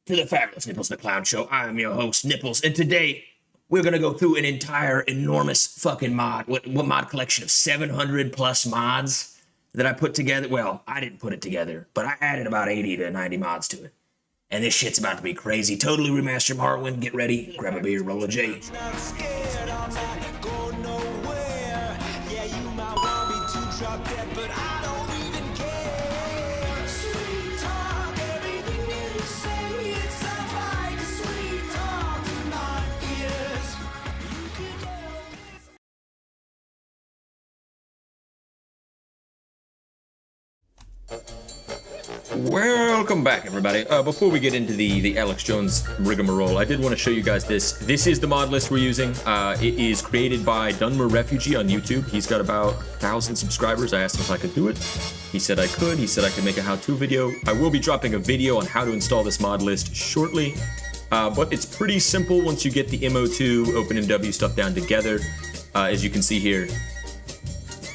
to the Fabulous Nipples the Clown Show. I am your host, Nipples, and today we're going to go through an entire enormous fucking what mod collection of 700 plus mods that I put together. Well, I didn't put it together, but I added about 80 to 90 mods to it. And this shit's about to be crazy. Totally remastered Morrowind. Get ready, grab a beer, roll a J. Welcome back, everybody. Before we get into the Alex Jones rigmarole, I did want to show you guys this. This is the mod list we're using. It is created by Dunmer Refugee on YouTube. He's got about 1,000 subscribers. I asked him if I could do it. He said I could. He said I could make a how-to video. I will be dropping a video on how to install this mod list shortly. But it's pretty simple once you get the MO2 OpenMW stuff down together. As you can see here,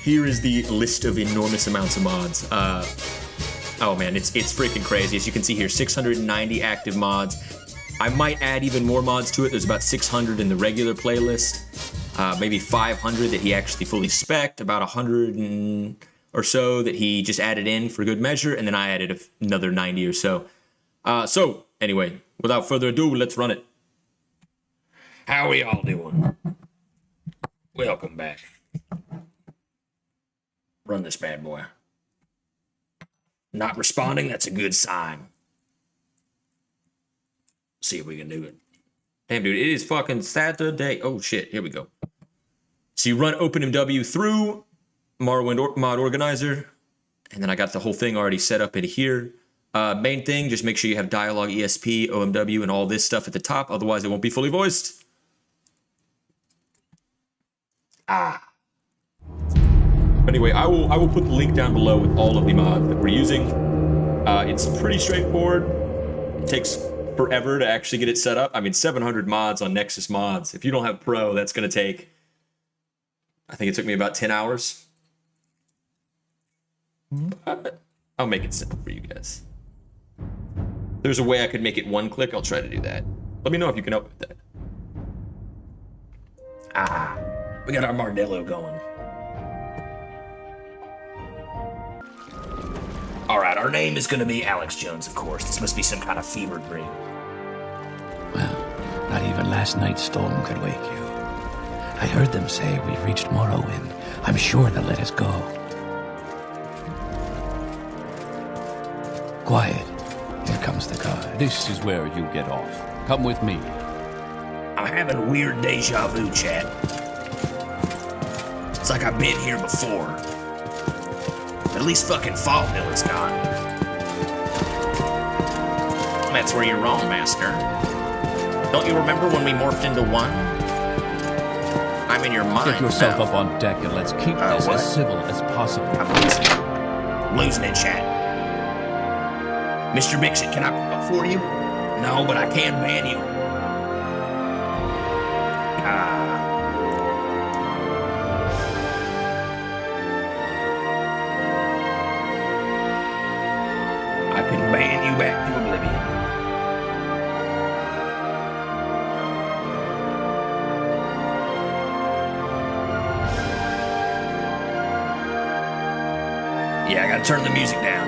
here is the list of enormous amounts of mods. Oh man, it's freaking crazy. As you can see here, 690 active mods. I might add even more mods to it. There's about 600 in the regular playlist. Maybe 500 that he actually fully spec'd, about 100 or so that he just added in for good measure, and then I added another 90 or so. So anyway, without further ado, let's run it. How are we all doing? Welcome back. Run this bad boy. Not responding, that's a good sign. See if we can do it. Damn, dude, it is fucking Saturday. Oh, shit, here we go. So you run OpenMW through Morrowind Mod Organizer, and then I got the whole thing already set up in here. Main thing, just make sure you have dialogue, ESP, OMW, and all this stuff at the top, otherwise it won't be fully voiced. Anyway, I will put the link down below with all of the mods that we're using. It's pretty straightforward. It takes forever to actually get it set up. I mean, 700 mods on Nexus Mods. If you don't have Pro, that's going to take, I think it took me about 10 hours. But I'll make it simple for you guys. If there's a way I could make it one click, I'll try to do that. Let me know if you can help with that. We got our Mardello going. Alright, our name is going to be Alex Jones, of course. This must be some kind of fever dream. Well, not even last night's storm could wake you. I heard them say we've reached Morrowind. I'm sure they'll let us go. Quiet. Here comes the guard. This is where you get off. Come with me. I'm having weird deja vu, chat. It's like I've been here before. At least fucking Faldil is gone. That's where you're wrong, Master. Don't you remember when we morphed into one? I'm in your mind. Get yourself up on deck and let's keep this as civil as possible. I'm losing it, chat. Mr. Mixit, can I put up for you? No, but I can ban you. I can ban you back to oblivion. Yeah, I gotta turn the music down.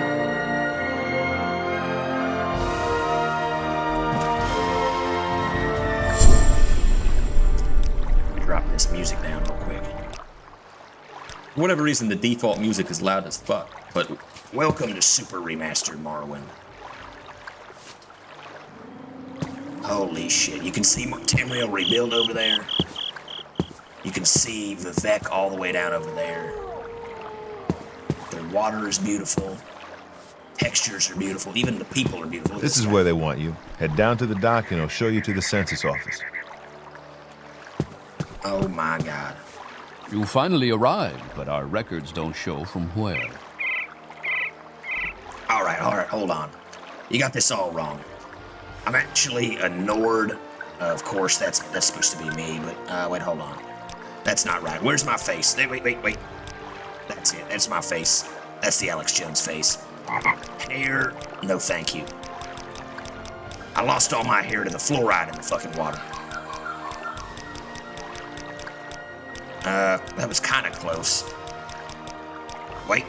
Drop this music down real quick. For whatever reason, the default music is loud as fuck, but welcome to Super Remastered Morrowind. Holy shit, you can see Tamriel rebuild over there. You can see Vivek all the way down over there. The water is beautiful. Textures are beautiful. Even the people are beautiful. This is where they want you. Head down to the dock and I'll show you to the census office. Oh my god. You finally arrived, but our records don't show from where. Alright, hold on. You got this all wrong. I'm actually a Nord. Of course, that's supposed to be me, but wait, hold on. That's not right. Where's my face? Wait. That's it. That's my face. That's the Alex Jones face. Hair, no thank you. I lost all my hair to the fluoride in the fucking water. That was kind of close. Wait.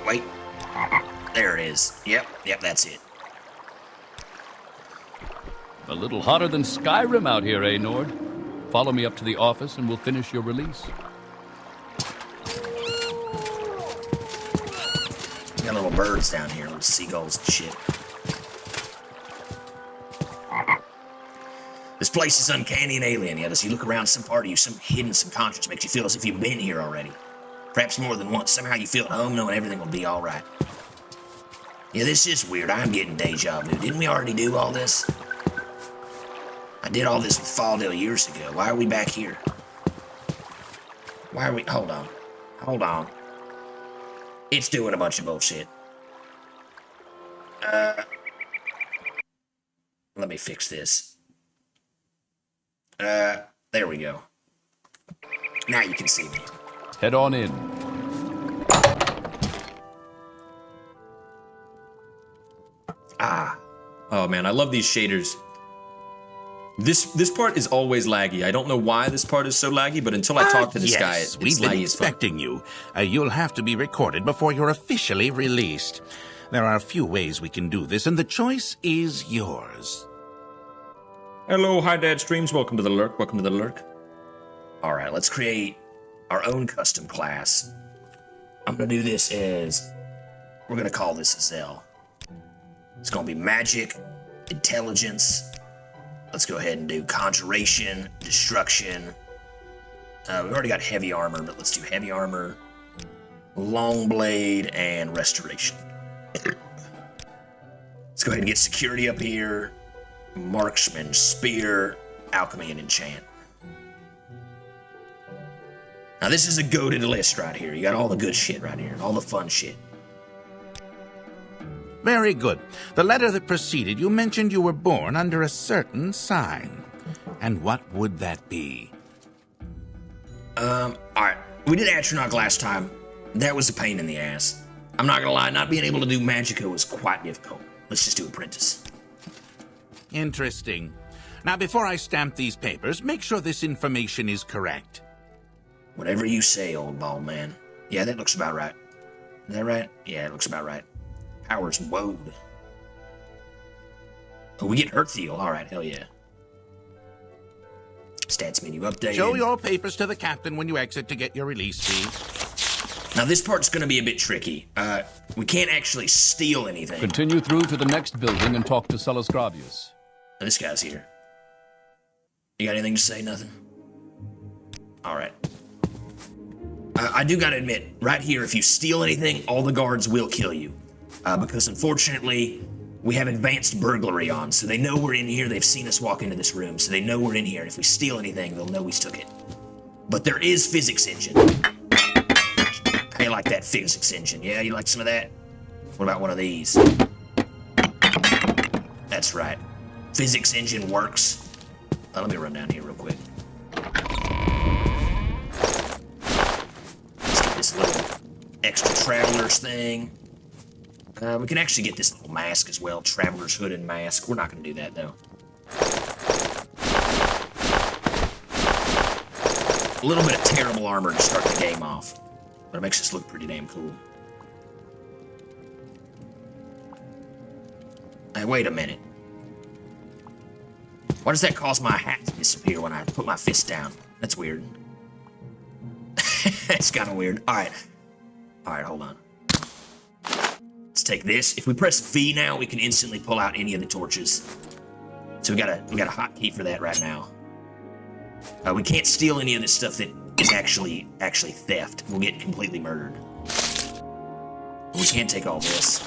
There it is. Yep, that's it. A little hotter than Skyrim out here, eh, Nord? Follow me up to the office and we'll finish your release. Got little birds down here, little seagulls and shit. This place is uncanny and alien, yet as you look around, some part of you, some hidden subconscious makes you feel as if you've been here already. Perhaps more than once. Somehow you feel at home knowing everything will be alright. Yeah, this is weird. I'm getting deja vu. Didn't we already do all this? I did all this with Faldil years ago. Why are we back here? Why are we... Hold on. It's doing a bunch of bullshit. Let me fix this. There we go. Now you can see me. Head on in. Oh man, I love these shaders. This part is always laggy. I don't know why this part is so laggy, but until I talk to this guy, it's we've been laggy as fuck. expecting you. You'll have to be recorded before you're officially released. There are a few ways we can do this, and the choice is yours. Hello, hi Dad Streams. Welcome to the lurk. All right, let's create our own custom class. I'm gonna do this as... We're gonna call this a Zell. It's gonna be magic, intelligence. Let's go ahead and do conjuration, destruction. We've already got heavy armor, but let's do heavy armor, long blade, and restoration. Let's go ahead and get security up here. Marksman, spear, alchemy, and enchant. Now this is a goated list right here. You got all the good shit right here, all the fun shit. Very good. The letter that preceded you mentioned you were born under a certain sign. And what would that be? Alright. We did Atronach last time. That was a pain in the ass. I'm not gonna lie, not being able to do Magicka was quite difficult. Let's just do Apprentice. Interesting. Now, before I stamp these papers, make sure this information is correct. Whatever you say, old bald man. Yeah, that looks about right. Is that right? Yeah, it looks about right. Powers woed. Oh, we get Earthiel. Alright, hell yeah. Stats menu updated. Show your papers to the captain when you exit to get your release fee. Now this part's gonna be a bit tricky. We can't actually steal anything. Continue through to the next building and talk to Celes Gravius. Oh, this guy's here. You got anything to say? Nothing? Alright. I do gotta admit, right here, if you steal anything, all the guards will kill you. Because unfortunately, we have advanced burglary on, so they know we're in here, they've seen us walk into this room, so they know we're in here, and if we steal anything, they'll know we took it. But there is physics engine. How you like that physics engine? Yeah, you like some of that? What about one of these? That's right. Physics engine works. Let me run down here real quick. Let's get this little extra traveler's thing. We can actually get this little mask as well, traveler's hood and mask. We're not going to do that, though. A little bit of terrible armor to start the game off, but it makes us look pretty damn cool. Hey, wait a minute. Why does that cause my hat to disappear when I put my fist down? That's weird. That's kind of weird. Alright, hold on. Let's take this. If we press V now, we can instantly pull out any of the torches. So we got a hotkey for that right now. We can't steal any of this stuff that is actually theft. We'll get completely murdered. We can't take all this.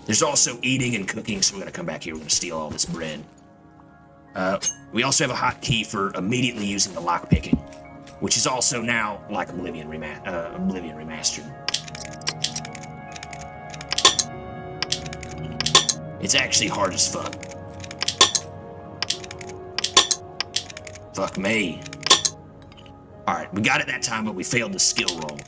There's also eating and cooking, so we're gonna come back here. We're gonna steal all this bread. We also have a hotkey for immediately using the lockpicking, which is also now like Oblivion Remastered. It's actually hard as fuck. Fuck me. Alright, we got it that time, but we failed the skill roll.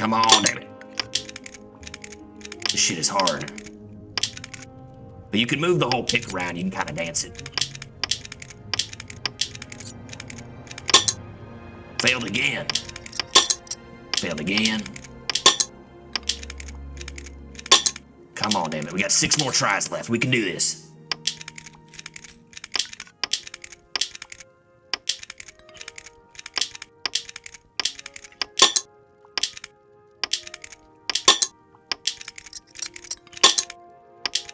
Come on, damn it. This shit is hard. But you can move the whole pick around. You can kind of dance it. Failed again. Failed again. Come on, damn it. We got 6 more tries left. We can do this.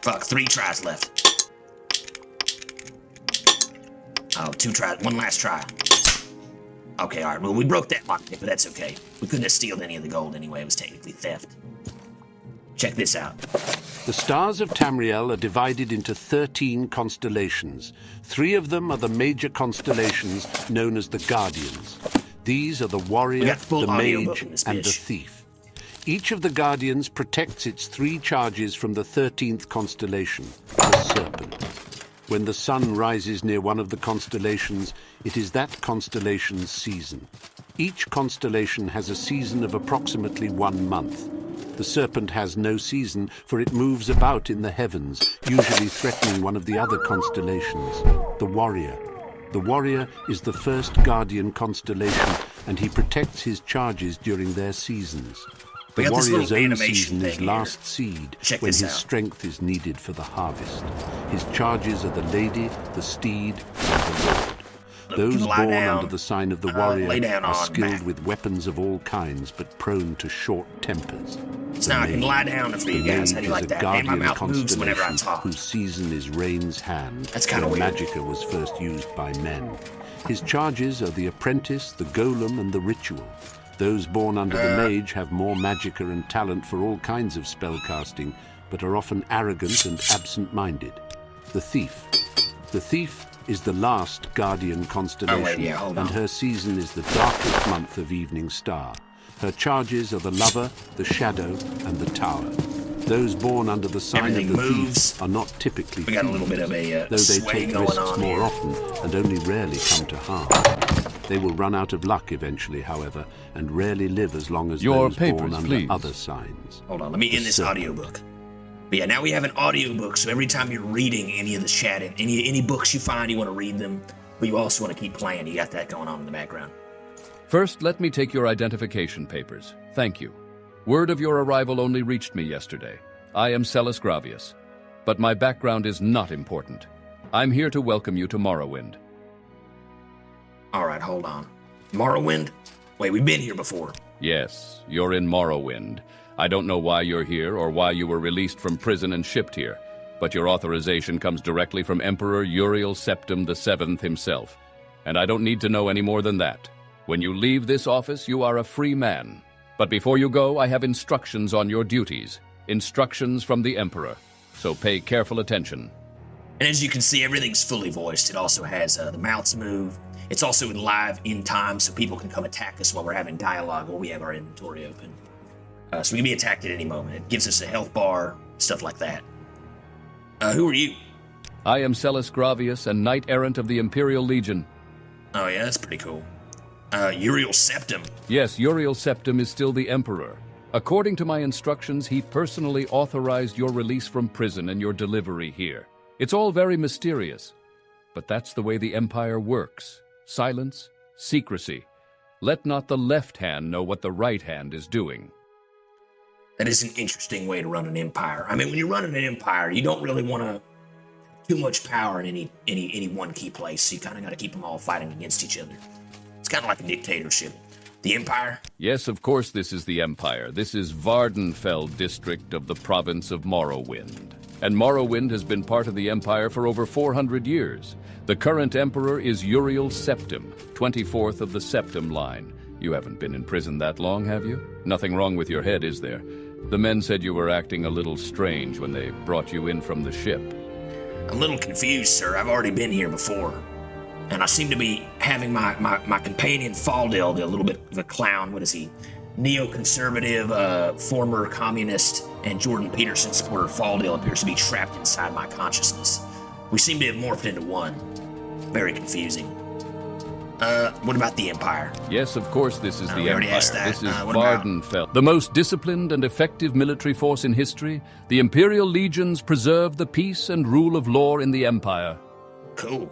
Fuck, 3 tries left. Oh, 2 tries. 1 last try. Okay, alright. Well, we broke that lockpick, but that's okay. We couldn't have stealed any of the gold anyway. It was technically theft. Check this out. The stars of Tamriel are divided into 13 constellations. 3 of them are the major constellations known as the Guardians. These are the warrior, the mage, and the thief. Each of the Guardians protects its 3 charges from the 13th constellation, the Serpent. When the sun rises near one of the constellations, it is that constellation's season. Each constellation has a season of approximately 1 month. The Serpent has no season, for it moves about in the heavens, usually threatening one of the other constellations, the Warrior. The Warrior is the first Guardian constellation, and he protects his charges during their seasons. The Warrior's own season is last seed, when his strength is needed for the harvest. His charges are the Lady, the Steed, and the Lord. Those born under the sign of the Warrior are skilled with weapons of all kinds, but prone to short tempers. So now I can lie down for you guys. How do you like that? And my mouth moves whenever I talk. Whose season is Rain's Hand. That's kind of weird. Magicka was first used by men. His charges are the Apprentice, the Golem, and the Ritual. Those born under the Mage have more magicka and talent for all kinds of spellcasting, but are often arrogant and absent-minded. The Thief. The Thief is the last Guardian constellation, and her season is the darkest month of Evening Star. Her charges are the Lover, the Shadow, and the Tower. Those born under the sign of the Thief are not typically we got a little bit of a though they take risks more often and only rarely come to harm. They will run out of luck eventually, however, and rarely live as long as those born under other signs. Hold on, let me end this audiobook. But yeah, now we have an audiobook, so every time you're reading any of the chat, any books you find, you want to read them, but you also want to keep playing. You got that going on in the background. First, let me take your identification papers. Thank you. Word of your arrival only reached me yesterday. I am Celis Gravius, but my background is not important. I'm here to welcome you to Morrowind. All right, hold on. Morrowind? Wait, we've been here before. Yes, you're in Morrowind. I don't know why you're here or why you were released from prison and shipped here, but your authorization comes directly from Emperor Uriel Septim VII himself, and I don't need to know any more than that. When you leave this office, you are a free man. But before you go, I have instructions on your duties. Instructions from the Emperor. So pay careful attention. And as you can see, everything's fully voiced. It also has the mouths move. It's also live in time, so people can come attack us while we're having dialogue, while we have our inventory open. So we can be attacked at any moment. It gives us a health bar, stuff like that. Who are you? I am Celis Gravius, and Knight-Errant of the Imperial Legion. Oh yeah, that's pretty cool. Uriel Septim. Yes, Uriel Septim is still the Emperor. According to my instructions, he personally authorized your release from prison and your delivery here. It's all very mysterious, but that's the way the Empire works. Silence, secrecy. Let not the left hand know what the right hand is doing. That is an interesting way to run an empire. I mean, when you're running an empire, you don't really want too much power in any one key place. So you kind of got to keep them all fighting against each other. It's kind of like a dictatorship. The Empire? Yes, of course this is the Empire. This is Vvardenfell district of the province of Morrowind. And Morrowind has been part of the Empire for over 400 years. The current Emperor is Uriel Septim, 24th of the Septim line. You haven't been in prison that long, have you? Nothing wrong with your head, is there? The men said you were acting a little strange when they brought you in from the ship. I'm a little confused, sir. I've already been here before. And I seem to be having my companion Faldil, the little bit of a clown. What is he? Neoconservative, former communist, and Jordan Peterson supporter Faldil appears to be trapped inside my consciousness. We seem to have morphed into one. Very confusing. What about the Empire? Yes, of course, this is the we already Empire. asked that. This is What about- Vvardenfell. The most disciplined and effective military force in history, the Imperial legions preserve the peace and rule of law in the Empire. Cool.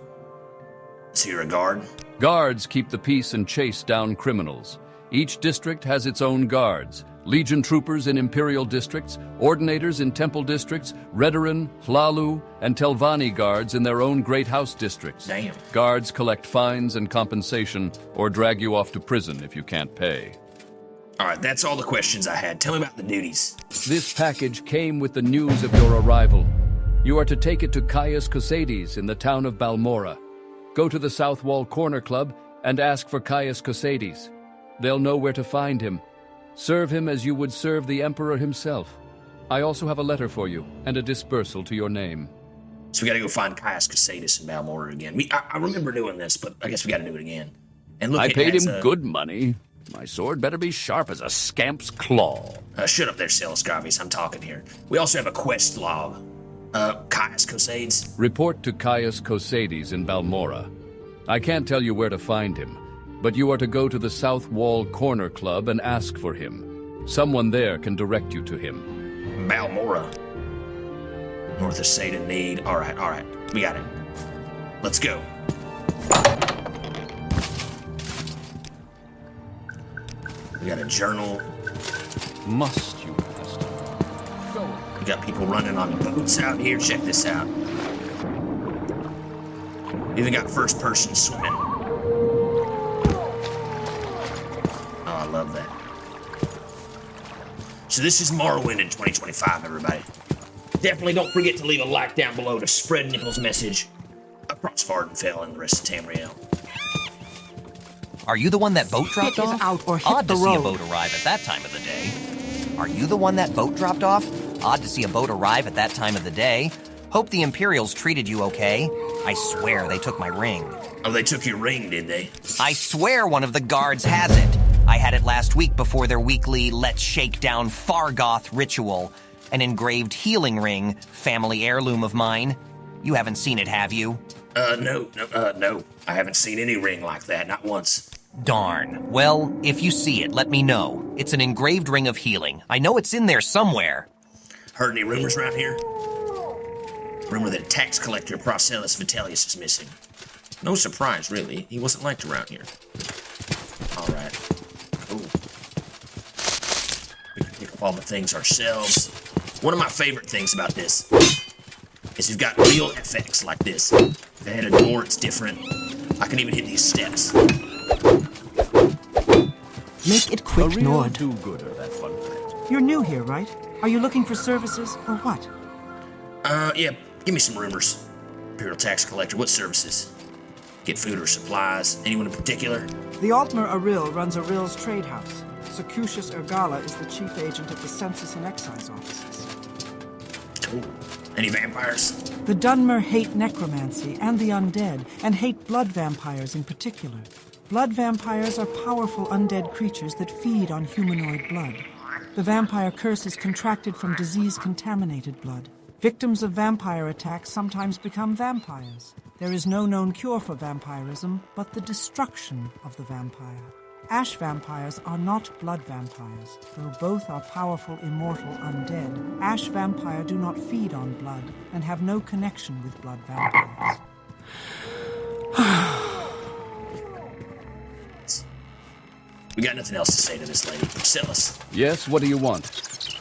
So you're a guard? Guards keep the peace and chase down criminals. Each district has its own guards. Legion troopers in Imperial districts, ordinators in Temple districts, Redoran, Hlalu, and Telvanni guards in their own Great House districts. Damn. Guards collect fines and compensation, or drag you off to prison if you can't pay. All right, that's all the questions I had. Tell me about the duties. This package came with the news of your arrival. You are to take it to Caius Cosades in the town of Balmora. Go to the South Wall Corner Club and ask for Caius Cosades. They'll know where to find him. Serve him as you would serve the Emperor himself. I also have a letter for you, and a dispersal to your name. So we gotta go find Caius Cosades in Balmora again. I remember doing this, but I guess we gotta do it again. And look, I it paid has, him good money. My sword better be sharp as a scamp's claw. Shut up there, Celiscavius. I'm talking here. We also have a quest log. Caius Cosades. Report to Caius Cosades in Balmora. I can't tell you where to find him, but you are to go to the South Wall Corner Club and ask for him. Someone there can direct you to him. Balmora. North of Seyda Need. All right. We got it. Let's go. We got a journal. Must you, Master? Go. We got people running on boats out here. Check this out. Even got first person swimming. Oh, I love that. So this is Morrowind in 2025, everybody. Definitely don't forget to leave a like down below to spread Nipple's message across Vvardenfell and the rest of Tamriel. Are you the one that boat dropped Get off? out or hit Odd the to see a road. boat arrive at that time of the day. Are you the one that boat dropped off? Odd to see a boat arrive at that time of the day. Hope the Imperials treated you okay. I swear they took my ring. Oh, they took your ring, did they? I swear one of the guards has it. I had it last week before their weekly Let's Shake Down Fargoth ritual. An engraved healing ring, family heirloom of mine. You haven't seen it, have you? No. I haven't seen any ring like that, not once. Darn. Well, if you see it, let me know. It's an engraved ring of healing. I know it's in there somewhere. Heard any rumors around here? Rumor that tax collector Procellus Vitellius is missing. No surprise, really. He wasn't liked around here. Alright. Cool. We can pick up all the things ourselves. One of my favorite things about this is you've got real effects like this. If I hit a door, it's different. I can even hit these steps. Make it quick, Nord. do-gooder, that one. You're new here, right? Are you looking for services or what? Yeah, give me some rumors. Imperial tax collector, what services? Get food or supplies? Anyone in particular? The Aldmeri Aril runs Aril's trade house. Circusius Ergala is the chief agent of the Census and Excise offices. Cool. Any vampires? The Dunmer hate necromancy and the undead, and hate blood vampires in particular. Blood vampires are powerful undead creatures that feed on humanoid blood. The vampire curse is contracted from disease-contaminated blood. Victims of vampire attacks sometimes become vampires. There is no known cure for vampirism, but the destruction of the vampire. Ash vampires are not blood vampires, though both are powerful immortal undead. Ash vampire do not feed on blood, and have no connection with blood vampires. We got nothing else to say to this lady. Priscillus. Yes, what do you want?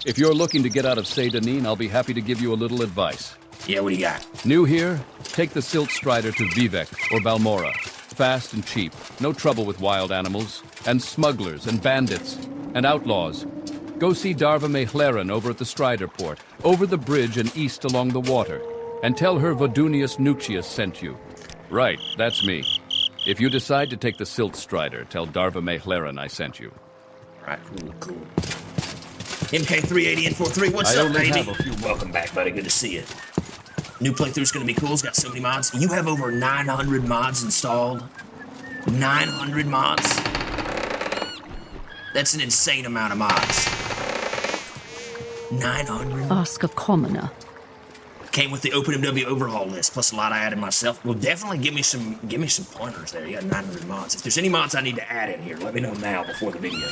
If you're looking to get out of Seyda, Neen, I'll be happy to give you a little advice. Yeah, what do you got? New here? Take the Silt Strider to Vivek or Balmora. Fast and cheap, no trouble with wild animals, and smugglers and bandits, and outlaws. Go see Darva Mehleren over at the Strider port, over the bridge and east along the water, and tell her Vodunius Nucius sent you. Right, that's me. If you decide to take the Silt Strider, tell Darva Mehleren I sent you. Alright, cool. MK380N43, what's I up, only baby? have a few more. Welcome back, buddy. Good to see you. New playthrough's gonna be cool. It's got so many mods. You have over 900 mods installed. 900 mods? That's an insane amount of mods. 900? Ask a commoner. Came with the OpenMW overhaul list, plus a lot I added myself. Well, definitely give me some pointers there. You got 900 mods. If there's any mods I need to add in here, let me know now before the video.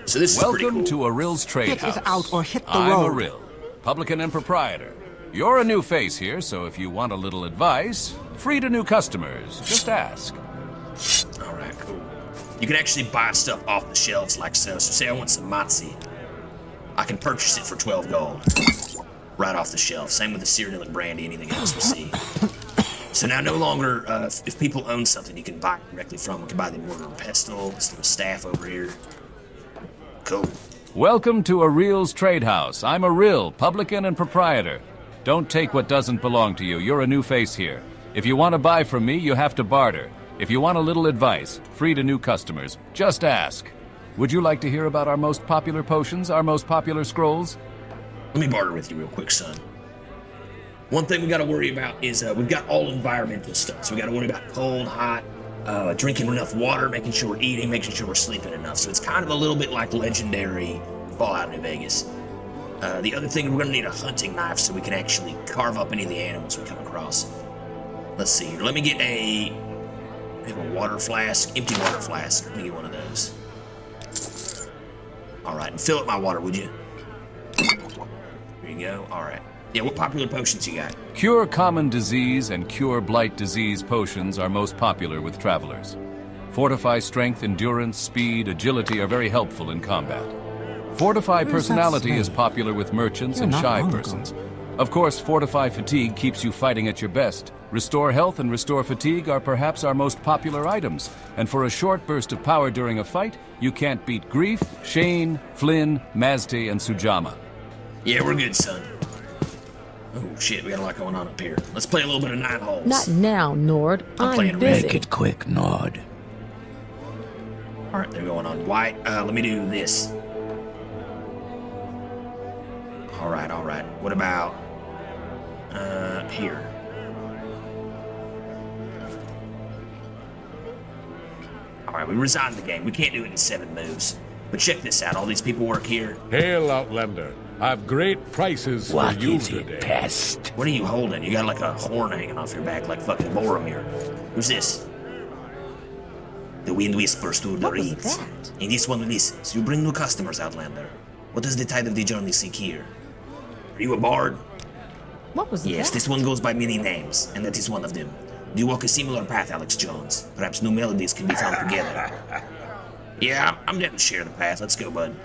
So this is pretty cool. Welcome to Aril's Trade Get House. it out or hit the I'm road. Aril, publican and proprietor. You're a new face here, so if you want a little advice, free to new customers. Just ask. All right, cool. You can actually buy stuff off the shelves like so. So say I want some matzi. I can purchase it for 12 gold. Right off the shelf. Same with the Cyrodiilic brandy, anything else we see. So now no longer, if people own something, you can buy it directly from them. You can buy the mortar and pestle, this little staff over here. Cool. Welcome to Aril's Trade House. I'm Aril, publican and proprietor. Don't take what doesn't belong to you. You're a new face here. If you want to buy from me, you have to barter. If you want a little advice, free to new customers, just ask. Would you like to hear about our most popular potions, our most popular scrolls? Let me barter with you real quick, son. One thing we got to worry about is we've got all environmental stuff. So we got to worry about cold, hot, drinking enough water, making sure we're eating, making sure we're sleeping enough. So it's kind of a little bit like legendary Fallout New Vegas. The other thing, we're going to need a hunting knife so we can actually carve up any of the animals we come across. Let's see here. Let me get we have a water flask, empty water flask. Let me get one of those. All right, and fill up my water, would you? There you go. All right. Yeah, what popular potions you got? Cure common disease and cure blight disease potions are most popular with travelers. Fortify strength, endurance, speed, agility are very helpful in combat. Fortify personality is popular with merchants and shy persons. Of course, Fortify fatigue keeps you fighting at your best. Restore health and restore fatigue are perhaps our most popular items, and for a short burst of power during a fight, you can't beat Grief, Shane, Flynn, Mazte, and Sujama. Yeah, we're good, son. Oh shit, we got a lot going on up here. Let's play a little bit of 9 holes. Not now, Nord. I'm busy. Make it quick, Nord. All right, they're going on white. Let me do this. All right. What about here? All right, we resigned the game. We can't do it in 7 moves. But check this out. All these people work here. Hail, Outlander. I've great prices for you today. Pest? What are you holding? You got like a horn hanging off your back like fucking Boromir. Who's this? The wind whispers through the reeds. And this one listens. You bring new customers, Outlander. What does the tide of the journey seek here? Are you a bard? What was Yes, that? this one goes by many names, and that is one of them. Do you walk a similar path, Alex Jones? Perhaps new melodies can be found together. Yeah, I'm down to share the path. Let's go, bud.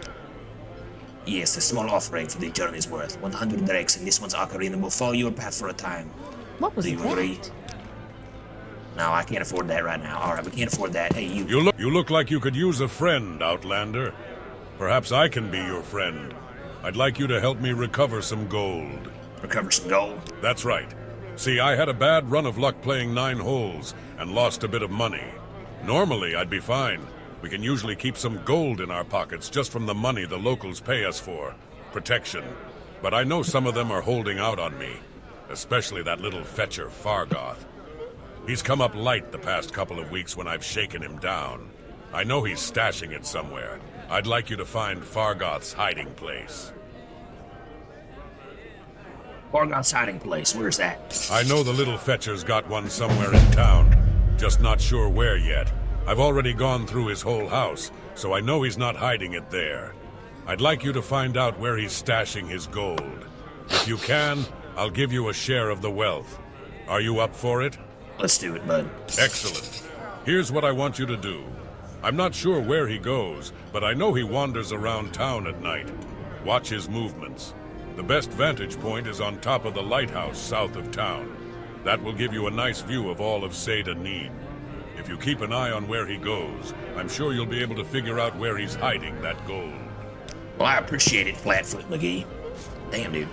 Yes, a small offering for the journey's worth. 100 drakes, and this one's ocarina will follow your path for a time. What was Do you that? agree? No, I can't afford that right now. All right, we can't afford that. Hey, you. You look like you could use a friend, Outlander. Perhaps I can be your friend. I'd like you to help me recover some gold. Recover some gold? That's right. See, I had a bad run of luck playing 9 holes and lost a bit of money. Normally, I'd be fine. We can usually keep some gold in our pockets just from the money the locals pay us for. Protection. But I know some of them are holding out on me. Especially that little fetcher, Fargoth. He's come up light the past couple of weeks when I've shaken him down. I know he's stashing it somewhere. I'd like you to find Fargoth's hiding place. Fargoth's hiding place, where's that? I know the little fetcher's got one somewhere in town. Just not sure where yet. I've already gone through his whole house, so I know he's not hiding it there. I'd like you to find out where he's stashing his gold. If you can, I'll give you a share of the wealth. Are you up for it? Let's do it, bud. Excellent. Here's what I want you to do. I'm not sure where he goes, but I know he wanders around town at night. Watch his movements. The best vantage point is on top of the lighthouse south of town. That will give you a nice view of all of Seyda Neen. If you keep an eye on where he goes, I'm sure you'll be able to figure out where he's hiding that gold. Well, I appreciate it, Flatfoot McGee. Damn, dude.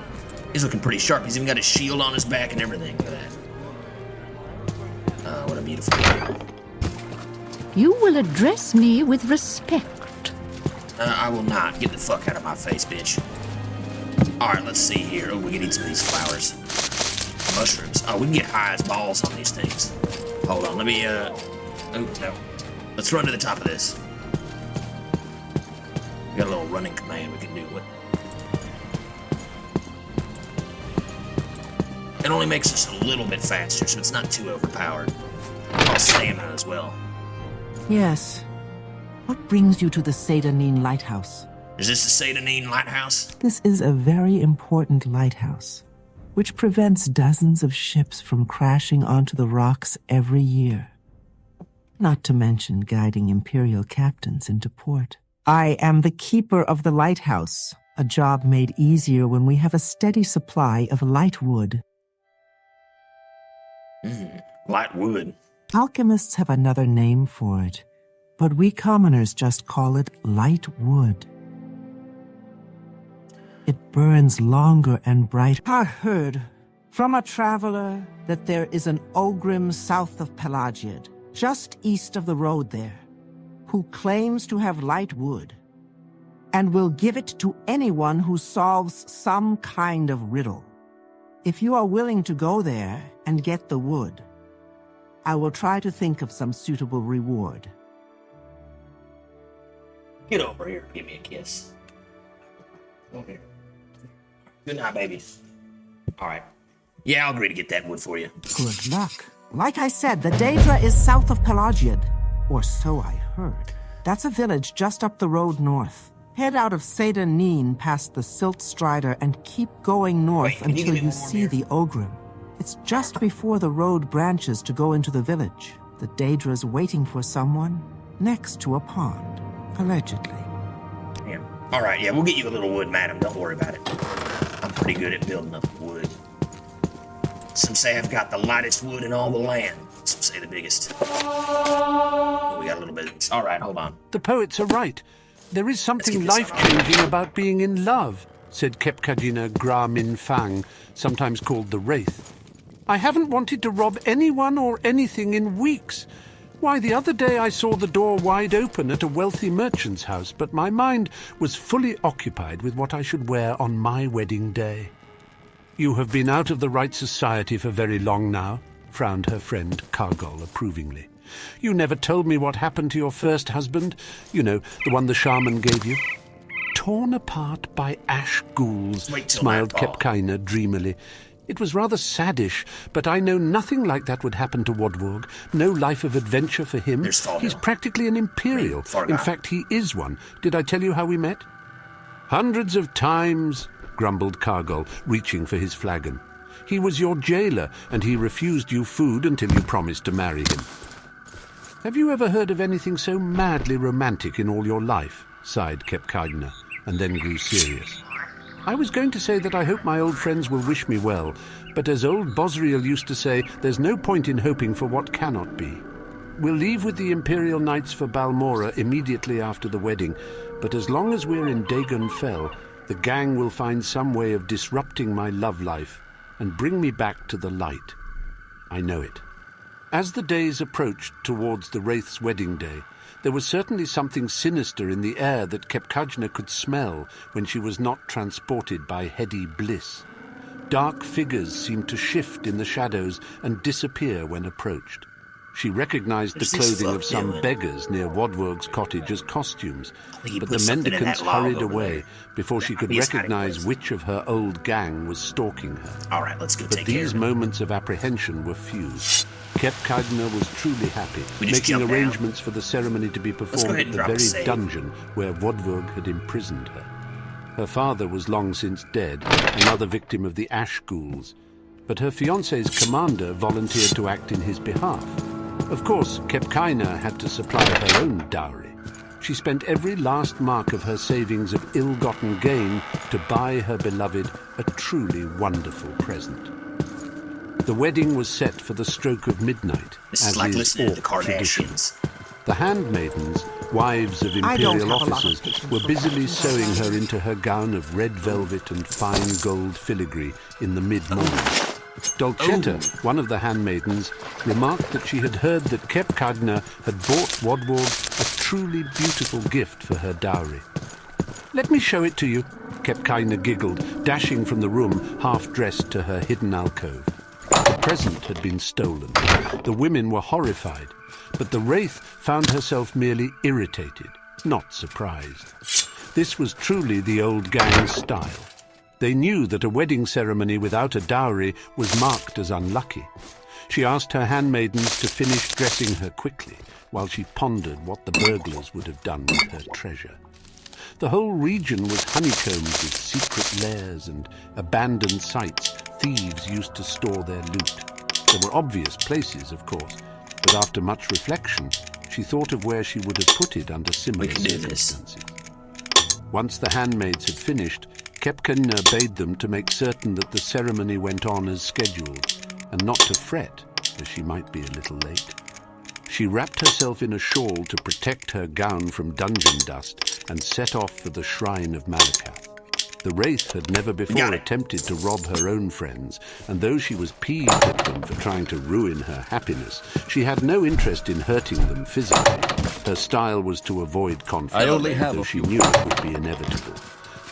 He's looking pretty sharp. He's even got a shield on his back and everything for that. What a beautiful guy. You will address me with respect. I will not. Get the fuck out of my face, bitch. Alright, let's see here. Oh, we can eat some of these flowers. Mushrooms. Oh, we can get high as balls on these things. Hold on, let me, oh, no. Let's run to the top of this. We got a little running command we can do. What? It only makes us a little bit faster, so it's not too overpowered. Costs stamina as well. Yes. What brings you to the Seyda Neen lighthouse? Is this the Seyda Neen lighthouse? This is a very important lighthouse, which prevents dozens of ships from crashing onto the rocks every year. Not to mention guiding Imperial captains into port. I am the keeper of the lighthouse, a job made easier when we have a steady supply of light wood. Light wood. Alchemists have another name for it, but we commoners just call it light wood. It burns longer and brighter. I heard from a traveler that there is an Ogrim south of Pelagiad, just east of the road there, who claims to have light wood, and will give it to anyone who solves some kind of riddle. If you are willing to go there and get the wood, I will try to think of some suitable reward. Get over here. Give me a kiss. Over here. Good night, baby. All right. Yeah, I'll agree to get that wood for you. Good luck. Like I said, the Daedra is south of Pelagiad, or so I heard. That's a village just up the road north. Head out of Seyda Neen past the Silt Strider and keep going north until you see the Ogrim. It's just before the road branches to go into the village. The Daedra's waiting for someone next to a pond, allegedly. Yeah. All right, yeah, we'll get you a little wood, madam. Don't worry about it. I'm pretty good at building up wood. Some say I've got the lightest wood in all the land. Some say the biggest. Oh, we got a little bit. All right, hold on. The poets are right. There is something life-changing about being in love, said Kepkadina Gra Min Fang, sometimes called the Wraith. I haven't wanted to rob anyone or anything in weeks. Why, the other day I saw the door wide open at a wealthy merchant's house, but my mind was fully occupied with what I should wear on my wedding day. You have been out of the right society for very long now, frowned her friend Kargol approvingly. You never told me what happened to your first husband. You know, the one the shaman gave you. Torn apart by ash ghouls, smiled Kepkaina dreamily. It was rather saddish, but I know nothing like that would happen to Wodwog. No life of adventure for him. He's practically an Imperial. In fact, he is one. Did I tell you how we met? Hundreds of times, grumbled Kargol, reaching for his flagon. He was your jailer, and he refused you food until you promised to marry him. Have you ever heard of anything so madly romantic in all your life? Sighed Kepkaina, and then grew serious. I was going to say that I hope my old friends will wish me well, but as old Bosriel used to say, there's no point in hoping for what cannot be. We'll leave with the Imperial Knights for Balmora immediately after the wedding, but as long as we're in Vvardenfell, the gang will find some way of disrupting my love life and bring me back to the light. I know it. As the days approached towards the Wraith's wedding day, there was certainly something sinister in the air that Kepkajna could smell when she was not transported by heady bliss. Dark figures seemed to shift in the shadows and disappear when approached. She recognized the clothing of some beggars near Wodwog's cottage as costumes, but the mendicants hurried away before she could recognize which of her old gang was stalking her. All right, let's go But take care of these it. moments of apprehension were few. Kepkajna was truly happy, We just making jump down. arrangements for the ceremony to be go performed ahead at and the drop a very save. dungeon where Wodwog had imprisoned her. Her father was long since dead, another victim of the ash ghouls, but her fiancé's commander volunteered to act in his behalf. Of course, Kepkaina had to supply her own dowry. She spent every last mark of her savings of ill-gotten gain to buy her beloved a truly wonderful present. The wedding was set for the stroke of midnight, This as is like is listening to the Orc tradition. Kardashians. The handmaidens, wives of I don't imperial have a lot of officers, patience were for busily that. sewing her into her gown of red velvet and fine gold filigree in the mid-morning. Dolcetta, one of the handmaidens, remarked that she had heard that Kepkajna had bought Wodwog a truly beautiful gift for her dowry. "Let me show it to you," Kepkaina giggled, dashing from the room, half-dressed to her hidden alcove. The present had been stolen. The women were horrified, but the Wraith found herself merely irritated, not surprised. This was truly the old gang's style. They knew that a wedding ceremony without a dowry was marked as unlucky. She asked her handmaidens to finish dressing her quickly, while she pondered what the burglars would have done with her treasure. The whole region was honeycombed with secret lairs and abandoned sites thieves used to store their loot. There were obvious places, of course, but after much reflection, she thought of where she would have put it under similar circumstances. Once the handmaids had finished, Kepkina bade them to make certain that the ceremony went on as scheduled, and not to fret, as she might be a little late. She wrapped herself in a shawl to protect her gown from dungeon dust and set off for the shrine of Malakath. The Wraith had never before attempted to rob her own friends, and though she was peeved at them for trying to ruin her happiness, she had no interest in hurting them physically. Her style was to avoid conflict, though she knew it would be inevitable.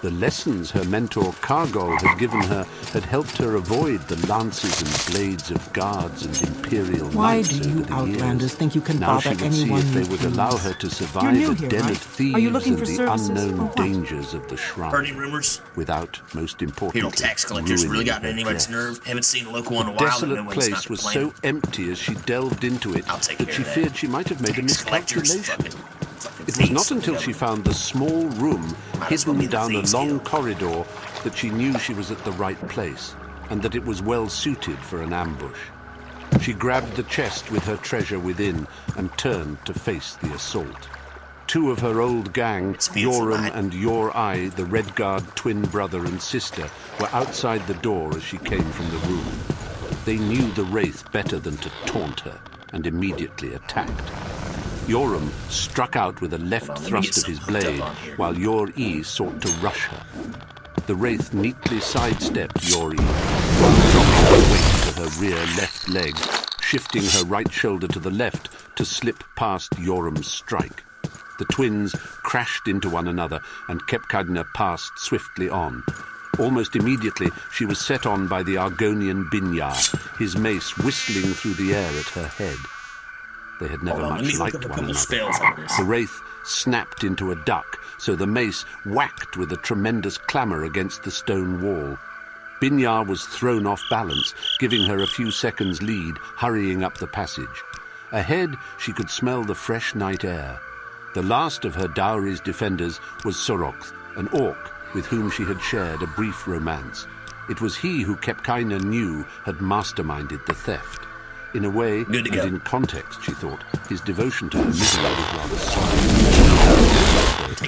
The lessons her mentor Kargol had given her had helped her avoid the lances and blades of guards and imperial knights over the years. Why do you Outlanders think you can Now bother she would see anyone if they you would please? allow her to survive You're new a here, den right? of thieves Are you looking and for the services or unknown what? dangers of the shrine. Heard any rumors? Without, most Hero importantly, tax collectors really ruining gotten her anybody's dress. nerve. Haven't seen a local in a The while. desolate and no place one's not was complaining. so empty as she delved into it that care she of that. feared she might have made a Tax collectors, miscalculation. fucking It was thieves. not until she found the small room Might as well hidden be the down a Thieves' long Guild. corridor that she knew she was at the right place, and that it was well suited for an ambush. She grabbed the chest with her treasure within and turned to face the assault. Two of her old gang, Yoram and Yor-Ai, the Redguard twin brother and sister, were outside the door as she came from the room. They knew the Wraith better than to taunt her, and immediately attacked. Yoram struck out with a left thrust of his blade, while Yor-I sought to rush her. The Wraith neatly sidestepped Yor-I, while dropping her weight to her rear left leg, shifting her right shoulder to the left to slip past Yoram's strike. The twins crashed into one another, and Kepkagna passed swiftly on. Almost immediately, she was set on by the Argonian Binyar, his mace whistling through the air at her head. They had never much liked one another. The Wraith snapped into a duck, so the mace whacked with a tremendous clamour against the stone wall. Binyar was thrown off balance, giving her a few seconds lead, hurrying up the passage. Ahead, she could smell the fresh night air. The last of her dowry's defenders was Sorokth, an orc with whom she had shared a brief romance. It was he who Kepkina knew had masterminded the theft. In a way, and in context, she thought, his devotion to her misery was rather sorry.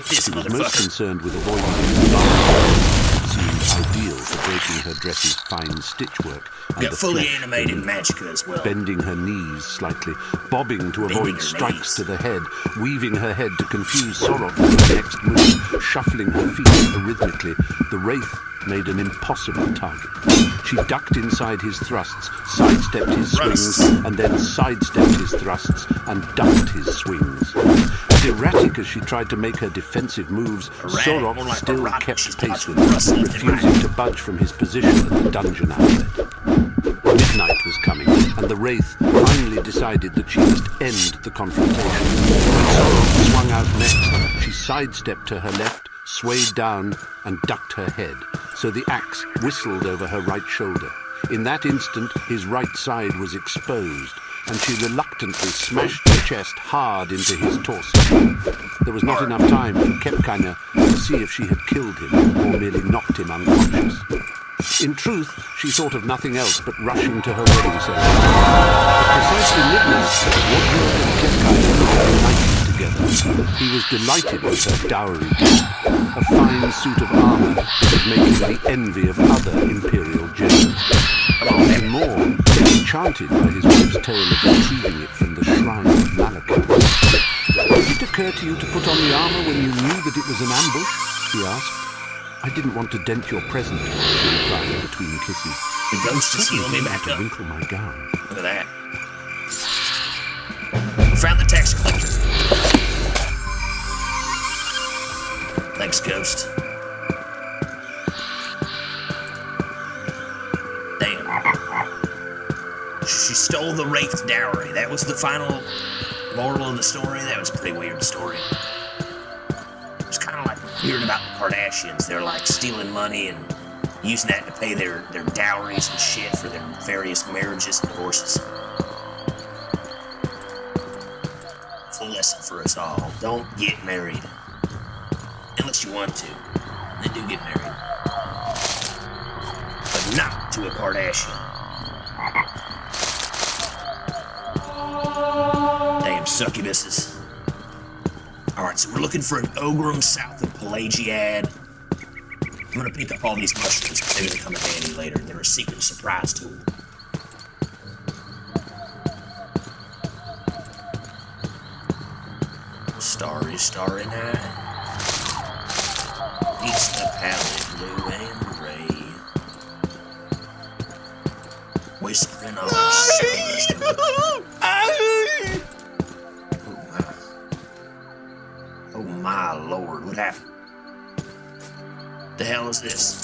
She was most concerned with avoiding it seemed ideal for breaking her dress's fine stitchwork and the fully flesh animated beneath. Magicka as well. Bending her knees slightly, bobbing to avoid strikes to the head, weaving her head to confuse Sorok for the next move, shuffling her feet rhythmically, the Wraith made an impossible target. She ducked inside his thrusts, sidestepped his swings, and then sidestepped his thrusts and ducked his swings. As erratic as she tried to make her defensive moves, Sorok still kept pace with her, refusing to budge from his position at the dungeon outlet. Midnight was coming, and the Wraith finally decided that she must end the confrontation. When Sorok swung out next, she sidestepped to her left, swayed down, and ducked her head, so the axe whistled over her right shoulder. In that instant, his right side was exposed, and she reluctantly smashed the chest hard into his torso. There was not enough time for Kepkina to see if she had killed him or merely knocked him unconscious. In truth, she thought of nothing else but rushing to her wedding ceremony. At precisely midnight, Wardrobe and Kepkina were united together. He was delighted with her dowry gift, a fine suit of armour that would make him the envy of other imperial generals. Even more, he was enchanted by his wife's tale of retrieving it from the shrine of Malakath. Did it occur to you to put on the armour when you knew that it was an ambush? He asked. I didn't want to dent your present, she replied between kisses. The ghost is healing me back up. Wrinkle my gown. Look at that. We found the tax collector. Thanks, ghost. Damn. She stole the Wraith's dowry. That was the final moral of the story. That was a pretty weird story. It was kind of like hearing about the Kardashians. They're like stealing money and using that to pay their dowries and shit for their various marriages and divorces. Full lesson for us all. Don't get married. Unless you want to. Then do get married. But not to a Kardashian. Damn succubuses. Alright, so we're looking for an ogrum south of Pelagiad. I'm gonna pick up all these mushrooms because they're gonna come in handy later. They're a secret surprise tool. Starry, starry night. East the palette, blue and gray. Whispering on the stars. Oh my lord, what happened? The hell is this?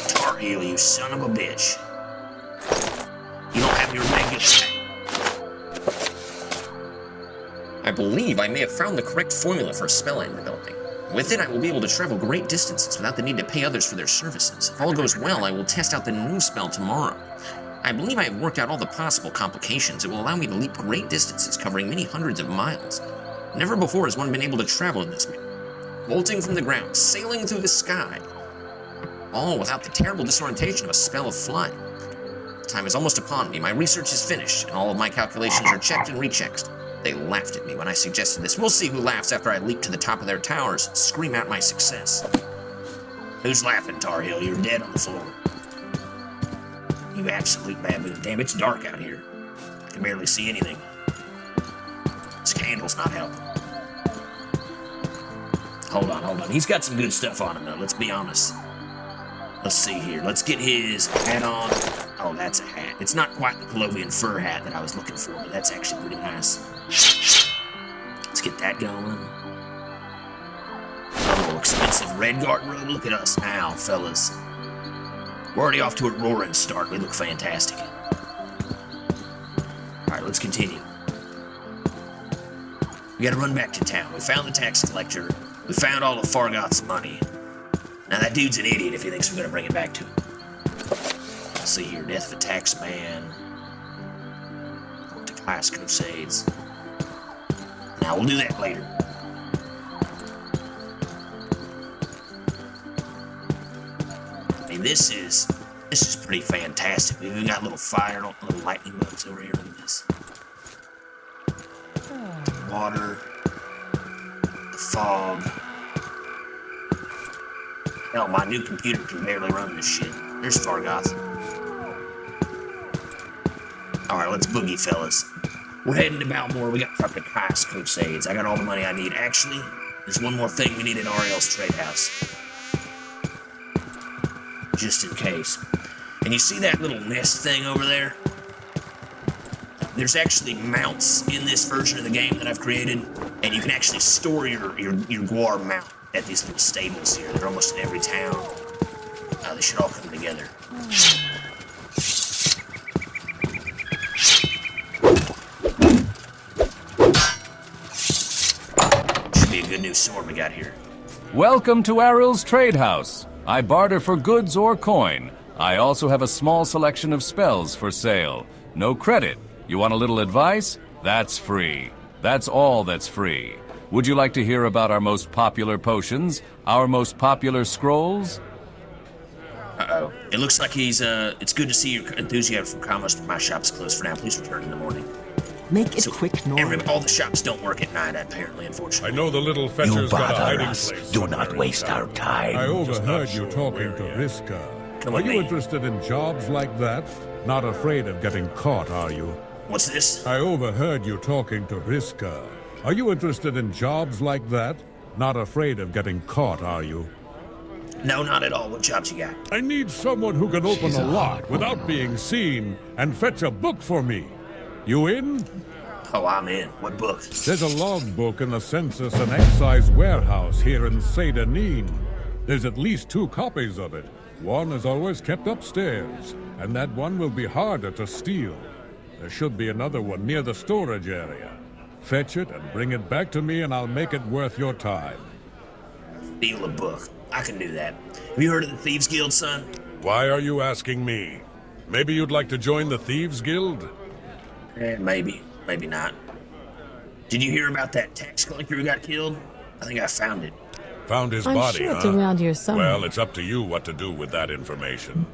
Tar Heel, you son of a bitch. You don't have your regular... I believe I may have found the correct formula for a spell I'm developing. With it, I will be able to travel great distances without the need to pay others for their services. If all goes well, I will test out the new spell tomorrow. I believe I have worked out all the possible complications. It will allow me to leap great distances, covering many hundreds of miles. Never before has one been able to travel in this manner. Vaulting from the ground, sailing through the sky. All without the terrible disorientation of a spell of flight. Time is almost upon me. My research is finished, and all of my calculations are checked and rechecked. They laughed at me when I suggested this. We'll see who laughs after I leap to the top of their towers and scream out my success. Who's laughing, Tar Heel? You're dead on the floor. You absolute baboon. Damn, it's dark out here. I can barely see anything. This candle's not helping. Hold on. He's got some good stuff on him, though. Let's be honest. Let's see here. Let's get his hat on. Oh, that's a hat. It's not quite the Colovian fur hat that I was looking for, but that's actually pretty nice. Let's get that going. Oh, expensive red guard robe. Look at us now, fellas. We're already off to a roaring start. We look fantastic. Alright, let's continue. We gotta run back to town. We found the tax collector. We found all of Fargoth's money. Now that dude's an idiot if he thinks we're gonna bring it back to him. Let's see here. Death of a tax man. Work to class crusades. Now we'll do that later. I mean, this is pretty fantastic. We've even got little fire, little lightning bugs over here. Look at this. Water. The fog. Hell, my new computer can barely run this shit. There's Fargoth. Alright, let's boogie, fellas. We're heading to Balmora. We got fucking class crusades. I got all the money I need. Actually, there's one more thing we need in Ariel's trade house. Just in case. And you see that little nest thing over there? There's actually mounts in this version of the game that I've created, and you can actually store your Gwar mount at these little stables here. They're almost in every town. They should all come together. Should be a good new sword we got here. Welcome to Aril's Trade House. I barter for goods or coin. I also have a small selection of spells for sale. No credit. You want a little advice? That's free. That's all that's free. Would you like to hear about our most popular potions? Our most popular scrolls? Uh-oh. It looks like he's, it's good to see your enthusiasm for commerce, but my shop's closed for now. Please return in the morning. Make it quick, Norman. All the shops don't work at night, apparently, unfortunately. I know the little fetcher's got a hiding place. Do not waste our time. I overheard you talking to Riska. Are you interested in jobs like that? Not afraid of getting caught, are you? What's this? I overheard you talking to Riska. Are you interested in jobs like that? Not afraid of getting caught, are you? No, not at all. What jobs you got? I need someone who can open a lock without being seen and fetch a book for me. You in? Oh, I'm in. What book? There's a logbook in the Census and Excise warehouse here in Seyda, Neen. There's at least 2 copies of it. One is always kept upstairs, and that one will be harder to steal. There should be another one near the storage area. Fetch it and bring it back to me, and I'll make it worth your time. Steal a book. I can do that. Have you heard of the Thieves Guild, son? Why are you asking me? Maybe you'd like to join the Thieves Guild? Maybe. Maybe not. Did you hear about that tax collector who got killed? I think I found it. Found his I'm body, sure huh? it's around here somewhere. Well, it's up to you what to do with that information.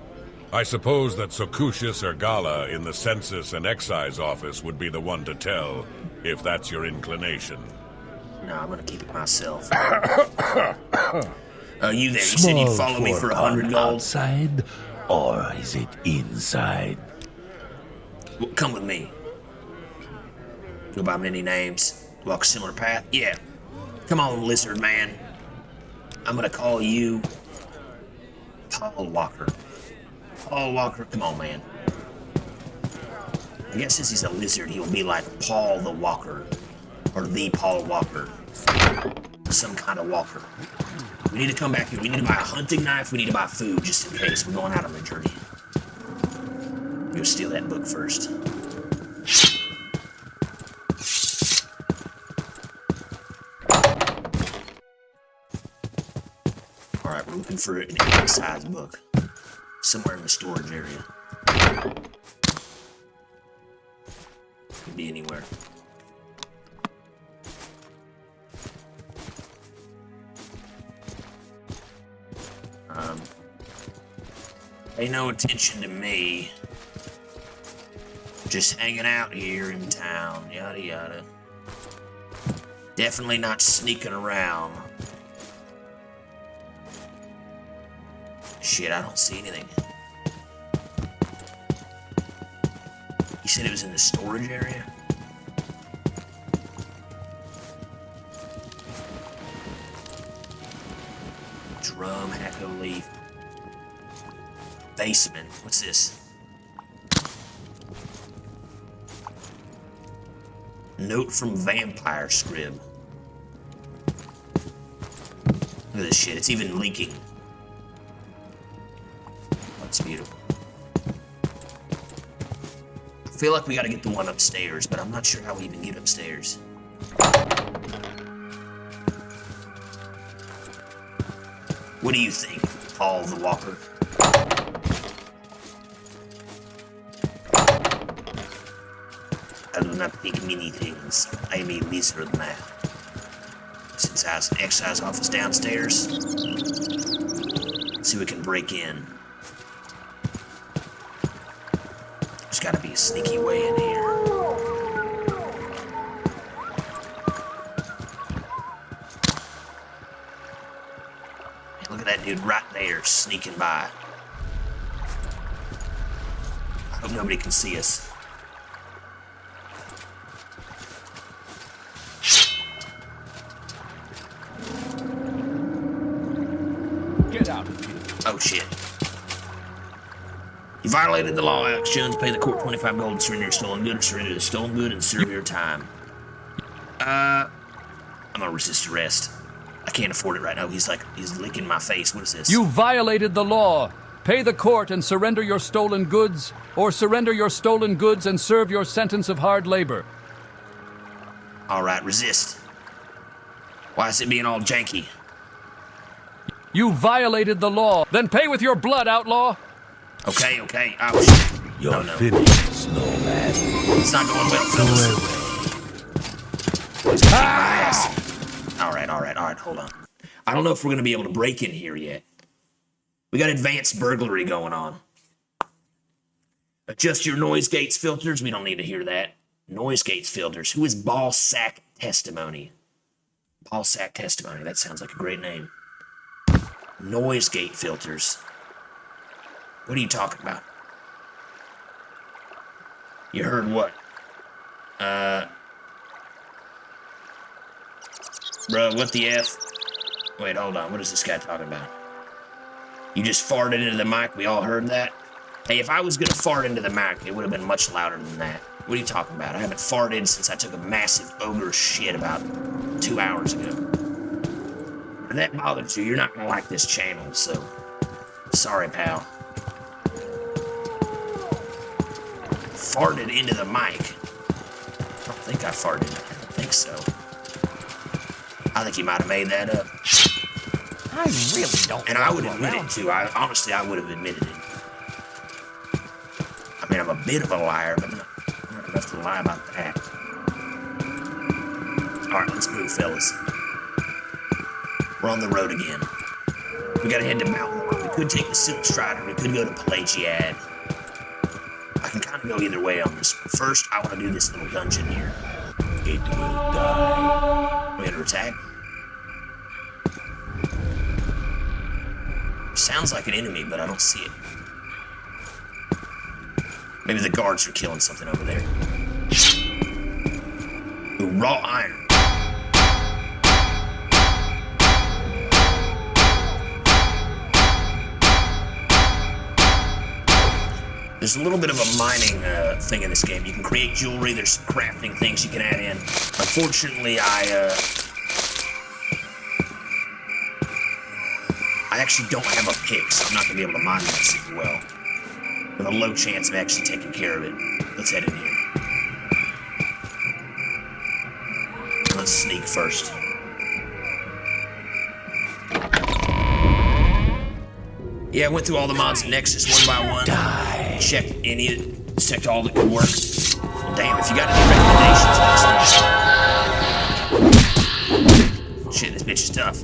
I suppose that Socucius Ergala in the Census and Excise office would be the one to tell, if that's your inclination. No, I'm gonna keep it myself. You there, you said you'd follow me for 100 gold? Outside, or is it inside? Well, come with me. Go by many names. Walk a similar path? Yeah. Come on, lizard man. I'm gonna call you Paul Walker. Paul Walker, come on, man. I guess since he's a lizard, he'll be like Paul the Walker. Or the Paul Walker. Some kind of walker. We need to come back here. We need to buy a hunting knife. We need to buy food just in case we're going out on a journey. Go steal that book first. Alright, we're looking for an excise book. Somewhere in the storage area. Could be anywhere. Pay no attention to me. Just hanging out here in town, yada yada. Definitely not sneaking around. Shit, I don't see anything. You said it was in the storage area? Drum, echo leaf. Basement. What's this? Note from Vampire Scrib. Look at this shit. It's even leaking. That's beautiful. I feel like we gotta get the one upstairs, but I'm not sure how we even get upstairs. What do you think, Paul the Walker? I do not think many things. I am a lizard man. Since I have an excise office downstairs, see if we can break in. There's gotta be a sneaky way in here. Hey, look at that dude right there sneaking by. I hope nobody can see us. Get out of here. Oh shit. You violated the law, Alex Jones. Pay the court 25 gold and surrender your stolen good, or surrender the stolen good and serve your time. I'm gonna resist arrest. I can't afford it right now. He's licking my face. What is this? You violated the law. Pay the court and surrender your stolen goods, or surrender your stolen goods and serve your sentence of hard labor. Alright, resist. Why is it being all janky? You violated the law. Then pay with your blood, outlaw. Okay. Oh, shit. You're no. finished, snowman. It's not going well, fellas. Boys, kick my ass. Alright, hold on. I don't know if we're going to be able to break in here yet. We got advanced burglary going on. Adjust your noise gates filters. We don't need to hear that. Noise gates filters. Who is Ball Sack Testimony? Ball Sack Testimony. That sounds like a great name. Noise gate filters. What are you talking about? You heard what? Bro, what the F? Wait, hold on. What is this guy talking about? You just farted into the mic? We all heard that? Hey, if I was gonna fart into the mic, it would have been much louder than that. What are you talking about? I haven't farted since I took a massive ogre shit about 2 hours ago. If that bothers you, you're not gonna like this channel, so... Sorry, pal. Farted into the mic. I don't think I farted. I don't think so. I think you might have made that up. I really don't. And I would admit it too. Honestly, I would have admitted it. I mean, I'm a bit of a liar, but not enough to lie about that. Alright, let's move, fellas. We're on the road again. We gotta head to Balmora. We could take the Silk Strider. We could go to Pelagiad. I can kind of go either way on this. First, I want to do this little dungeon here. It will die. We under attack? Sounds like an enemy, but I don't see it. Maybe the guards are killing something over there. Ooh, raw iron. There's a little bit of a mining thing in this game. You can create jewelry. There's some crafting things you can add in. Unfortunately, I actually don't have a pick, so I'm not going to be able to mine that super well. With a low chance of actually taking care of it. Let's head in here. Let's sneak first. Yeah, I went through all the mods in Nexus one by one. Checked checked all that could work. Well, damn, if you got any recommendations, shit, this bitch is tough.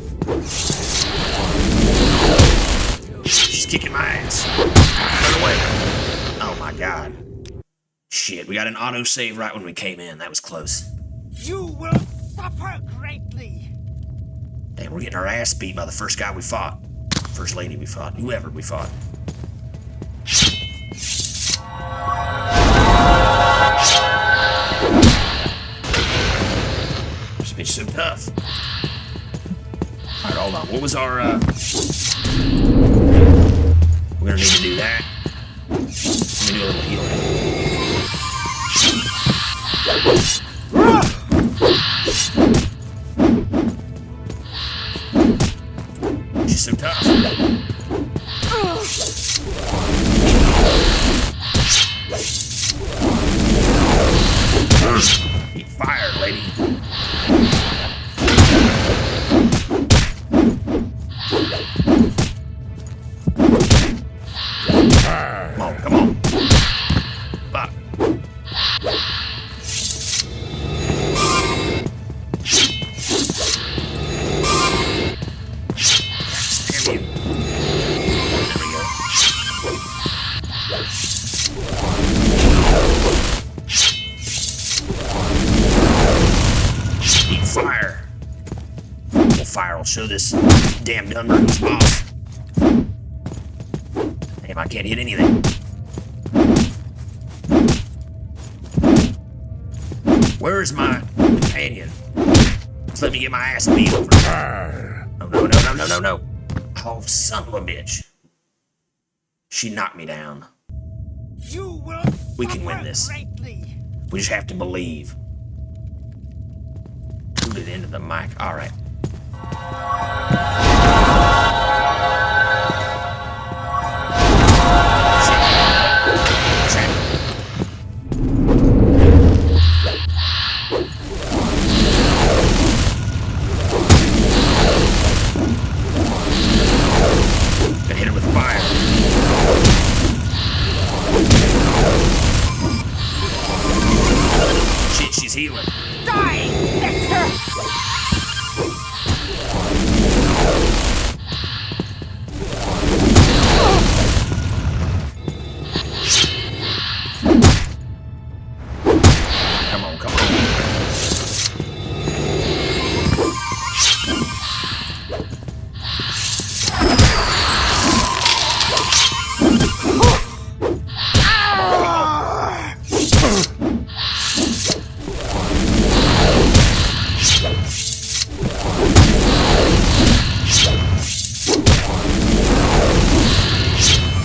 She's kicking my ass. Run away. Oh my god. Shit, we got an autosave right when we came in. That was close. You will suffer greatly. Damn, we're getting our ass beat by the first guy we fought. First lady we fought. Whoever we fought. This bitch is so tough. Alright, hold on. What was our, we're gonna need to do that. Let me do a little healing. She's so tough. Eat fire, lady. Come on, come on. Fuck. Damn you. There we go. Eat fire. Well, fire will show this damn Dunmer who's boss. Damn, I can't hit anything. Where is my companion? Just let me get my ass beat over. Oh, no, no, no, no, no, no. Oh, son of a bitch. She knocked me down. You will We can win this. greatly. We just have to believe. Toot it into the mic. All right. Gonna hit her with fire. Shit, she's healing. Die, Nectar! Come on, come on.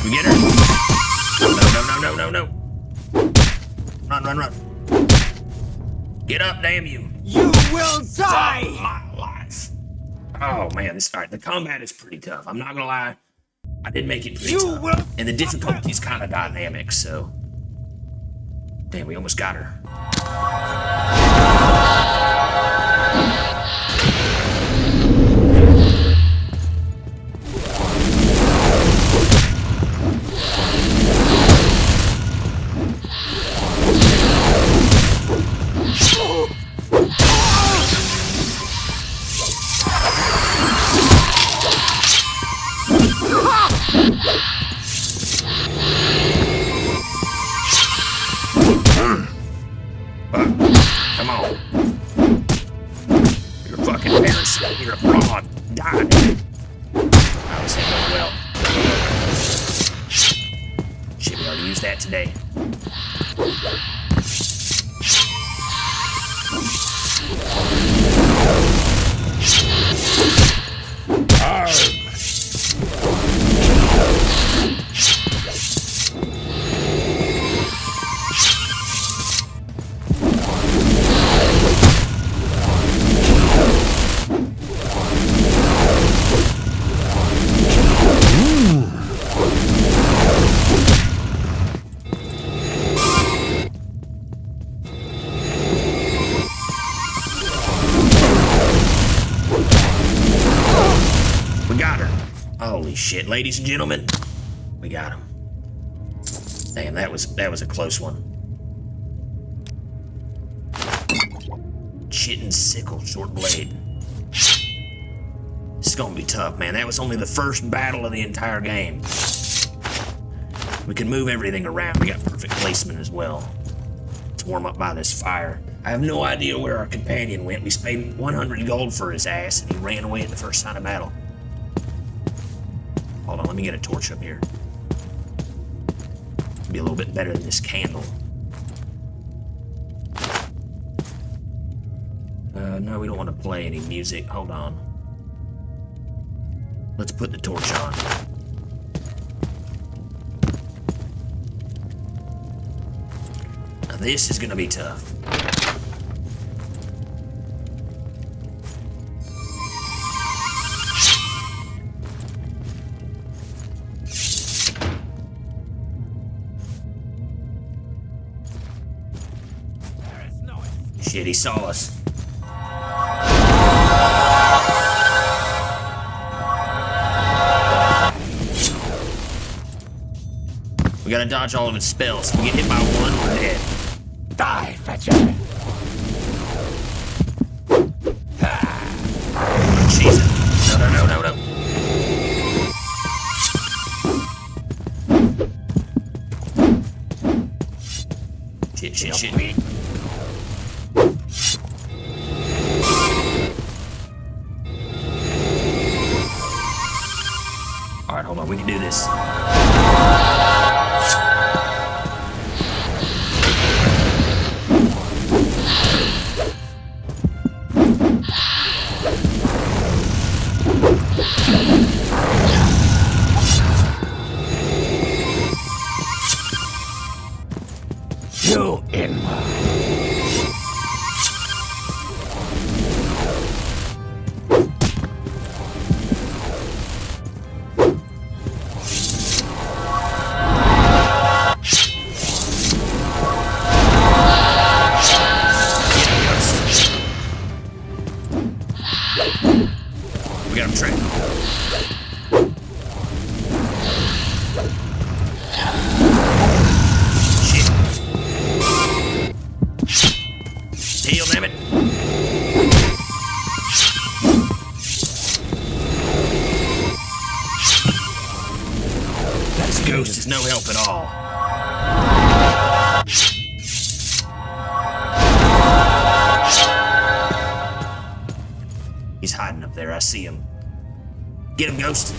We get her? No, no, no, no, no, no. Run, run, run. Get up, damn you. You will die! My life. Oh man, this alright. The combat is pretty tough. I'm not gonna lie. I did make it pretty tough. And the difficulty's kind of dynamic, so. Damn, we almost got her. use that today. Shit, ladies and gentlemen, we got him. Damn, that was a close one. Chitin sickle, short blade. This is gonna be tough, man. That was only the first battle of the entire game. We can move everything around. We got perfect placement as well. Let's warm up by this fire. I have no idea where our companion went. We paid 100 gold for his ass, and he ran away at the first sign of battle. Hold on, let me get a torch up here. Be a little bit better than this candle. No, we don't want to play any music. Hold on. Let's put the torch on. Now this is gonna be tough. Shit, he saw us. We gotta dodge all of his spells. If we get hit by one, we're dead. Die, fetcher! Jesus. No. Shit. Alright, hold on, we can do this. You inward. We got him trapped. Heal, damn it. This ghost is no help at all. He's hiding up there, I see him. Get him, ghost.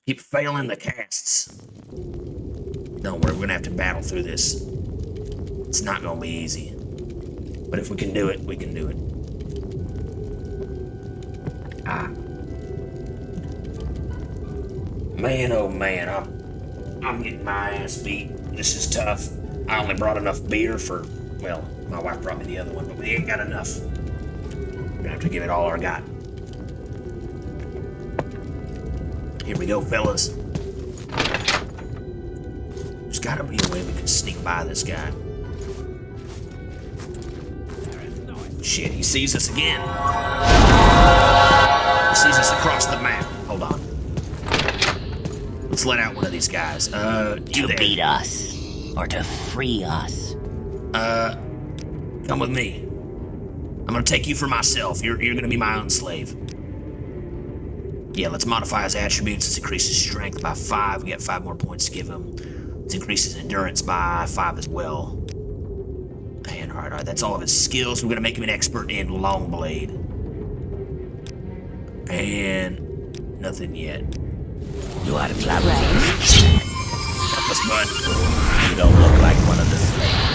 Keep failing the casts. Don't worry, we're gonna have to battle through this. It's not gonna be easy. But if we can do it, we can do it. Man, oh man, I'm getting my ass beat. This is tough. I only brought enough beer for, well, my wife brought me the other one, but we ain't got enough. We're gonna have to give it all our got. Here we go, fellas. There's gotta be a way we can sneak by this guy. Shit, he sees us again. He sees us across the map. Hold on. Let's let out one of these guys. You there. Beat us, or to free us. Come with me. I'm gonna take you for myself. You're gonna be my own slave. Yeah, let's modify his attributes. Let's increase his strength by 5. We got 5 more points to give him. Let's increase his endurance by 5 as well. And alright, that's all of his skills. We're gonna make him an expert in Longblade. And nothing yet. You are clever. Help us, bud. You don't look like one of the slaves.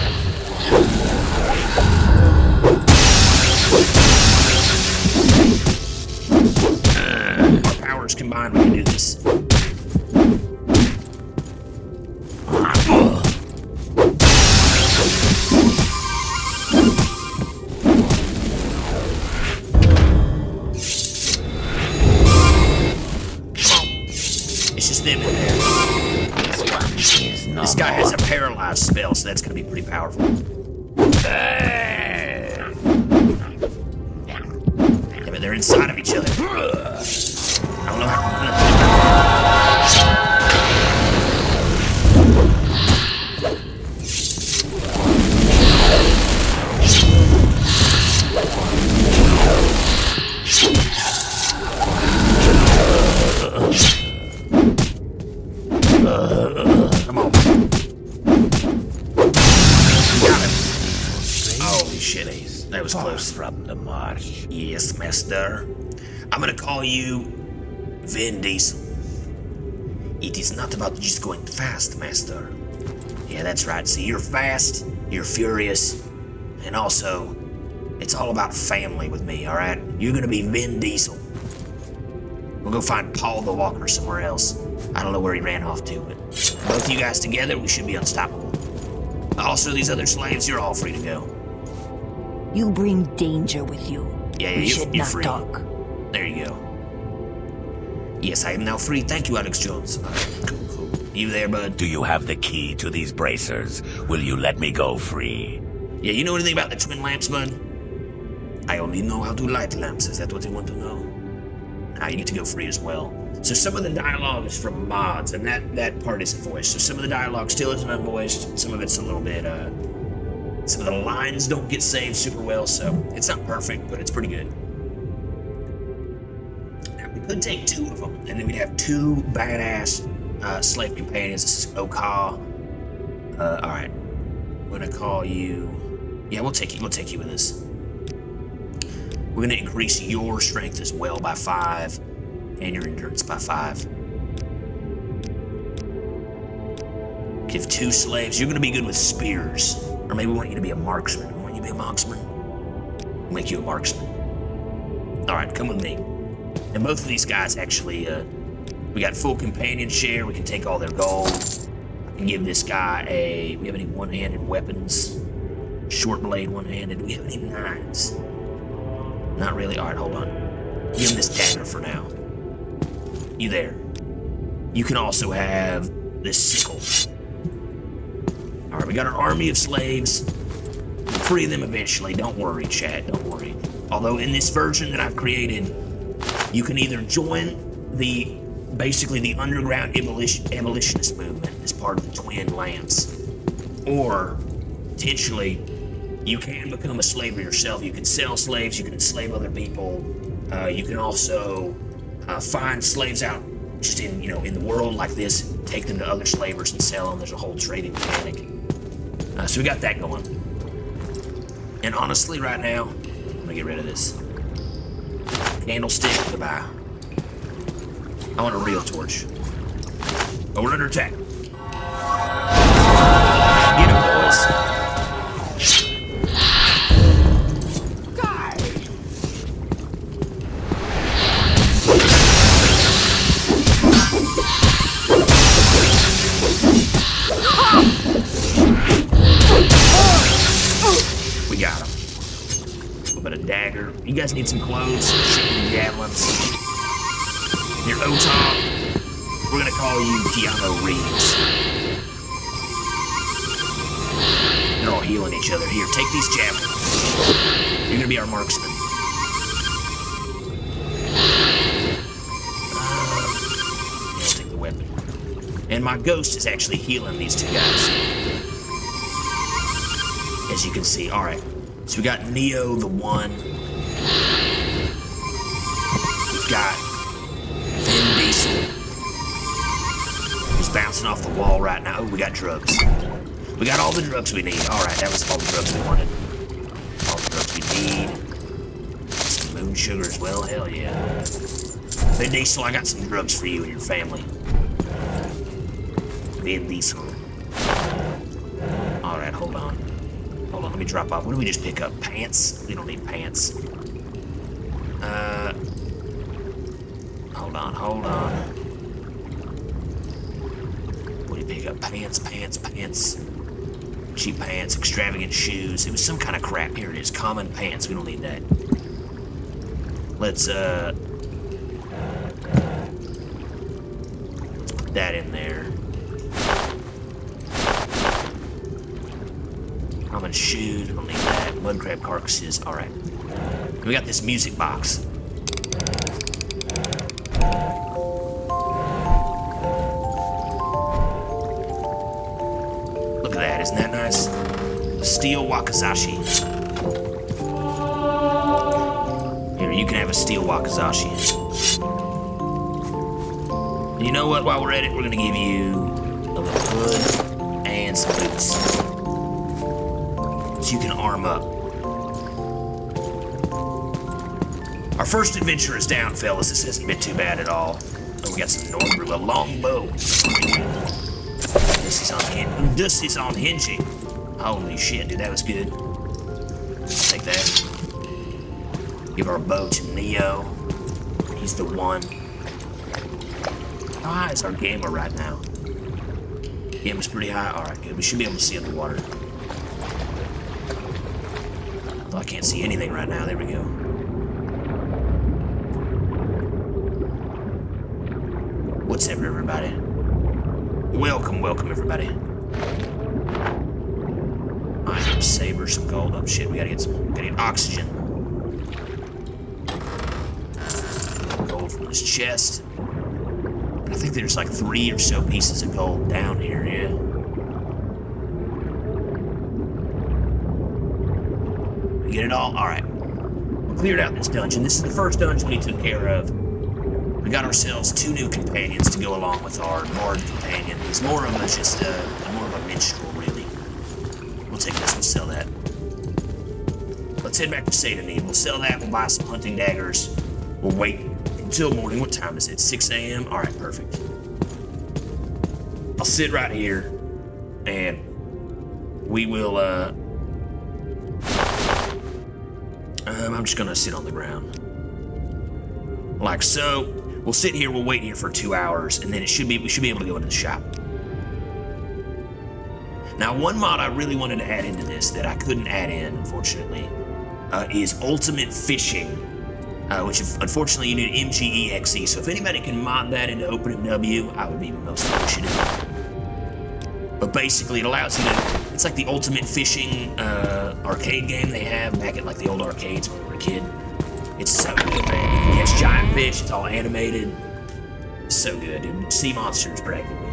Our powers combined, we can do this. It's just them in there. This guy has a paralyzed spell, so that's going to be pretty powerful. Yeah, but they're inside of each other. I don't know how. Come on. Got him. Holy shit, that was close. From the marsh. Yes, master. I'm gonna call you Vin Diesel. It is not about just going fast, master. Yeah, that's right. See, you're fast, you're furious, and also, it's all about family with me, alright? You're gonna be Vin Diesel. We'll go find Paul the Walker somewhere else. I don't know where he ran off to, but both of you guys together, we should be unstoppable. Also, these other slaves, you're all free to go. You bring danger with you. Yeah, you're free. Talk. There you go. Yes, I am now free. Thank you, Alex Jones. Cool. You there, bud? Do you have the key to these bracers? Will you let me go free? Yeah, you know anything about the twin lamps, bud? I only know how to light lamps. Is that what you want to know? Now you get to go free as well. So some of the dialogue is from mods, and that part isn't voiced. So some of the dialogue still isn't unvoiced. Some of it's a little bit, some of the lines don't get saved super well, so it's not perfect, but it's pretty good. Now, we could take 2 of them, and then we'd have 2 badass slave companions. This is Oka. Alright. We're gonna call you... Yeah, we'll take you with us. We're gonna increase your strength as well by 5, and your endurance by 5. Give 2 slaves. You're gonna be good with spears. Or maybe we want you to be a marksman. We want you to be a marksman. We'll make you a marksman. Alright, come with me. And both of these guys actually, we got full companion share. We can take all their gold. I can give this guy we have any one-handed weapons? Short blade, one-handed. Do we have any knives? Not really. Alright, hold on. Give him this dagger for now. You there. You can also have this sickle. Alright, we got our army of slaves. We'll free them eventually. Don't worry, chat. Don't worry. Although in this version that I've created, you can either join basically the underground abolitionist movement as part of the Twin Lamps, or potentially you can become a slave yourself. You can sell slaves. You can enslave other people. You can also find slaves out just in the world like this, take them to other slavers and sell them. There's a whole trading mechanic. So we got that going. And honestly, right now, I'm gonna get rid of this. Candlestick, goodbye. I want a real torch. Oh, we're under attack. Get him, boys. We got him. A little bit of dagger. You guys need some clothes, shooting javelins. You're Otom. We're gonna call you Keanu Reeves. They're all healing each other. Here, take these javelins. You're gonna be our marksman. I'll take the weapon. And my ghost is actually healing these 2 guys. As you can see, alright. So we got Neo the One. We've got Vin Diesel. He's bouncing off the wall right now. Oh, we got drugs. We got all the drugs we need. All right, that was all the drugs we wanted. All the drugs we need. Some moon sugar as well. Hell yeah. Vin Diesel, I got some drugs for you and your family. Vin Diesel. All right, hold on. Hold on, let me drop off. What did we just pick up? Pants? We don't need pants. Hold on. What did we pick up? Pants. Cheap pants, extravagant shoes. It was some kind of crap. Here it is. Common pants. We don't need that. Let's put that in there. Common shoes. We don't need that. Mudcrab carcasses. Alright. We got this music box. Look at that. Isn't that nice? Steel Wakizashi. Here, you can have a steel Wakizashi. And you know what? While we're at it, we're going to give you a little hood and some boots. So you can arm up. Our first adventure is down, fellas. This hasn't been too bad at all. Oh, we got some Northbrew, a longbow. This is unhinging. Holy shit, dude, that was good. I'll take that. Give our bow to Neo. He's the one. How high is our gamer right now? Gamer's pretty high. Alright, good. We should be able to see underwater. Although I can't see anything right now. There we go. What's up, everybody? Welcome, everybody. Iron saber, some gold. Oh shit, we gotta get oxygen. Gold from this chest. I think there's like 3 or so pieces of gold down here, yeah. We get it all? Alright. We cleared out this dungeon. This is the first dungeon we took care of. We got ourselves 2 new companions to go along with our bard companion. He's more of a more of a minstrel, really. We'll take this, we'll sell that. Let's head back to Seyda. We'll sell that, we'll buy some hunting daggers. We'll wait until morning. What time is it? 6 a.m.? Alright, perfect. I'll sit right here and we will I'm just gonna sit on the ground. Like so. We'll sit here, we'll wait here for 2 hours, and then we should be able to go into the shop. Now, one mod I really wanted to add into this that I couldn't add in, unfortunately, is ultimate fishing, which unfortunately you need MGEXE. So if anybody can mod that into OpenMW, I would be most appreciative. But basically, it allows you to, it's like the ultimate fishing arcade game they have back at like the old arcades when we were a kid. It's so good, man. You can catch giant fish, it's all animated. It's so good, dude. Sea monsters, practically.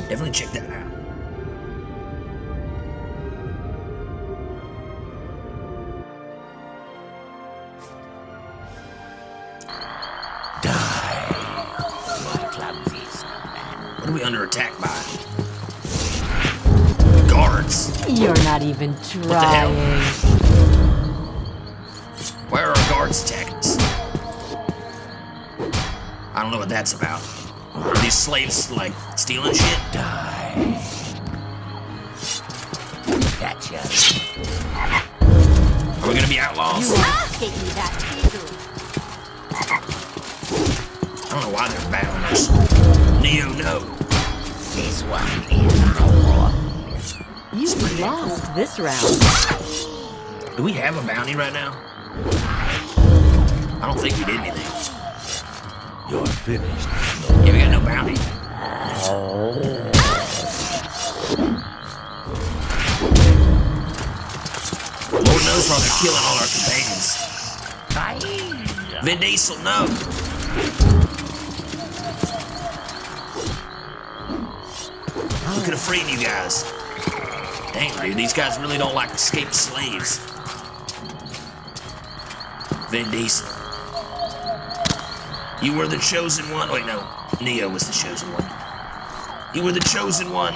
Definitely check that out. What are we under attack by? Guards. You're not even trying. What the hell? Why are our guards attacking us? I don't know what that's about. Are these slaves, like, stealing shit? Die. Gotcha. Are we gonna be outlaws? You gave me that easily. I don't know why they're battling us. Neo, no. This one is our. You've lost this round. Do we have a bounty right now? I don't think we did anything. You're finished. Yeah, we got no bounty. Lord knows why they're killing all our companions. Vin Diesel, no. We could have freed you guys. Damn, dude, these guys really don't like escaped slaves. Vin Diesel. You were the chosen one. Wait, no. Neo was the chosen one. You were the chosen one.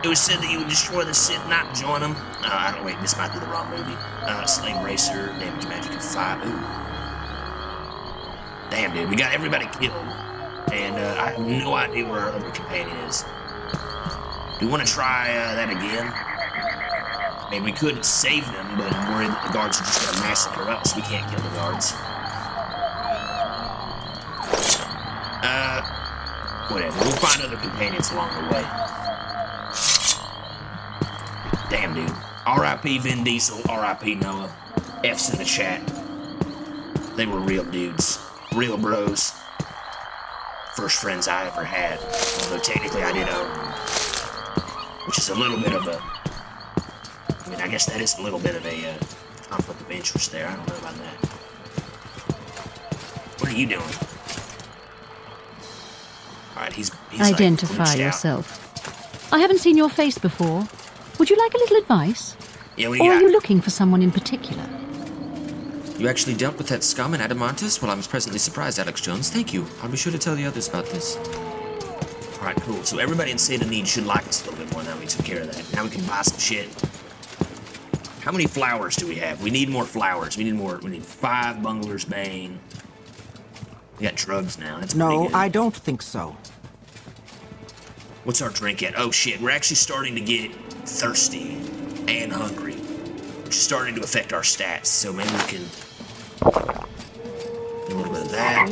It was said that you would destroy the Sith, not join them. I don't wait, this might be the wrong movie. Slave Racer, damage magic of 5. Ooh. Damn, dude, we got everybody killed. And I have no idea where our other companion is. Do you want to try that again? I mean, we could save them, but I'm worried that the guards are just going to massacre us. We can't kill the guards. Whatever. We'll find other companions along the way. Damn, dude. R.I.P. Vin Diesel, R.I.P. Noah. F's in the chat. They were real dudes. Real bros. First friends I ever had. Although technically I did own them. Which is a little bit of a... I mean, I guess that is a little bit of a conflict of interest there. I don't know about that. What are you doing? Alright, he's Identify like yourself. I haven't seen your face before. Would you like a little advice? Yeah, or are you looking for someone in particular? You actually dealt with that scum in Adamantis? Well, I'm presently surprised, Alex Jones. Thank you. I'll be sure to tell the others about this. Alright, cool. So everybody in Seyda Neen should like us a little bit more now we took care of that. Now we can buy some shit. How many flowers do we have? We need more flowers. We need more. We need 5 Bungler's Bane. We got drugs now. That's No, good. I don't think so. What's our drink at? Oh shit, we're actually starting to get thirsty and hungry, which is starting to affect our stats. So maybe we can do a little bit of that.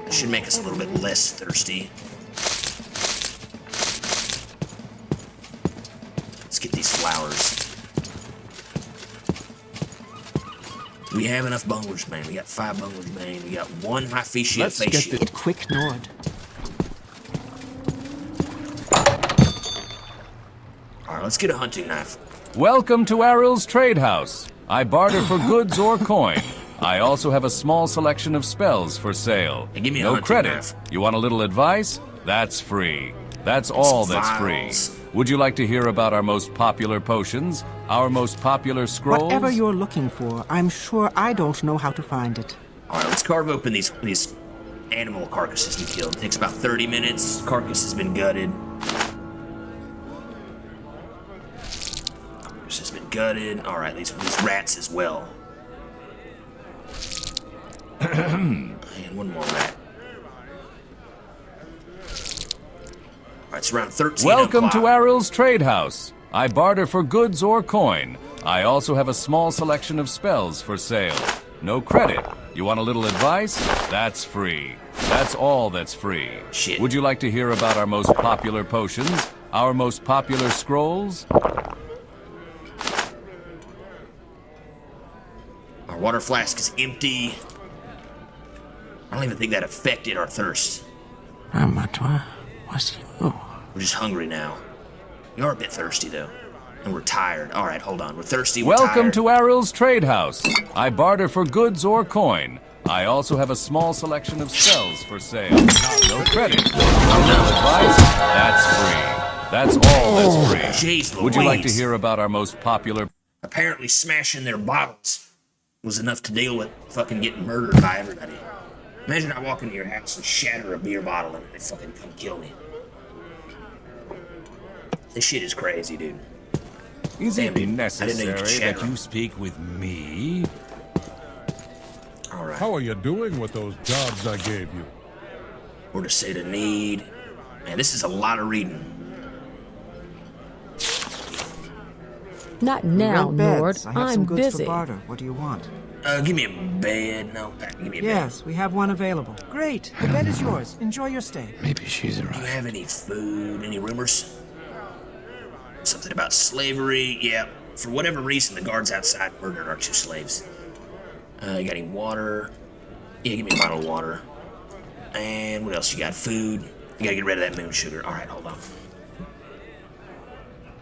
It should make us a little bit less thirsty. Let's get these flowers. We have enough Bungler's Bane. We got 5 Bungler's Bane. We got 1 Hyphatia face shield. Get quick, Nord. Alright, let's get a hunting knife. Welcome to Aril's Trade House. I barter for goods or coin. I also have a small selection of spells for sale. Hey, give me a no hunting credit. knife. You want a little advice? That's free. That's all that's free. Would you like to hear about our most popular potions? Our most popular scrolls? Whatever you're looking for, I'm sure I don't know how to find it. Alright, let's carve open these animal carcasses we killed. It takes about 30 minutes. Carcass has been gutted. Carcass has been gutted. Alright, these rats as well. And 1 more rat. Alright, it's around 13 Welcome o'clock. to Aril's Trade House. I barter for goods or coin. I also have a small selection of spells for sale. No credit. You want a little advice? That's free. That's all that's free. Shit. Would you like to hear about our most popular potions? Our most popular scrolls? Our water flask is empty. I don't even think that affected our thirst. We're just hungry now. We are a bit thirsty, though. And we're tired. All right, hold on. We're thirsty, we're Welcome tired. to Aril's Trade House. I barter for goods or coin. I also have a small selection of spells for sale. No credit. No advice. That's free. That's all that's free. Jeez Would you like to Louise. hear about our most popular... Apparently smashing their bottles was enough to deal with fucking getting murdered by everybody. Imagine I walk into your house and shatter a beer bottle and they fucking come kill me. This shit is crazy, dude. Is Damn, it dude. I didn't know you could necessary shatter that them. you speak with me? All right. How are you doing with those jobs I gave you? Or to say to need. Man, this is a lot of reading. Not now, Rent beds. Nord. I have I'm some goods busy. for barter. What do you want? Give me a bed. No, give me a bed. Yes, we have one available. Great. The bed is yours. Enjoy your stay. Maybe she's Do you right. have any food? Any rumors? Something about slavery? Yeah. For whatever reason, the guards outside murdered our 2 slaves. You got any water? Yeah, give me a bottle of water. And what else you got? Food. You gotta get rid of that moon sugar. All right, hold on.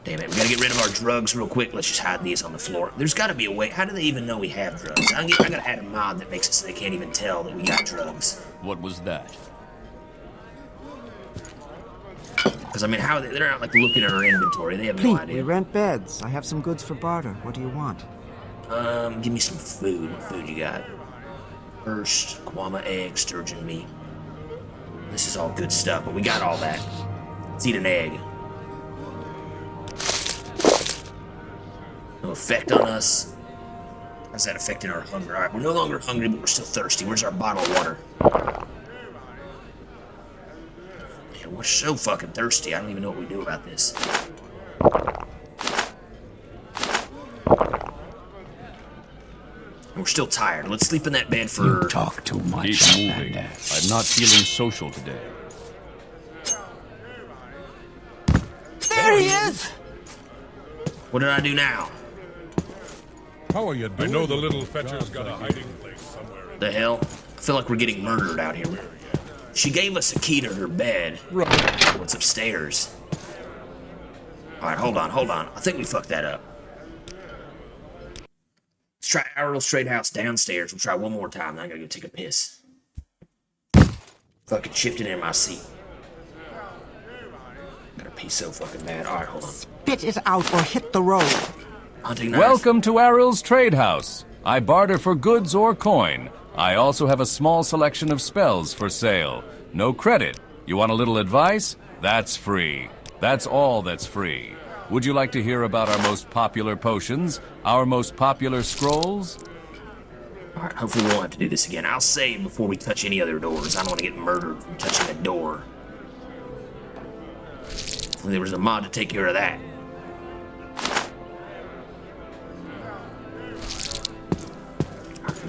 Damn it, we gotta get rid of our drugs real quick. Let's just hide these on the floor. There's gotta be a way. How do they even know we have drugs? I gotta add a mod that makes it so they can't even tell that we got drugs. What was that? Because, I mean, how they're not, like, looking at our inventory. They have no Pete, idea. we rent beds. I have some goods for barter. What do you want? Give me some food. What food you got? First, kwama egg, sturgeon meat. This is all good stuff, but we got all that. Let's eat an egg. No effect on us. How's that affecting our hunger? Alright, we're no longer hungry, but we're still thirsty. Where's our bottle of water? Man, we're so fucking thirsty. I don't even know what we do about this. We're still tired. Let's sleep in that bed for... You talk too much. Keep moving. I'm not feeling social today. There he is! What did I do now? How are you doing? I know the little fetcher's got a hiding place somewhere. The hell? I feel like we're getting murdered out here. She gave us a key to her bed. What's upstairs? Alright, hold on. I think we fucked that up. Let's try Aryl's Trade House downstairs. We'll try one more time, then I gotta go take a piss. Fucking shifting in my seat. Gotta pee so fucking bad. Alright, hold on. Spit it out or hit the road. Hunting knife. Welcome to Aryl's Trade House. I barter for goods or coin. I also have a small selection of spells for sale. No credit. You want a little advice? That's free. That's all that's free. Would you like to hear about our most popular potions? Our most popular scrolls? Alright, hopefully we won't have to do this again. I'll save before we touch any other doors. I don't want to get murdered from touching a door. Hopefully there was a mod to take care of that.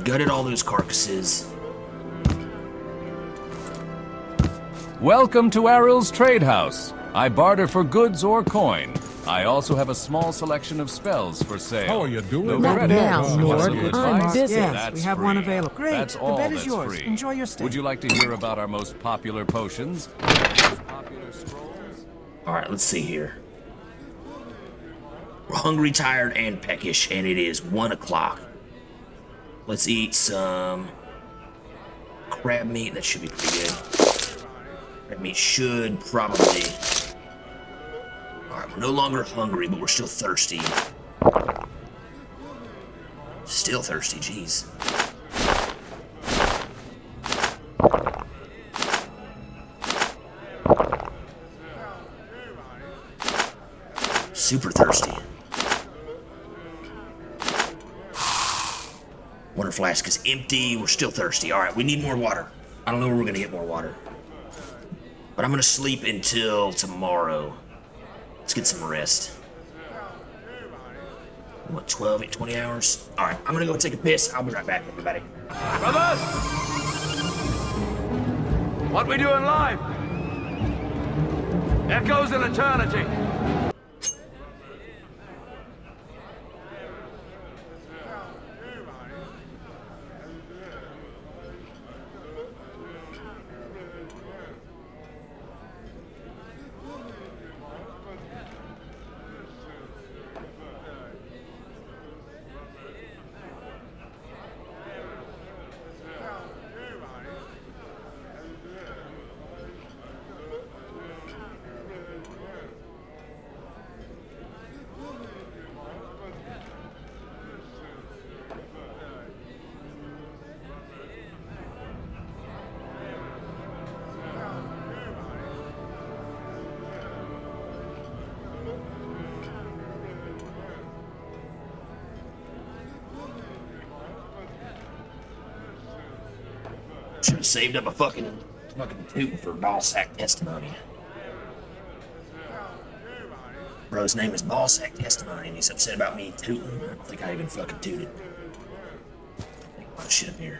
Gutted all those carcasses. Welcome to Aryl's Trade House. I barter for goods or coin. I also have a small selection of spells for sale. How are you doing? No Not credit. now, You want Lord. some I'm advice? busy. Yes, That's we have free. one available. Great, That's the all bed is that's yours. free. Enjoy your stay. Would you like to hear about our most popular potions? Most popular scrolls? Alright, let's see here. We're hungry, tired, and peckish, and it is 1 o'clock. Let's eat some crab meat. That should be pretty good. Crab meat should probably... Alright, we're no longer hungry, but we're still thirsty. Still thirsty, jeez. Super thirsty. Water flask is empty. We're still thirsty. Alright, we need more water. I don't know where we're gonna get more water. But I'm gonna sleep until tomorrow. Let's get some rest. What, 20 hours? Alright, I'm gonna go take a piss. I'll be right back, everybody. Brothers! What we doing live? Echoes in eternity. Should have saved up a fucking toot for ballsack testimony. Bro's name is Ballsack Testimony, and he's upset about me tooting. I don't think I even fucking tooted. I think a lot of shit up here.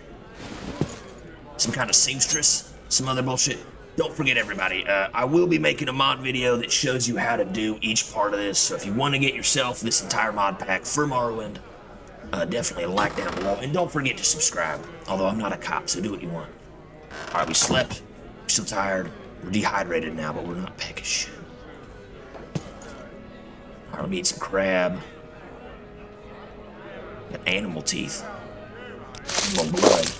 Some kind of seamstress, some other bullshit. Don't forget, everybody, I will be making a mod video that shows you how to do each part of this. So if you want to get yourself this entire mod pack for Morrowind, definitely a like down below. And don't forget to subscribe. Although I'm not a cop, so do what you want. Alright, we slept. We're still tired. We're dehydrated now, but we're not peckish. Alright, let me eat some crab. Got animal teeth. Animal blood.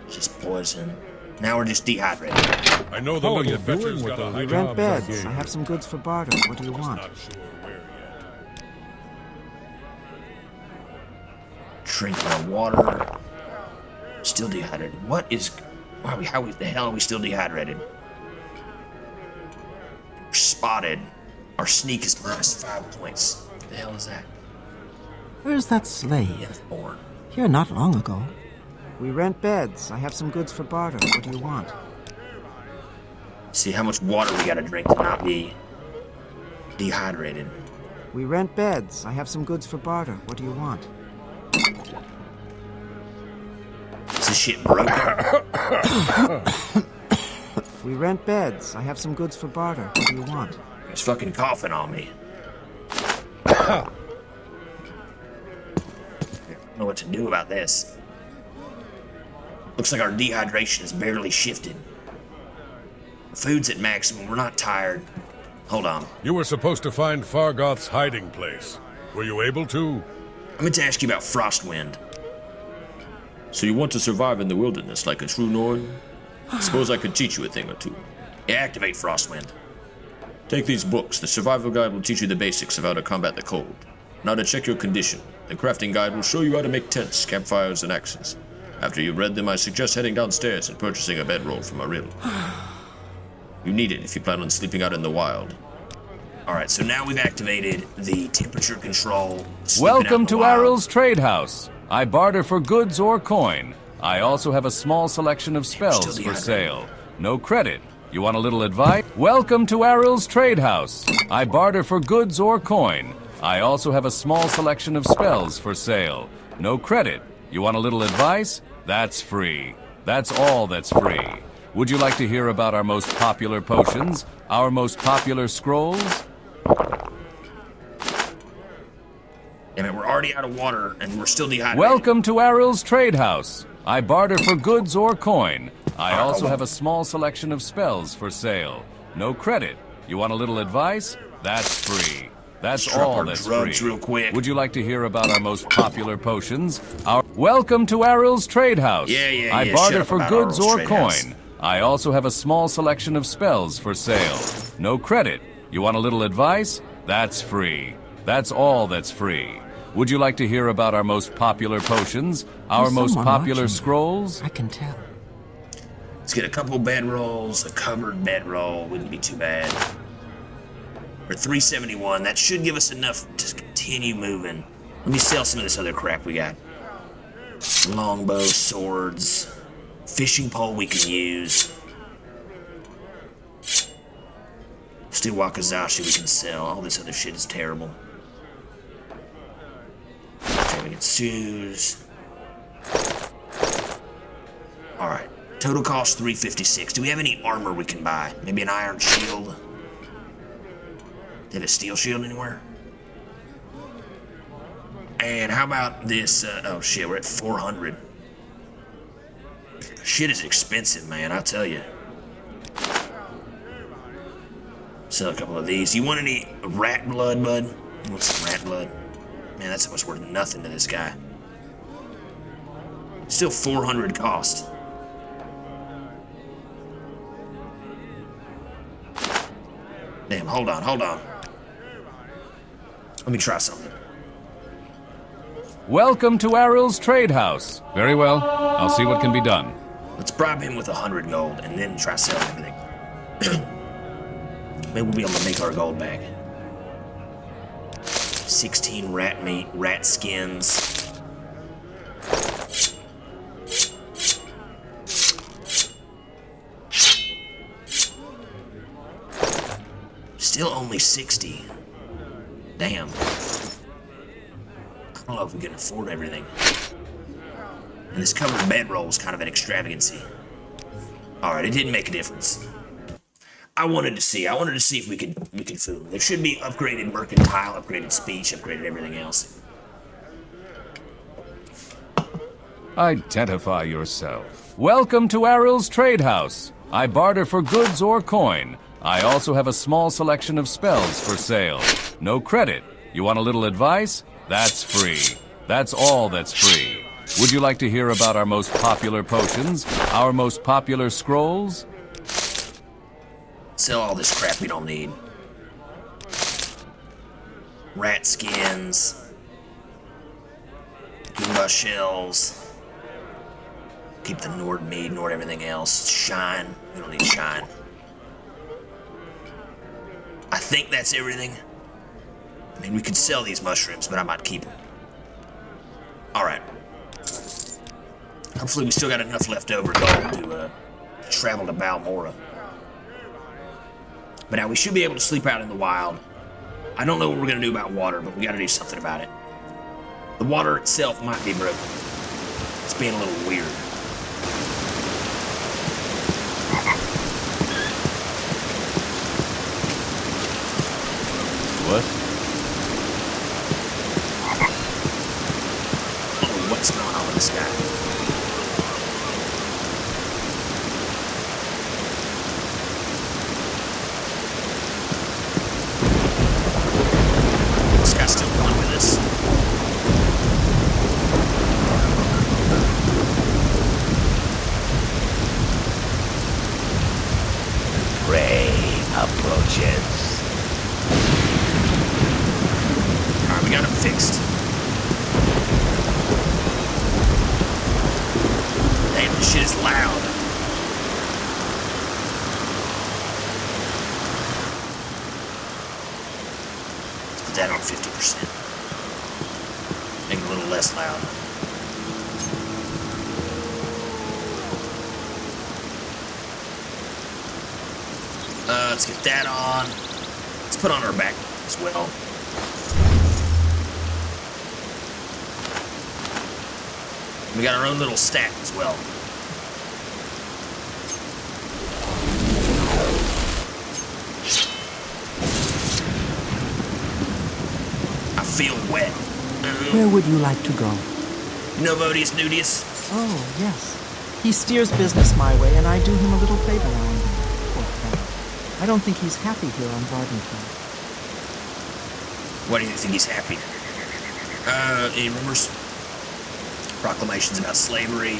Just poison. Now we're just dehydrated. I know the little fetcher's got a We high rent job. beds. I have some goods for barter. What do you want? Drink my water. Still dehydrated. What is... How the hell are we still dehydrated? Spotted. Our sneak is minus 5 points. What the hell is that? Where's that slave? Born. Here not long ago. We rent beds. I have some goods for barter. What do you want? See how much water we gotta drink to not be dehydrated. We rent beds. I have some goods for barter. What do you want? Is this shit broken? We rent beds. I have some goods for barter. What do you want? He's fucking coughing on me. I don't know what to do about this. Looks like our dehydration has barely shifted. Food's at maximum. We're not tired. Hold on. You were supposed to find Fargoth's hiding place. Were you able to? I meant to ask you about Frostwind. So you want to survive in the wilderness like a true Nord? Suppose I could teach you a thing or two. Yeah, activate Frostwind. Take these books. The survival guide will teach you the basics of how to combat the cold. Now to check your condition. The crafting guide will show you how to make tents, campfires, and axes. After you've read them, I suggest heading downstairs and purchasing a bedroll from Ariel. You need it if you plan on sleeping out in the wild. Alright, so now we've activated the temperature control. Welcome to Ariel's Trade House. I barter for goods or coin. I also have a small selection of spells for sale. No credit. You want a little advice? Welcome to Ariel's Trade House. I barter for goods or coin. I also have a small selection of spells for sale. No credit. You want a little advice? That's free. That's all that's free. Would you like to hear about our most popular potions? Our most popular scrolls? Damn it, we're already out of water and we're still dehydrated. Welcome to Ariel's Trade House. I barter for goods or coin. I also have a small selection of spells for sale. No credit. You want a little advice? That's free. That's all that's free. Real quick. Would you like to hear about our most popular potions? Welcome to Ariel's Trade House. I barter for goods or coin. I also have a small selection of spells for sale. No credit. You want a little advice? That's free. That's all that's free. Would you like to hear about our most popular potions? Our most popular scrolls? I can tell. Let's get a couple bedrolls, a covered bedroll. Wouldn't be too bad. We're 371. That should give us enough to continue moving. Let me sell some of this other crap we got. Longbow, swords, fishing pole we can use. Steel Wakazashi we can sell. All this other shit is terrible. Okay, we get shoes. Alright. Total cost 356. Do we have any armor we can buy? Maybe an iron shield? Did a steel shield anywhere? And how about this? Oh shit, we're at 400. Shit is expensive, man, I'll tell you. Sell a couple of these. You want any rat blood, bud? You want some rat blood? Man, that's almost worth nothing to this guy. Still 400 cost. Damn, hold on. Let me try something. Welcome to Ariel's Trade House. Very well. I'll see what can be done. Let's bribe him with 100 gold and then try selling everything. Maybe we'll be able to make our gold back. 16 rat meat, rat skins. Still only 60. Damn. I don't know if we can afford everything. And this covered bedroll is kind of an extravagancy. Alright, it didn't make a difference. I wanted to see if we could fool them. There should be upgraded mercantile, upgraded speech, upgraded everything else. Identify yourself. Welcome to Ariel's Trade House. I barter for goods or coin. I also have a small selection of spells for sale. No credit. You want a little advice? That's free. That's all that's free. Would you like to hear about our most popular potions? Our most popular scrolls? Sell all this crap we don't need. Rat skins. Goomba shells. Keep the Nord mead, Nord everything else. Shine. We don't need shine. I think that's everything. I mean, we could sell these mushrooms, but I might keep them. Alright. Hopefully we still got enough leftover gold to travel to Balmora. But now we should be able to sleep out in the wild. I don't know what we're going to do about water, but we got to do something about it. The water itself might be broken. It's being a little weird. What? Oh, what's going on with this guy? This guy's still going with us. Prey approaches. Alright, we got him fixed. Damn, this shit is loud. Let's put that on 50%. Make it a little less loud. Let's get that on. Let's put on our back as well. We got our own little stack as well. I feel wet. Where would you like to go? Novodius Nudius. Oh, yes. He steers business my way, and I do him a little favor now and then. Poor fellow. I don't think he's happy here on Vvardenfell. Why do you think he's happy? Any rumors? Proclamations about slavery.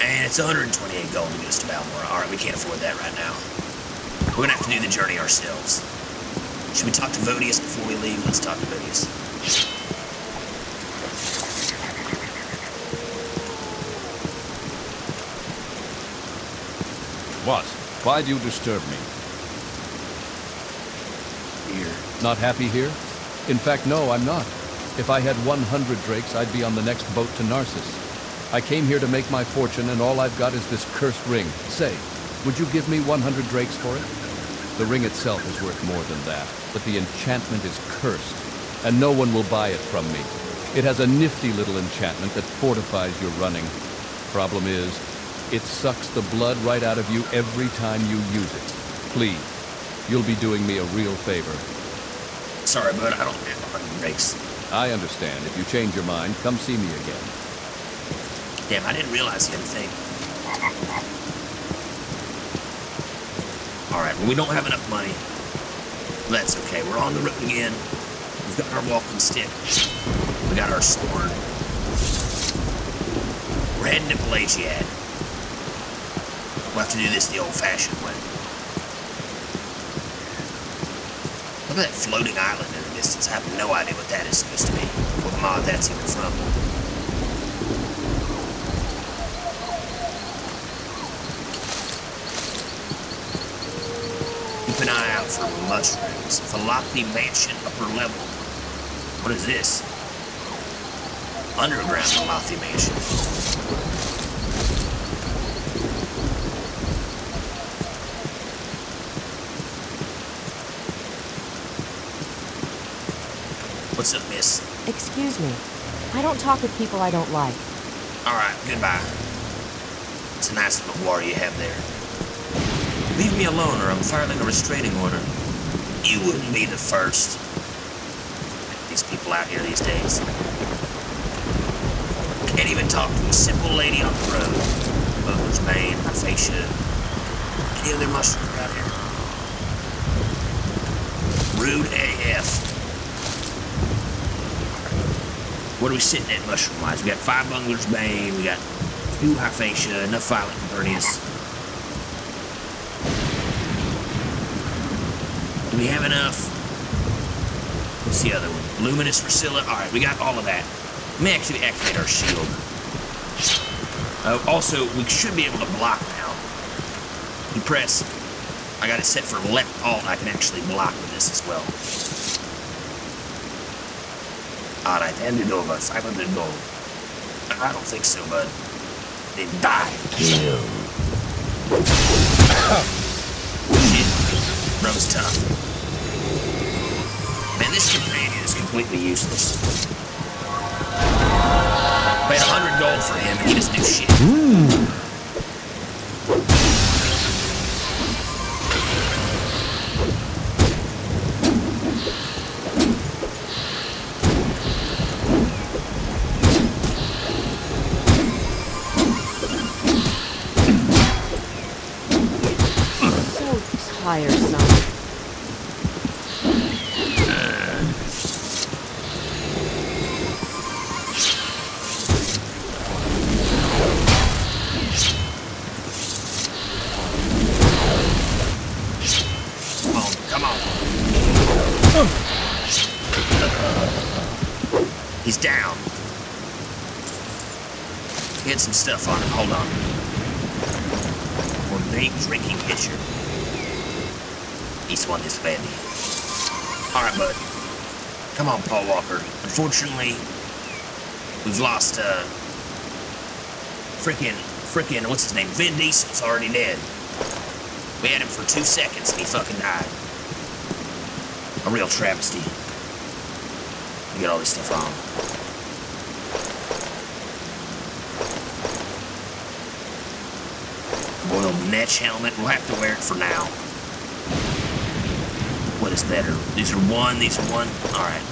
And it's 128 gold to get us to Balmora. Alright, we can't afford that right now. We're gonna have to do the journey ourselves. Should we talk to Vodius before we leave? Let's talk to Vodius. What? Why do you disturb me? Here. Not happy here? In fact, no, I'm not. If I had 100 drakes, I'd be on the next boat to Narcissus. I came here to make my fortune, and all I've got is this cursed ring. Say, would you give me 100 drakes for it? The ring itself is worth more than that, but the enchantment is cursed, and no one will buy it from me. It has a nifty little enchantment that fortifies your running. Problem is, it sucks the blood right out of you every time you use it. Please, you'll be doing me a real favor. Sorry, bud, I don't have 100 drakes. I understand. If you change your mind, come see me again. Damn, I didn't realize he had a thing. Alright, well, we don't have enough money. That's okay. We're on the road again. We've got our walking stick. We got our sword. We're heading to Pelagiad. We'll have to do this the old-fashioned way. Look at that floating island in the distance. I have no idea what that is supposed to be. What mod that's even from. Keep an eye out for mushrooms. Falati Mansion upper level. What is this? Underground Falati Mansion. What's up, miss? Excuse me. I don't talk with people I don't like. Alright, goodbye. It's a nice little war you have there. Leave me alone or I'm filing a restraining order. You wouldn't be the first. These people out here these days. Can't even talk to a simple lady on the road. Mother's Bane, Aphasia. Any other mushrooms out here? Rude AF. What are we sitting at mushroom-wise? We got 5 Bungler's Bane, we got 2 Hyphatia, enough Violent Convertius. Do we have enough? What's the other one? Luminous Priscilla. Alright, we got all of that. Let me actually activate our shield. Also, we should be able to block now. You press. I got it set for left alt. I can actually block with this as well. Alright, hand it over. 500 gold. I don't think so, bud. Then die. Kill. Shit. Rum's tough. Man, this companion is completely useless. Paid 100 gold for him and he doesn't do shit. Tiresome. Come on. He's down. Get some stuff on him. Hold on. Ornate drinking pitcher. Each one is badly. Alright, bud. Come on, Paul Walker. Unfortunately, we've lost, frickin', what's his name? Vin Diesel's already dead. We had him for 2 seconds and he fucking died. A real travesty. We get all this stuff wrong. Boiled Netch helmet. We'll have to wear it for now. What is better? These are 1, these are 1. Alright.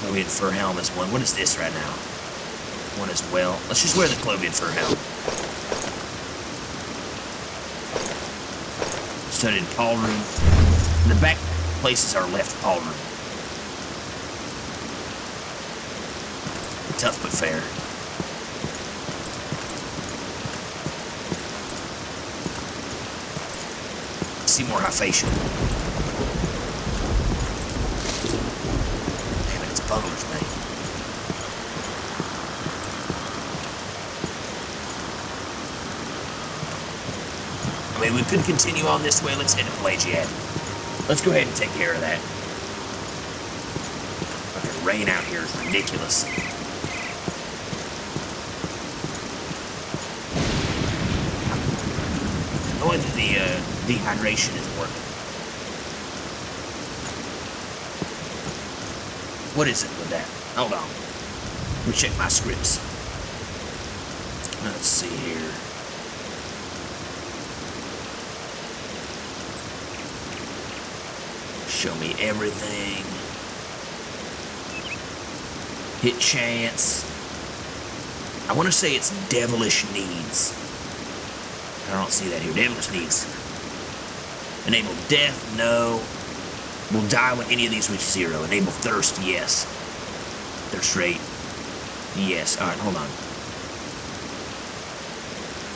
Clovian fur helm is 1. What is this right now? 1 as well. Let's just wear the Clovian fur helm. Studied Paul room. The back places are left Paul room. Tough but fair. More Hyphatia. Damn it, it's Bungler's Bane. I mean, we could continue on this way. Let's head to Pelagiad. Let's go ahead and take care of that. Fucking rain out here is ridiculous. Knowing that the dehydration isn't working. What is it with that? Hold on. Let me check my scripts. Let's see here. Show me everything. Hit chance. I want to say it's devilish needs. I don't see that here. Devilish needs. Enable death, no. Will die when any of these reach 0. Enable thirst, yes. Thirst rate, yes. Alright, hold on.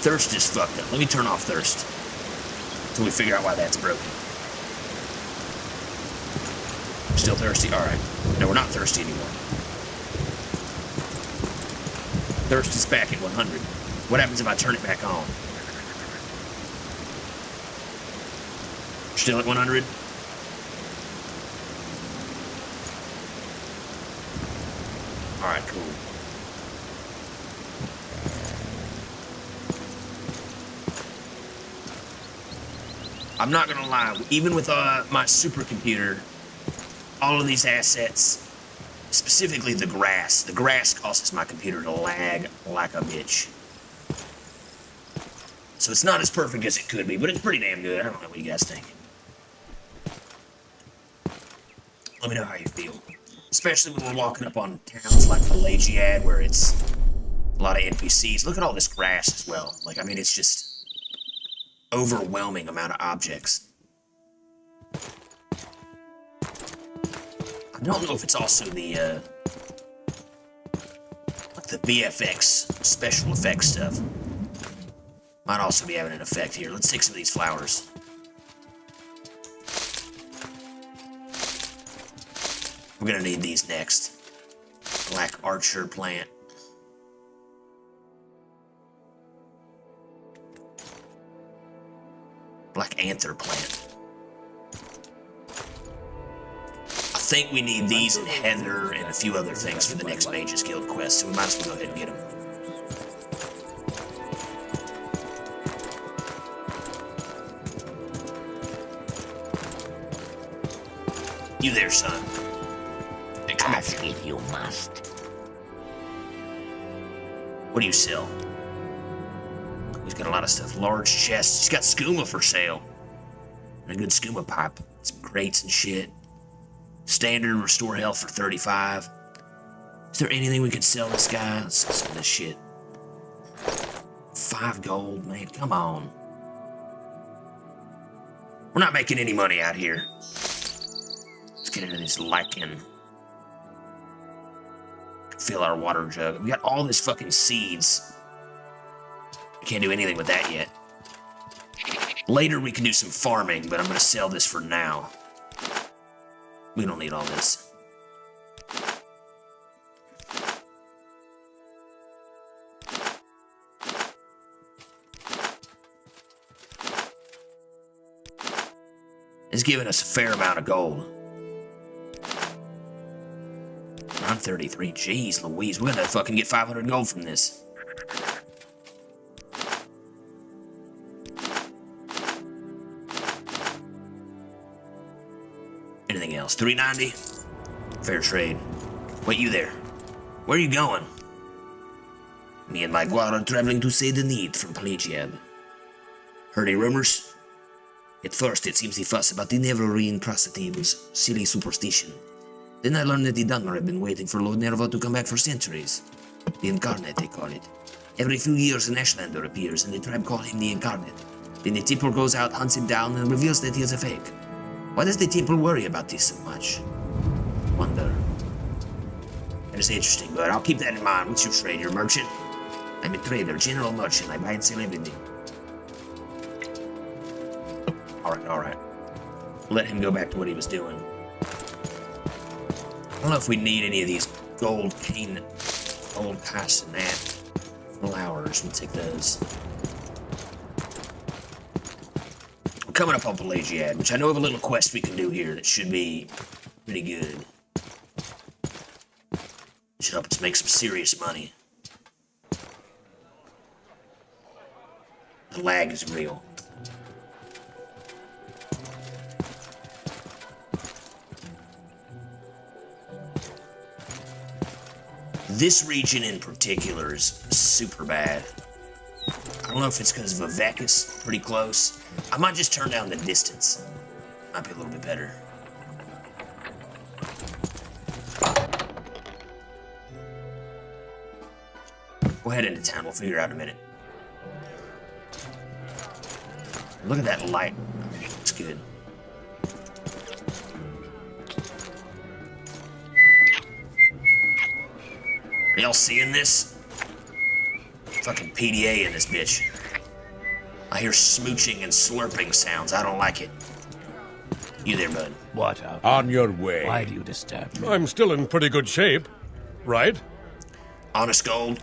Thirst is fucked up. Let me turn off thirst. Until we figure out why that's broken. Still thirsty? Alright. No, we're not thirsty anymore. Thirst is back at 100. What happens if I turn it back on? Still at 100? Alright, cool. I'm not gonna lie, even with my supercomputer, all of these assets, specifically the grass causes my computer to lag like a bitch. So it's not as perfect as it could be, but it's pretty damn good. I don't know what you guys think. Let me know how you feel. Especially when we're walking up on towns like Pelagiad, where it's a lot of NPCs. Look at all this grass as well. Like, I mean, it's just overwhelming amount of objects. I don't know if it's also the the VFX, special effects stuff. Might also be having an effect here. Let's take some of these flowers. We're gonna need these next. Black archer plant. Black anther plant. I think we need these and heather and a few other things for the next Mages Guild quest, so we might as well go ahead and get them. You there, son. Hey, come Ask if you must. What do you sell? He's got a lot of stuff. Large chests. He's got skooma for sale. And a good skooma pipe. Some crates and shit. Standard restore health for 35. Is there anything we could sell this guy? Let's sell some of this shit. 5 gold, man. Come on. We're not making any money out here. Let's get into this lichen. Fill our water jug. We got all this fucking seeds. We can't do anything with that yet. Later we can do some farming, but I'm gonna sell this for now. We don't need all this. It's giving us a fair amount of gold. 933, jeez Louise, we're gonna fucking get 500 gold from this. Anything else? 390? Fair trade. Wait, you there. Where are you going? Me and my guard are traveling to Seyda Need from Pelagiad. Heard any rumors? At first, it seems he fussed about the never-reign prosody was silly superstition. Then I learned that the Dunmer have been waiting for Lord Nerva to come back for centuries. The Incarnate, they call it. Every few years an Ashlander appears, and the tribe call him the Incarnate. Then the Temple goes out, hunts him down, and reveals that he is a fake. Why does the Temple worry about this so much? Wonder. That is interesting, but I'll keep that in mind. What's your trade? You're a merchant? I'm a trader, general merchant. I buy and sell everything. Alright. Let him go back to what he was doing. I don't know if we need any of these gold cane, gold castanet flowers. We'll take those. We're coming up on Pelagiad, which I know of a little quest we can do here that should be pretty good. Should help us make some serious money. The lag is real. This region in particular is super bad. I don't know if it's because Vivek's pretty close. I might just turn down the distance. Might be a little bit better. We'll head into town. We'll figure it out in a minute. Look at that light. Looks good. Are y'all seeing this? Fucking PDA in this bitch. I hear smooching and slurping sounds. I don't like it. You there, bud? What up? On your way. Why do you disturb me? I'm still in pretty good shape, right? Honest gold?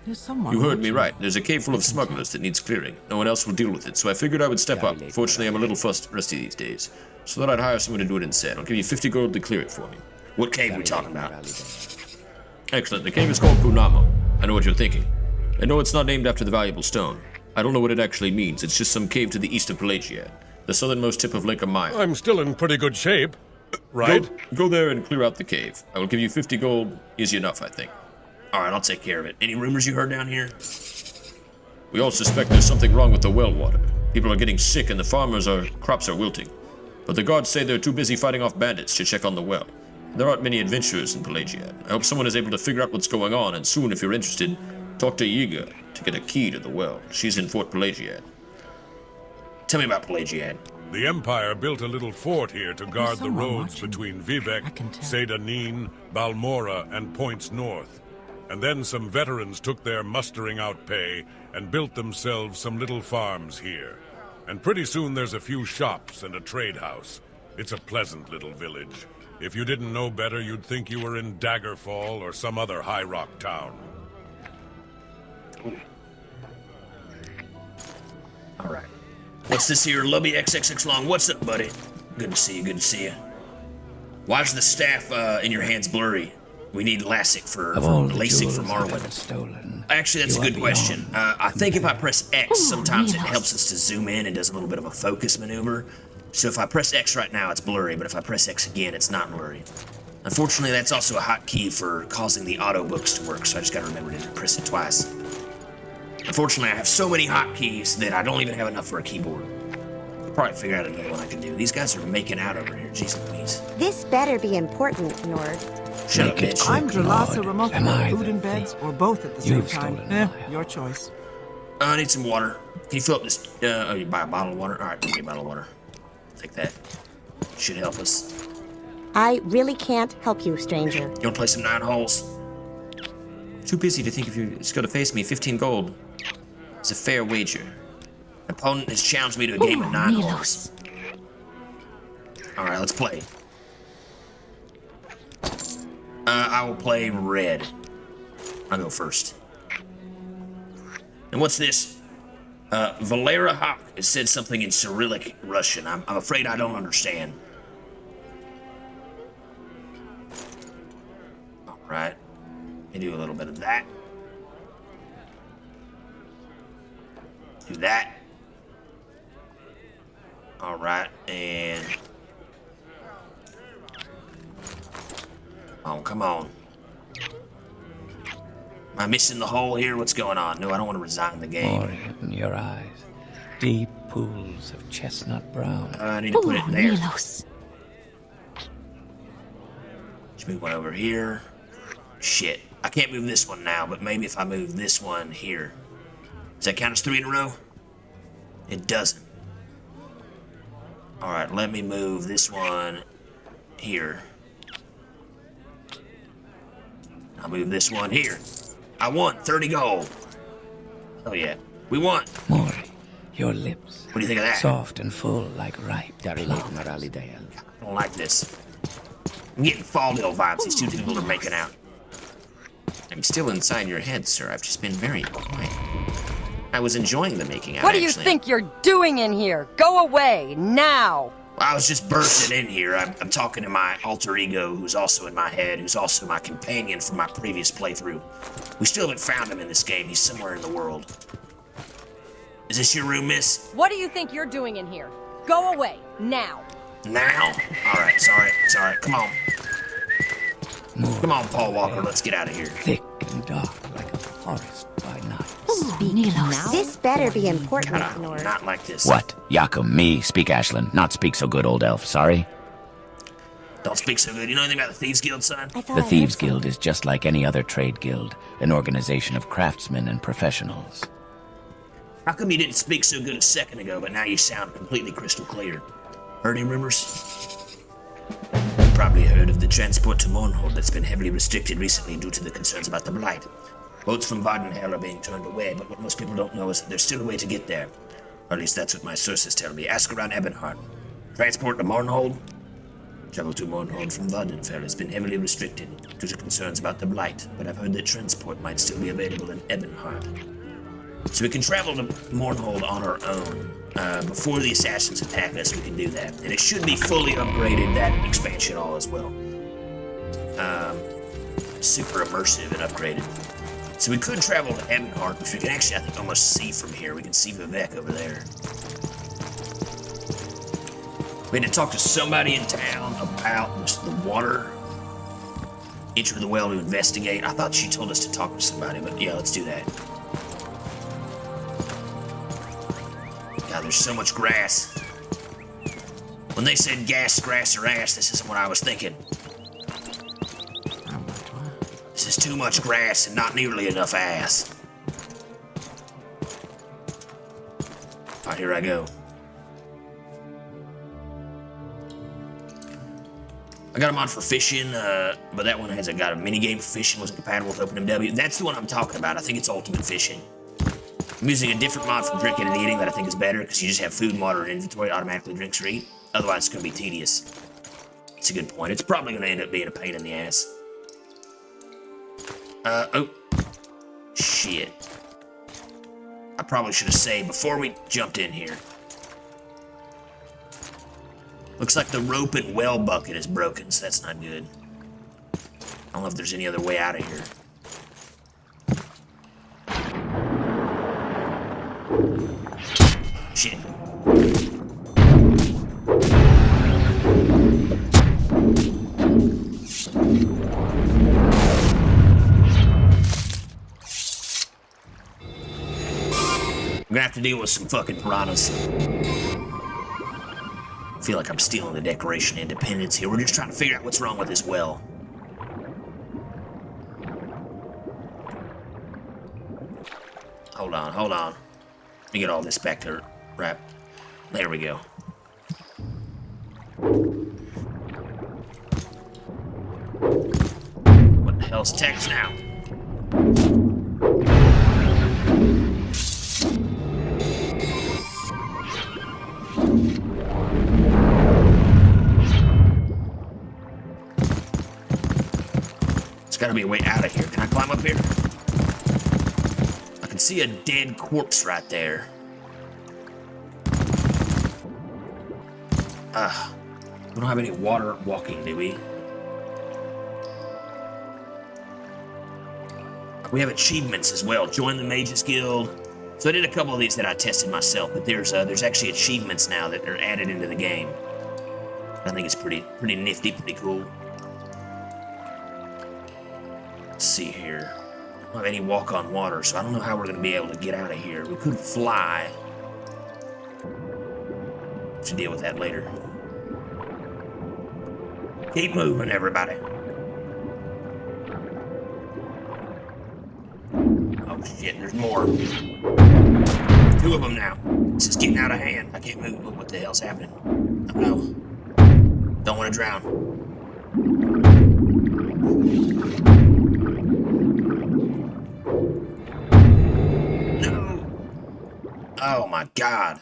You heard me right. There's a cave full of smugglers that needs clearing. No one else will deal with it, so I figured I would step up. Fortunately, I'm a little rusty these days, so that I'd hire someone to do it instead. I'll give you 50 gold to clear it for me. What cave are we talking about? Excellent. The cave is called Punamo. I know what you're thinking. I know it's not named after the valuable stone. I don't know what it actually means. It's just some cave to the east of Pelagiad, the southernmost tip of Lake Amaya. I'm still in pretty good shape, right? Go there and clear out the cave. I will give you 50 gold. Easy enough, I think. Alright, I'll take care of it. Any rumors you heard down here? We all suspect there's something wrong with the well water. People are getting sick and crops are wilting. But the guards say they're too busy fighting off bandits to check on the well. There aren't many adventurers in Pelagiad. I hope someone is able to figure out what's going on, and soon, if you're interested, talk to Yiga to get a key to the well. She's in Fort Pelagiad. Tell me about Pelagiad. The Empire built a little fort here to guard the roads between Vivek, Seyda, Neen, Balmora, and points north. And then some veterans took their mustering out pay and built themselves some little farms here. And pretty soon there's a few shops and a trade house. It's a pleasant little village. If you didn't know better, you'd think you were in Daggerfall or some other high rock town. All right. What's this here? Lubby XXX Long. What's up, buddy? Good to see you. Good to see you. Why is the staff in your hands blurry? We need LASIK for Morrowind. Stolen, Actually, that's a good question. I think if I press X, sometimes it helps us to zoom in and does a little bit of a focus maneuver. So if I press X right now, it's blurry, but if I press X again, it's not blurry. Unfortunately, that's also a hotkey for causing the auto books to work, so I just gotta remember to press it twice. Unfortunately, I have so many hotkeys that I don't even have enough for a keyboard. I'll probably figure out another one I can do. These guys are making out over here. Jeez Louise. This better be important, Nord. Shut up, bitch. I'm Dralasa Ramothra, food and beds, or both at the same time. Your choice. I need some water. Can you fill up this? Oh, you buy a bottle of water? All right, give me a bottle of water. Take that. Should help us. I really can't help you, stranger. You want to play some 9 holes? Too busy to think if you're just going to face me. 15 gold. It's a fair wager. Opponent has challenged me to a game of 9 holes. All right, let's play. I will play red. I'll go first. And what's this? Valera Hawk has said something in Cyrillic Russian. I'm afraid I don't understand. All right. Let me do a little bit of that. Do that. All right, and... Oh, come on. Am I missing the hole here? What's going on? No, I don't want to resign the game. More in your eyes. Deep pools of chestnut brown. I need to put it there. Just move one over here. Shit. I can't move this one now, but maybe if I move this one here. Does that count as 3 in a row? It doesn't. Alright, let me move this one here. I'll move this one here. I won 30 gold. Oh yeah, we won. Mori, your lips. What do you think of that? Soft and full like ripe plum. I don't like this. I'm getting Faldil vibes. These two people are making out. I'm still inside your head, sir. I've just been very quiet. I was enjoying the making out, What do you think you're doing in here? Go away, now! I was just bursting in here. I'm talking to my alter ego, who's also in my head, who's also my companion from my previous playthrough. We still haven't found him in this game. He's somewhere in the world. Is this your room, miss? What do you think you're doing in here? Go away, now! Now? Alright, sorry. Come on. Come on, Paul Walker, let's get out of here. Thick and dark like a forest by night. This better be important, Nord. Not like this. What? Yakum, me, speak Ashland, not speak so good, old elf, sorry? Don't speak so good. You know anything about the Thieves Guild, son? The Thieves Guild is just like any other trade guild, an organization of craftsmen and professionals. How come you didn't speak so good a second ago, but now you sound completely crystal clear? Heard any rumors? Probably heard of the transport to Mournhold that's been heavily restricted recently due to the concerns about the Blight. Boats from Vvardenfell are being turned away, but what most people don't know is that there's still a way to get there. Or at least that's what my sources tell me. Ask around Ebonheart. Transport to Mournhold? Travel to Mournhold from Vvardenfell has been heavily restricted due to concerns about the Blight, but I've heard that transport might still be available in Ebonheart. So we can travel to Mournhold on our own. Before the assassins attack us, we can do that. And it should be fully upgraded, that expansion all as well. Super immersive and upgraded. So we could travel to Ebonheart, which we can actually, I think, almost see from here. We can see Vivek over there. We had to talk to somebody in town about the water. Enter the well to investigate. I thought she told us to talk to somebody, but yeah, let's do that. God, there's so much grass. When they said gas, grass, or ass, this isn't what I was thinking. This is too much grass and not nearly enough ass. Alright, here I go. I got a mod for fishing, but that one got a mini game for fishing, wasn't compatible with OpenMW. That's the one I'm talking about. I think it's Ultimate Fishing. I'm using a different mod for drinking and eating that I think is better because you just have food and water in inventory, it automatically drinks or eat. Otherwise, it's going to be tedious. It's a good point. It's probably going to end up being a pain in the ass. Oh. Shit. I probably should have saved before we jumped in here. Looks like the rope and well bucket is broken, so that's not good. I don't know if there's any other way out of here. Shit. I'm gonna have to deal with some fucking piranhas. I feel like I'm stealing the Declaration of Independence here. We're just trying to figure out what's wrong with this well. Hold on, hold on. Let me get all this back to right. There we go. What the hell's text now? There's gotta be a way out of here. Can I climb up here? I can see a dead corpse right there. We don't have any water walking, do we? We have achievements as well. Join the Mages Guild. So I did a couple of these that I tested myself, but there's actually achievements now that are added into the game. I think it's pretty nifty, pretty cool. Let's see here. I don't have any walk on water, so I don't know how we're going to be able to get out of here. We could fly. Have to deal with that later. Keep moving, everybody. Oh shit, there's more. 2 of them now. This is getting out of hand. I can't move. What the hell's happening? Oh no. Don't want to drown. No. Oh my god.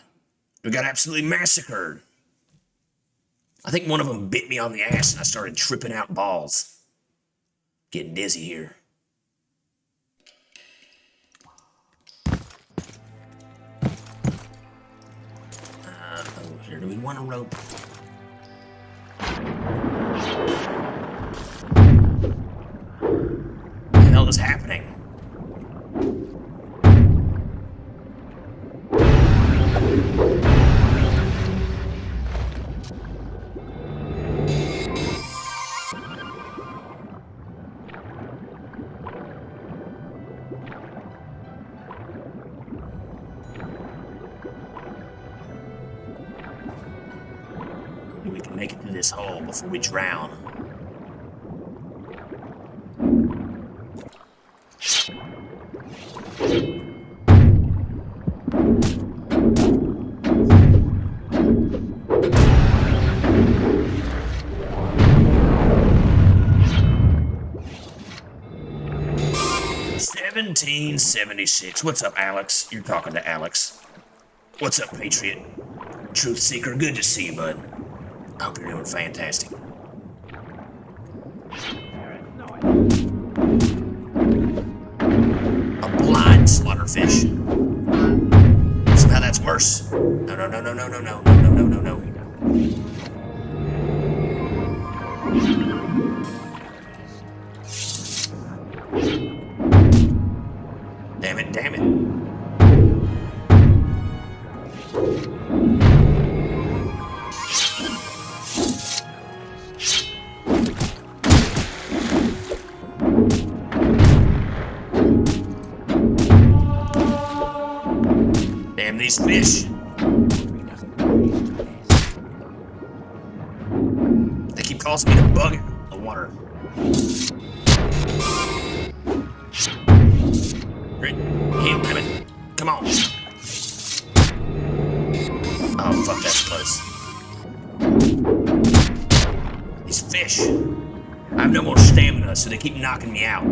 We got absolutely massacred. I think one of them bit me on the ass and I started tripping out balls. Getting dizzy here. Oh, here, do we want a rope? What the hell is happening? We can make it through this hole before we drown. $17.76. What's up, Alex? You're talking to Alex. What's up, Patriot? Truth Seeker, good to see you, bud. I hope you're doing fantastic. A blind slaughterfish. Somehow that's worse. No, no, no, no, no, no, no, no, no, no, no. Damn it, damn it. Damn these fish. They keep causing me to bug in the water. Here, damn it. Come on. Oh, fuck, that's close. These fish fish. I have no more stamina, so they keep knocking me out.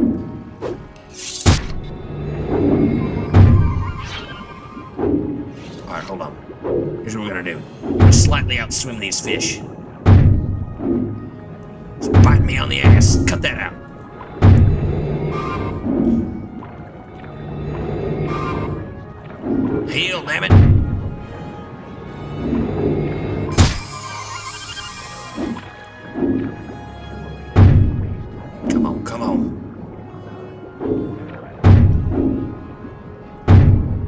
Alright, hold on. Here's what we're gonna do. We're gonna slightly outswim these fish. Just bite me on the ass. Cut that out. Heal, damn it. Come on, come on.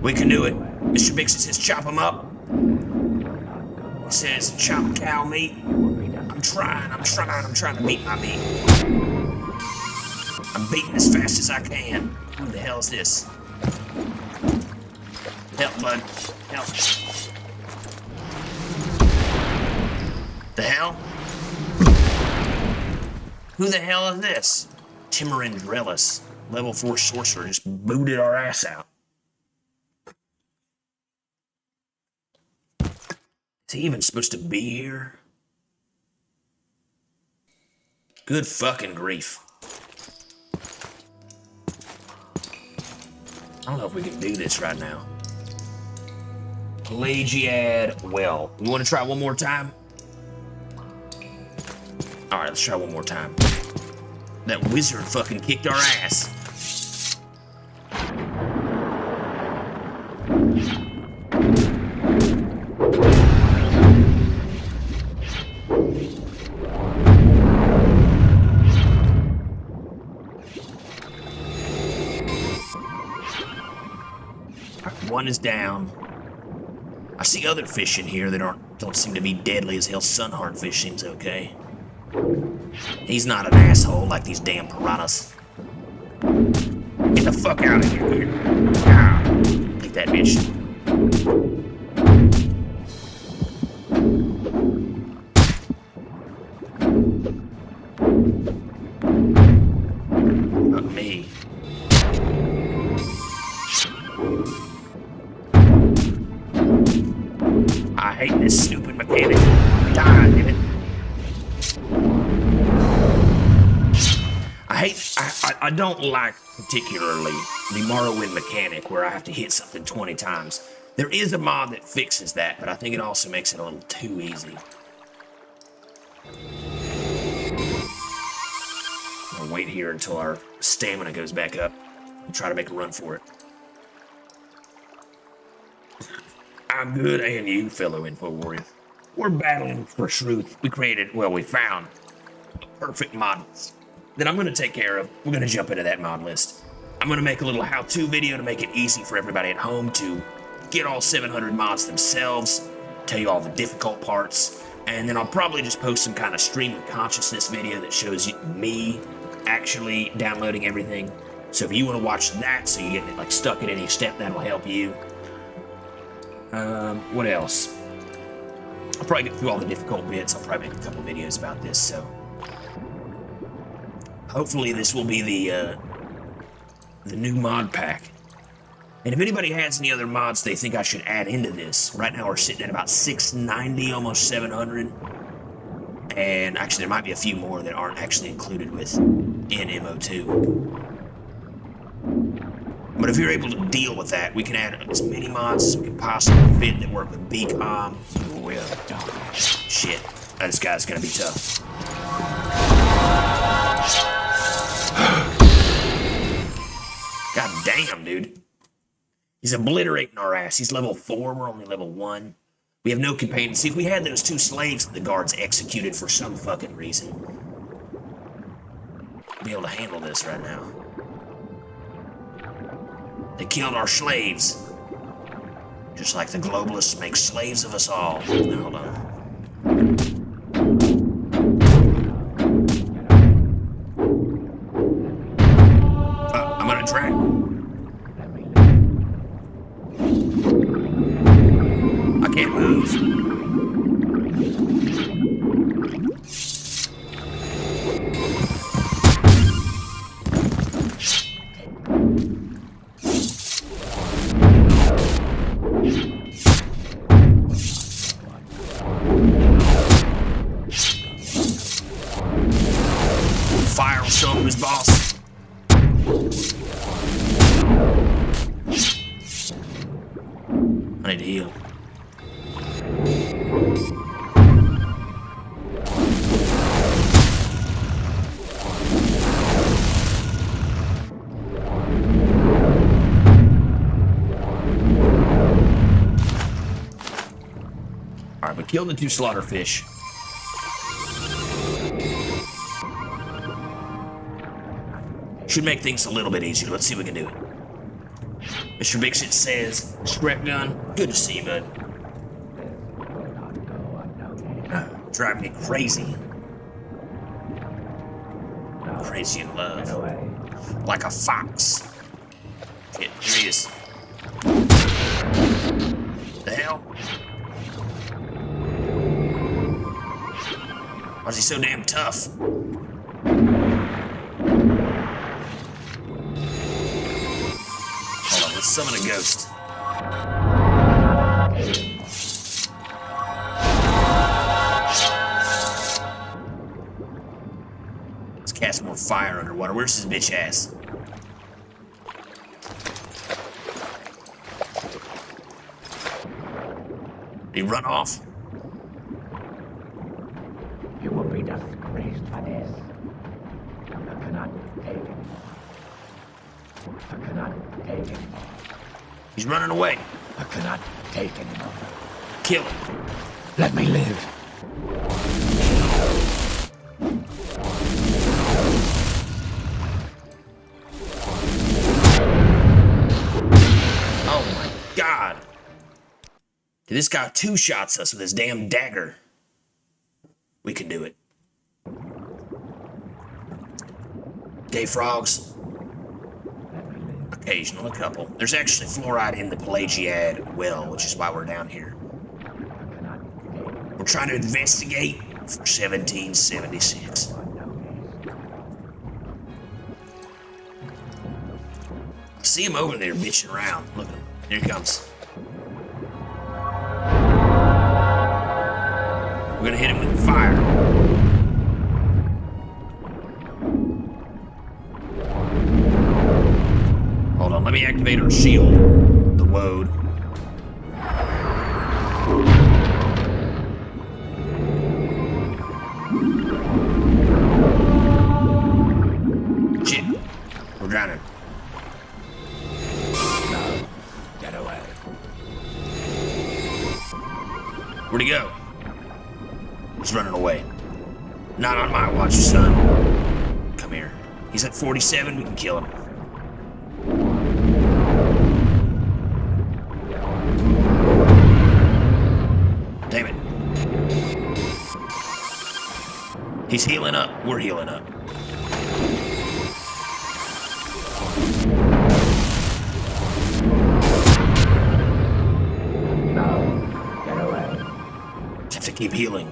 We can do it. Mr. Bixie says chop him up. He says chop cow meat. I'm trying to beat my meat. I'm beating as fast as I can. Who the hell is this? Help, bud. Help. The hell? Who the hell is this? Timorindrelis, level 4 sorcerer, just booted our ass out. Is he even supposed to be here? Good fucking grief. I don't know if we can do this right now. Pelagiad well. We want to try one more time? Alright, let's try one more time. That wizard fucking kicked our ass. One is down. I see other fish in here that don't seem to be deadly as hell. Sunheart fish seems okay. He's not an asshole like these damn piranhas. Get the fuck out of here, dude. Ah, take that bitch. Fuck me. I hate this stupid mechanic. Die, damn it. I don't like particularly the Morrowind mechanic where I have to hit something 20 times. There is a mod that fixes that, but I think it also makes it a little too easy. I'll wait here until our stamina goes back up and try to make a run for it. I'm good, and you, fellow info warrior. We're battling for truth. We found a perfect mod list that I'm going to take care of. We're going to jump into that mod list. I'm going to make a little how-to video to make it easy for everybody at home to get all 700 mods themselves, tell you all the difficult parts, and then I'll probably just post some kind of stream of consciousness video that shows me actually downloading everything. So if you want to watch that so you get like stuck at any step, that'll help you. What else? I'll probably get through all the difficult bits. I'll probably make a couple videos about this, so hopefully this will be the new mod pack. And if anybody has any other mods they think I should add into this, right now we're sitting at about 690, almost 700. And actually there might be a few more that aren't actually included in MO2. But if you're able to deal with that, we can add as many mods as we can possibly fit that work with BCOM. Oh, yeah. Shit. This guy's gonna be tough. God damn, dude. He's obliterating our ass. He's level 4, we're only level 1. We have no companions. See, if we had those 2 slaves that the guards executed for some fucking reason, we'd be able to handle this right now. They killed our slaves. Just like the globalists make slaves of us all. Now, hold on. I'm gonna drag. I can't move. heal. Alright, we killed the 2 slaughterfish. Should make things a little bit easier. Let's see if we can do it. Mr. Big Shit says, Scrap Gun, good to see you, bud. Driving me crazy. Crazy in love. Like a fox. Shit, here he is. The hell? Why is he so damn tough? Hold on, let's summon a ghost. Let's cast more fire underwater. Where's his bitch ass? Did he run off? You will be disgraced for this. I cannot take it. I cannot take it. He's running away. I cannot take anymore. Kill him. Let me live. Oh my god. This guy 2-shots us with his damn dagger. We can do it. Gay frogs. Occasional, a couple. There's actually fluoride in the Pelagiad well, which is why we're down here. We're trying to investigate for 1776. I see him over there bitching around. Look at him. Here he comes. We're gonna hit him with fire. Hold on, let me activate our shield. The woad. Shit. We're drowning. No. Get away. Where'd he go? He's running away. Not on my watch, son. Come here. He's at 47, we can kill him. Damn it. He's healing up. We're healing up. No. Get away. Have to keep healing.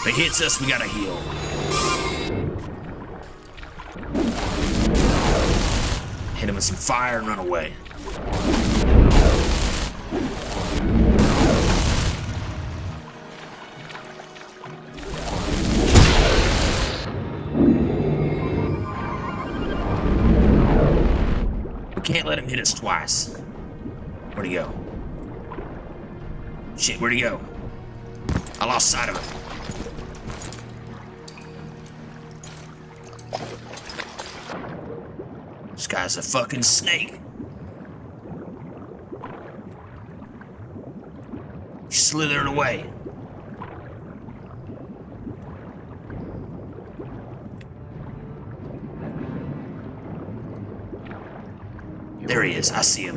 If it hits us, we gotta heal. Hit him with some fire and run away. We can't let him hit us twice. Where'd he go? Shit, where'd he go? I lost sight of him. This guy's a fucking snake. He's slithering away. There he is. I see him.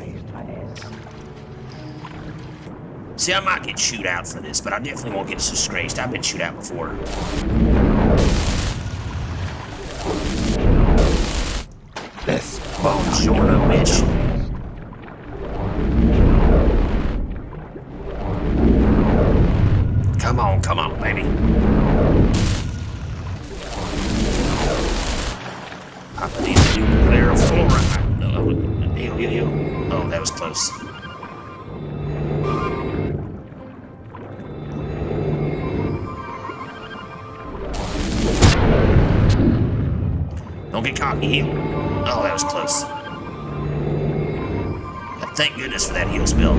See, I might get chewed out for this, but I definitely won't get disgraced. I've been chewed out before. This won't short up, bitch. Come on, baby. I need to declare a full run. Heal. Oh, that was close. Don't get cocky, heal. Oh, that was close. Thank goodness for that heal spell.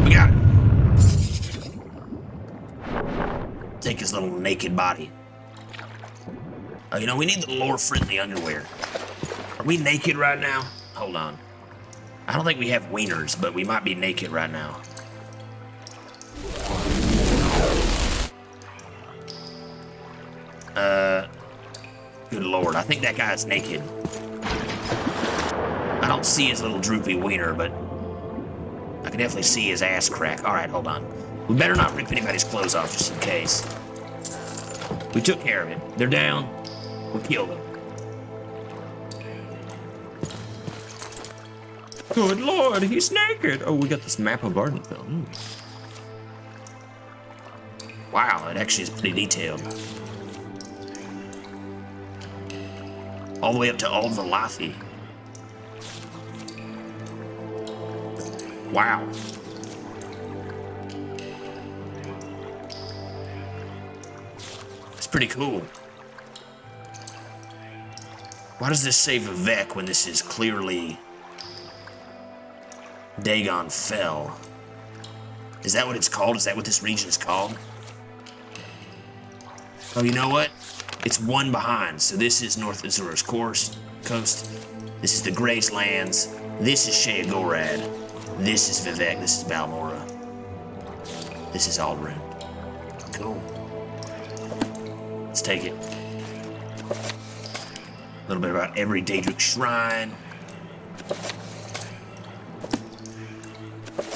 We got it. Take his little naked body. Oh, you know, we need the lore-friendly underwear. Are we naked right now? Hold on. I don't think we have wieners, but we might be naked right now. Good lord, I think that guy's naked. I don't see his little droopy wiener, but I can definitely see his ass crack. Alright, hold on. We better not rip anybody's clothes off just in case. We took care of it. They're down. We killed them. Good lord, he's naked. Oh, we got this map of Vvardenfell. Wow, it actually is pretty detailed. All the way up to Aldmeri. Wow. It's pretty cool. Why does this say Vivek when this is clearly Vvardenfell? Is that what it's called? Is that what this region is called? Oh, you know what? It's one behind. So this is North Azura's coast. This is the Gracelands. This is Sheagorad. This is Vivek. This is Balmora. This is Aldrin. Cool. Let's take it. A little bit about every Daedric shrine.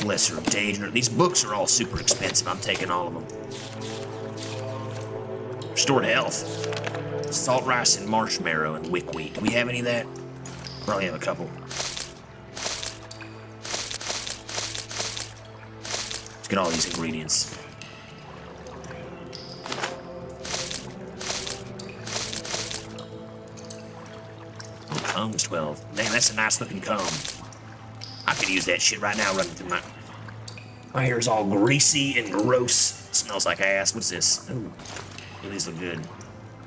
Lesser of Daedric. These books are all super expensive. I'm taking all of them. Restored health. Salt rice and marshmallow and wickweed. Do we have any of that? Probably have a couple. Let's get all these ingredients. Oh, comb's 12. Man, that's a nice looking comb. I could use that shit right now running through my hair is all greasy and gross. Smells like ass. What's this? Ooh, these look good.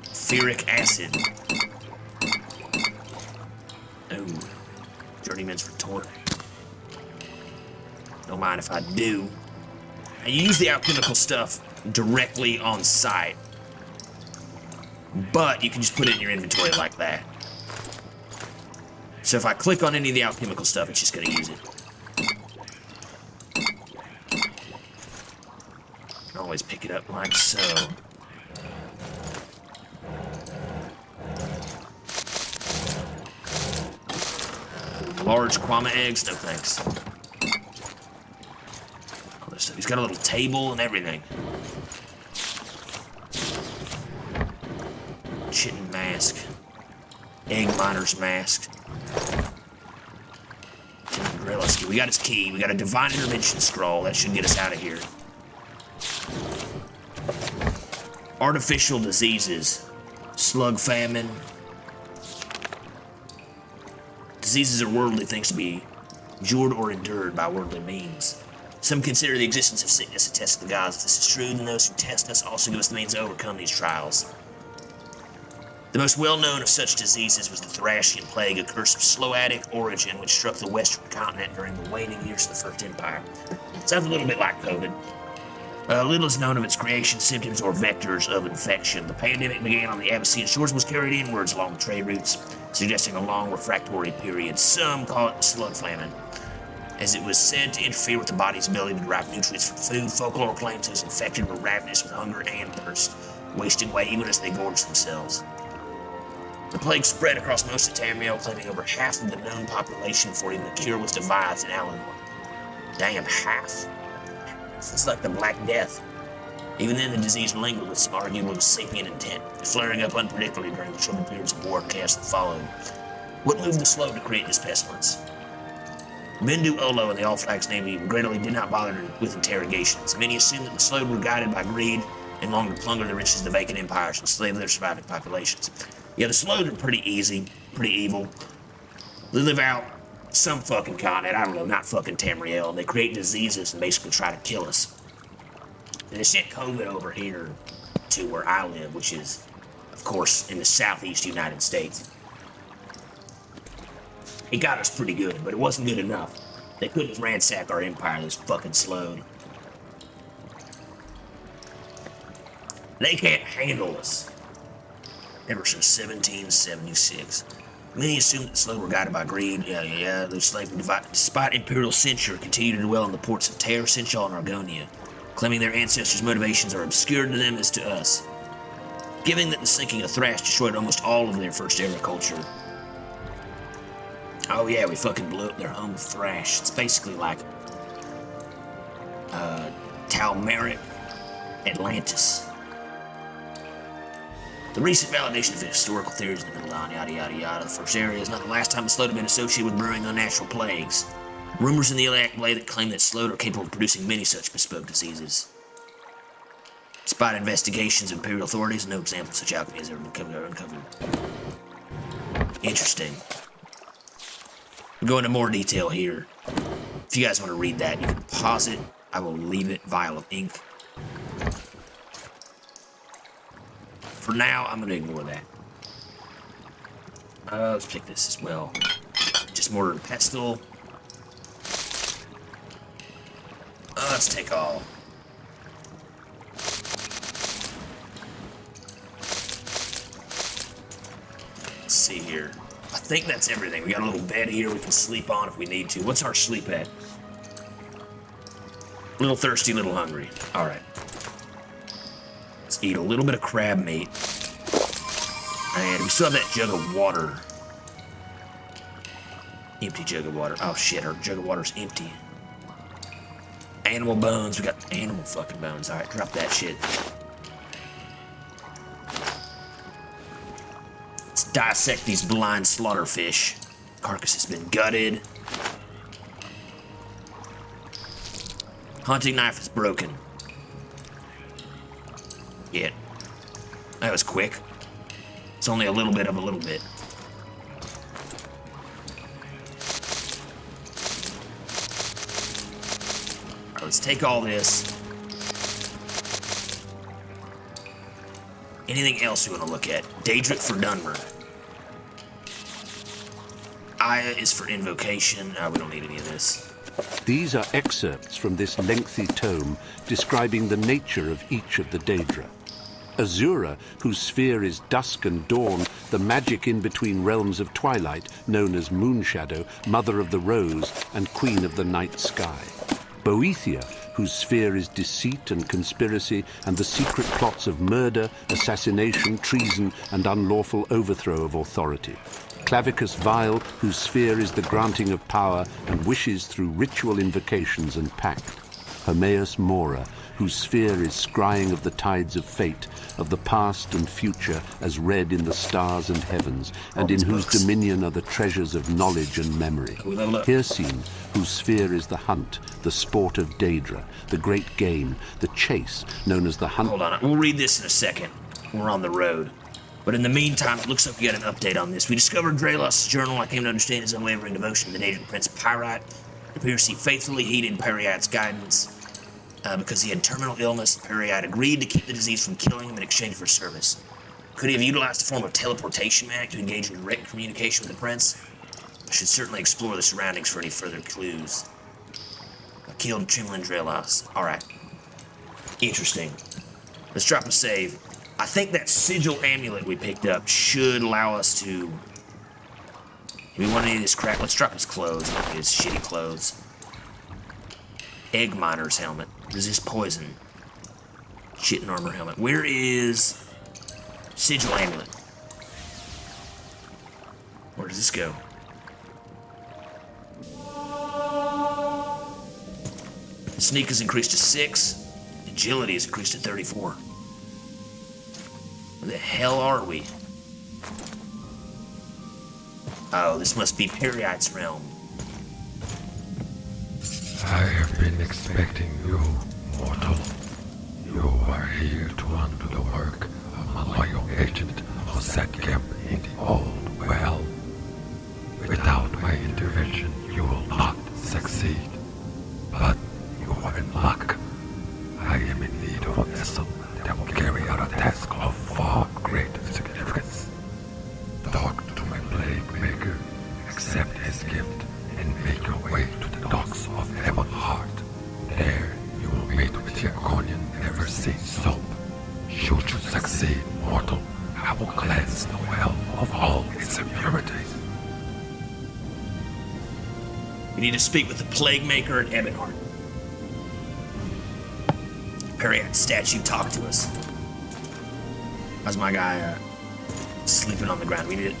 Ferric acid. Ooh. Journeyman's retort. Don't mind if I do. And you use the alchemical stuff directly on site. But you can just put it in your inventory like that. So if I click on any of the alchemical stuff, it's just going to use it. I can always pick it up like so. Large Kwama eggs? No thanks. All this stuff. He's got a little table and everything. Chitin mask. Egg miner's mask. We got his key. We got a divine intervention scroll. That should get us out of here. Artificial diseases. Slug famine. Diseases are worldly things to be endured or endured by worldly means. Some consider the existence of sickness a test of the gods. If this is true, then those who test us also give us the means to overcome these trials. The most well-known of such diseases was the Thracian Plague, a curse of Sloatic origin which struck the western continent during the waning years of the First Empire. Sounds a little bit like COVID. Little is known of its creation, symptoms, or vectors of infection. The pandemic began on the Abyssinian shores and was carried inwards along the trade routes, suggesting a long refractory period. Some call it the slug famine, as it was said to interfere with the body's ability to derive nutrients from food. Folklore claims those infected were ravenous with hunger and thirst, wasting away even as they gorged themselves. The plague spread across most of Tamriel, claiming over half of the known population before even the cure was devised in Alan. Damn, half. It's like the Black Death. Even then, the disease lingered with some arguable sapient intent, flaring up unpredictably during the troubled periods of war and chaos that followed. What moved the Slow to create this pestilence? Bendu Olo and the All-Flags Navy regrettably did not bother with interrogations. Many assumed that the Slow were guided by greed and longed to plunder the riches of the vacant empires and enslave their surviving populations. Yeah, the Slow are pretty easy, pretty evil. They live out some fucking continent, I don't know, not fucking Tamriel. They create diseases and basically try to kill us. And this shit COVID over here, to where I live, which is, of course, in the southeast United States. It got us pretty good, but it wasn't good enough. They couldn't ransack our empire this fucking slowed. They can't handle us. Ever since 1776. Many assume that the slowed were guided by greed. Those slaves, despite imperial censure, continue to dwell in the ports of Terra, Senchal, and Argonia, claiming their ancestors' motivations are obscure to them as to us. Given that the sinking of Thrash destroyed almost all of their first era culture. Oh yeah, we fucking blew up their home of Thrash. It's basically like Talmeric Atlantis. The recent validation of historical theories in the middle on yada yada yada. The first area is not the last time the Slowed have been associated with brewing unnatural plagues. Rumors in the Iliac Blade that claim that Slowed are capable of producing many such bespoke diseases. Despite investigations of imperial authorities, no example of such alchemy has ever been uncovered. Interesting. We'll go into more detail here. If you guys want to read that, you can pause it. I will leave it. Vial of ink. For now, I'm going to ignore that. Let's pick this as well. Just mortar and pestle. Let's take all. Let's see here. I think that's everything. We got a little bed here we can sleep on if we need to. What's our sleep at? A little thirsty, a little hungry. All right. Let's eat a little bit of crab meat. And we still have that jug of water. Empty jug of water. Oh shit, our jug of water's empty. Animal bones. We got animal fucking bones. All right, drop that shit. Let's dissect these blind slaughterfish. Carcass has been gutted. Hunting knife is broken. Yeah. That was quick. It's only a little bit of a little bit. Alright, let's take all this. Anything else we want to look at? Daedric for Dunmer. Aya is for invocation. We don't need any of this. These are excerpts from this lengthy tome describing the nature of each of the Daedra. Azura, whose sphere is dusk and dawn, the magic in-between realms of twilight, known as Moonshadow, Mother of the Rose, and Queen of the Night Sky. Boethia, whose sphere is deceit and conspiracy, and the secret plots of murder, assassination, treason, and unlawful overthrow of authority. Clavicus Vile, whose sphere is the granting of power and wishes through ritual invocations and pact. Hermaeus Mora, whose sphere is scrying of the tides of fate, of the past and future as read in the stars and heavens, and in whose dominion are the treasures of knowledge and memory. Hircine, whose sphere is the hunt, the sport of Daedra, the great game, the chase, known as the hunt. Hold on, we'll read this in a second. We're on the road. But in the meantime, it looks like we got an update on this. We discovered Draelos' journal. I came to understand his unwavering devotion to the Daedric Prince Pyrite. It appears he faithfully heeded Pariite's guidance. Because he had terminal illness, Pariite agreed to keep the disease from killing him in exchange for service. Could he have utilized a form of teleportation magic to engage in direct communication with the prince? I should certainly explore the surroundings for any further clues. I killed Tremlin Draelos. Alright. Interesting. Let's drop a save. I think that sigil amulet we picked up should allow us to... If we want any of this crap, let's drop his clothes. His shitty clothes. Egg miner's helmet. Resist poison. Shit and armor helmet. Where is sigil amulet? Where does this go? Sneak is increased to 6. Agility is increased to 34. Where the hell are we? Oh, this must be Pariite's realm. I have been expecting you, mortal. You are here to undo the work of my young agent who set camp in the old well. Without my intervention, you will not succeed. We need to speak with the Plague Maker and Ebonheart. Pelagiad statue, talk to us. How's my guy sleeping on the ground? We need it.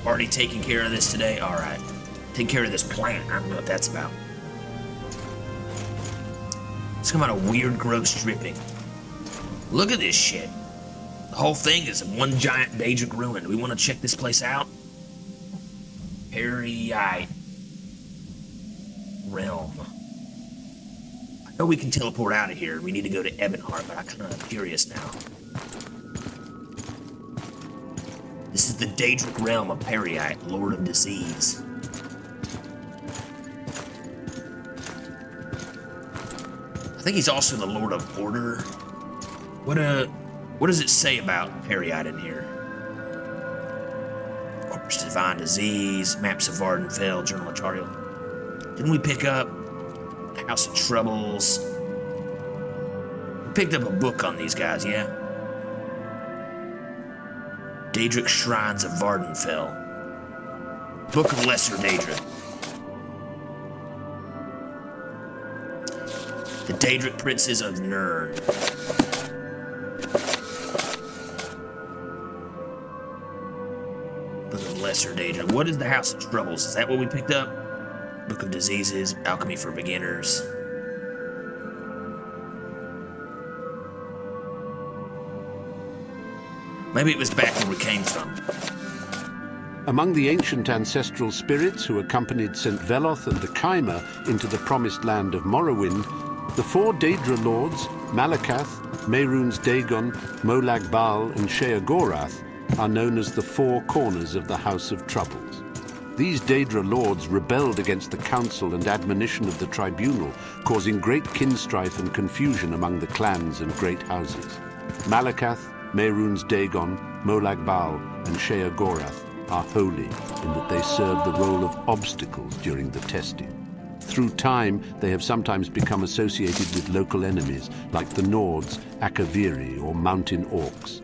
Already taking care of this today? Alright. Take care of this plant. I don't know what that's about. It's come out of weird, gross dripping. Look at this shit. The whole thing is one giant Daedric ruin. Do we want to check this place out? Pelagiad realm. I know we can teleport out of here. We need to go to Ebonheart, but I'm kind of curious now. This is the Daedric realm of Pelagiad, Lord of Disease. I think he's also the Lord of Order. What does it say about Pelagiad in here? Corpus Divine Disease, Maps of Vvardenfell, Journal of Tamriel. Didn't we pick up House of Troubles? We picked up a book on these guys, yeah? Daedric Shrines of Vvardenfell. Book of Lesser Daedric. The Daedric Princes of Neen. Book of Lesser Daedric. What is the House of Troubles? Is that what we picked up? Book of Diseases, Alchemy for Beginners. Maybe it was back where we came from. Among the ancient ancestral spirits who accompanied St. Veloth and the Chimer into the promised land of Morrowind, the four Daedra lords, Malakath, Maroons Dagon, Molag Bal, and Sheogorath, are known as the Four Corners of the House of Troubles. These Daedra lords rebelled against the council and admonition of the tribunal, causing great kinstrife and confusion among the clans and great houses. Malakath, Maroons Dagon, Molag Bal, and Sheogorath are holy in that they serve the role of obstacles during the testing. Through time, they have sometimes become associated with local enemies like the Nords, Akaviri, or mountain orcs.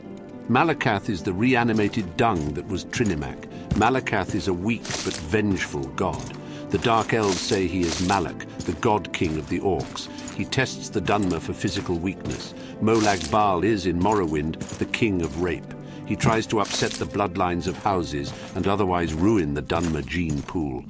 Malakath is the reanimated dung that was Trinimac. Malakath is a weak but vengeful god. The Dark Elves say he is Malak, the god king of the orcs. He tests the Dunmer for physical weakness. Molag Bal is, in Morrowind, the king of rape. He tries to upset the bloodlines of houses and otherwise ruin the Dunmer gene pool.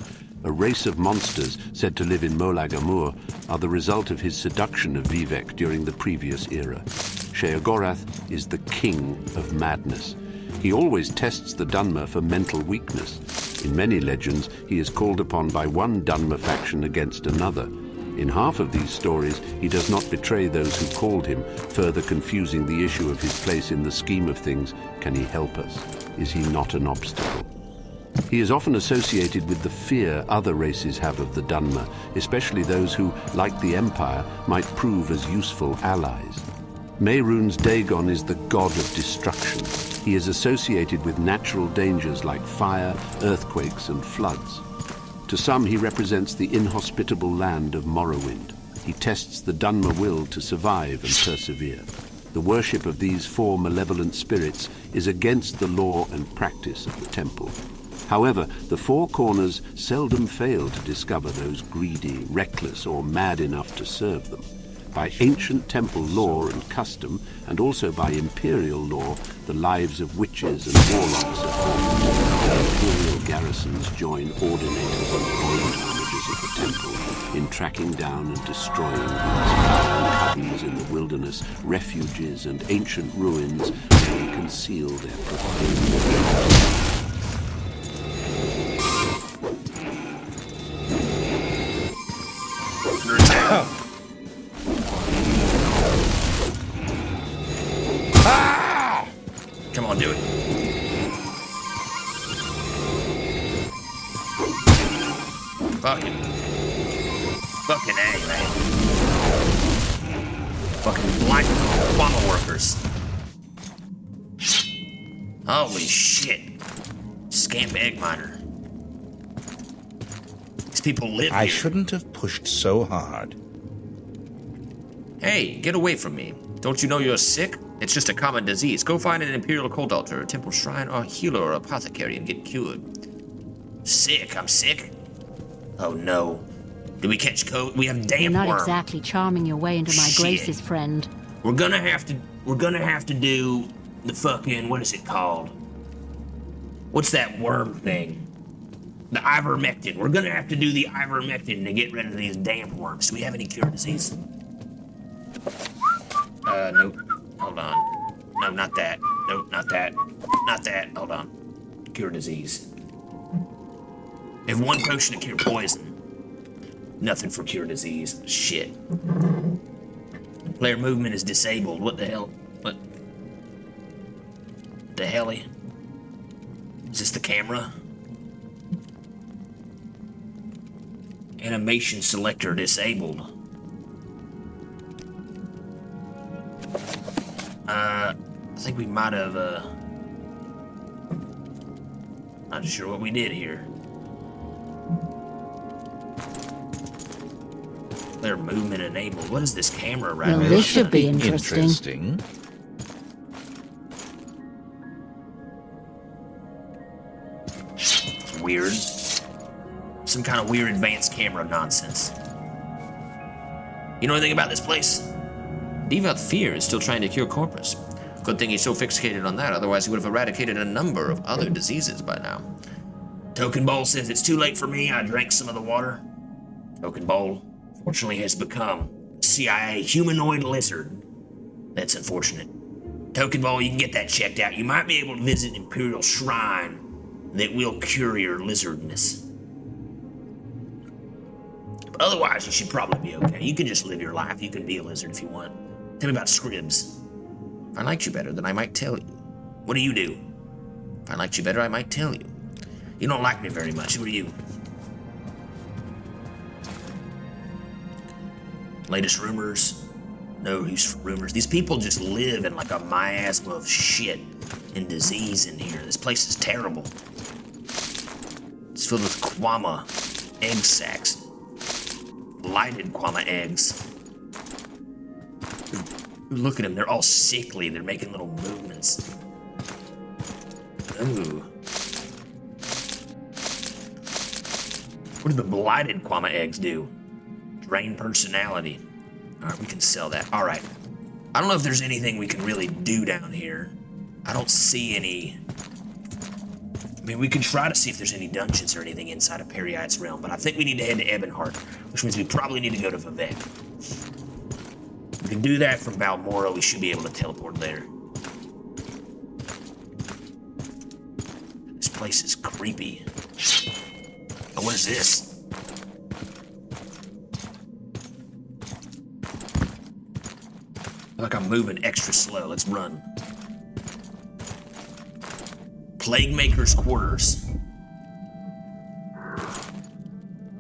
A race of monsters said to live in Molag Amur are the result of his seduction of Vivek during the previous era. Sheogorath is the king of madness. He always tests the Dunmer for mental weakness. In many legends, he is called upon by one Dunmer faction against another. In half of these stories, he does not betray those who called him, further confusing the issue of his place in the scheme of things. Can he help us? Is he not an obstacle? He is often associated with the fear other races have of the Dunmer, especially those who, like the Empire, might prove as useful allies. Maroons Dagon is the god of destruction. He is associated with natural dangers like fire, earthquakes, and floods. To some, he represents the inhospitable land of Morrowind. He tests the Dunmer will to survive and persevere. The worship of these four malevolent spirits is against the law and practice of the temple. However, the Four Corners seldom fail to discover those greedy, reckless, or mad enough to serve them. By ancient temple law and custom, and also by imperial law, the lives of witches and warlocks are forfeited. Imperial garrisons join ordinators and old managers of the temple in tracking down and destroying these foul covens in the wilderness, refuges and ancient ruins where they conceal their profane. Come on, do it. Fucking A, man. Fucking black bomber workers. Holy shit. Scamp egg miner. These people live here. I shouldn't have pushed so hard. Hey, get away from me. Don't you know you're sick? It's just a common disease. Go find an imperial cult altar, a temple shrine, or a healer or apothecary and get cured. Sick? I'm sick? Oh no. Did we catch we have You're damp not worm. exactly charming your way into my Shit. graces, friend. We're gonna have to do the fucking, what is it called? What's that worm thing? The ivermectin. We're gonna have to do the ivermectin to get rid of these damp worms. Do we have any cure disease? Nope. Hold on. No, not that. Nope, not that. Not that. Hold on. Cure disease. We have 1 potion to cure poison. Nothing for cure disease. Shit. Player movement is disabled. What the hell? What? The helly? Is this the camera? Animation selector disabled. I think we might have, not sure what we did here. Player movement enabled. What is this camera right Well, now? this should be interesting. It's weird. Some kind of weird advanced camera nonsense. You know anything about this place? Devout Fear is still trying to cure Corpus. Good thing he's so fixated on that, otherwise he would have eradicated a number of other diseases by now. Token Bowl says it's too late for me. I drank some of the water. Token Bowl, fortunately, has become CIA humanoid lizard. That's unfortunate. Token Bowl, you can get that checked out. You might be able to visit an Imperial Shrine that will cure your lizardness. But otherwise, you should probably be okay. You can just live your life. You can be a lizard if you want. Tell me about Scribs. If I liked you better, then I might tell you. What do you do? If I liked you better, I might tell you. You don't like me very much. Who are you? Latest rumors? No use for rumors. These people just live in like a miasma of shit and disease in here. This place is terrible. It's filled with Kwama egg sacs. Lighted Kwama eggs. Look at them. They're all sickly. They're making little movements. Ooh. What do the blighted Kwama eggs do? Drain personality. Alright, we can sell that. Alright. I don't know if there's anything we can really do down here. I don't see any... I mean, we could try to see if there's any dungeons or anything inside of Periite's realm, but I think we need to head to Ebonheart, which means we probably need to go to Vivek. We can do that from Balmora. We should be able to teleport there. This place is creepy. Oh, what is this? Like I'm moving extra slow. Let's run. Plague Maker's quarters.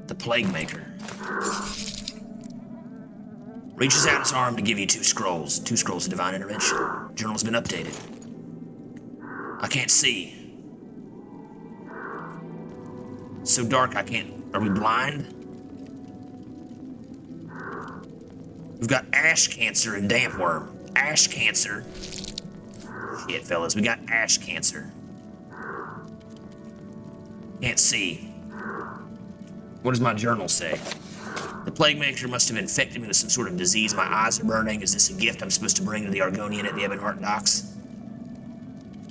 The Plague Maker. Reaches out his arm to give you 2 scrolls. 2 scrolls of divine intervention. Journal's been updated. I can't see. It's so dark I can't... Are we blind? We've got ash cancer and damp worm. Ash cancer. Shit, fellas, we got ash cancer. Can't see. What does my journal say? The Plague Maker must have infected me with some sort of disease. My eyes are burning. Is this a gift I'm supposed to bring to the Argonian at the Ebonheart docks?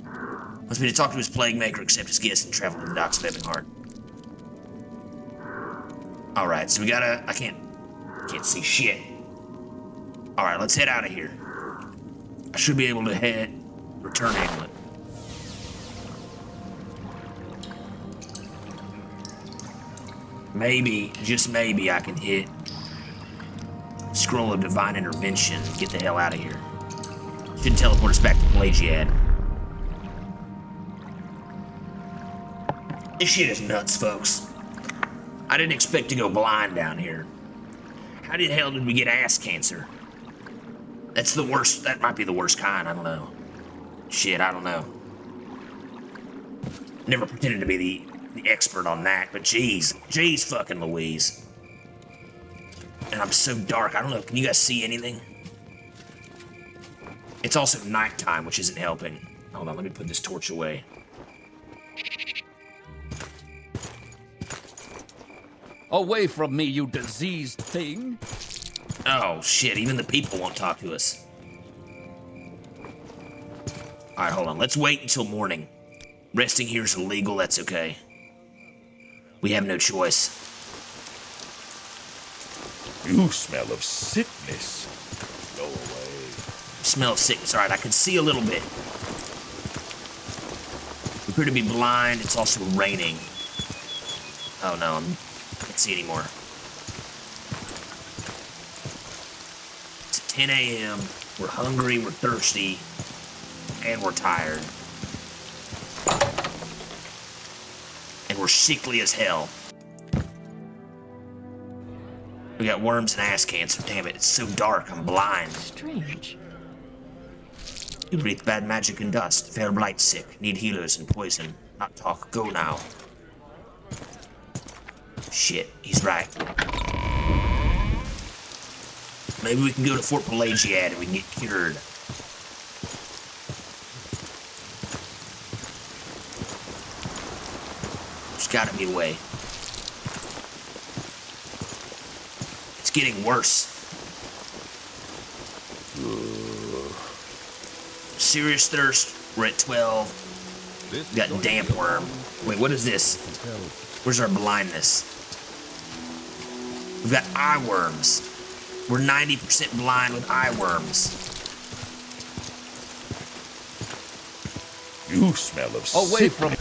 Wants me to talk to his Plague Maker, accept his gifts, and travel to the docks of Ebonheart. Alright, so we gotta... I can't see shit. Alright, let's head out of here. I should be able to head... Return Hamlet. Maybe, just maybe, I can hit Scroll of Divine Intervention and get the hell out of here. Should teleport us back to Pelagiad. This shit is nuts, folks. I didn't expect to go blind down here. How the hell did we get ass cancer? That's the worst, that might be the worst kind, I don't know. Shit, I don't know. Never pretended to be the expert on that, but geez fucking Louise. And I'm so dark, I don't know, can you guys see anything? It's also nighttime, which isn't helping. Hold on, let me put this torch away. Away from me, you diseased thing! Oh, shit, even the people won't talk to us. Alright, hold on. Let's wait until morning. Resting here is illegal, that's okay. We have no choice. You smell of sickness. Go away. Smell of sickness. Alright, I can see a little bit. We appear to be blind. It's also raining. Oh no, I can't see anymore. It's 10 a.m. We're hungry, we're thirsty, and we're tired. And we're sickly as hell. We got worms and ass cancer. Damn it, it's so dark, I'm blind. Strange. You breathe bad magic and dust. Fair blight sick. Need healers and poison. Not talk. Go now. Shit, he's right. Maybe we can go to Fort Pelagiad and we can get cured. There's gotta be a way. It's getting worse. Serious thirst, we're at 12. We got damp worm. Wait, what is this? Where's our blindness? We've got eye worms. We're 90% blind with eye worms. You smell of away from.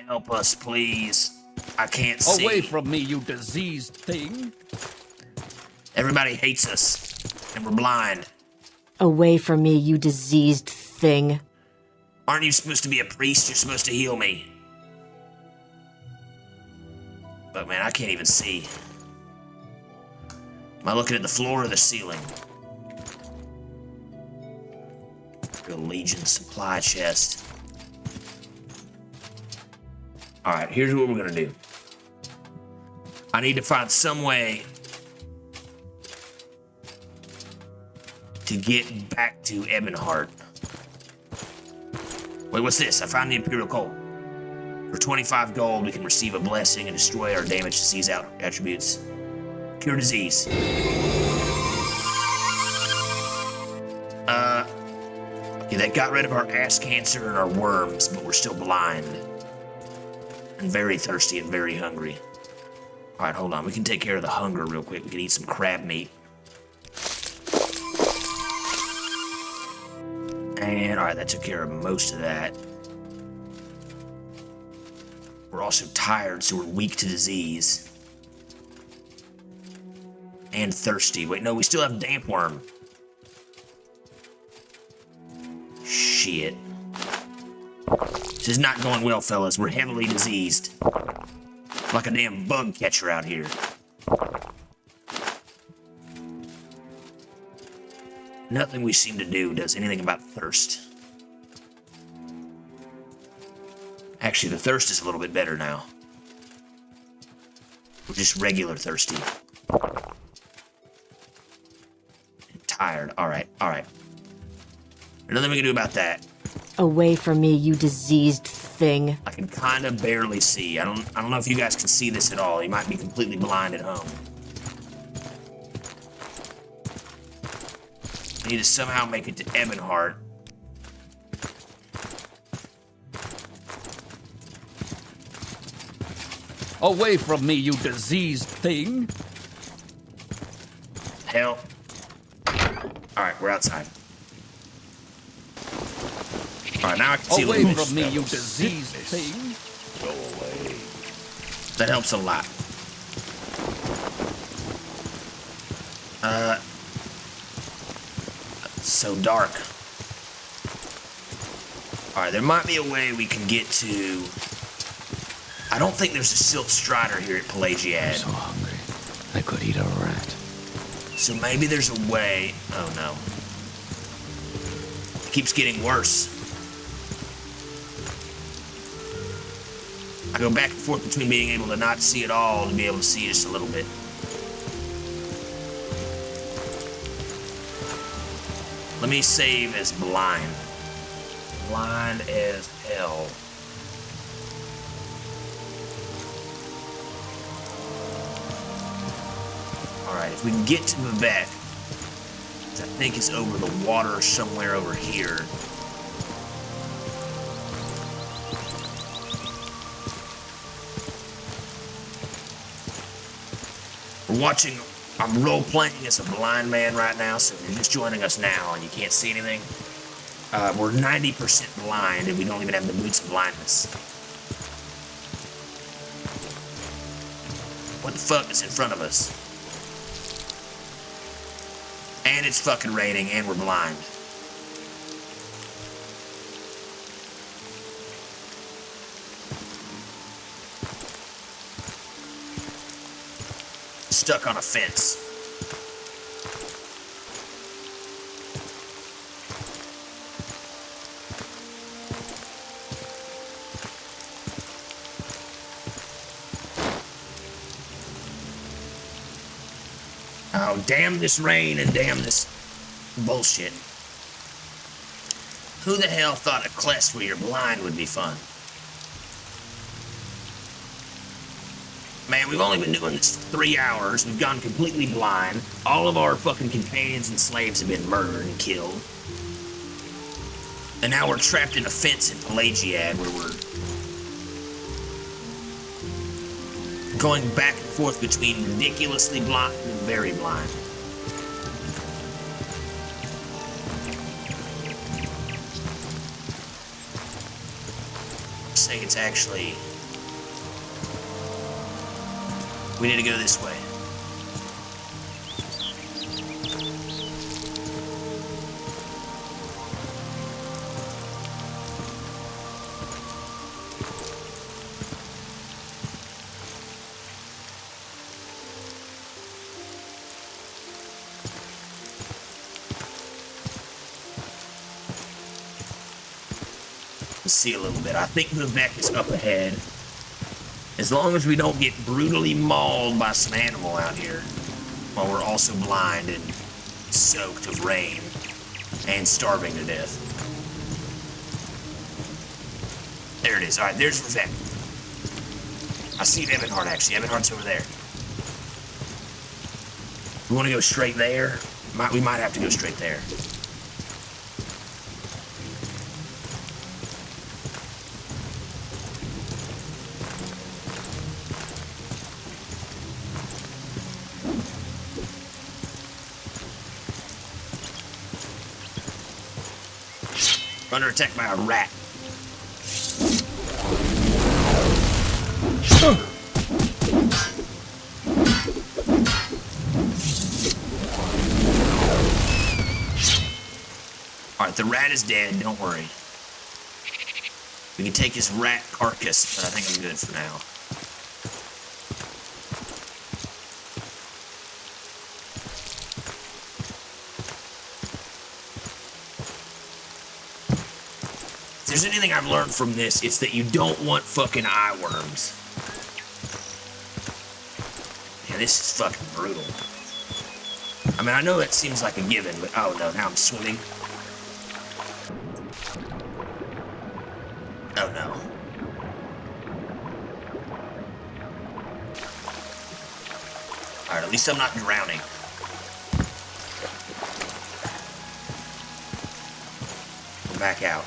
Help us, please. I can't see. Away from me, you diseased thing. Everybody hates us, and we're blind. Away from me, you diseased thing. Aren't you supposed to be a priest? You're supposed to heal me. But man, I can't even see. Am I looking at the floor or the ceiling? Real Legion supply chest. Alright, here's what we're gonna do. I need to find some way to get back to Ebonheart. Wait, what's this? I found the Imperial Coal. For 25 gold, we can receive a blessing and destroy our damaged disease attributes. Cure disease. Okay, that got rid of our ass cancer and our worms, but we're still blind. And very thirsty and very hungry. Alright, hold on. We can take care of the hunger real quick. We can eat some crab meat. And, alright, that took care of most of that. We're also tired, so we're weak to disease. And thirsty. Wait, no, we still have damp worm. Shit. This is not going well, fellas. We're heavily diseased. Like a damn bug catcher out here. Nothing we seem to do does anything about thirst. Actually, the thirst is a little bit better now. We're just regular thirsty. And tired. Alright, alright. There's nothing we can do about that. Away from me, you diseased thing. I can kind of barely see. I don't know if you guys can see this at all. You might be completely blind at home. I need to somehow make it to Ebonheart. Away from me, you diseased thing. Help. Alright, we're outside. Alright, now I can see away a little from me, you diseased thing. Go away. That helps a lot. So dark. Alright, there might be a way we can get to... I don't think there's a Silk Strider here at Pelagiad. I'm so hungry. I could eat a rat. So maybe there's a way... Oh no. It keeps getting worse. I go back and forth between being able to not see at all and be able to see just a little bit. Let me save as blind. Blind as hell. Alright, if we can get to Vivek, which I think is over the water somewhere over here. We're watching, I'm role-playing as a blind man right now, so if you're just joining us now and you can't see anything, we're 90% blind and we don't even have the boots of blindness. What the fuck is in front of us? And it's fucking raining and we're blind. Stuck on a fence. Oh, damn this rain and damn this bullshit. Who the hell thought a quest where you're blind would be fun? Man, we've only been doing this for 3 hours. We've gone completely blind. All of our fucking companions and slaves have been murdered and killed. And now we're trapped in a fence in Pelagiad where we're going back and forth between ridiculously blind and very blind. Say it's actually... We need to go this way. Let's see a little bit. I think Vivek is up ahead. As long as we don't get brutally mauled by some animal out here, while we're also blind and soaked of rain and starving to death. There it is. All right, there's Vivek. I see Evanhard, actually. Evanhard's over there. We want to go straight there? We might have to go straight there. Under attack by a rat. Alright, the rat is dead, don't worry. We can take his rat carcass, but I think I'm good for now. If there's anything I've learned from this, it's that you don't want fucking eye worms. Yeah, this is fucking brutal. I mean, I know that seems like a given, but oh no, now I'm swimming. Oh no. Alright, at least I'm not drowning. Go back out.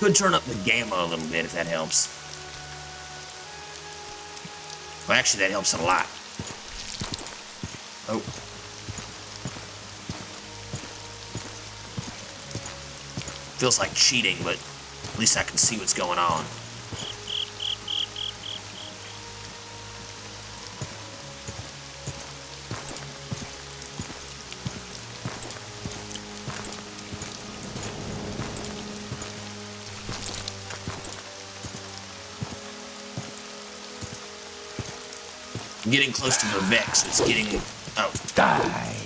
Could turn up the gamma a little bit if that helps. Well, actually, that helps a lot. Oh. Feels like cheating, but at least I can see what's going on. Getting close to Vivek, so it's getting... Oh. Die.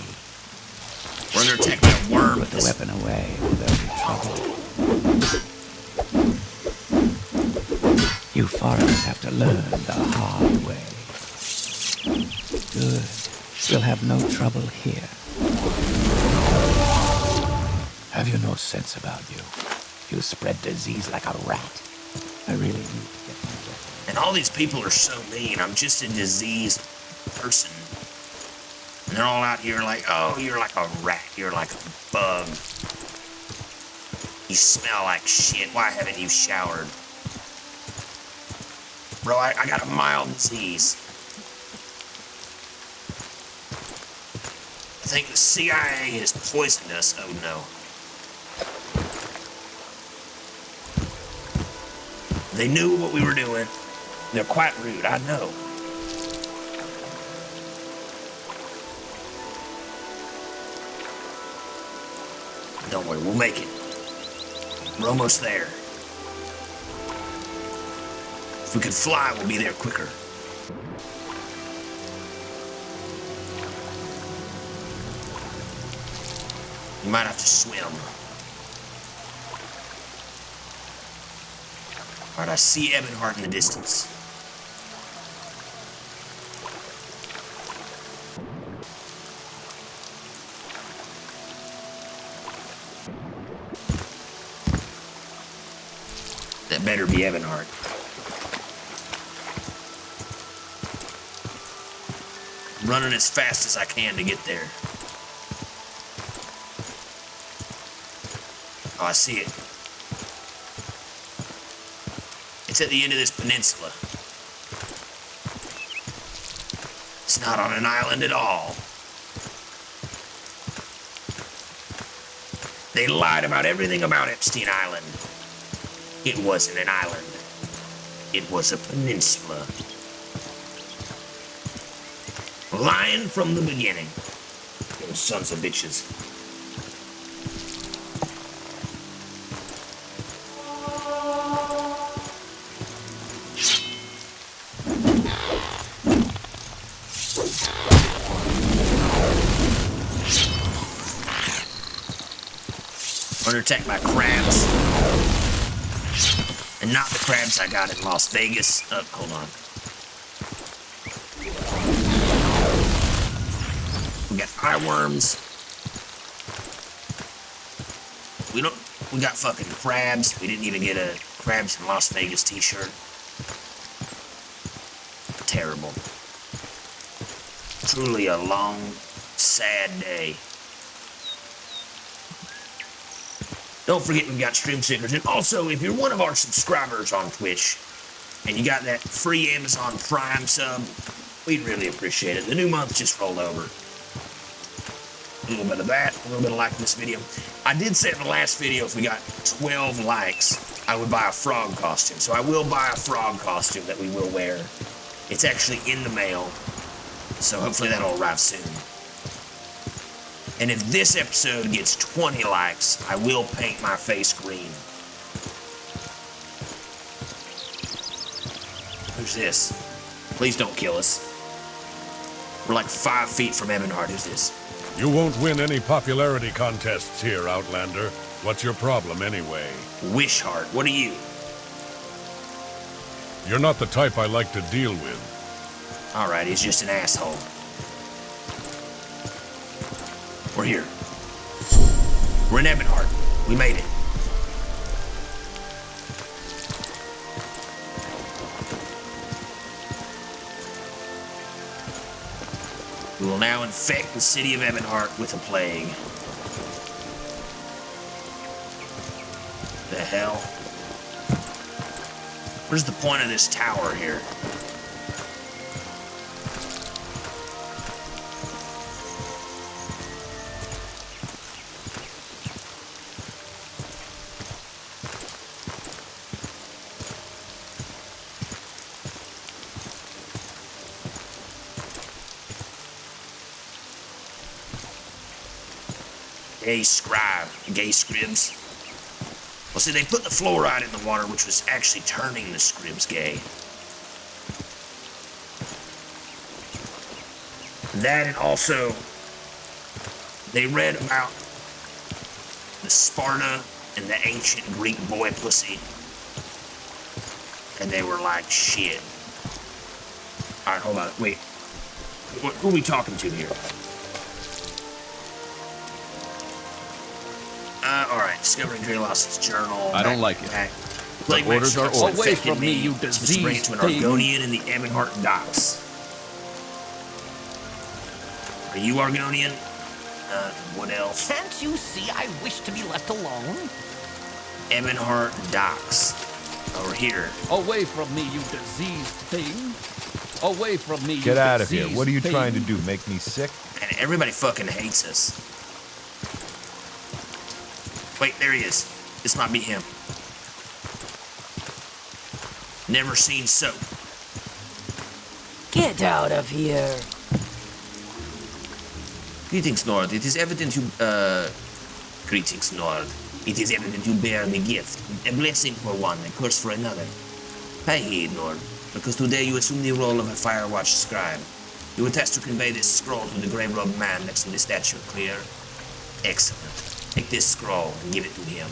We're under attack by a worm. Put the weapon away, or there'll be trouble. You foreigners have to learn the hard way. Good. We'll have no trouble here. Have you no sense about you? You spread disease like a rat. I really need to get my weapon. And all these people are so mean. I'm just a diseased person. And they're all out here like, oh, you're like a rat. You're like a bug. You smell like shit. Why haven't you showered? Bro, I got a mild disease. I think the CIA has poisoned us. Oh no. They knew what we were doing. They're quite rude, I know. Don't worry, we'll make it. We're almost there. If we could fly, we'll be there quicker. You might have to swim. Alright, I see Ebonheart in the distance. That better be Ebonheart. I'm running as fast as I can to get there. Oh, I see it. It's at the end of this peninsula. It's not on an island at all. They lied about everything about Epstein Island. It wasn't an island. It was a peninsula. Lying from the beginning. Those sons of bitches. Under attack by crabs. And not the crabs I got in Las Vegas. Oh, hold on. We got eye worms. We got fucking crabs. We didn't even get a crabs in Las Vegas t-shirt. Terrible. Truly a long, sad day. Don't forget we've got stream stickers. And also, if you're one of our subscribers on Twitch, and you got that free Amazon Prime sub, we'd really appreciate it. The new month just rolled over. A little bit of that, a little bit of liking this video. I did say in the last video, if we got 12 likes, I would buy a frog costume. So I will buy a frog costume that we will wear. It's actually in the mail, so hopefully that'll arrive soon. And if this episode gets 20 likes, I will paint my face green. Who's this? Please don't kill us. We're like 5 feet from Ebonheart. Who's this? You won't win any popularity contests here, Outlander. What's your problem anyway? Wishheart, what are you? You're not the type I like to deal with. Alright, he's just an asshole. We're here. We're in Ebonheart. We made it. We will now infect the city of Ebonheart with a plague. The hell? Where's the point of this tower here? Gay scribe, gay scribs. Well, see, they put the fluoride in the water, which was actually turning the scribs gay. That, and also, they read about the Sparta and the ancient Greek boy pussy, and they were like, shit. All right, hold on, wait. Who are we talking to here? Alright, discovering Drelos's journal. I don't like it. Plague Orders are orders. Away from me, you diseased bring it to an Argonian in the Ebonheart docks. Are you Argonian? What else? Can't you see I wish to be left alone? Ebonheart docks. Over here. Away from me, you diseased thing. Away from me, Get out of here. What are you trying to do? Make me sick? And everybody fucking hates us. Wait, there he is. This might be him. Never seen soap. Get out of here. Greetings, Nord. It is evident you, Greetings, Nord. It is evident you bear me gift. A blessing for one, a curse for another. Pay heed, Nord, because today you assume the role of a Firewatch scribe. You were tasked to convey this scroll to the grey-robed man next to the statue, clear? Excellent. Take this scroll and give it to him.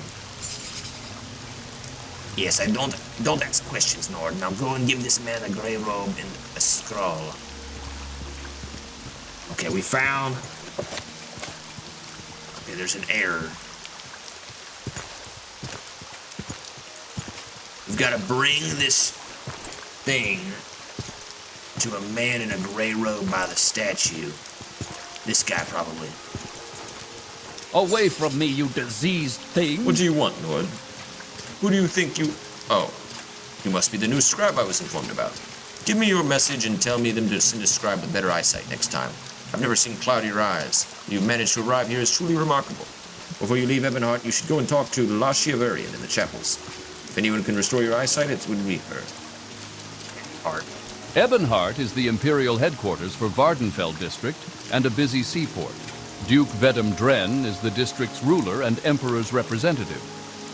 Yes, I don't ask questions, Nord. Now go and give this man a grey robe and a scroll. Okay, we found... Okay, there's an error. We've got to bring this thing to a man in a grey robe by the statue. This guy, probably. Away from me, you diseased thing. What do you want, Nord? Who do you think you... Oh, you must be the new scribe I was informed about. Give me your message and tell me them to send a scribe with better eyesight next time. I've never seen cloudier eyes. You've managed to arrive here is truly remarkable. Before you leave Ebonheart, you should go and talk to La Chiaverian in the chapels. If anyone can restore your eyesight, it would be her. Ebonheart is the imperial headquarters for Vvardenfell district and a busy seaport. Duke Vedum Dren is the district's ruler and emperor's representative.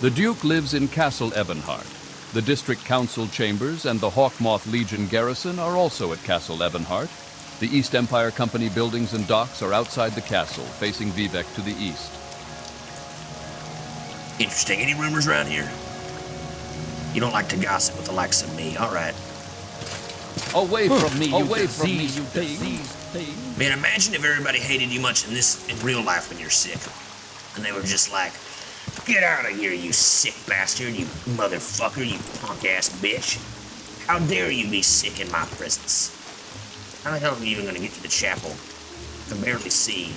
The Duke lives in Castle Ebonheart. The district council chambers and the Hawkmoth Legion garrison are also at Castle Ebonheart. The East Empire Company buildings and docks are outside the castle, facing Vivek to the east. Interesting. Any rumors around here? You don't like to gossip with the likes of me. All right. Away from me, you diseased thing. Man, imagine if everybody hated you much in real life when you're sick. And they were just like, get out of here, you sick bastard, you motherfucker, you punk-ass bitch. How dare you be sick in my presence? How the hell are we even going to get to the chapel? I can barely see.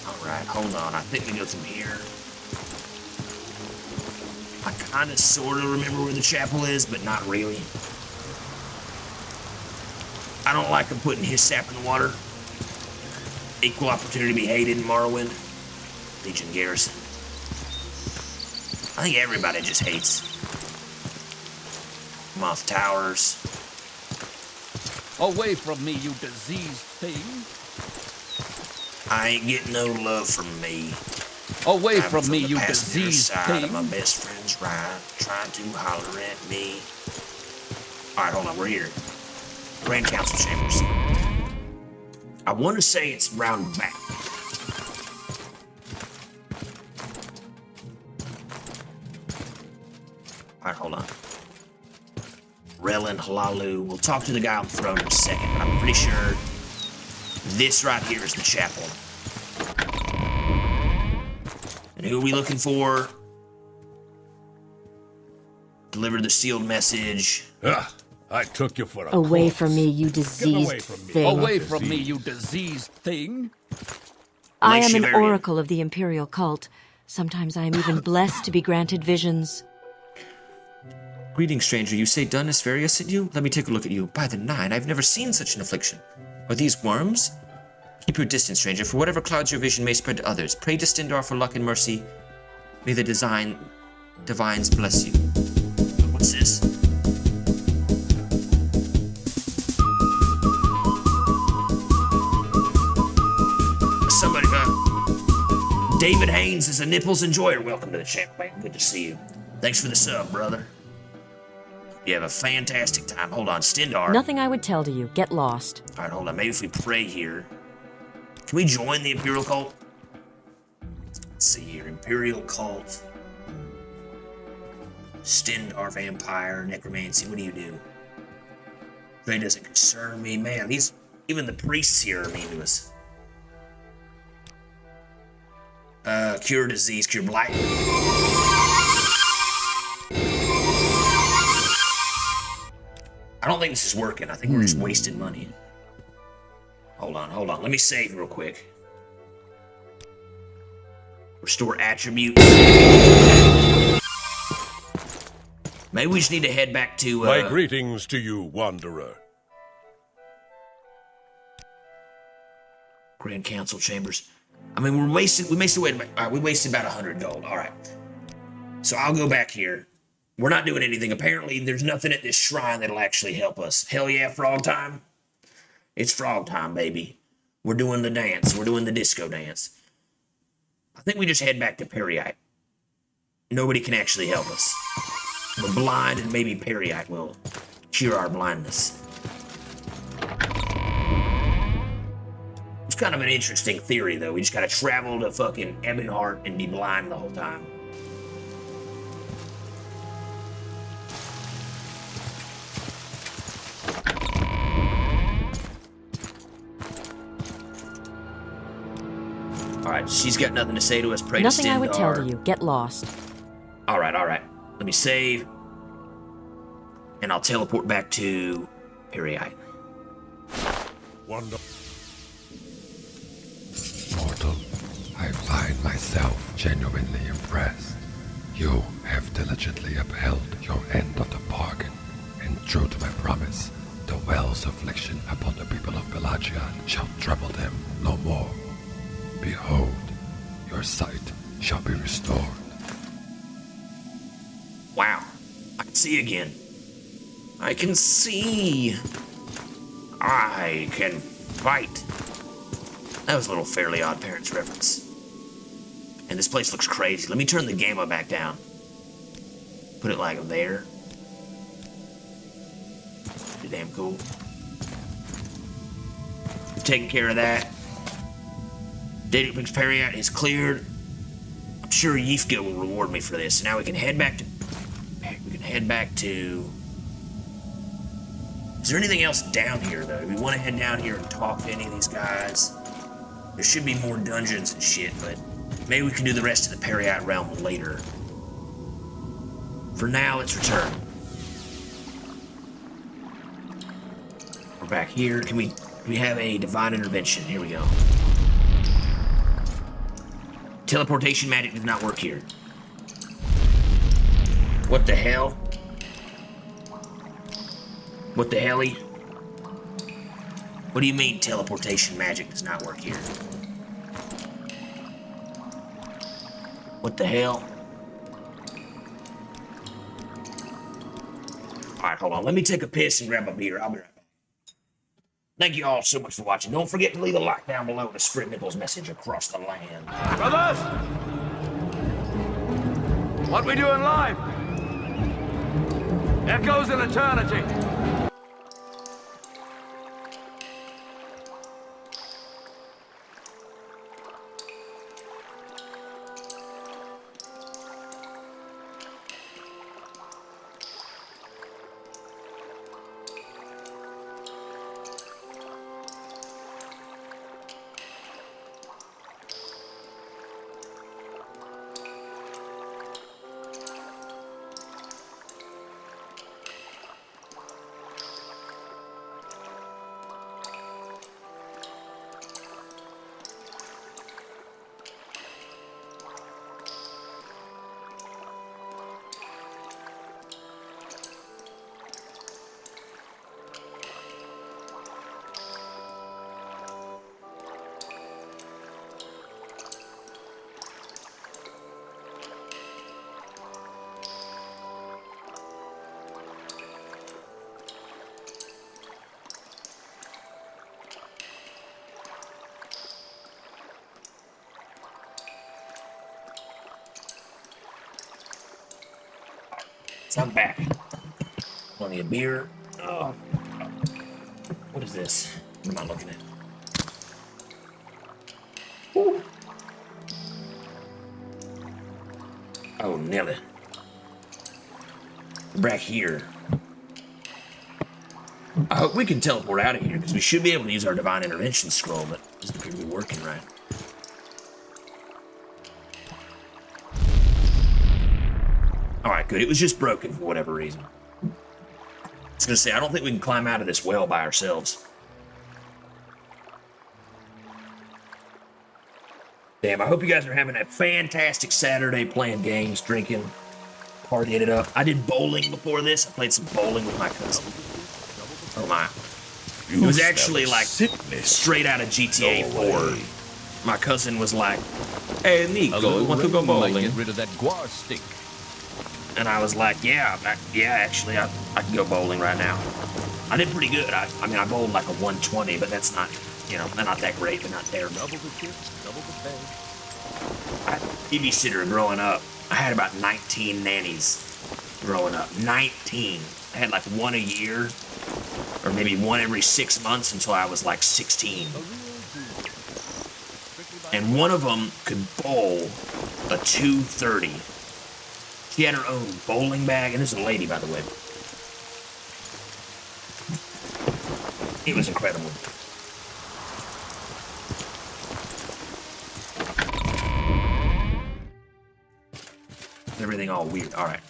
Alright, hold on. I think we go through here. I kind of sort of remember where the chapel is, but not really. I don't like him putting his sap in the water. Equal opportunity to be hated in Morrowind. Legion Garrison. I think everybody just hates. Moth Towers. Away from me, you diseased thing. I ain't getting no love from me. Away from me, you diseased thing. My best friend's right, trying to holler at me. Alright, hold on, we're here. Grand Council Chambers. I want to say it's round back. Alright, hold on. Relin Halalu. We'll talk to the guy on the throne in a second, but I'm pretty sure this right here is the chapel. And who are we looking for? Deliver the sealed message. I took you for a Away corpse. from me, you diseased thing. Away from me, you diseased thing. I am an oracle of the imperial cult. Sometimes I am even blessed to be granted visions. Greetings, stranger. You say Dunus Varia sent you? Let me take a look at you. By the Nine, I've never seen such an affliction. Are these worms? Keep your distance, stranger, for whatever clouds your vision may spread to others. Pray to Stindar for luck and mercy. May the divines bless you. What's this? Somebody, David Haynes is a Nipples Enjoyer. Welcome to the channel, man. Good to see you. Thanks for the sub, brother. You have a fantastic time. Hold on, Stindar. Nothing I would tell to you. Get lost. All right, hold on. Maybe if we pray here. Can we join the Imperial Cult? Let's see here. Imperial Cult. Stindar Vampire. Necromancy. What do you do? Trade doesn't concern me. Man, even the priests here are mean to us. cure disease, cure blight. I don't think this is working. I think we're just wasting money. Hold on. Let me save real quick. Restore attributes. Maybe we just need to head back to, My greetings to you, Wanderer. Grand Council Chambers. I mean, we wasted about 100 gold. All right. So I'll go back here. We're not doing anything. Apparently, there's nothing at this shrine that'll actually help us. Hell yeah, frog time. It's frog time, baby. We're doing the dance. We're doing the disco dance. I think we just head back to Periite. Nobody can actually help us. We're blind, and maybe Periite will cure our blindness. It's kind of an interesting theory, though. We just gotta travel to fucking Ebonheart and be blind the whole time. Alright, she's got nothing to say to us. Pray Nothing to I would tell to you. Get lost. Alright. Let me save. And I'll teleport back to Periite. Wonderful. Mortal, I find myself genuinely impressed. You have diligently upheld your end of the bargain, and true to my promise, the well's affliction upon the people of Pelagiad shall trouble them no more. Behold, your sight shall be restored. Wow, I can see again. I can see. I can fight. That was a little Fairly Odd Parents reference. And this place looks crazy. Let me turn the gamma back down. Put it like there. Pretty damn cool. We've taken care of that. Daedric Periite is cleared. I'm sure Yifka will reward me for this. Now we can head back to... Is there anything else down here, though? Do we want to head down here and talk to any of these guys? There should be more dungeons and shit, but maybe we can do the rest of the Periite realm later. For now, let's return. We're back here. Can we have a divine intervention? Here we go. Teleportation magic does not work here. What the hell? What the helly? What do you mean teleportation magic does not work here? What the hell? Alright, hold on. Let me take a piss and grab a beer. I'll be right back. Thank you all so much for watching. Don't forget to leave a like down below to spread Nipple's message across the land. Brothers! What we doing live? Echoes in eternity. So I'm back. Plenty of beer. Oh. What is this? What am I looking at? Ooh. Oh, Nelly. We're back here. I hope we can teleport out of here, because we should be able to use our Divine Intervention scroll, but it doesn't appear to be working right. Alright, good. It was just broken for whatever reason. I was gonna say, I don't think we can climb out of this well by ourselves. Damn, I hope you guys are having a fantastic Saturday playing games, drinking, partying it up. I did bowling before this. I played some bowling with my cousin. Oh my. It was actually like straight out of GTA 4. My cousin was like, "Hey, Nico, you want to go bowling?" Get rid of that guar stick. And I was like, yeah, actually, I can go bowling right now. I did pretty good. I mean, I bowled like a 120, but that's not, you know, not that great, but not terrible. Double the chips, double the pay. I had a babysitter growing up. I had about 19 nannies growing up. 19. I had like one a year, or maybe one every 6 months until I was like 16. And one of them could bowl a 230. She had her own bowling bag, and this is a lady, by the way. It was incredible. Everything all weird. All right.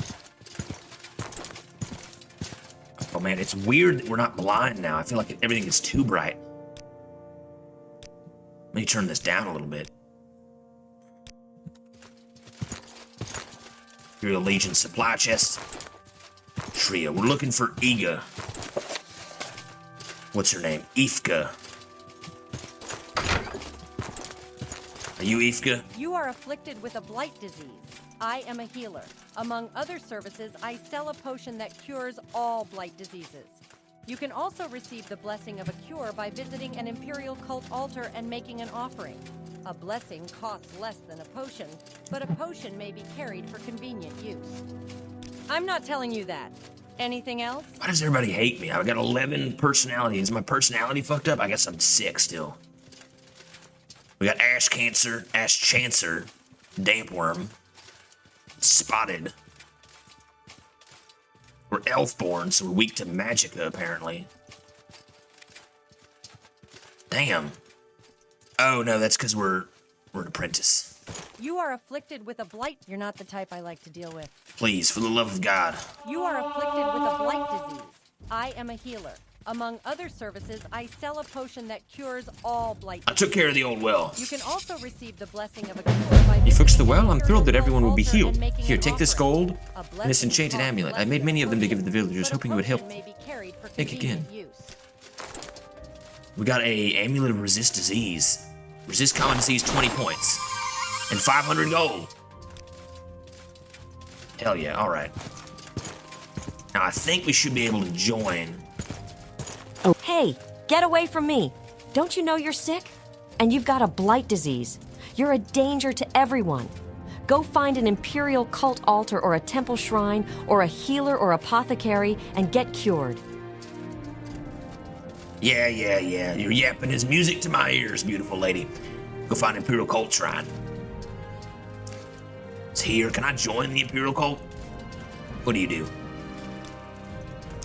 Oh man, it's weird that we're not blind now. I feel like everything is too bright. Let me turn this down a little bit. Imperial Legion supply chest. Trio. We're looking for Iga. What's her name? Ifka. Are you Ifka? You are afflicted with a blight disease. I am a healer. Among other services, I sell a potion that cures all blight diseases. You can also receive the blessing of a cure by visiting an Imperial cult altar and making an offering. A blessing costs less than a potion, but a potion may be carried for convenient use. I'm not telling you that. Anything else? Why does everybody hate me? I've got 11 personalities. Is my personality fucked up? I guess I'm sick still. We got Ash Cancer, Ash Chancer, Dampworm, Spotted. We're Elfborn, so we're weak to Magicka, apparently. Damn. Oh, no, that's because we're an apprentice. You are afflicted with a blight. You're not the type I like to deal with. Please, for the love of God. You are afflicted with a blight disease. I am a healer. Among other services, I sell a potion that cures all blight diseases. I took care of the old well. You can also receive the blessing of a cure by... You fixed the well? I'm thrilled that everyone will be healed. Here, take this gold and this enchanted amulet. I made many of them to give to the villagers, hoping it would help. Think again. We got a amulet of resist disease. Resist common disease 20 points. And 500 gold. Hell yeah, alright. Now I think we should be able to join. Oh, hey, get away from me. Don't you know you're sick? And you've got a blight disease. You're a danger to everyone. Go find an Imperial cult altar or a temple shrine or a healer or apothecary and get cured. Yeah. Your yapping is music to my ears, beautiful lady. Go find an Imperial cult shrine. It's here. Can I join the Imperial cult? What do you do?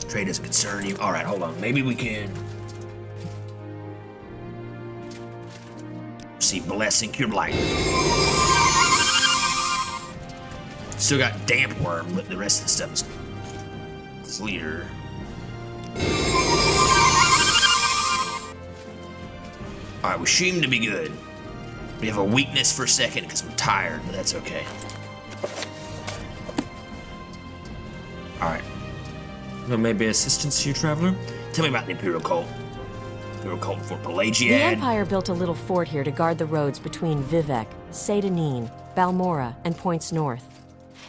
Trade doesn't concern you. All right, hold on. Maybe we can see blessing, cure blight. Still got damp worm, but the rest of the stuff is clear. All right, we seem to be good. We have a weakness for a second because we're tired, but that's okay. All right. Well, maybe assistance to you, traveler? Tell me about the Imperial cult. Imperial cult for Pelagiad. The Empire built a little fort here to guard the roads between Vivek, Seyda, Neen, Balmora, and points north.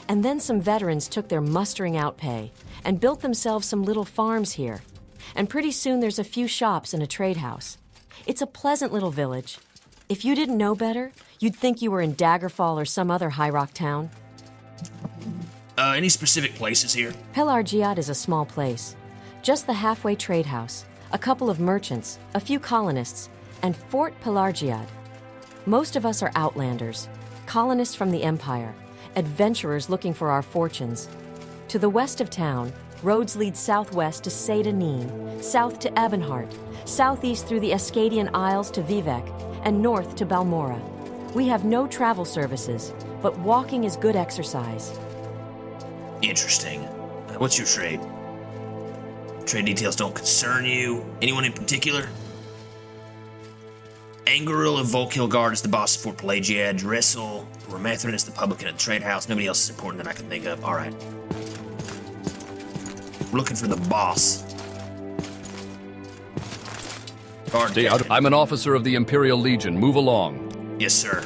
And then some veterans took their mustering out pay and built themselves some little farms here. And pretty soon there's a few shops and a trade house. It's a pleasant little village. If you didn't know better, you'd think you were in Daggerfall or some other high rock town. Any specific places here? Pelagiad is a small place. Just the halfway trade house, a couple of merchants, a few colonists, and Fort Pelagiad. Most of us are outlanders, colonists from the Empire, adventurers looking for our fortunes. To the west of town, roads lead southwest to Seyda Neen, south to Ebonheart, southeast through the Ascadian Isles to Vivek, and north to Balmora. We have no travel services, but walking is good exercise. Interesting. What's your trade? Trade details don't concern you. Anyone in particular? Angaril of Volkill Guard is the boss of Fort Pelagiad. Dressel, Remathrin is the publican at the trade house. Nobody else is important that I can think of. Alright. We're looking for the boss. Guard Stay out. I'm an officer of the Imperial Legion. Move along. Yes, sir.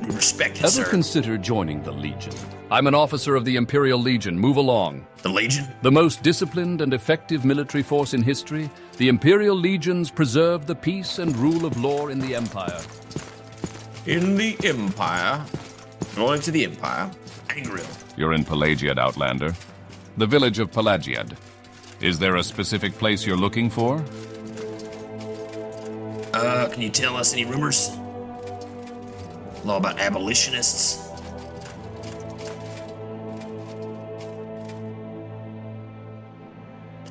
We respect it, Ever sir. consider joining the Legion? I'm an officer of the Imperial Legion. Move along. The Legion? The most disciplined and effective military force in history, the Imperial Legions preserve the peace and rule of law in the Empire. In the Empire? Going to the Empire? Angaril. You're in Pelagiad, Outlander. The village of Pelagiad. Is there a specific place you're looking for? Can you tell us any rumors? Law about abolitionists?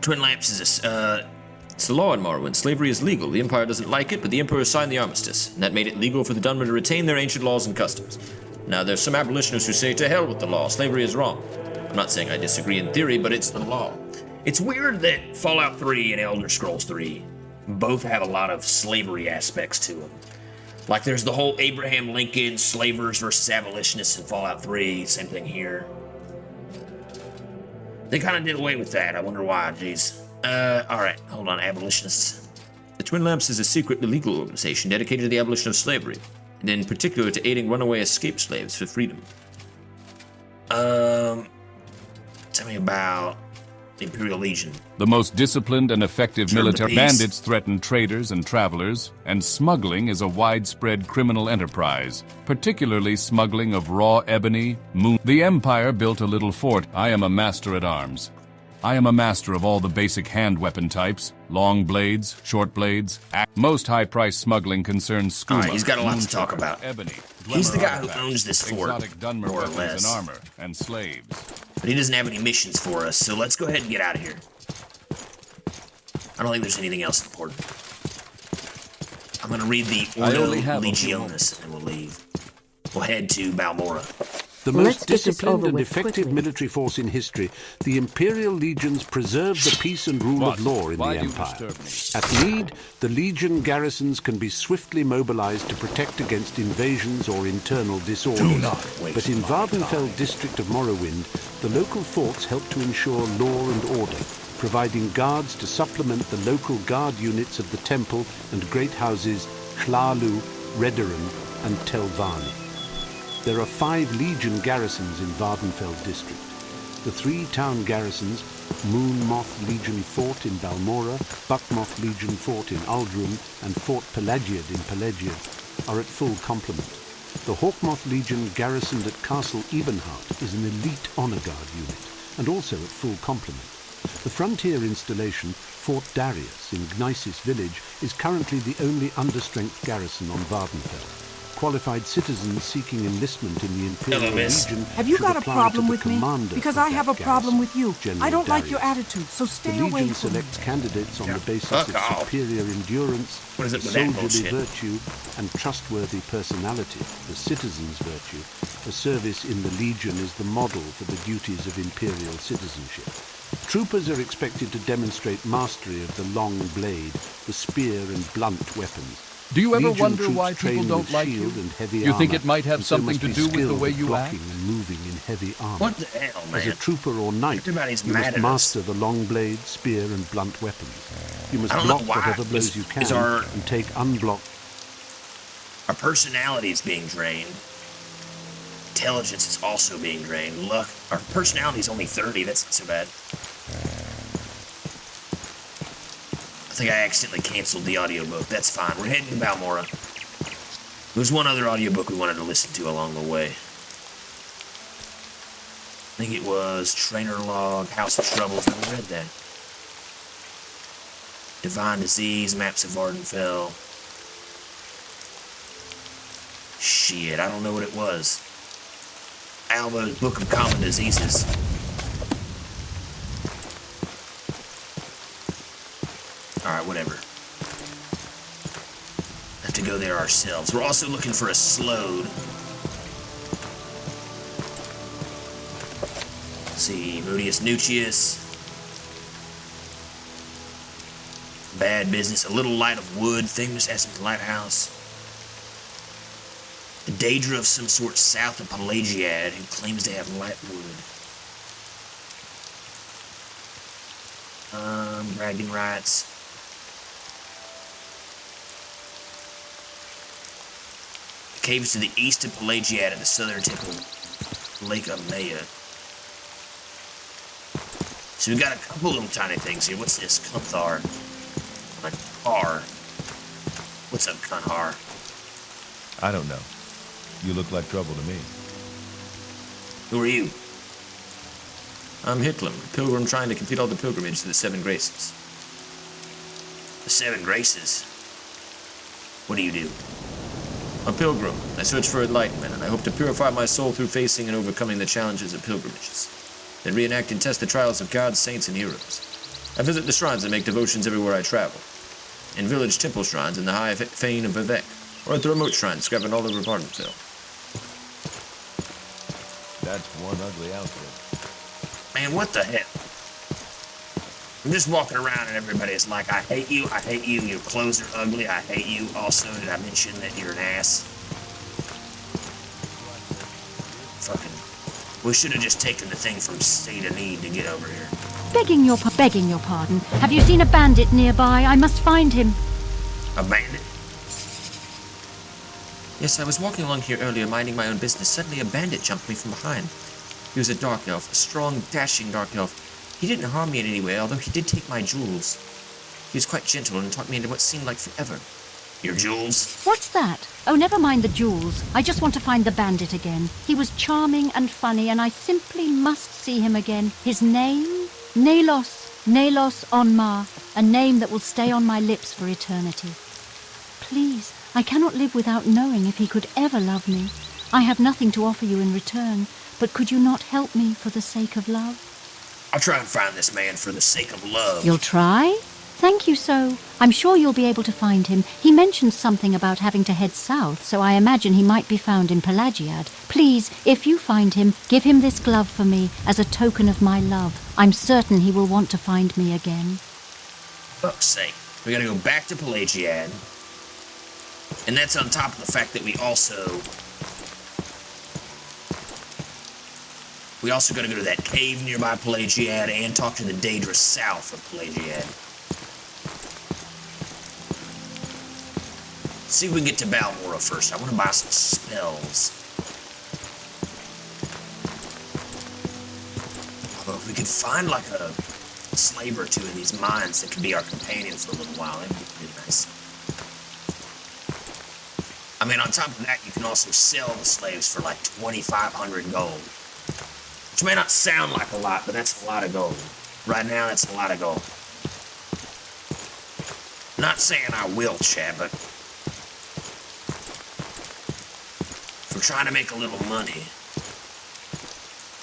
Twin Lamps is it's the law in Morrowind. Slavery is legal. The Empire doesn't like it, but the Emperor signed the armistice, and that made it legal for the Dunmer to retain their ancient laws and customs. Now, there's some abolitionists who say, to hell with the law, slavery is wrong. I'm not saying I disagree in theory, but it's the law. It's weird that Fallout 3 and Elder Scrolls 3 both have a lot of slavery aspects to them. Like there's the whole Abraham Lincoln slavers versus abolitionists in Fallout 3, same thing here. They kind of did away with that. I wonder why, jeez. Alright, hold on, abolitionists. The Twin Lamps is a secret illegal organization dedicated to the abolition of slavery, and in particular to aiding runaway escaped slaves for freedom. Tell me about the Imperial Legion. The most disciplined and effective military. Bandits threaten traders and travelers, and smuggling is a widespread criminal enterprise, particularly smuggling of raw ebony, moon. The Empire built a little fort. I am a master at arms. I am a master of all the basic hand weapon types, long blades, short blades. Most high-priced smuggling concerns skooma. Alright, he's got a lot to talk about. Ebony, He's the guy who owns this fort, exotic Dunmer more or weapons less. and armor, and slaves. But he doesn't have any missions for us, so let's go ahead and get out of here. I don't think there's anything else important. I'm gonna read the Ordo Legionis and we'll leave. We'll head to Balmora. The most disciplined and effective military force in history, the Imperial Legions preserve the peace and rule of law in the Empire. At need, the Legion garrisons can be swiftly mobilized to protect against invasions or internal disorders. But in Vvardenfell district of Morrowind, the local forts help to ensure law and order, providing guards to supplement the local guard units of the temple and great houses Hlalu, Redoran, and Telvanni. There are 5 Legion garrisons in Vvardenfell district. The 3 town garrisons, Moonmoth Legion Fort in Balmora, Buckmoth Legion Fort in Aldrum, and Fort Pelagiad in Pelagiad, are at full complement. The Hawkmoth Legion garrisoned at Castle Ebenhart is an elite honor guard unit, and also at full complement. The frontier installation, Fort Darius in Gnisis village, is currently the only understrength garrison on Vvardenfell. Qualified citizens seeking enlistment in the Imperial Legion. Have you got a problem with me? Because I have a problem with you. I don't like your attitude, so stay away from me. The Legion selects candidates on the basis of superior endurance, soldierly virtue, and trustworthy personality, the citizen's virtue. A service in the Legion is the model for the duties of Imperial citizenship. Troopers are expected to demonstrate mastery of the long blade, the spear and blunt weapons. Do you ever Legion wonder why troops train people don't with like shield you? and heavy You think armor, it might have and so something must to be do with the skilled way at you blocking act? and moving in heavy armor. What the hell, man? As a trooper or knight, Everybody's you mad must at master the long blade, spear, and blunt weapons. You must I don't know block why. whatever blows you can Our and take unblocked. personality is being drained. Intelligence is also being drained. Luck. Our personality is only 30. That's not so bad. I think I accidentally canceled the audiobook. That's fine. We're heading to Balmora. There's one other audiobook we wanted to listen to along the way. I think it was Trainer Log, House of Troubles. Never read that. Divine Disease, Maps of Vvardenfell. Shit, I don't know what it was. Alva's Book of Common Diseases. Alright, whatever. Have to go there ourselves. We're also looking for a slode. see, Moodius Nucius. Bad business. A little light of wood. Famous Esmond Lighthouse. The Daedra of some sort south of Pelagiad who claims to have light wood. Bragging rights. The caves to the east of Pelagiad at the southern tip of Lake of Maya. So we got a couple little tiny things here. What's this? Cunthar. Like Har. What's up, Cunthar? I don't know. You look like trouble to me. Who are you? I'm Hitlim, a pilgrim trying to complete all the pilgrimage to the Seven Graces. The Seven Graces? What do you do? A pilgrim. I search for enlightenment, and I hope to purify my soul through facing and overcoming the challenges of pilgrimages. Then reenact and test the trials of gods, saints, and heroes. I visit the shrines and make devotions everywhere I travel. In village temple shrines in the high fane of Vivek, or at the remote shrines scattered all over Vvardenfell. That's one ugly outfit. Man, what the hell? I'm just walking around and everybody's like, I hate you, your clothes are ugly, I hate you. Also, did I mention that you're an ass? Fucking, we should have just taken the thing from Seyda Neen to get over here. Begging your pardon. Have you seen a bandit nearby? I must find him. A bandit? Yes, I was walking along here earlier, minding my own business. Suddenly a bandit jumped me from behind. He was a dark elf, a strong, dashing dark elf. He didn't harm me in any way, although he did take my jewels. He was quite gentle and taught me into what seemed like forever. Your jewels? What's that? Oh, never mind the jewels. I just want to find the bandit again. He was charming and funny, and I simply must see him again. His name? Nalos Onmar, a name that will stay on my lips for eternity. Please, I cannot live without knowing if he could ever love me. I have nothing to offer you in return, but could you not help me for the sake of love? I'll try and find this man for the sake of love. You'll try? Thank you so. I'm sure you'll be able to find him. He mentioned something about having to head south, so I imagine he might be found in Pelagiad. Please, if you find him, give him this glove for me as a token of my love. I'm certain he will want to find me again. Fuck's sake. We gotta go back to Pelagiad. And that's on top of the fact that we also gotta go to that cave nearby Pelagiad and talk to the Daedra south of Pelagiad. Let's see if we can get to Balmora first. I want to buy some spells. Although if we could find like a slave or two in these mines that could be our companion for a little while, that'd be pretty nice. I mean, on top of that, you can also sell the slaves for like 2,500 gold. Which may not sound like a lot, but that's a lot of gold. Right now, that's a lot of gold. Not saying I will, Chad, but if we're trying to make a little money,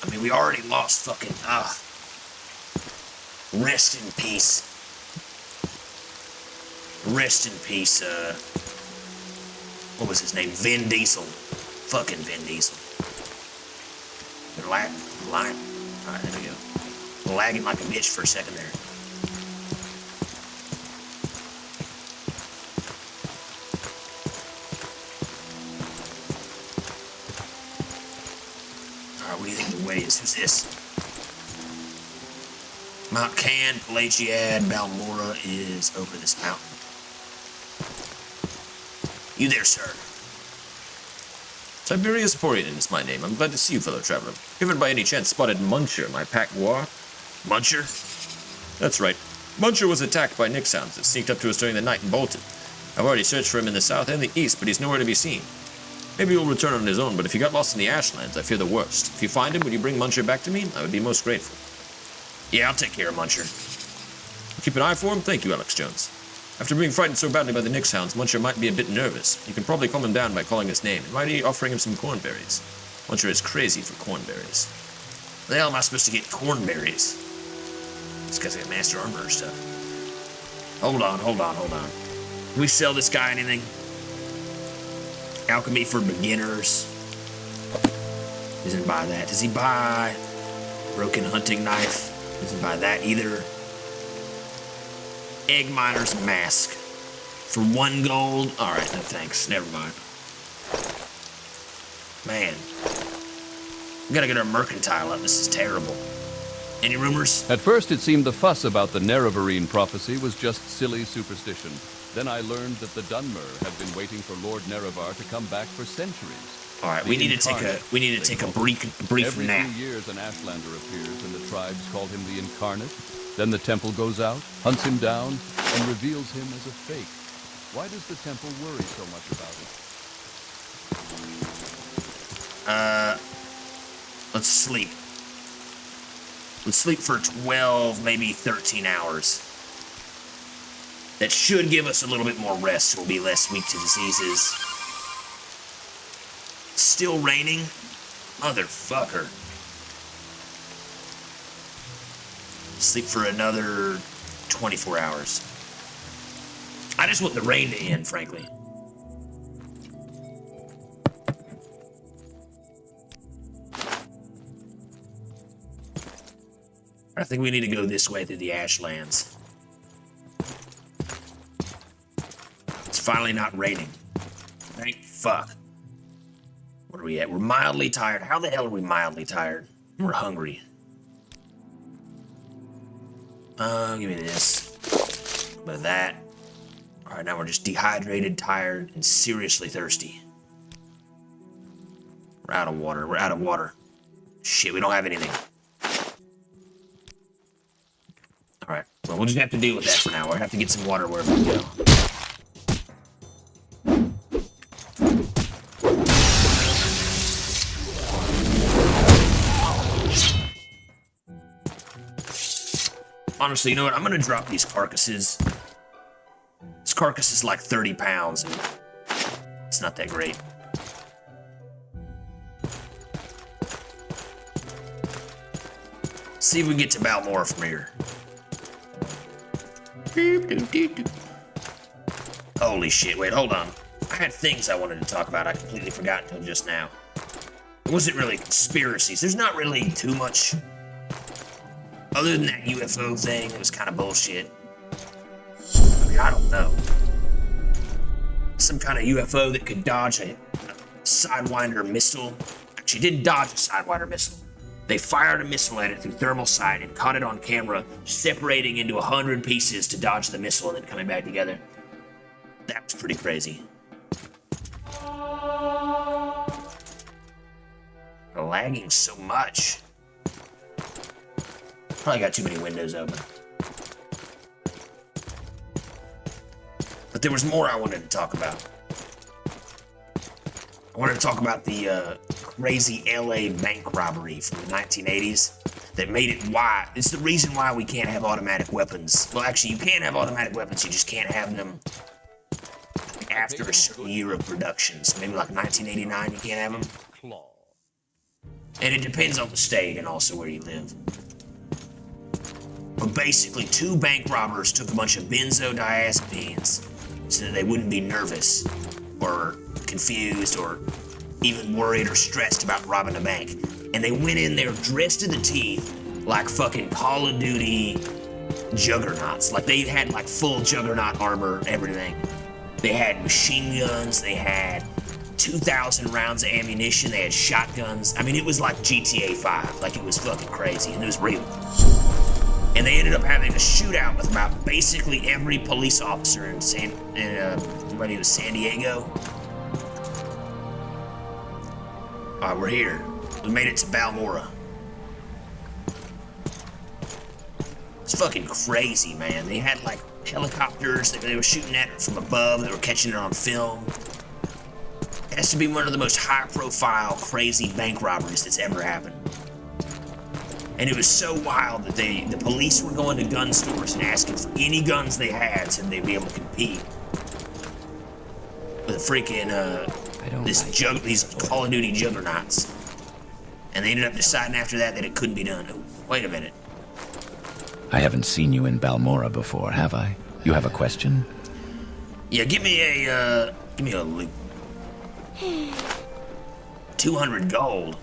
I mean, we already lost fucking, rest in peace. Rest in peace, what was his name? Vin Diesel. Fucking Vin Diesel. Line. Alright, there we go. Lagging like a bitch for a second there. Alright, what do you think the way is? Who's this? Mount Can, Pelagiad, Balmora is over this mountain. You there, sir? Tiberius Porian is my name. I'm glad to see you, fellow traveler. Haven't by any chance spotted Muncher, my pack war? Muncher? That's right. Muncher was attacked by Nyx hounds that sneaked up to us during the night and bolted. I've already searched for him in the south and the east, but he's nowhere to be seen. Maybe he'll return on his own, but if he got lost in the Ashlands, I fear the worst. If you find him, would you bring Muncher back to me? I would be most grateful. Yeah, I'll take care of Muncher. Keep an eye for him? Thank you, Alex Jones. After being frightened so badly by the Nyx hounds, Muncher might be a bit nervous. You can probably calm him down by calling his name, and might be offering him some cornberries. Muncher is crazy for cornberries. Where the hell am I supposed to get cornberries? This guy's got master armor or stuff. Hold on. Can we sell this guy anything? Alchemy for beginners. He doesn't buy that. Does he buy Broken hunting knife. Doesn't buy that either. Egg miner's mask. For 1 gold. Alright, no thanks. Never mind. Man. We gotta get our mercantile up. This is terrible. Any rumors? At first it seemed the fuss about the Nerevarine prophecy was just silly superstition. Then I learned that the Dunmer had been waiting for Lord Nerevar to come back for centuries. Alright, we need to take a brief Every nap. few years an Ashlander appears and the tribes call him the Incarnate. Then the temple goes out, hunts him down, and reveals him as a fake. Why does the temple worry so much about it? Let's sleep. Let's sleep for 12, maybe 13 hours. That should give us a little bit more rest, so we'll be less weak to diseases. Still raining? Motherfucker. Sleep for another 24 hours. I just want the rain to end, frankly. I think we need to go this way through the Ashlands. It's finally not raining. Thank fuck. What are we at? We're mildly tired. How the hell are we mildly tired? We're hungry. Give me this. A bit of that. Alright, now we're just dehydrated, tired, and seriously thirsty. We're out of water. We're out of water. Shit, we don't have anything. Alright, well, we'll just have to deal with that for now. We'll have to get some water wherever we go. Honestly, you know what? I'm gonna drop these carcasses. This carcass is like 30 pounds, and it's not that great. See if we can get to Balmora from here. Holy shit, wait, hold on. I had things I wanted to talk about. I completely forgot until just now. It wasn't really conspiracies. There's not really too much. Other than that UFO thing, it was kind of bullshit. I mean, I don't know. Some kind of UFO that could dodge a Sidewinder missile. Actually, didn't dodge a Sidewinder missile. They fired a missile at it through thermal sight and caught it on camera, separating into 100 pieces to dodge the missile and then coming back together. That was pretty crazy. Lagging so much. Probably got too many windows open. But there was more I wanted to talk about. I wanted to talk about the crazy LA bank robbery from the 1980s that made it why. It's the reason why we can't have automatic weapons. Well, actually, you can have automatic weapons, you just can't have them after a certain year of production. So maybe like 1989, you can't have them. And it depends on the state and also where you live. But basically, 2 bank robbers took a bunch of benzodiazepines so that they wouldn't be nervous or confused or even worried or stressed about robbing a bank. And they went in there dressed to the teeth like fucking Call of Duty juggernauts. Like they had like full juggernaut armor, everything. They had machine guns, they had 2,000 rounds of ammunition, they had shotguns. I mean, it was like GTA 5, like it was fucking crazy, and it was real. And they ended up having a shootout with about basically every police officer in San Diego. Alright, we're here. We made it to Balmora. It's fucking crazy, man. They had like helicopters that they were shooting at it from above. They were catching it on film. It has to be one of the most high-profile, crazy bank robberies that's ever happened. And it was so wild that the police were going to gun stores and asking for any guns they had so they'd be able to compete with a freaking these Call of Duty juggernauts. And they ended up deciding after that that it couldn't be done. Oh, wait a minute. I haven't seen you in Balmora before, have I? You have a question? Yeah, give me a loot. 200 gold.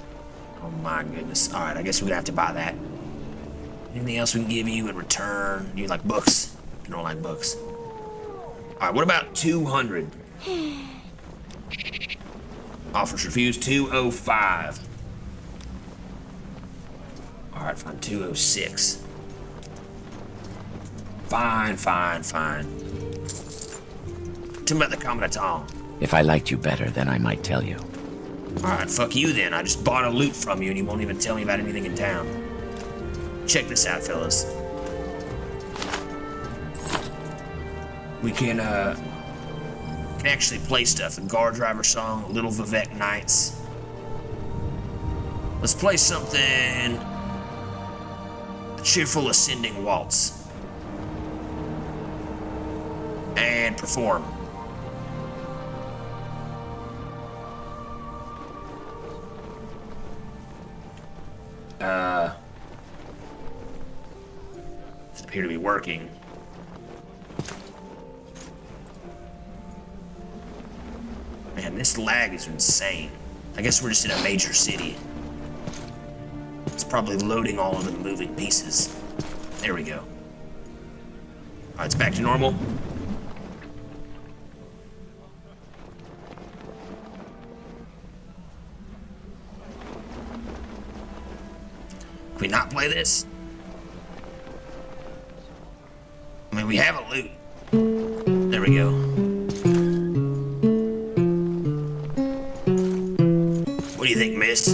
Oh my goodness. Alright, I guess we're gonna have to buy that. Anything else we can give you in return? You like books? You don't like books. Alright, what about 200? Offers refused. 205. Alright, fine. 206. Fine. Tell me about the Commandant. If I liked you better, then I might tell you. Alright, fuck you then. I just bought a loot from you and you won't even tell me about anything in town. Check this out, fellas. We can actually play stuff. The Guard Driver song, Little Vivek Nights. Let's play something... A cheerful ascending waltz. And perform. Doesn't appear to be working. Man, this lag is insane. I guess we're just in a major city. It's probably loading all of the moving pieces. There we go. Alright, it's back to normal. Can we not play this? I mean, we have a loot. There we go. What do you think, miss?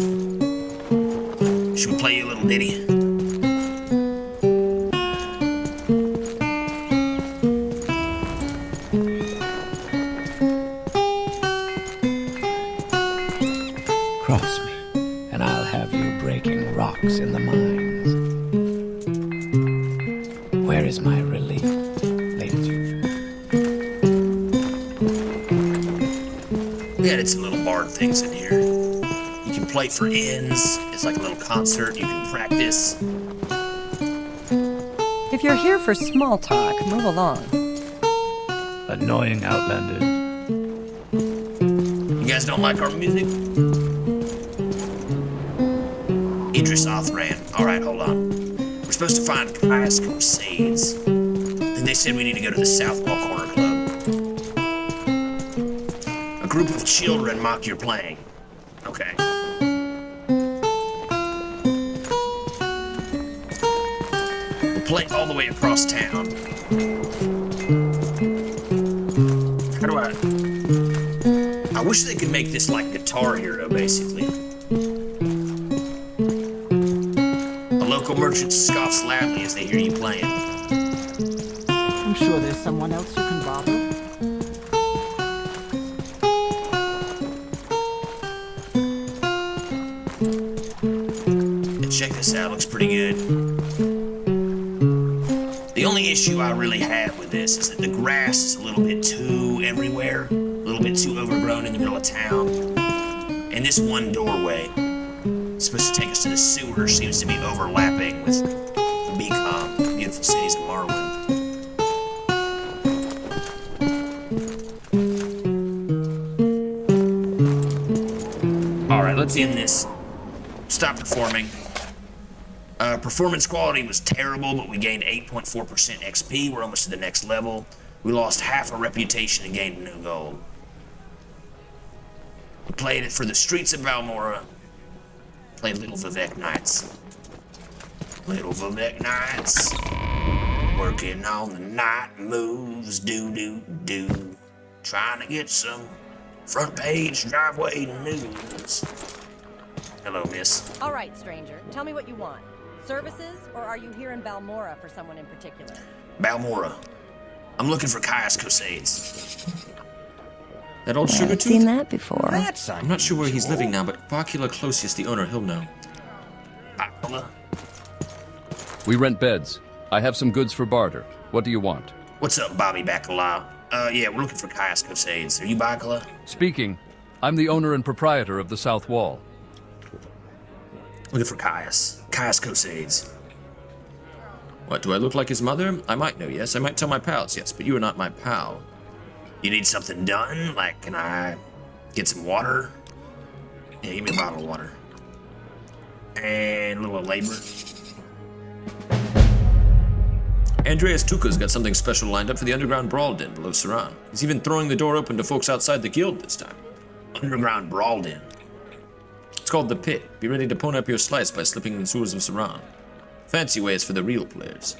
Should we play you a little ditty? Cross me, and I'll have you breaking rocks in the mines. Where is my relief? Late as usual. We added some little bard things in here. You can play for ends. It's like a little concert. You can practice. If you're here for small talk, move along. Annoying Outlanders. You guys don't like our music? Idris Othran. Alright, hold on. We're supposed to find Caius Crusades. And they said we need to go to the South Wall Corner Club. A group of children mock your playing. Okay. We're playing all the way across town. How do I wish they could make this like Guitar Hero, basically. A local merchant scoffs loudly as they hear you playing. I'm sure there's someone else you can bother. And check this out, looks pretty good. The only issue I really have with this is that the grass is a little bit too everywhere, a little bit too overgrown in the middle of town. And this one doorway, it's supposed to take us to the sewer, seems to be overlapping with the BCOM, Beautiful Cities of Morrowind. Alright, let's end this. Stop performing. Performance quality was terrible, but we gained 8.4% XP. We're almost to the next level. We lost half a reputation and gained new gold. We played it for the streets of Balmora. Played Little Vivek Nights. Little Vivek Nights. Working on the night moves. Do. Trying to get some front page driveway news. Hello, miss. All right, stranger. Tell me what you want. Services, or are you here in Balmora for someone in particular? Balmora. I'm looking for Caius Crusades. That old sugar I've tooth? seen that before. I'm not sure where he's living now, but Bacula Closius, the owner, he'll know. Bacula? We rent beds. I have some goods for barter. What do you want? What's up, Bobby Bacala? Yeah, we're looking for Caius Crusades. Are you Bacala? Speaking. I'm the owner and proprietor of the South Wall. Looking for Caius. Caius Crusades. What, do I look like his mother? I might know, yes. I might tell my pals, yes, but you are not my pal. You need something done? Like, can I get some water? Yeah, give me a bottle of water. And a little labor. Andreas Tuca's got something special lined up for the underground brawl den below Saran. He's even throwing the door open to folks outside the guild this time. Underground brawl den. It's called the Pit. Be ready to pony up your slice by slipping in the sewers of Saran. Fancy ways for the real players.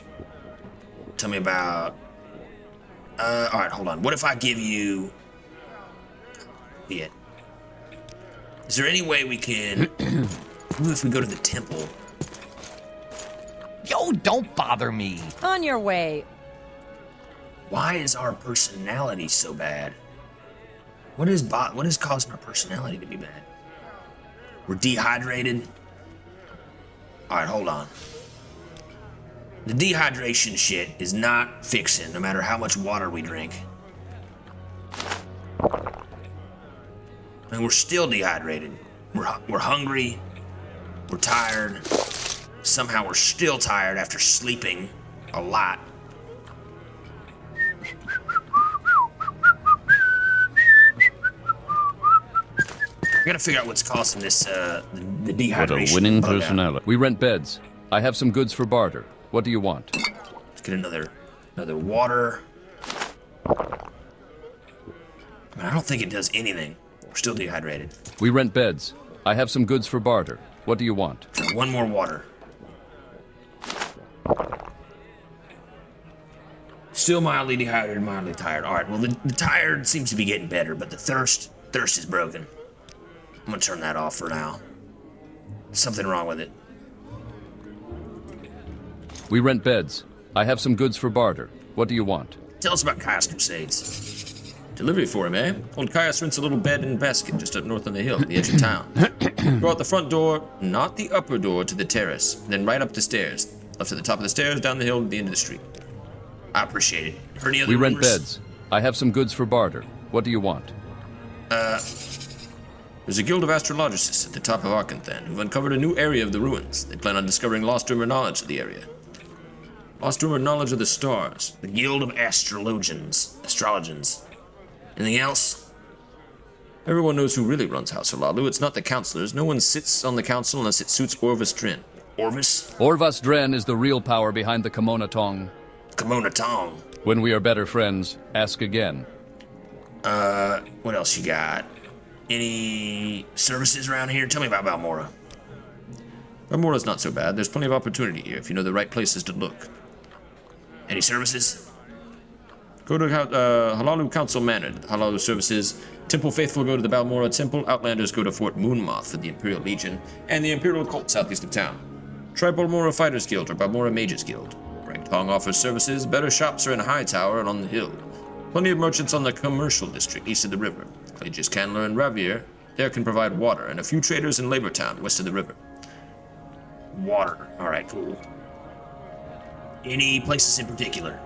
Tell me about... alright, hold on. What if I give you... Is there any way we can... What if we go to the temple? Yo, don't bother me. On your way. Why is our personality so bad? What is causing our personality to be bad? We're dehydrated. Alright, hold on. The dehydration shit is not fixing, no matter how much water we drink. And we're still dehydrated. We're hungry. We're tired. Somehow we're still tired after sleeping a lot. I gotta figure out what's causing this, the dehydration. What a winning personality. We rent beds. I have some goods for barter. What do you want? Let's get another water. I mean, I don't think it does anything. We're still dehydrated. We rent beds. I have some goods for barter. What do you want? One more water. Still mildly dehydrated, mildly tired. All right, well, the tired seems to be getting better, but the thirst is broken. I'm gonna turn that off for now. Something wrong with it. We rent beds. I have some goods for barter. What do you want? Tell us about Caius Crusades. Delivery for him, eh? Old Caius rents a little bed and basket just up north on the hill, at the edge of town. Go out the front door, not the upper door, to the terrace, then right up the stairs. Left at the top of the stairs, down the hill to the end of the street. I appreciate it. Heard any other We rent rumors? beds. I have some goods for barter. What do you want? There's a guild of astrologists at the top of Arkanthan who've uncovered a new area of the ruins. They plan on discovering lost rumor knowledge of the area. Lost rumor knowledge of the stars. The guild of astrologians. Anything else? Everyone knows who really runs House Halalu. It's not the councilors. No one sits on the council unless it suits Orvis Dren. Orvis? Orvas Dren is the real power behind the Kimona Tong. Kimona Tong? When we are better friends, ask again. What else you got? Any services around here? Tell me about Balmora. Balmora's not so bad. There's plenty of opportunity here if you know the right places to look. Any services? Go to Halalu Council Manor. Halalu services. Temple faithful go to the Balmora Temple. Outlanders go to Fort Moonmoth for the Imperial Legion and the Imperial Cult southeast of town. Try Balmora Fighters Guild or Balmora Mages Guild. Tong offers services. Better shops are in Hightower and on the hill. Plenty of merchants on the commercial district east of the river. Clages Candler and Ravier there can provide water, and a few traders in Labor Town west of the river. Water. All right, cool. Any places in particular?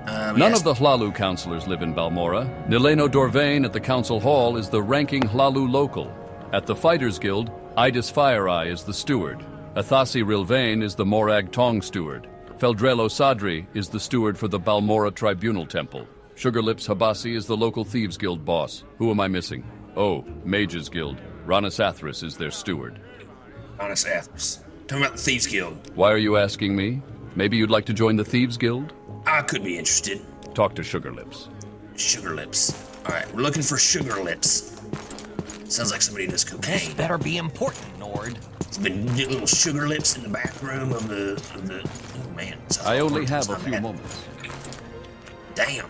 None of the Hlalu councilors live in Balmora. Nileno Dorvain at the council hall is the ranking Hlalu local. At the Fighters Guild, Idis Fireeye is the steward. Athasi Rilvain is the Morag Tong steward. Feldrelo Sadri is the steward for the Balmora Tribunal Temple. Sugarlips Habasi is the local Thieves Guild boss. Who am I missing? Oh, Mages Guild. Ranas Athras is their steward. Ranas Athras. Tell me about the Thieves Guild. Why are you asking me? Maybe you'd like to join the Thieves Guild? I could be interested. Talk to Sugarlips. Sugarlips. Alright, we're looking for Sugarlips. Sounds like somebody does cocaine. This better be important, Nord. It's been little sugar lips in the back room of the oh man. I only have a few moments. Damn.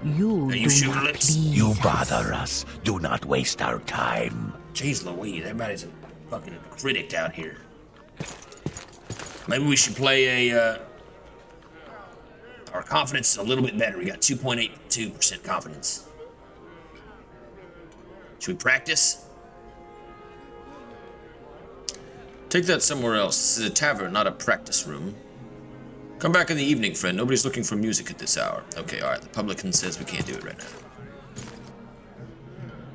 You sugar lips? You bother us. Do not waste our time. Jeez Louise, everybody's a fucking critic out here. Maybe we should play a our confidence is a little bit better. We got 2.82% confidence. Should we practice? Take that somewhere else. This is a tavern, not a practice room. Come back in the evening, friend. Nobody's looking for music at this hour. Okay, alright. The publican says we can't do it right now.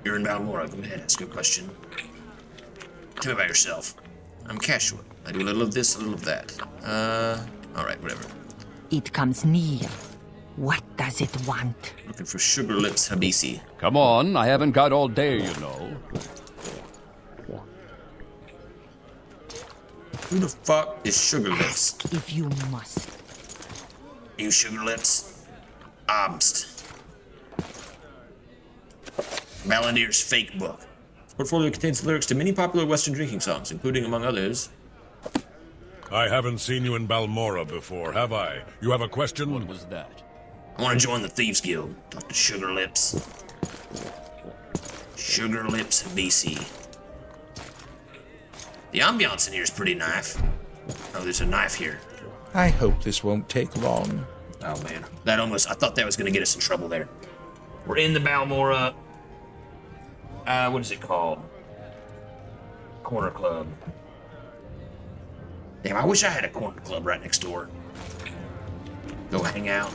You're in Balmora. Go ahead, ask a question. Tell me about yourself. I'm casual. I do a little of this, a little of that. Alright, whatever. It comes near. What does it want? Looking for Sugar Lips Habisi. Come on, I haven't got all day, you know. Who the fuck is Sugar Lips? Ask if you must. You Sugar Lips? Obst. Malandir's fake book. This portfolio contains lyrics to many popular Western drinking songs, including, among others... I haven't seen you in Balmora before, have I? You have a question? What was that? I want to join the Thieves Guild. Talk to Sugar Lips. Sugar Lips BC. The ambiance in here is pretty nice. Oh, there's a knife here. I hope this won't take long. Oh, man. I thought that was going to get us in trouble there. We're in the Balmora... what is it called? Corner Club. Damn, I wish I had a corner club right next door. Go hang out.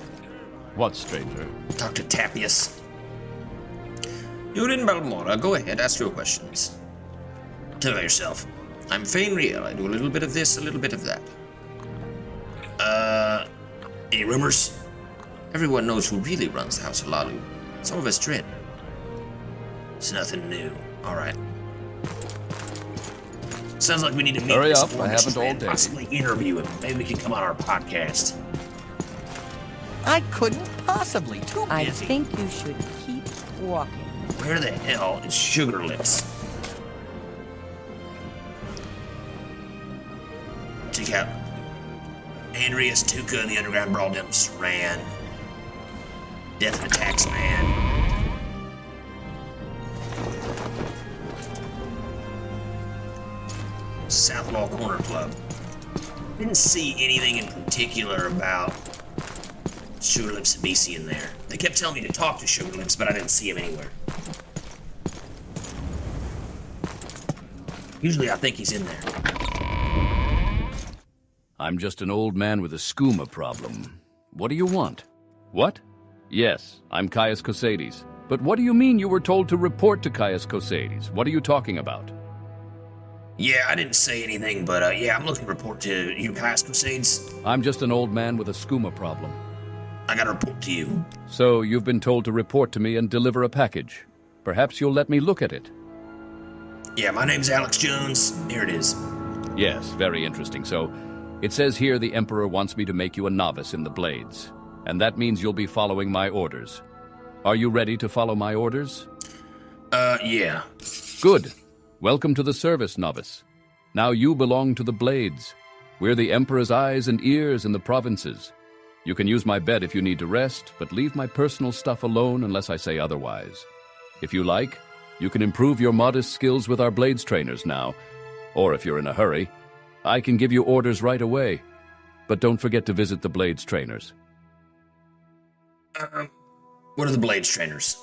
What, stranger? Talk to Tapius. You're in Balmora. Go ahead, ask your questions. Tell about yourself. I'm Fainriel. I do a little bit of this, a little bit of that. Any rumors? Everyone knows who really runs the House of Lalu. Some of us dread. It's nothing new. Alright. Sounds like we need to meet Hurry this up, I haven't all day. Possibly interview him. Maybe we can come on our podcast. I couldn't possibly. Too busy. I think you should keep walking. Where the hell is Sugar Lips? Check out Andreas Tuca and the Underground Brawl Dimps ran. Death of a Taxman. Southlaw Corner Club. Didn't see anything in particular about Sugar Lips and BC in there. They kept telling me to talk to Sugar Lips, but I didn't see him anywhere. Usually I think he's in there. I'm just an old man with a skooma problem. What do you want? What? Yes, I'm Caius Cosades. But what do you mean you were told to report to Caius Cosades? What are you talking about? Yeah, I didn't say anything, but yeah, I'm looking to report to you, Caius Cosades. I'm just an old man with a skooma problem. I gotta report to you. So you've been told to report to me and deliver a package. Perhaps you'll let me look at it. Yeah, my name's Alex Jones. Here it is. Yes, very interesting. So, it says here the Emperor wants me to make you a novice in the Blades. And that means you'll be following my orders. Are you ready to follow my orders? Yeah. Good. Welcome to the service, novice. Now you belong to the Blades. We're the Emperor's eyes and ears in the provinces. You can use my bed if you need to rest, but leave my personal stuff alone unless I say otherwise. If you like, you can improve your modest skills with our Blades trainers now. Or if you're in a hurry, I can give you orders right away. But don't forget to visit the Blades trainers. What are the Blades trainers?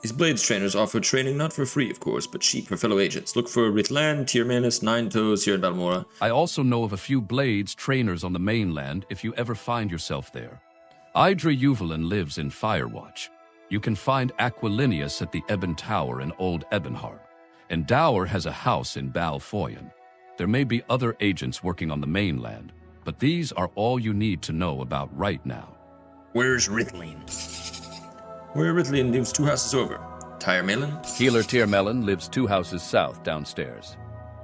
These Blades trainers offer training not for free, of course, but cheap for fellow agents. Look for Ritlan, Tiermanis, Nine Toes here in Balmora. I also know of a few Blades trainers on the mainland if you ever find yourself there. Idra Uvelin lives in Firewatch. You can find Aquilinius at the Ebon Tower in Old Ebonheart. And Dower has a house in Balfoyan. There may be other agents working on the mainland, but these are all you need to know about right now. Where's Rithlin? Where Rithlin lives 2 houses over. Tiermelin? Healer Tiermelin lives 2 houses south downstairs.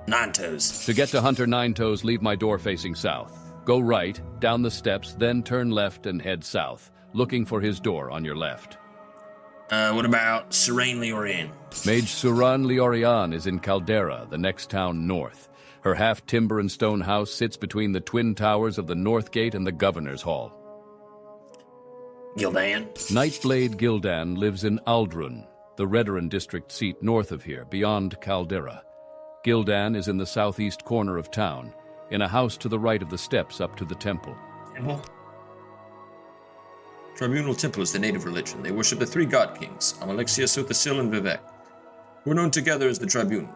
Nine Toes. To get to Hunter Nine Toes, leave my door facing south. Go right, down the steps, then turn left and head south, looking for his door on your left. What about Serene Liorian? Mage Suran Liorian is in Caldera, the next town north. Her half-timber and stone house sits between the twin towers of the North Gate and the Governor's Hall. Gildan? Nightblade Gildan lives in Aldrun, the Redoran district seat north of here, beyond Caldera. Gildan is in the southeast corner of town, in a house to the right of the steps up to the temple. Temple? Tribunal Temple is the native religion. They worship the 3 god kings, Amalexia, Sothasil, and Vivek. We're known together as the Tribunal.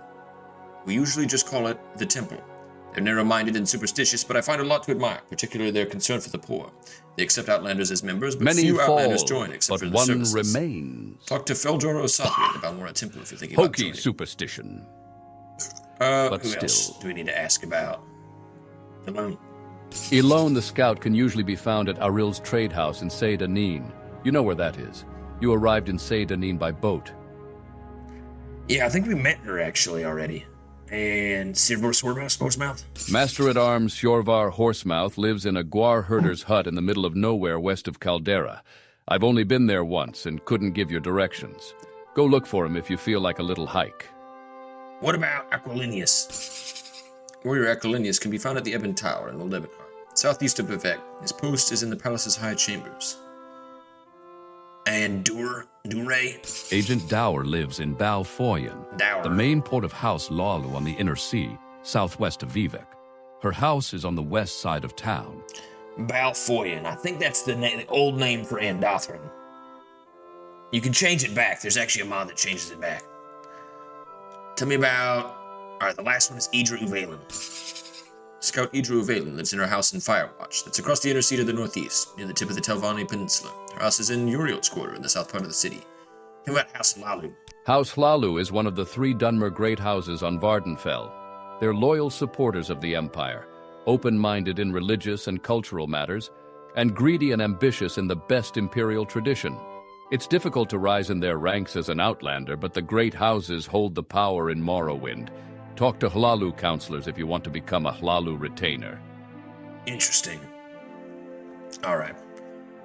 We usually just call it the Temple. They're narrow-minded and superstitious, but I find a lot to admire, particularly their concern for the poor. They accept Outlanders as members, but Many few fall, Outlanders join except for the one services. remains. Talk to Feldor Osapi at the Balmora Temple if you're thinking about Hokey joining. superstition. Who still. else do we need to ask about? Elon. Elon the Scout can usually be found at Aril's trade house in Seyda, Neen. You know where that is. You arrived in Seyda, Neen by boat. Yeah, I think we met her actually already. And Silver Horsemouth? Master-at-Arms Sjorvar Horsemouth lives in a Guar herder's hut in the middle of nowhere west of Caldera. I've only been there once and couldn't give you directions. Go look for him if you feel like a little hike. What about Aquilinius? Warrior Aquilinius can be found at the Ebon Tower in Old Ebonheart, southeast of Vivek. His post is in the palace's high chambers. And Dure? Agent Dower lives in Balfoyen, the main port of House Lalu on the inner sea, southwest of Vivek. Her house is on the west side of town. Balfoyen. I think that's the old name for Andothran. You can change it back. There's actually a mod that changes it back. Tell me about... Alright, the last one is Idra Uvalin. Scout Idra Uvalin lives in her house in Firewatch, that's across the inner sea to the northeast, near the tip of the Telvanni Peninsula. Her house is in Uriel's Quarter in the south part of the city. Tell me about House Lalu. House Lalu is one of the 3 Dunmer great houses on Vvardenfell. They're loyal supporters of the Empire, open-minded in religious and cultural matters, and greedy and ambitious in the best imperial tradition. It's difficult to rise in their ranks as an outlander, but the great houses hold the power in Morrowind. Talk to Hlalu counselors if you want to become a Hlalu retainer. Interesting. Alright.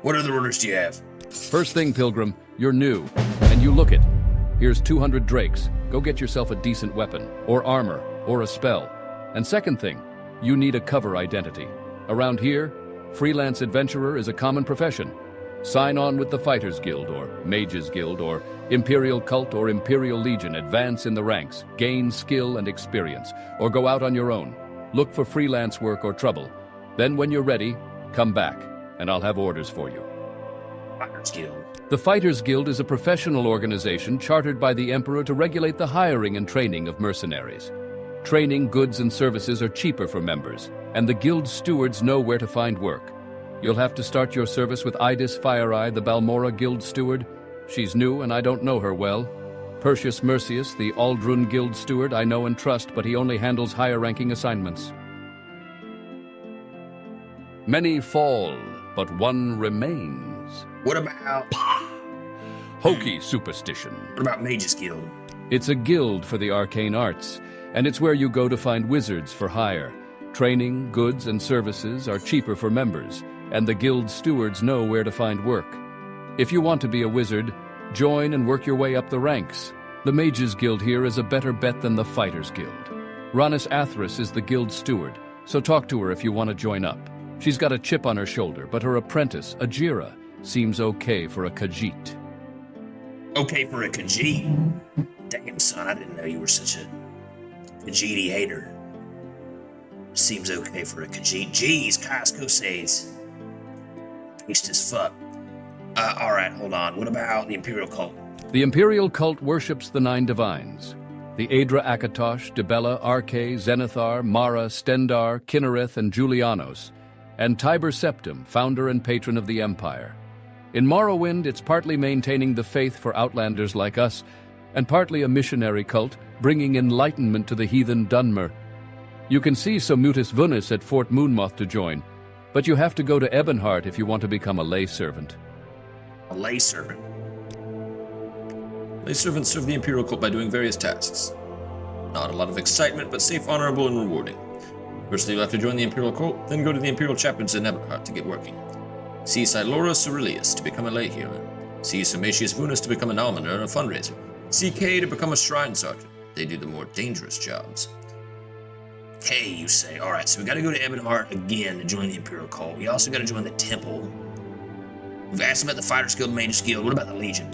What other orders do you have? First thing, Pilgrim, you're new, and you look it. Here's 200 drakes. Go get yourself a decent weapon, or armor, or a spell. And second thing, you need a cover identity. Around here, freelance adventurer is a common profession. Sign on with the Fighters Guild, or Mages Guild, or Imperial Cult, or Imperial Legion. Advance in the ranks, gain skill and experience, or go out on your own. Look for freelance work or trouble. Then when you're ready, come back, and I'll have orders for you. Fighters Guild. The Fighters Guild is a professional organization chartered by the Emperor to regulate the hiring and training of mercenaries. Training, goods, and services are cheaper for members, and the Guild stewards know where to find work. You'll have to start your service with Idis Fireeye, the Balmora Guild Steward. She's new, and I don't know her well. Perseus Mercius, the Aldrun Guild Steward, I know and trust, but he only handles higher-ranking assignments. Many fall, but one remains. What about... Hokey superstition. What about Mages Guild? It's a guild for the arcane arts, and it's where you go to find wizards for hire. Training, goods, and services are cheaper for members, and the guild stewards know where to find work. If you want to be a wizard, join and work your way up the ranks. The Mages Guild here is a better bet than the Fighters Guild. Ranis Athras is the guild steward, so talk to her if you want to join up. She's got a chip on her shoulder, but her apprentice, Ajira, seems okay for a Khajiit. Okay for a Khajiit? Damn, son, I didn't know you were such a Khajiit hater. Seems okay for a Khajiit. Jeez, Kai's Crusades. Taste as fuck. Alright, hold on. What about the Imperial Cult? The Imperial Cult worships the 9 divines. The Aedra Akatosh, Dibella, Arche, Zenithar, Mara, Stendar, Kinnereth, and Julianos, and Tiber Septim, founder and patron of the Empire. In Morrowind, it's partly maintaining the faith for outlanders like us, and partly a missionary cult, bringing enlightenment to the heathen Dunmer. You can see Somutus Vunis at Fort Moonmoth to join, but you have to go to Ebonheart if you want to become a lay servant. A lay servant? Lay servants serve the Imperial Cult by doing various tasks. Not a lot of excitement, but safe, honorable, and rewarding. Firstly, you'll have to join the Imperial Cult, then go to the Imperial Chaplains in Ebonheart to get working. See Silora Cerilius to become a lay healer. See Somatius Vunis to become an almoner and a fundraiser. See Kay to become a shrine sergeant. They do the more dangerous jobs. Hey, you say. Alright, so we gotta go to Ebonheart again to join the Imperial Cult. We also gotta join the Temple. We've asked about the Fighters Guild, Mages Guild. What about the Legion?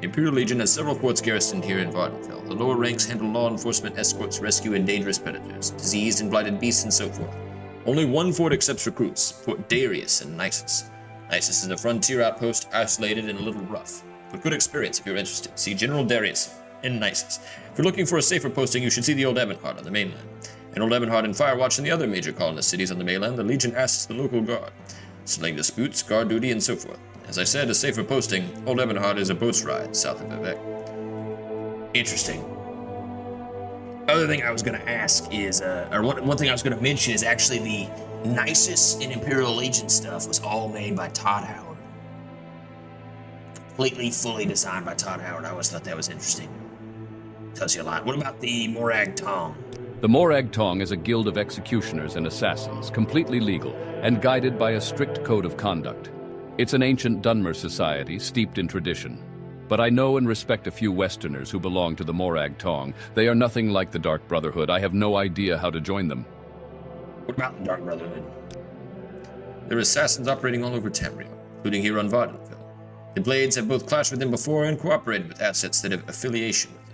The Imperial Legion has several forts garrisoned here in Vvardenfell. The lower ranks handle law enforcement, escorts, rescue, and dangerous predators, diseased and blighted beasts, and so forth. Only one fort accepts recruits, Fort Darius in Nisus. Nisus is a frontier outpost, isolated and a little rough, but good experience if you're interested. See General Darius in Nisus. If you're looking for a safer posting, you should see the Old Ebonheart on the mainland. In Old Ebonheart and Firewatch and the other major colonist cities on the mainland, the Legion asks the local guard, settling disputes, guard duty, and so forth. As I said, a safer posting, Old Ebonheart is a boat's ride south of Vivek. Interesting. Other thing I was going to ask is, one thing I was going to mention is actually the Nisus and Imperial Legion stuff was all made by Todd Howard. Completely, fully designed by Todd Howard. I always thought that was interesting. Tells you a lot. What about the Morag Tong? The Morag Tong is a guild of executioners and assassins, completely legal and guided by a strict code of conduct. It's an ancient Dunmer society steeped in tradition. But I know and respect a few Westerners who belong to the Morag Tong. They are nothing like the Dark Brotherhood. I have no idea how to join them. What about the Dark Brotherhood? There are assassins operating all over Tamriel, including here on Vvardenfell. The Blades have both clashed with them before and cooperated with assets that have affiliation with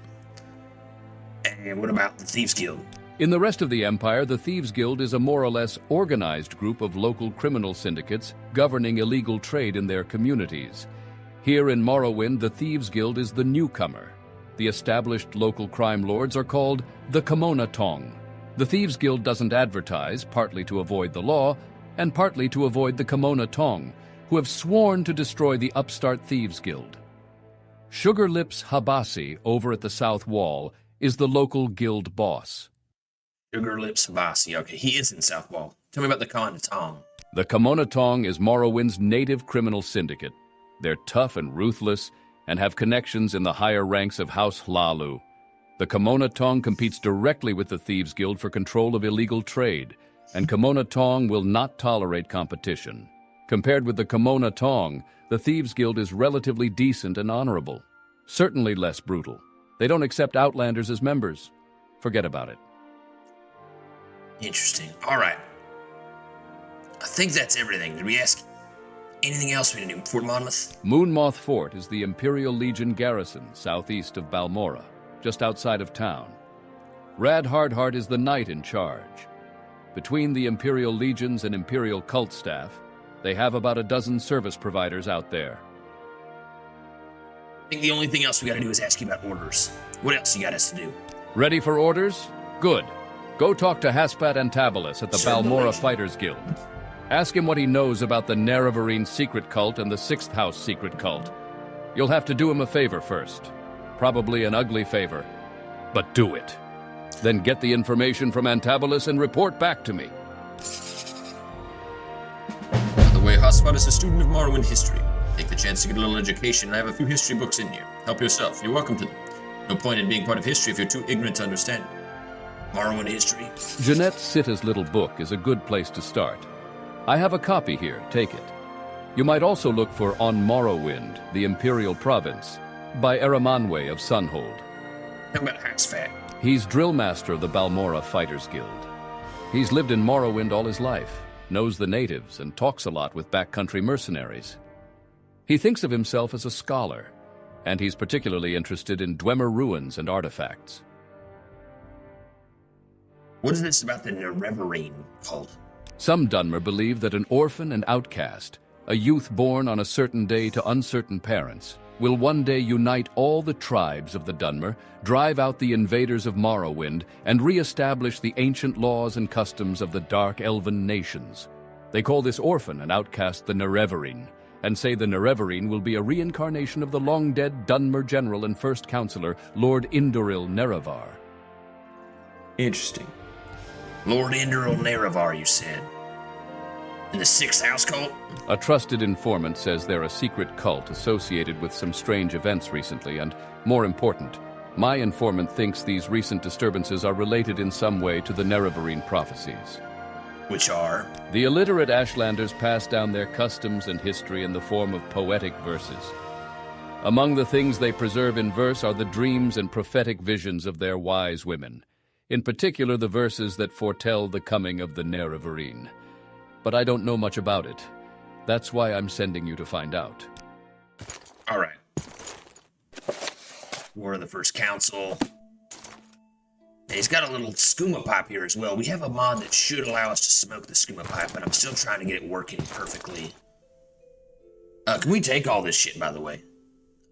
them. And what about the Thieves Guild? In the rest of the Empire, the Thieves Guild is a more or less organized group of local criminal syndicates governing illegal trade in their communities. Here in Morrowind, the Thieves Guild is the newcomer. The established local crime lords are called the Kimona Tong. The Thieves Guild doesn't advertise, partly to avoid the law, and partly to avoid the Kimona Tong, who have sworn to destroy the upstart Thieves Guild. Sugar Lips Habasi, over at the south wall, is the local guild boss. Sugar Lips Habasi. Okay, he is in South Wall. Tell me about the Kimona Tong. The Kimona Tong is Morrowind's native criminal syndicate. They're tough and ruthless, and have connections in the higher ranks of House Hlalu. The Kimona Tong competes directly with the Thieves Guild for control of illegal trade, and Kimona Tong will not tolerate competition. Compared with the Kimona Tong, the Thieves Guild is relatively decent and honorable. Certainly less brutal. They don't accept Outlanders as members. Forget about it. Interesting. All right. I think that's everything. Did we ask anything else we need to do? Fort Monmouth? Moonmoth Fort is the Imperial Legion garrison southeast of Balmora, just outside of town. Rad Hardheart is the knight in charge. Between the Imperial Legions and Imperial cult staff, they have about a dozen service providers out there. I think the only thing else we gotta do is ask you about orders. What else you got us to do? Ready for orders? Good. Go talk to Haspat Antabolus at the Balmora Fighters Guild. Ask him what he knows about the Nerevarine secret cult and the Sixth House secret cult. You'll have to do him a favor first. Probably an ugly favor. But do it. Then get the information from Antabolus and report back to me. By the way, Haspat is a student of Morrowind history. Take the chance to get a little education, and I have a few history books in here. Help yourself. You're welcome to them. No point in being part of history if you're too ignorant to understand it. Morrowind history. Jeanette Sitta's little book is a good place to start. I have a copy here. Take it. You might also look for On Morrowind, the Imperial Province, by Eramanwe of Sunhold. How about Haspat? He's drillmaster of the Balmora Fighters Guild. He's lived in Morrowind all his life, knows the natives, and talks a lot with backcountry mercenaries. He thinks of himself as a scholar, and he's particularly interested in Dwemer ruins and artifacts. What is this about the Nerevarine cult? Some Dunmer believe that an orphan and outcast, a youth born on a certain day to uncertain parents, will one day unite all the tribes of the Dunmer, drive out the invaders of Morrowind, and re-establish the ancient laws and customs of the Dark Elven nations. They call this orphan and outcast the Nerevarine, and say the Nerevarine will be a reincarnation of the long-dead Dunmer general and first counselor, Lord Indoril Nerevar. Interesting. Lord Indoril Nerevar, you said. In the Sixth House cult? A trusted informant says they're a secret cult associated with some strange events recently, and, more important, my informant thinks these recent disturbances are related in some way to the Nerevarine prophecies. Which are? The illiterate Ashlanders pass down their customs and history in the form of poetic verses. Among the things they preserve in verse are the dreams and prophetic visions of their wise women, in particular the verses that foretell the coming of the Nerevarine. But I don't know much about it. That's why I'm sending you to find out. All right. War of the First Council. And he's got a little skooma pipe here as well. We have a mod that should allow us to smoke the skooma pipe, but I'm still trying to get it working perfectly. Can we take all this shit, by the way?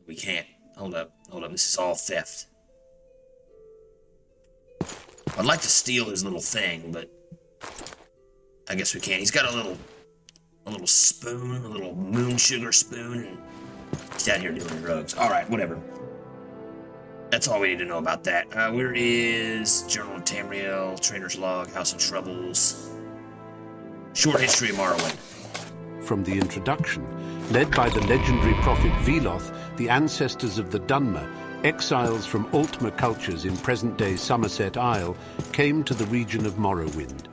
We can't. Hold up. This is all theft. I'd like to steal his little thing, but I guess we can't. He's got a little spoon, a little moon sugar spoon, and he's out here doing drugs. All right, whatever. That's all we need to know about that. Where is Journal of Tamriel, Trainer's Log, House of Troubles, Short History of Morrowind. From the introduction, led by the legendary prophet Veloth, the ancestors of the Dunmer Exiles from Altmer cultures in present-day Somerset Isle came to the region of Morrowind.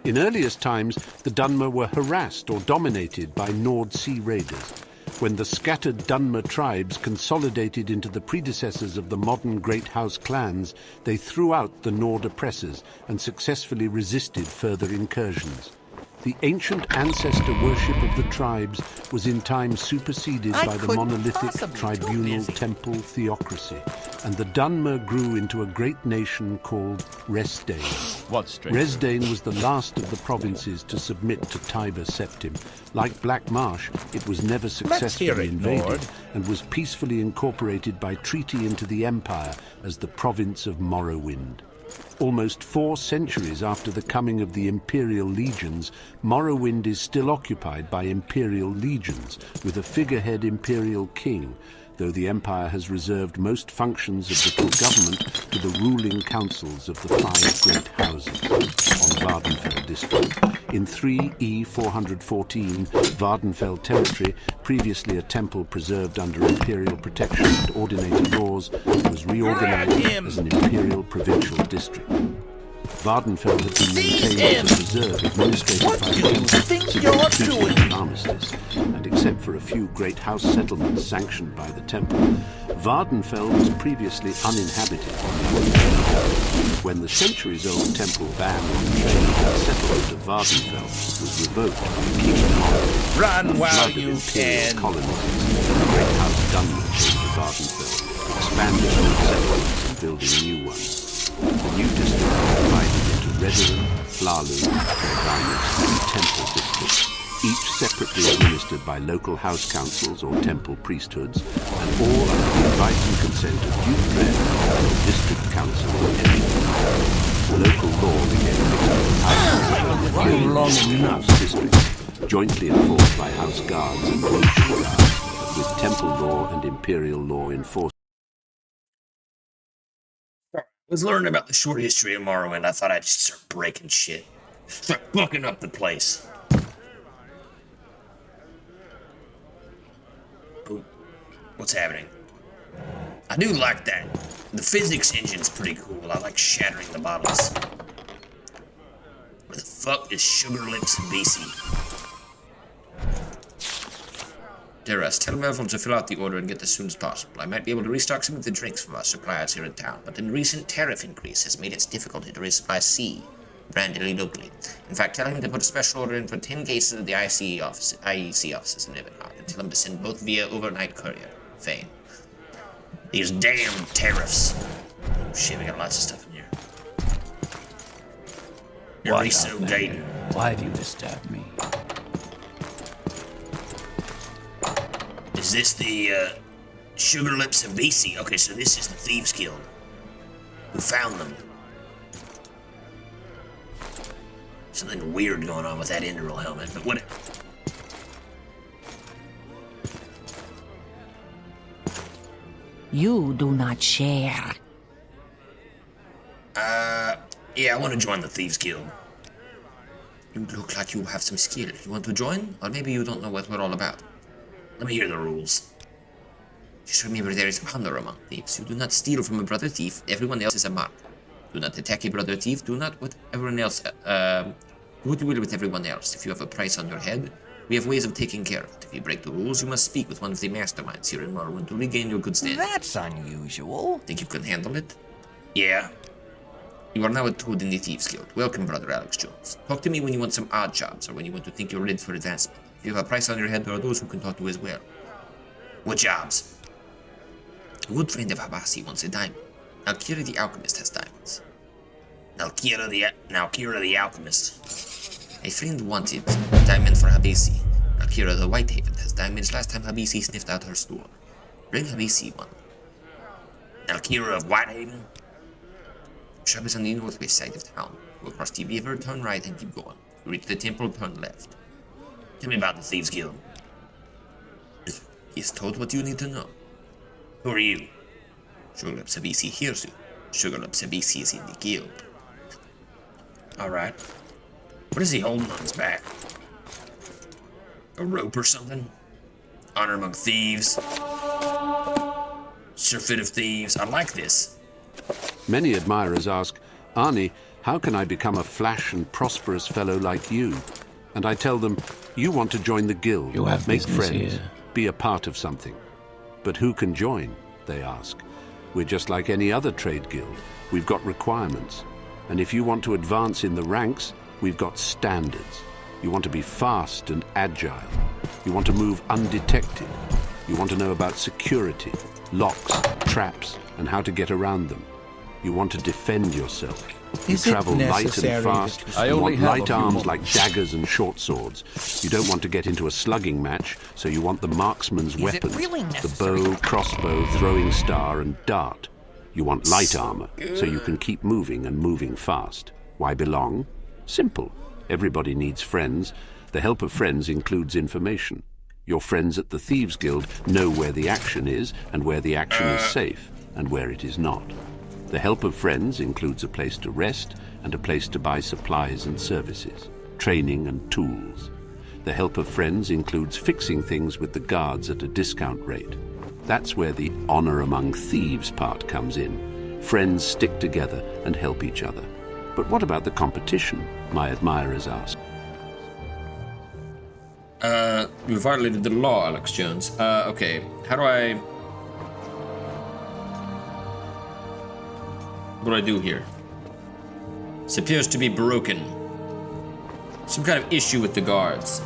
In earliest times, the Dunmer were harassed or dominated by Nord Sea raiders. When the scattered Dunmer tribes consolidated into the predecessors of the modern Great House clans, they threw out the Nord oppressors and successfully resisted further incursions. The ancient ancestor worship of the tribes was in time superseded by the monolithic tribunal temple theocracy, and the Dunmer grew into a great nation called Resdayn. What's strange? Resdayn was the last of the provinces to submit to Tiber Septim. Like Black Marsh, it was never successfully invaded and was peacefully incorporated by treaty into the Empire as the province of Morrowind. Almost 4 centuries after the coming of the Imperial Legions, Morrowind is still occupied by Imperial Legions, with a figurehead Imperial King, though the Empire has reserved most functions of the full government to the ruling councils of the 5 great houses on Vvardenfell district. In 3E414, Vvardenfell territory, previously a temple preserved under Imperial protection and ordinated laws, was reorganized as an Imperial provincial district. Vvardenfell had been maintained as a preserve administrated by the temple since the Treaty of Armistice, and except for a few great house settlements sanctioned by the temple, Vvardenfell was previously uninhabited. When the centuries-old temple ban on trade and settlement of Vvardenfell was revoked by King Morrowind, run while you can. Colonists, the great house Dunmer came to Vvardenfell, expanding old settlements and building new ones. The new district was divided into Redden, Flarloon, Garnet, and Temple districts, each separately administered by local house councils or temple priesthoods, and all under the advice and consent of Duke Dread and the district council or Edinburgh. Local law became mixed with house districts, jointly enforced by house guards and military guards, with temple law and imperial law enforced. I was learning about the short history of Morrowind. I thought I'd just start breaking shit. Start fucking up the place. Ooh, what's happening? I do like that. The physics engine's pretty cool. I like shattering the bottles. Where the fuck is Sugar Lips BC? Deras, tell Melville to fill out the order and get as soon as possible. I might be able to restock some of the drinks from our suppliers here in town, but the recent tariff increase has made it difficult to resupply C branded locally. In fact, tell him to put a special order in for 10 cases of the IEC offices in Everhard, and tell him to send both via overnight courier. Fane. These damn tariffs. Oh shit, we got lots of stuff in here. Eriso Gaiden. Why do you disturb me? Is this the, Sugar Lips of BC? Okay, so this is the Thieves Guild. Who found them? Something weird going on with that Enderal helmet, but whatever. You do not share. Yeah, I want to join the Thieves Guild. You look like you have some skill. You want to join? Or maybe you don't know what we're all about. Let me hear the rules. Just remember there is honor among thieves. You do not steal from a brother thief. Everyone else is a mark. Do not attack a brother thief. Do not with everyone else. Do what you will with everyone else. If you have a price on your head, we have ways of taking care of it. If you break the rules, you must speak with one of the masterminds here in Morrowind to regain your good standing. That's unusual. Think you can handle it? Yeah. You are now a toad in the Thieves Guild. Welcome, Brother Alex Jones. Talk to me when you want some odd jobs, or when you want to think you're ready for advancement. If you have a price on your head, there are those who can talk to as well. What jobs? A good friend of Habasi wants a diamond. Alkira the Alchemist has diamonds. Alkira the Alchemist. A friend wanted a diamond for Habasi. Alkira the Whitehaven has diamonds last time Habasi sniffed out her store. Bring Habasi one. Alkira of Whitehaven? Shop is on the northwest side of town. Go across the river, turn right, and keep going. You reach the temple, turn left. Tell me about the Thieves Guild. He's told what you need to know. Who are you? Sugarlip Sabisi hears you. Sugarlip Sabisi is in the guild. Alright. What is he holding on his back? A rope or something? Honor among thieves. Surfeit of Thieves. I like this. Many admirers ask, Arnie, how can I become a flash and prosperous fellow like you? And I tell them, you want to join the guild, You have make business friends, here. be a part of something. But who can join, they ask. We're just like any other trade guild. We've got requirements. And if you want to advance in the ranks, we've got standards. You want to be fast and agile. You want to move undetected. You want to know about security, locks, traps, and how to get around them. You want to defend yourself. You Is it travel light and necessary fast. that You want light arms moments. like daggers and short swords. You don't want to get into a slugging match, so you want the marksman's weapons. really The necessary? bow, crossbow, throwing star, and dart. You want light armor, so you can keep moving and moving fast. Why belong? Simple. Everybody needs friends. The help of friends includes information. Your friends at the Thieves Guild know where the action is, and where the action is safe, and where it is not. The help of friends includes a place to rest and a place to buy supplies and services, training and tools. The help of friends includes fixing things with the guards at a discount rate. That's where the honor among thieves part comes in. Friends stick together and help each other. But what about the competition, my admirers ask? You violated the law, Alex Jones. Okay. How do I... What do I do here? This appears to be broken. Some kind of issue with the guards.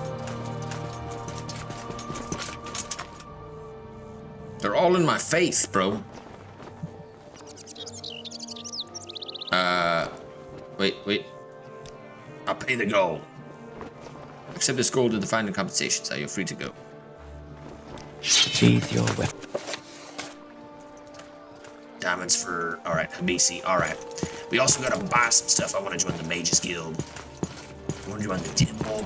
They're all in my face, bro. Wait. I'll pay the gold. Accept this gold to the final compensation, so you're free to go. Sheathe your weapon. Diamonds for, alright, Habisi, alright. We also gotta buy some stuff. I wanna join the Mages Guild. I wanna join the Temple.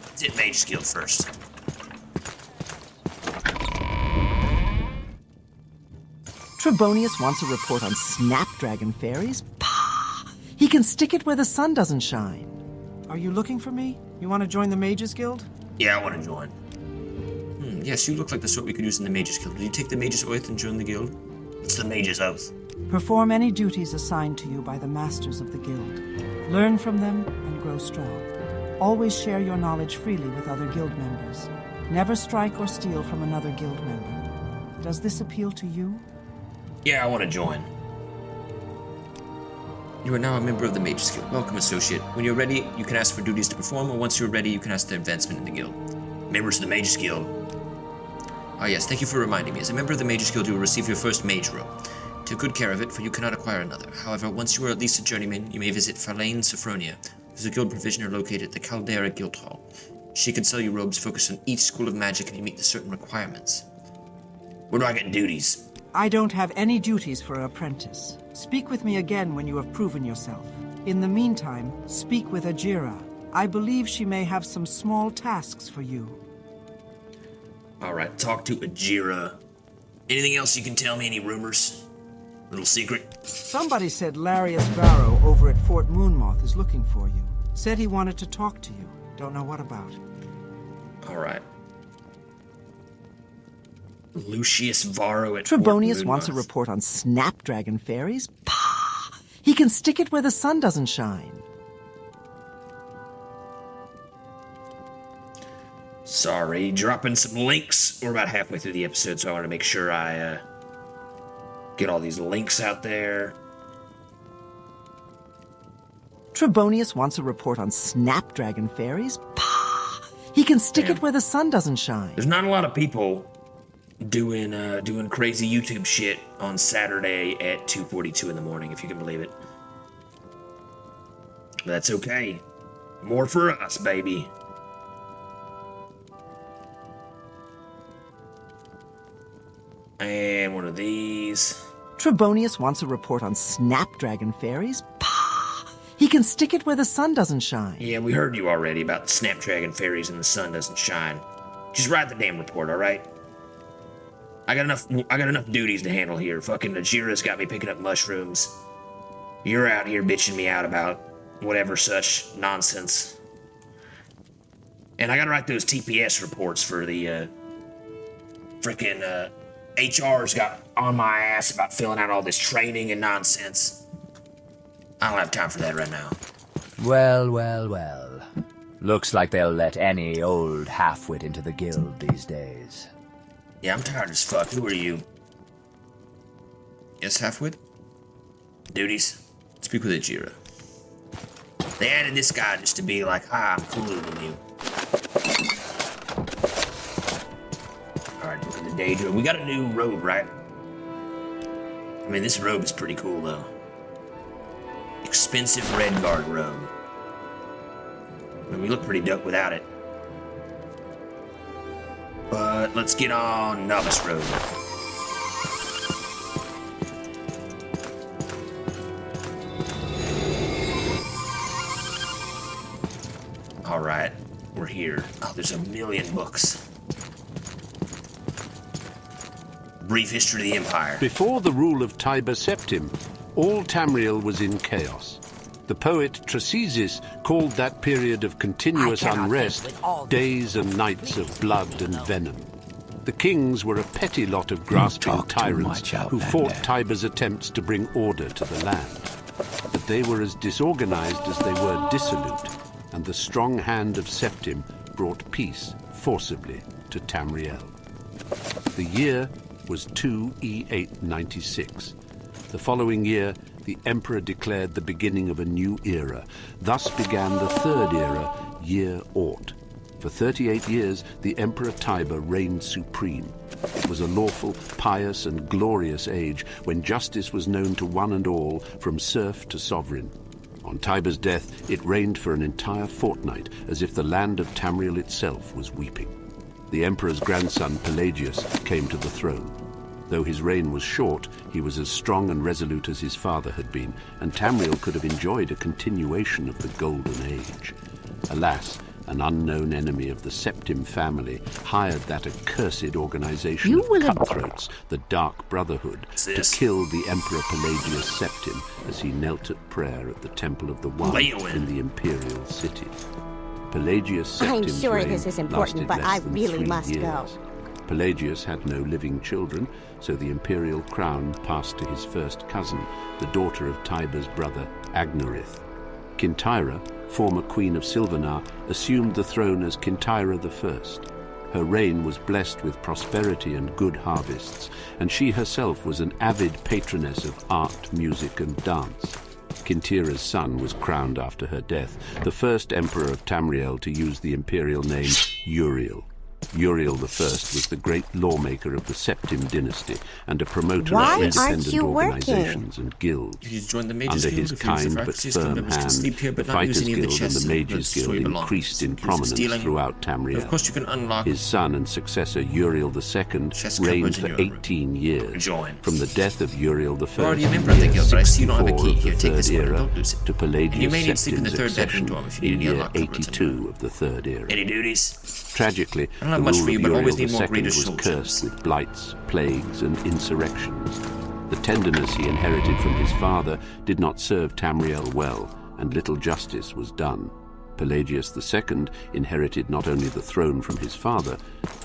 Let's hit Mages Guild first. Trebonius wants a report on snapdragon fairies. Pah! He can stick it where the sun doesn't shine. Are you looking for me? You want to join the Mages Guild? Yeah, I wanna join. Yes, you look like the sort we could use in the Mages Guild. Will you take the Mages Oath and join the guild? It's the Mages Oath. Perform any duties assigned to you by the masters of the guild. Learn from them and grow strong. Always share your knowledge freely with other guild members. Never strike or steal from another guild member. Does this appeal to you? Yeah, I wanna join. You are now a member of the Mages Guild. Welcome, associate. When you're ready, you can ask for duties to perform, or once you're ready, you can ask for advancement in the guild. Members of the Mages Guild. Ah yes, thank you for reminding me. As a member of the Mages Guild, you will receive your first mage robe. Take good care of it, for you cannot acquire another. However, once you are at least a journeyman, you may visit Farlane Sophronia, who's a guild provisioner located at the Caldera Guild Hall. She can sell you robes focused on each school of magic and you meet the certain requirements. Where do I get duties? I don't have any duties for an apprentice. Speak with me again when you have proven yourself. In the meantime, speak with Ajira. I believe she may have some small tasks for you. Alright, talk to Ajira. Anything else you can tell me? Any rumors? Little secret? Somebody said Larius Varro over at Fort Moonmoth is looking for you. Said he wanted to talk to you. Don't know what about. Alright. Lucius Varro at Trebonius Fort wants a Moonmoth. report on snapdragon fairies. Pah! He can stick it where the sun doesn't shine. Sorry, dropping some links. We're about halfway through the episode, so I want to make sure I get all these links out there. Trebonius wants a report on snapdragon fairies. Pah! He can stick it where the sun doesn't shine. There's not a lot of people doing crazy YouTube shit on Saturday at 2:42 in the morning, if you can believe it. But that's okay. More for us, baby. And one of these. Trebonius wants a report on snapdragon fairies. Pah! He can stick it where the sun doesn't shine. Yeah, we heard you already about the snapdragon fairies and the sun doesn't shine. Just write the damn report, all right? I got enough duties to handle here. Fucking Ajira's got me picking up mushrooms. You're out here bitching me out about whatever such nonsense. And I gotta write those TPS reports for the frickin' HR's got on my ass about filling out all this training and nonsense. I don't have time for that right now. Well, well, well. Looks like they'll let any old halfwit into the guild these days. Yeah, I'm tired as fuck. Who are you? Yes, halfwit? Duties? Speak with Ajira. They added this guy just to be like, I'm cooler than you. Alright, look at the Daedric. We got a new robe, right? I mean, this robe is pretty cool, though. Expensive red guard robe. I mean, we look pretty dope without it. But let's get on novice robe. Alright, we're here. Oh, there's a million books. Brief history of the Empire. Before the rule of Tiber Septim, all Tamriel was in chaos. The poet Trasisis called that period of continuous unrest days and nights of blood and venom. The kings were a petty lot of grasping tyrants who fought Tiber's attempts to bring order to the land. But they were as disorganized as they were dissolute, and the strong hand of Septim brought peace forcibly to Tamriel. The year was 2 E896. The following year, the emperor declared the beginning of a new era. Thus began the third era, Year Ort. For 38 years, the Emperor Tiber reigned supreme. It was a lawful, pious, and glorious age when justice was known to one and all, from serf to sovereign. On Tiber's death, it reigned for an entire fortnight, as if the land of Tamriel itself was weeping. The emperor's grandson, Pelagius, came to the throne. Though his reign was short, he was as strong and resolute as his father had been, and Tamriel could have enjoyed a continuation of the Golden Age. Alas, an unknown enemy of the Septim family hired that accursed organization of cutthroats, the Dark Brotherhood, to kill the Emperor Pelagius Septim as he knelt at prayer at the Temple of the One in the Imperial City. Pelagius Septim's I'm sure reign this is important, lasted but less I than really 3 must years. go. Pelagius had no living children, so the imperial crown passed to his first cousin, the daughter of Tiber's brother, Agnerith. Kintyra, former queen of Silvanar, assumed the throne as Kintyra I. Her reign was blessed with prosperity and good harvests, and she herself was an avid patroness of art, music, and dance. Kintyra's son was crowned after her death, the first emperor of Tamriel to use the imperial name Uriel. Uriel I was the great lawmaker of the Septim dynasty and a promoter of independent organizations and guilds. Under his kind but firm hand, the Fighters Guild and the Mages Guild increased in prominence throughout Tamriel. Of course you can unlock his son and successor Uriel II reigned for 18 years. From the death of Uriel I in year 64 of the Third Era to Pelagius Septim's accession in year 82 of the Third Era. Any duties? Tragically, the rule of Uriel II was cursed with blights, plagues, and insurrections. The tenderness he inherited from his father did not serve Tamriel well, and little justice was done. Pelagius II inherited not only the throne from his father,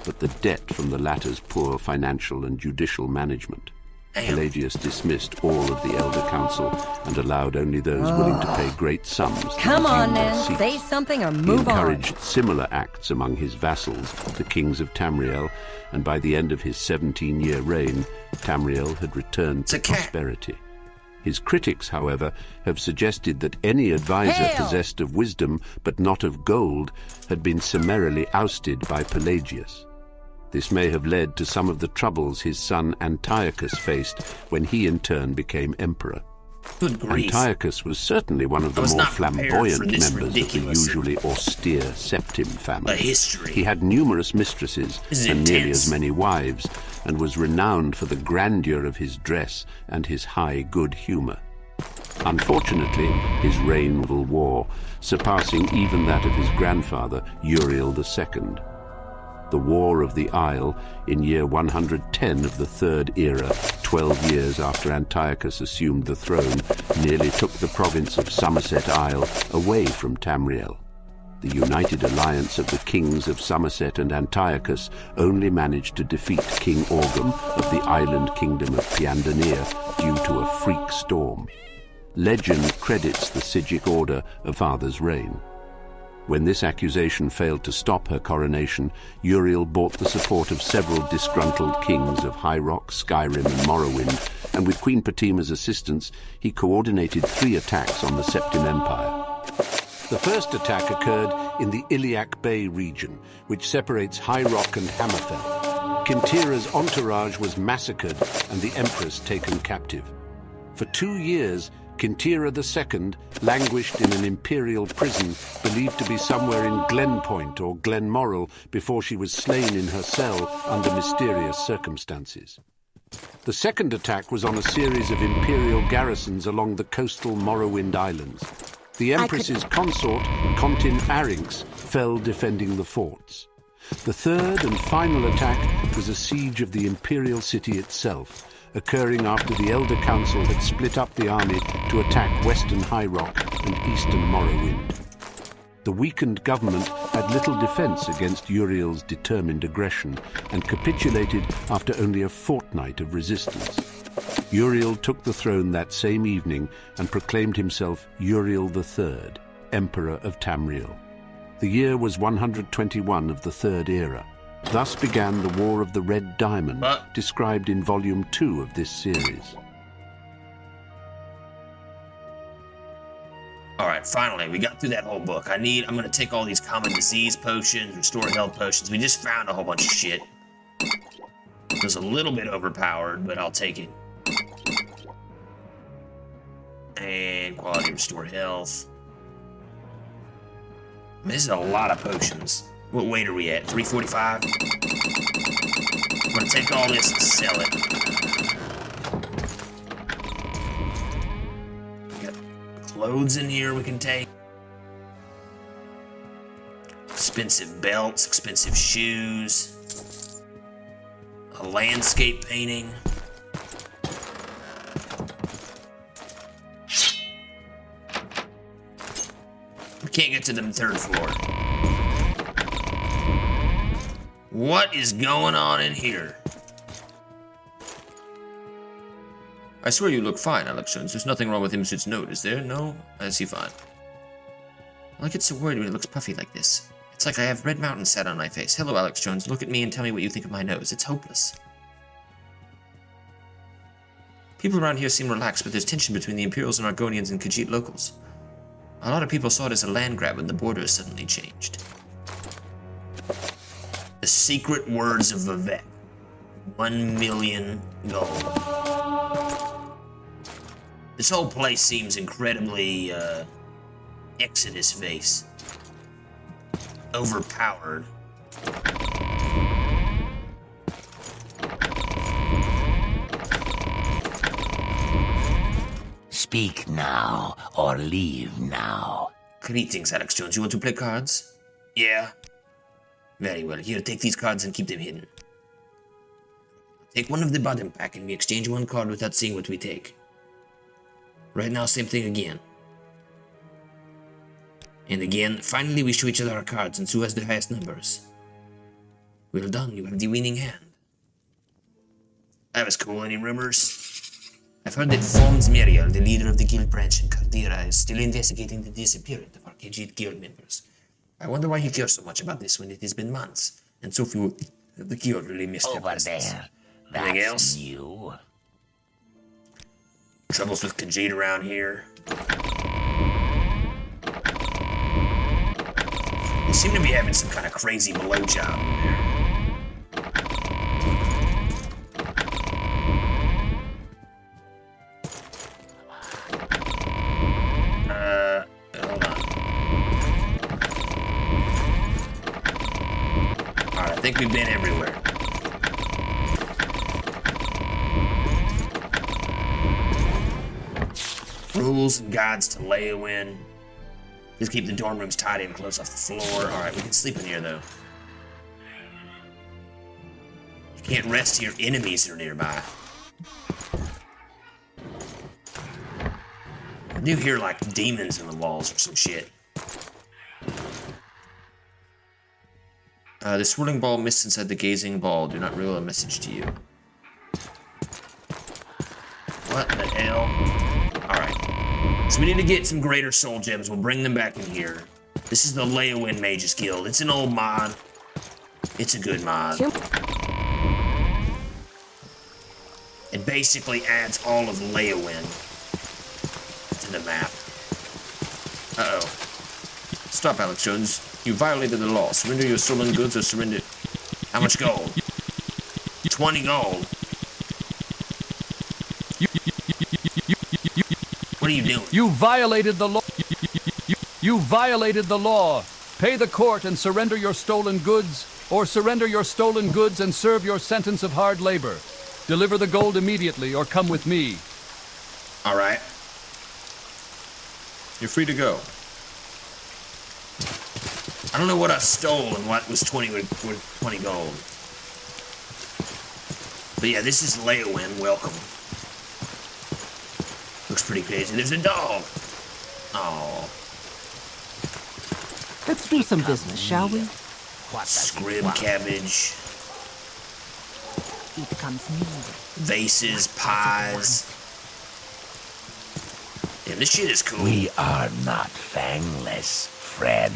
but the debt from the latter's poor financial and judicial management. Pelagius dismissed all of the Elder Council and allowed only those willing to pay great sums to Come on, resume their then. seats. Say something or He move on. encouraged similar acts among his vassals, the kings of Tamriel, and by the end of his 17-year reign, Tamriel had returned to prosperity. His critics, however, have suggested that any advisor possessed of wisdom but not of gold had been summarily ousted by Pelagius. This may have led to some of the troubles his son Antiochus faced when he in turn became emperor. Antiochus was certainly one of the more flamboyant members of the usually austere Septim family. He had numerous mistresses and nearly as many wives, and was renowned for the grandeur of his dress and his high good humor. Unfortunately, his reign was war, surpassing even that of his grandfather, Uriel II. The War of the Isle, in year 110 of the Third Era, 12 years after Antiochus assumed the throne, nearly took the province of Somerset Isle away from Tamriel. The united alliance of the kings of Somerset and Antiochus only managed to defeat King Orgum of the island kingdom of Piandanir due to a freak storm. Legend credits the Sigic order a father's reign. When this accusation failed to stop her coronation, Uriel bought the support of several disgruntled kings of High Rock, Skyrim and Morrowind, and with Queen Patima's assistance, he coordinated 3 attacks on the Septim Empire. The first attack occurred in the Iliac Bay region, which separates High Rock and Hammerfell. Kintira's entourage was massacred and the Empress taken captive. For 2 years, Kintira II languished in an imperial prison believed to be somewhere in Glenpoint or Glenmoral before she was slain in her cell under mysterious circumstances. The second attack was on a series of imperial garrisons along the coastal Morrowind Islands. The Empress's consort, Contin Arynx, fell defending the forts. The third and final attack was a siege of the imperial city itself, occurring after the Elder Council had split up the army to attack western High Rock and eastern Morrowind. The weakened government had little defense against Uriel's determined aggression and capitulated after only a fortnight of resistance. Uriel took the throne that same evening and proclaimed himself Uriel III, Emperor of Tamriel. The year was 121 of the Third Era. Thus began the War of the Red Diamond, described in Volume 2 of this series. Alright, finally, we got through that whole book. I'm gonna take all these common disease potions, restore health potions. We just found a whole bunch of shit. It was a little bit overpowered, but I'll take it. And quality restore health. This is a lot of potions. What weight are we at? 345? I'm gonna take all this and sell it. We got clothes in here we can take. Expensive belts, expensive shoes. A landscape painting. We can't get to the 3rd floor. What is going on in here? I swear you look fine, Alex Jones. There's nothing wrong with Imsud's note, is there? No? I see fine. Well, I get so worried when it looks puffy like this. It's like I have red mountains set on my face. Hello, Alex Jones. Look at me and tell me what you think of my nose. It's hopeless. People around here seem relaxed, but there's tension between the Imperials and Argonians and Khajiit locals. A lot of people saw it as a land grab when the borders suddenly changed. The secret words of Vivek. 1 million gold. This whole place seems incredibly, Exodus face. Overpowered. Speak now, or leave now. Greetings, Alex Jones. You want to play cards? Yeah. Very well. Here, take these cards and keep them hidden. Take one of the bottom pack and we exchange one card without seeing what we take. Right now, same thing again. And again, finally we show each other our cards and who has the highest numbers. Well done, you have the winning hand. That was cool. Any rumors? I've heard that Aldmeri, the leader of the guild branch in Caldera, is still investigating the disappearance of our Khajiit guild members. I wonder why he cares so much about this when it has been months, and so few of the guild really missed their presence. There. Anything else? You. Troubles with Khajiit around here. They seem to be having some kind of crazy blowjob in there. Hold on. Alright, I think we've been everywhere. Rules and guides to Leowin. Just keep the dorm rooms tidy and close off the floor. Alright, we can sleep in here though. You can't rest here, enemies are nearby. I do hear like demons in the walls or some shit. The swirling ball missed inside the gazing ball. Do not reveal a message to you. What the hell? Alright. So we need to get some greater soul gems. We'll bring them back in here. This is the Leowin Mages Guild. It's an old mod. It's a good mod. It basically adds all of Leowin to the map. Uh-oh. Stop, Alex Jones. You violated the law. Surrender your stolen goods or surrender... How much gold? 20 gold. What are you doing? You violated the law. You violated the law. Pay the court and surrender your stolen goods, or surrender your stolen goods and serve your sentence of hard labor. Deliver the gold immediately, or come with me. All right. You're free to go. I don't know what I stole and what was 20 gold. But yeah, this is Leowin. Welcome. Looks pretty crazy. There's a dog. Oh. Let's do some business, shall we? Scrim cabbage. It comes needed. Vases, pies. Yeah, this shit is cool. We are not fangless, friend.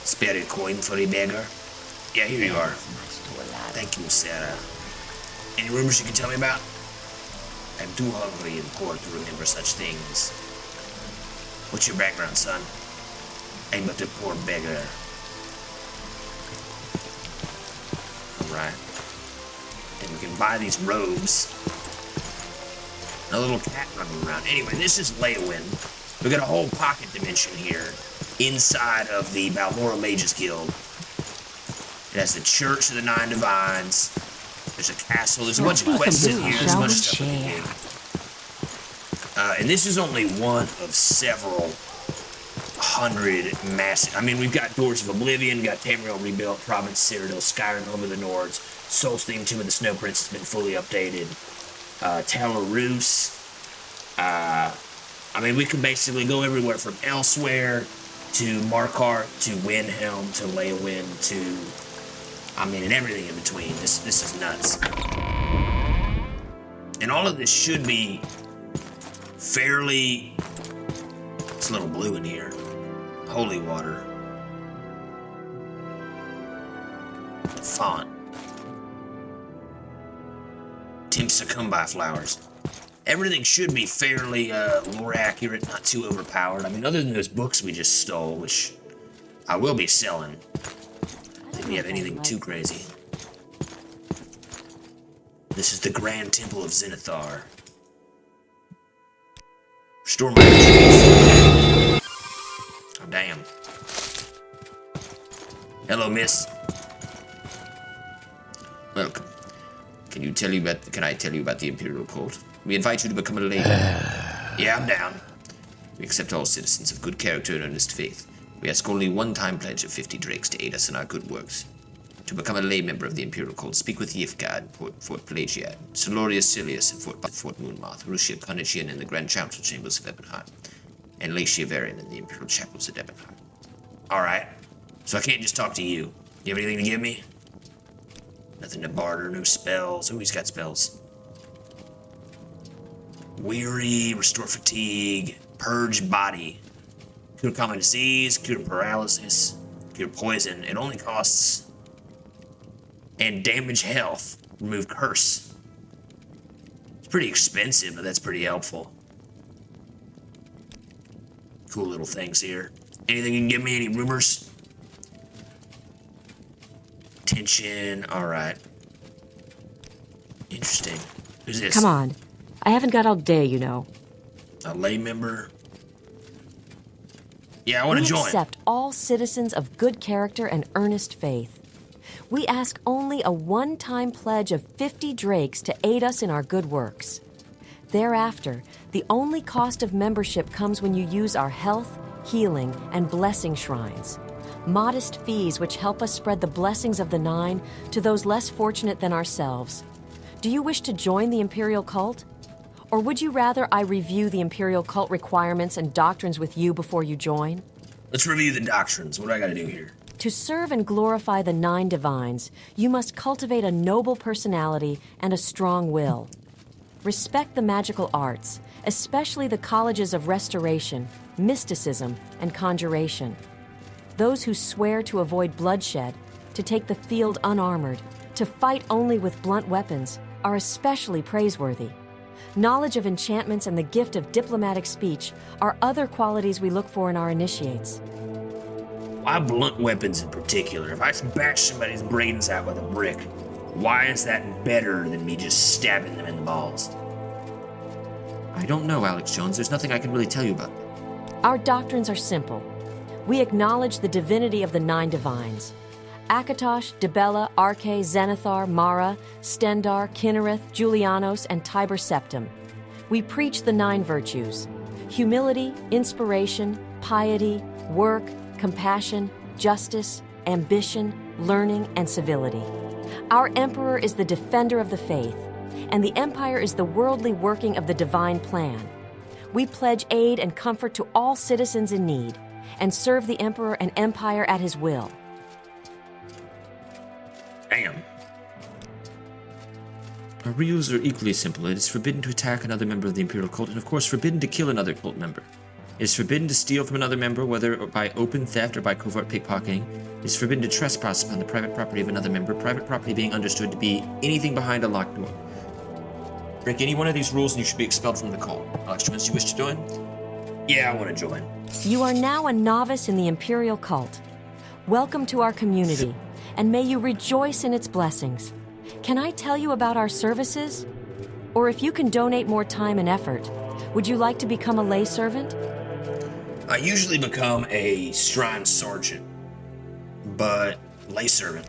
Spare a coin for a beggar? Yeah, here you are. Thank you, Sarah. Any rumors you can tell me about? I'm too hungry and poor to remember such things. What's your background, son? I'm but a poor beggar. Alright. And we can buy these robes. And a little cat running around. Anyway, this is Leowin. We've got a whole pocket dimension here inside of the Balmora Mages Guild. It has the Church of the Nine Divines. There's a castle. There's a bunch of quests in here. There's a bunch of stuff in the game. And this is only one of several hundred massive... I mean, we've got Doors of Oblivion, got Tamriel Rebuilt, Province Cyrodiil, Skyrim, Home of the Nords, Soulstein, Tomb of the Snow Prince has been fully updated. Talarus. I mean, we can basically go everywhere from Elsewhere to Markarth to Windhelm to Leowin to... I mean, and everything in between. This is nuts. And all of this should be fairly... It's a little blue in here. Holy water. The font. Timsacumbi flowers. Everything should be fairly lore accurate, not too overpowered. I mean, other than those books we just stole, which I will be selling. I think we have anything too crazy. This is the Grand Temple of Zenithar. Restore my attributes. Oh, damn. Hello, miss. Welcome. Can I tell you about the Imperial Cult? We invite you to become a lay member. Yeah, I'm down. We accept all citizens of good character and earnest faith. We ask only one-time pledge of 50 drakes to aid us in our good works. To become a lay member of the Imperial Cult, speak with Yifgad in Fort Pelagiad, Soloria Silius in Fort Moonmoth, Rushia Conitian in the Grand Council Chambers of Ebonheart, and Lacia Varian in the Imperial Chapels at Ebonheart. Alright, so I can't just talk to you. You have anything to give me? Nothing to barter, no spells. Oh, he's got spells. Weary, restore fatigue, purge body, cure common disease, cure paralysis, cure poison. It only costs... And damage health, remove curse. It's pretty expensive, but that's pretty helpful. Cool little things here. Anything you can give me? Any rumors? Tension, alright. Interesting. Who's this? Come on. I haven't got all day, you know. A lay member? Yeah, I want to join. We accept all citizens of good character and earnest faith. We ask only a one-time pledge of 50 drakes to aid us in our good works. Thereafter, the only cost of membership comes when you use our health, healing, and blessing shrines. Modest fees which help us spread the blessings of the Nine to those less fortunate than ourselves. Do you wish to join the Imperial Cult? Or would you rather I review the Imperial Cult requirements and doctrines with you before you join? Let's review the doctrines. What do I gotta do here? To serve and glorify the 9 divines, you must cultivate a noble personality and a strong will. Respect the magical arts, especially the colleges of restoration, mysticism, and conjuration. Those who swear to avoid bloodshed, to take the field unarmored, to fight only with blunt weapons, are especially praiseworthy. Knowledge of enchantments and the gift of diplomatic speech are other qualities we look for in our initiates. Why blunt weapons in particular? If I bash somebody's brains out with a brick, why is that better than me just stabbing them in the balls? I don't know, Alex Jones. There's nothing I can really tell you about that. Our doctrines are simple. We acknowledge the divinity of the 9 divines. Akatosh, Dibella, Arche, Zenithar, Mara, Stendar, Kinnereth, Julianos, and Tiber Septim. We preach the 9 virtues: humility, inspiration, piety, work, compassion, justice, ambition, learning, and civility. Our emperor is the defender of the faith, and the empire is the worldly working of the divine plan. We pledge aid and comfort to all citizens in need, and serve the emperor and empire at his will. Damn. Our rules are equally simple. It is forbidden to attack another member of the Imperial cult, and of course forbidden to kill another cult member. It is forbidden to steal from another member, whether by open theft or by covert pickpocketing. It is forbidden to trespass upon the private property of another member, private property being understood to be anything behind a locked door. Break any one of these rules and you should be expelled from the cult. Alex Jones, you wish to join? Yeah, I want to join. You are now a novice in the Imperial cult. Welcome to our community, and may you rejoice in its blessings. Can I tell you about our services? Or if you can donate more time and effort, would you like to become a lay servant? I usually become a shrine sergeant, but lay servant.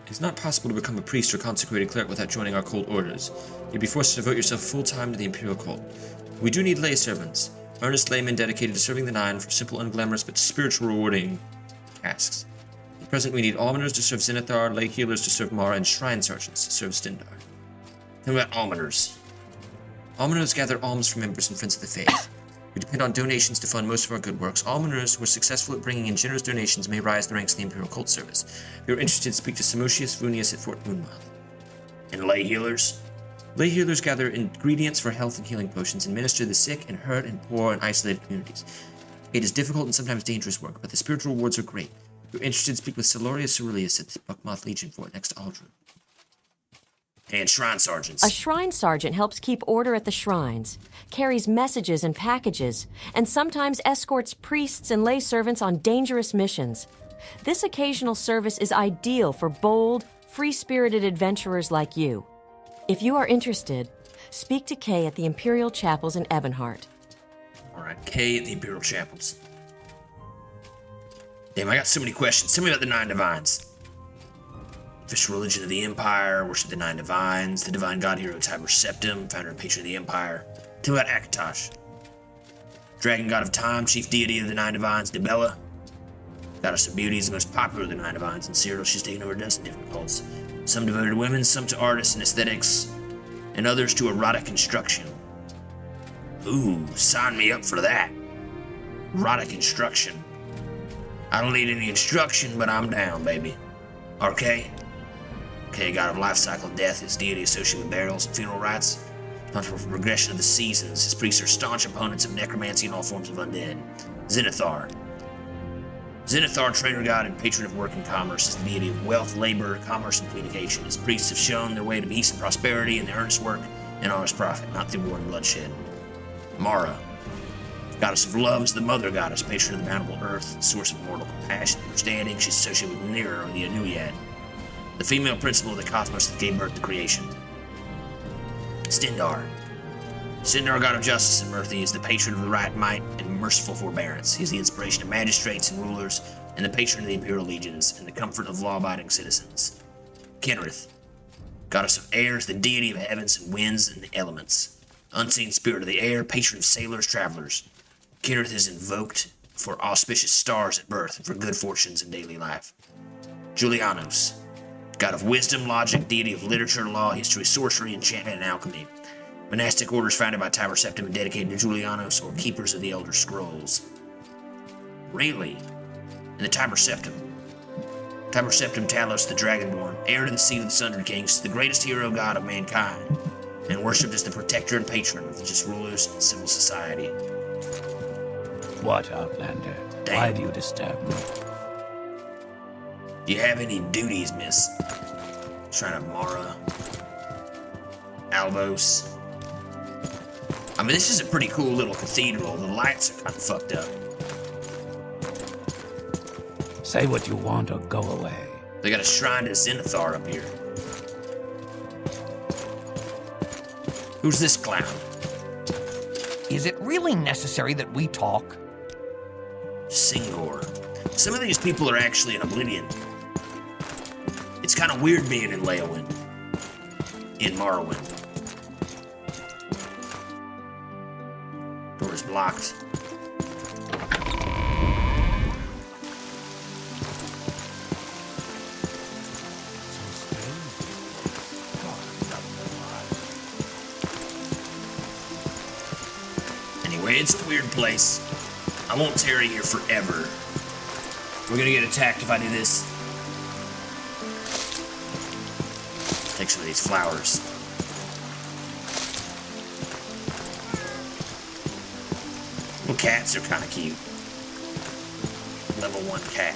It's not possible to become a priest or consecrated cleric without joining our cult orders. You'd be forced to devote yourself full-time to the Imperial cult. We do need lay servants, earnest laymen dedicated to serving the 9 for simple, unglamorous, but spiritual rewarding tasks. At present, we need almoners to serve Zenithar, lay healers to serve Mara, and shrine sergeants to serve Stendar. Tell me about almoners. Almoners gather alms from members and friends of the faith. We depend on donations to fund most of our good works. Almoners who are successful at bringing in generous donations may rise the ranks of the Imperial cult service. If you're interested, speak to Samoshius Vunius at Fort Moonmouth. And lay healers? Lay healers gather ingredients for health and healing potions and minister to the sick and hurt and poor and isolated communities. It is difficult and sometimes dangerous work, but the spiritual rewards are great. If you're interested, speak with Silurius Aurelius at the Buckmoth Legion Fort next to Aldrin. And shrine sergeants. A shrine sergeant helps keep order at the shrines, carries messages and packages, and sometimes escorts priests and lay servants on dangerous missions. This occasional service is ideal for bold, free-spirited adventurers like you. If you are interested, speak to Kay at the Imperial Chapels in Ebonheart. Alright, Kay at the Imperial Chapels. Damn, I got so many questions. Tell me about the 9 divines. Official religion of the Empire, worship the 9 divines, the divine god hero Tiber Septim, founder and patron of the Empire. Tell me about Akatosh. Dragon god of time, chief deity of the 9 divines, Dibella. Goddess of beauty is the most popular of the 9 divines. In Cyril, she's taken over a dozen different cults. Some devoted to women, some to artists and aesthetics, and others to erotic instruction. Ooh, sign me up for that. Erotic instruction. I don't need any instruction, but I'm down, baby. RK? Okay, god of life cycle death, his deity associated with burials and funeral rites. Responsible for progression of the seasons, his priests are staunch opponents of necromancy and all forms of undead. Zenithar. Zenithar, trader god and patron of work and commerce, is the deity of wealth, labor, commerce, and communication. His priests have shown their way to peace and prosperity in their earnest work and honest profit, not through war and bloodshed. Mara. Goddess of love is the mother goddess, patron of the bountiful earth, source of mortal compassion and understanding. She's associated with Nera, or the Anuyad, the female principle of the cosmos that gave birth to creation. Stendar. Stendar, god of justice and mercy, is the patron of the right might and merciful forbearance. He is the inspiration of magistrates and rulers, and the patron of the imperial legions, and the comfort of law-abiding citizens. Kinnereth. Goddess of air, is the deity of heavens and winds and the elements. Unseen spirit of the air, patron of sailors, travelers. Kinnereth is invoked for auspicious stars at birth and for good fortunes in daily life. Julianos. God of wisdom, logic, deity of literature, law, history, sorcery, enchantment, and alchemy. Monastic orders founded by Tiber Septim and dedicated to Julianos, or keepers of the Elder Scrolls. Really? In the Tiber Septim. Tiber Septim Talos the Dragonborn, heir to the seed of the Sundered Kings, the greatest hero god of mankind, and worshipped as the protector and patron of the just rulers and civil society. What, Outlander? Damn. Why do you disturb me? Do you have any duties, miss? Trying to Mara. Alvos. I mean, this is a pretty cool little cathedral. The lights are kind of fucked up. Say what you want or go away. They got a shrine to Zenithar up here. Who's this clown? Is it really necessary that we talk? Singor. Some of these people are actually in Oblivion. It's kind of weird being in Leowind. In Morrowind. Door is blocked. Anyway, it's a weird place. I won't tarry here forever. We're gonna get attacked if I do this. Take some of these flowers. Little cats are kind of cute. Level 1 cat.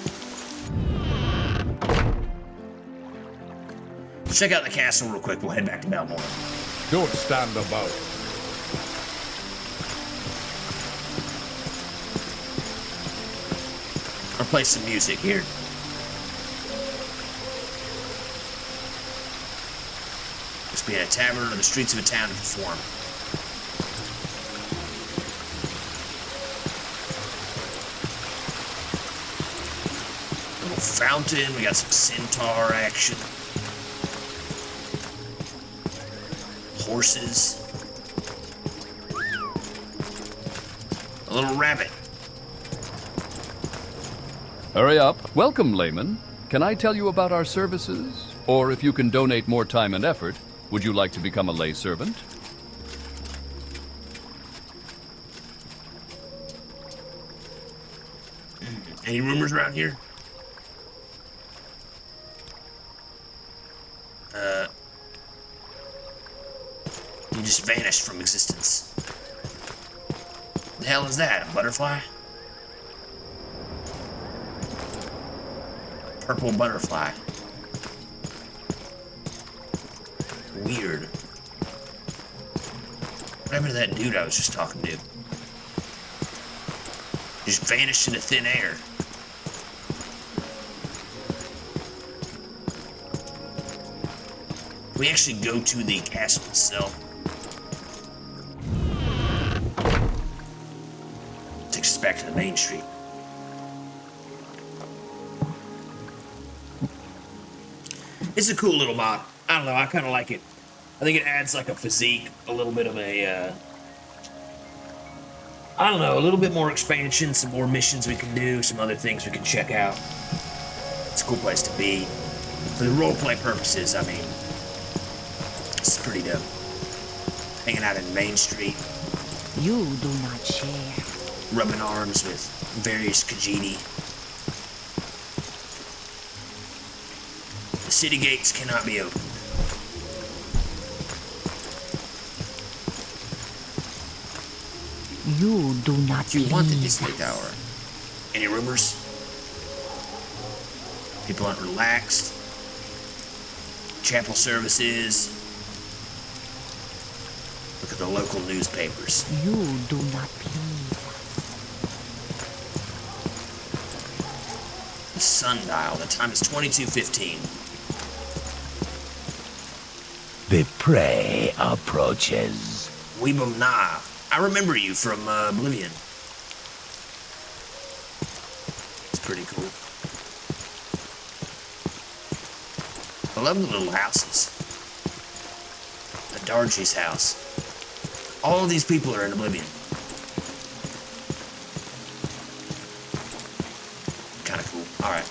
Let's check out the castle real quick. We'll head back to Balmora. Don't stand about. I'll play some music here. Just be in a tavern or the streets of a town to perform. Little fountain. We got some centaur action. Horses. A little rabbit. Hurry up. Welcome, layman. Can I tell you about our services? Or if you can donate more time and effort, would you like to become a lay servant? Any rumors around here? You just vanished from existence. The hell is that? A butterfly? Purple butterfly. Weird. What happened to that dude I was just talking to? Just vanished into thin air. Can we actually go to the castle itself? Takes us back to the main street. It's a cool little mod. I don't know, I kind of like it. I think it adds like a physique, a little bit of a, I don't know, a little bit more expansion, some more missions we can do, some other things we can check out. It's a cool place to be. For the roleplay purposes, I mean, it's pretty dope. Hanging out in Main Street. You do not share. Rubbing arms with various Khajiit. The city gates cannot be opened. You do not You wanted this Disney Tower. Any rumors? People aren't relaxed. Chapel services. Look at the local newspapers. You do not please. The sundial. The time is 22:15. The prey approaches. Weebum Na. I remember you from Oblivion. It's pretty cool. I love the little houses. The Dargy's house. All of these people are in Oblivion. Kind of cool. Alright.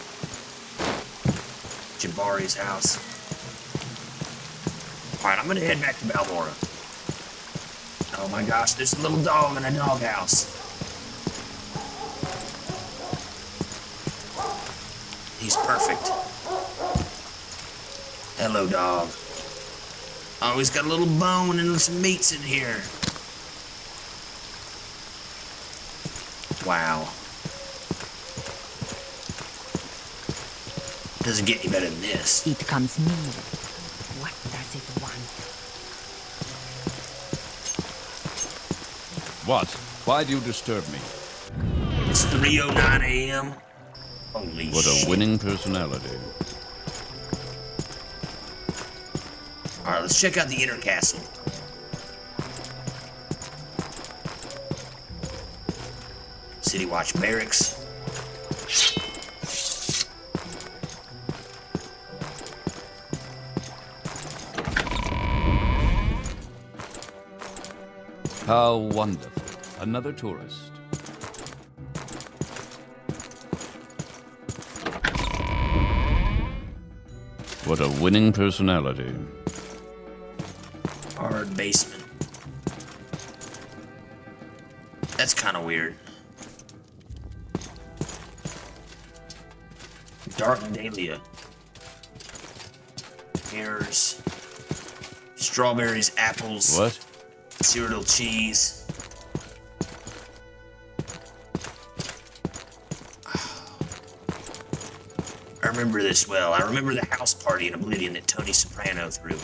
Jabari's house. Alright, I'm gonna head back to Balmora. Oh my gosh, there's a little dog in a doghouse. He's perfect. Hello, dog. Oh, he's got a little bone and some meats in here. Wow. Doesn't get any better than this. It comes near. What does it want? What? Why do you disturb me? It's 3:09 a.m. Holy shit. What a winning personality. Alright, let's check out the inner castle. City Watch Barracks. How wonderful. Another tourist. What a winning personality. Hard basement. That's kind of weird. Dark Dahlia. Pears. Strawberries, apples. What? Cyrodiil cheese. I remember this well. I remember the house party in Oblivion that Tony Soprano threw.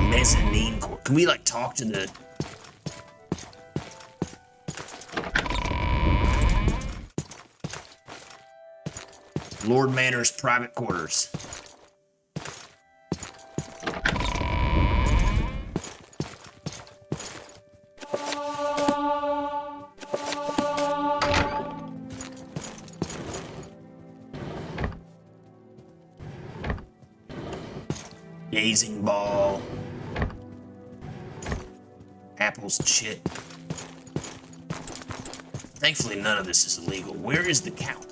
Mezzanine court. Can we, like, talk to the... Lord Manor's private quarters. Gazing ball. Apples and shit. Thankfully, none of this is illegal. Where is the count?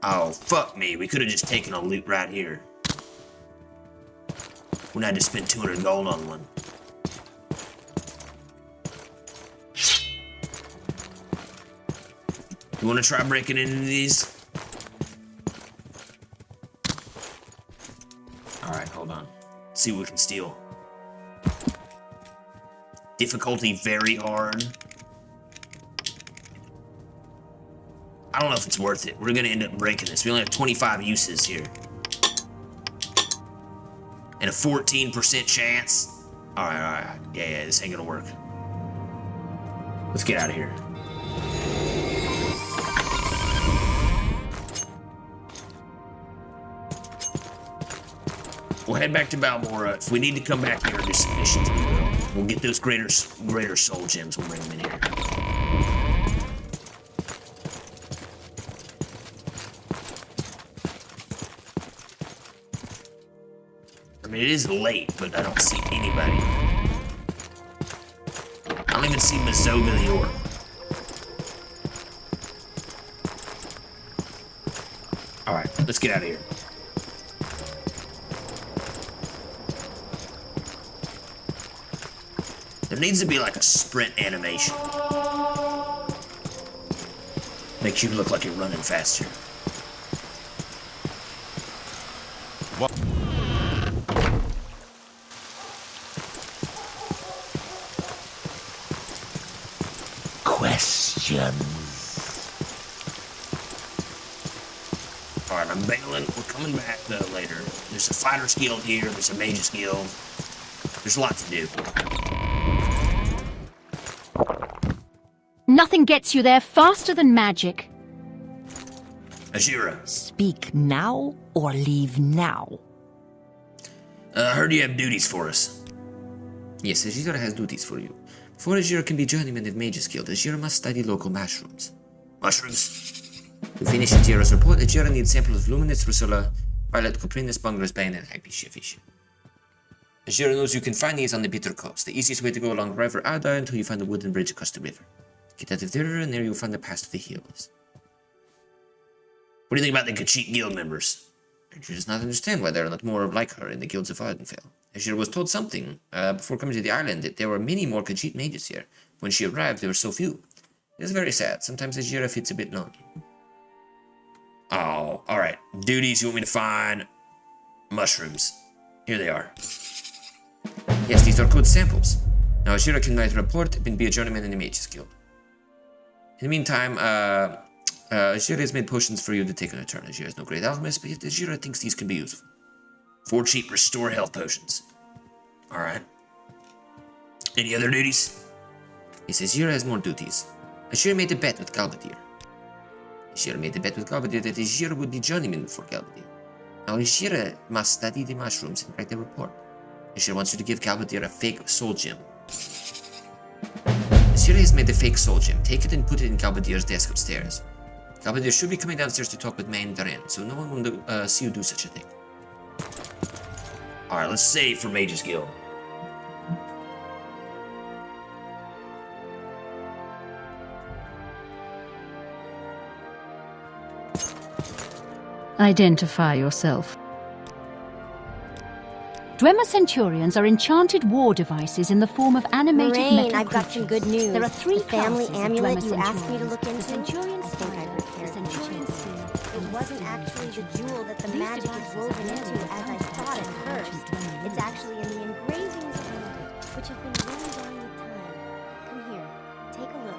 Oh, fuck me. We could have just taken a loot right here. We had to spend 200 gold on one. You want to try breaking into these? Alright, hold on. Let's see what we can steal. Difficulty very hard. I don't know if it's worth it. We're gonna end up breaking this. We only have 25 uses here. And a 14% chance. Alright. Yeah, this ain't gonna work. Let's get out of here. We'll head back to Balmora. If we need to come back here and do some missions, we will. We'll get those greater soul gems. We'll bring them in here. I mean, it is late, but I don't see anybody. I don't even see Mazoga the Orc. Alright, let's get out of here. There needs to be like a sprint animation. Makes you look like you're running faster. What? Questions. Alright, I'm bailing. We're coming back though later. There's a fighter's guild here, there's a mage's guild. There's a lot to do. Nothing gets you there faster than magic. Ajira. Speak now or leave now. I heard you have duties for us. Yes, Ajira has duties for you. Before Ajira can be journeyman of Mage's Guild, Ajira must study local mushrooms. Mushrooms? To finish Ajira's report, Ajira needs samples of luminous rusula, violet coprinus, bungless bane, and hypatia fish. Ajira knows you can find these on the Bitter Coast. The easiest way to go along River Ada until you find the wooden bridge across the river. Get out of the river, and there you'll find the pass to the hills. What do you think about the Khajiit guild members? She does not understand why there are not more like her in the guilds of Vvardenfell. She was told something before coming to the island that there were many more Khajiit mages here. When she arrived, there were so few. It's very sad. Sometimes the giraffe hits a bit lonely. Oh, alright. Duties, you want me to find mushrooms. Here they are. Yes, these are good samples. Now, Ashira can write a report and be a journeyman in the Mages Guild. In the meantime, Ashira has made potions for you to take on a turn. Ashira is no great alchemist, but Ashira thinks these can be useful. 4 cheap restore health potions. Alright. Any other duties? He says Ashira has more duties. Ashira made a bet with Galbadir. Ashira made a bet with Galbadir that Ashira would be journeyman for Galbadir. Now Ashira must study the mushrooms and write a report. Ashira wants you to give Galbadir a fake soul gem. Ashira has made a fake soul gem. Take it and put it in Galbadir's desk upstairs. Galbadir should be coming downstairs to talk with Mandarin, so no one will see you do such a thing. Alright, let's save for Mages Guild. Identify yourself. Dwemer Centurions are enchanted war devices in the form of animated metal I've got some good news. There are 3 the family classes amulet of you asked me to Centurions. look into. The Centurion I think I've repaired it. It wasn't actually the jewel that the magic is woven into as I thought at first. It's actually in the engravings of them, which have been worn down with time. Come here, take a look.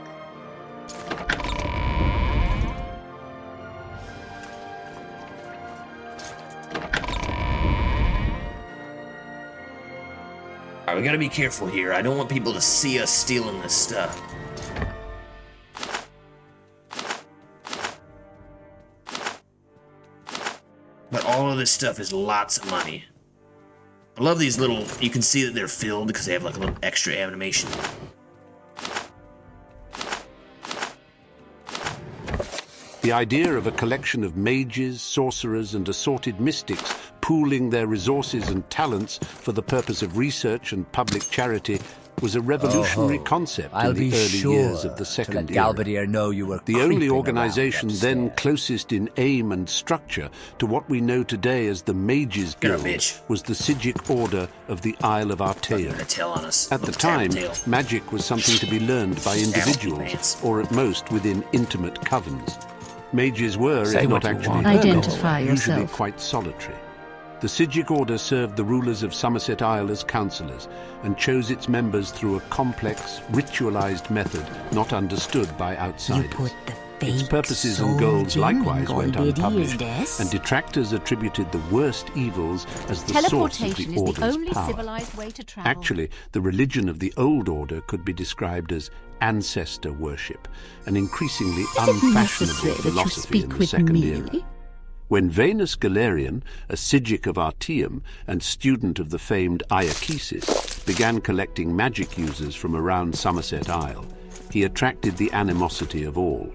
Alright, we gotta be careful here. I don't want people to see us stealing this stuff. But all of this stuff is lots of money. I love these little, you can see that they're filled because they have like a little extra animation. The idea of a collection of mages, sorcerers, and assorted mystics pooling their resources and talents for the purpose of research and public charity was a revolutionary concept in the early years of the Second Era. Galbadir know you were The only organization then closest in aim and structure to what we know today as the Mages Guild was the Sigic Order of the Isle of Artaeum. At the time, magic was something to be learned by individuals, or at most within intimate covens. Mages were, if not actually Identify usually yourself. quite solitary. The Sigic Order served the rulers of Somerset Isle as councillors and chose its members through a complex, ritualized method not understood by outsiders. Its purposes and goals likewise went unpublished, and detractors attributed the worst evils as the source of the Teleportation is the Order's only power. civilized way to travel. Actually, the religion of the Old Order could be described as ancestor worship, an increasingly unfashionable philosophy in the Second Era. When Venus Galerian, a Sigic of Artaeum and student of the famed Iachesis, began collecting magic users from around Somerset Isle, he attracted the animosity of all.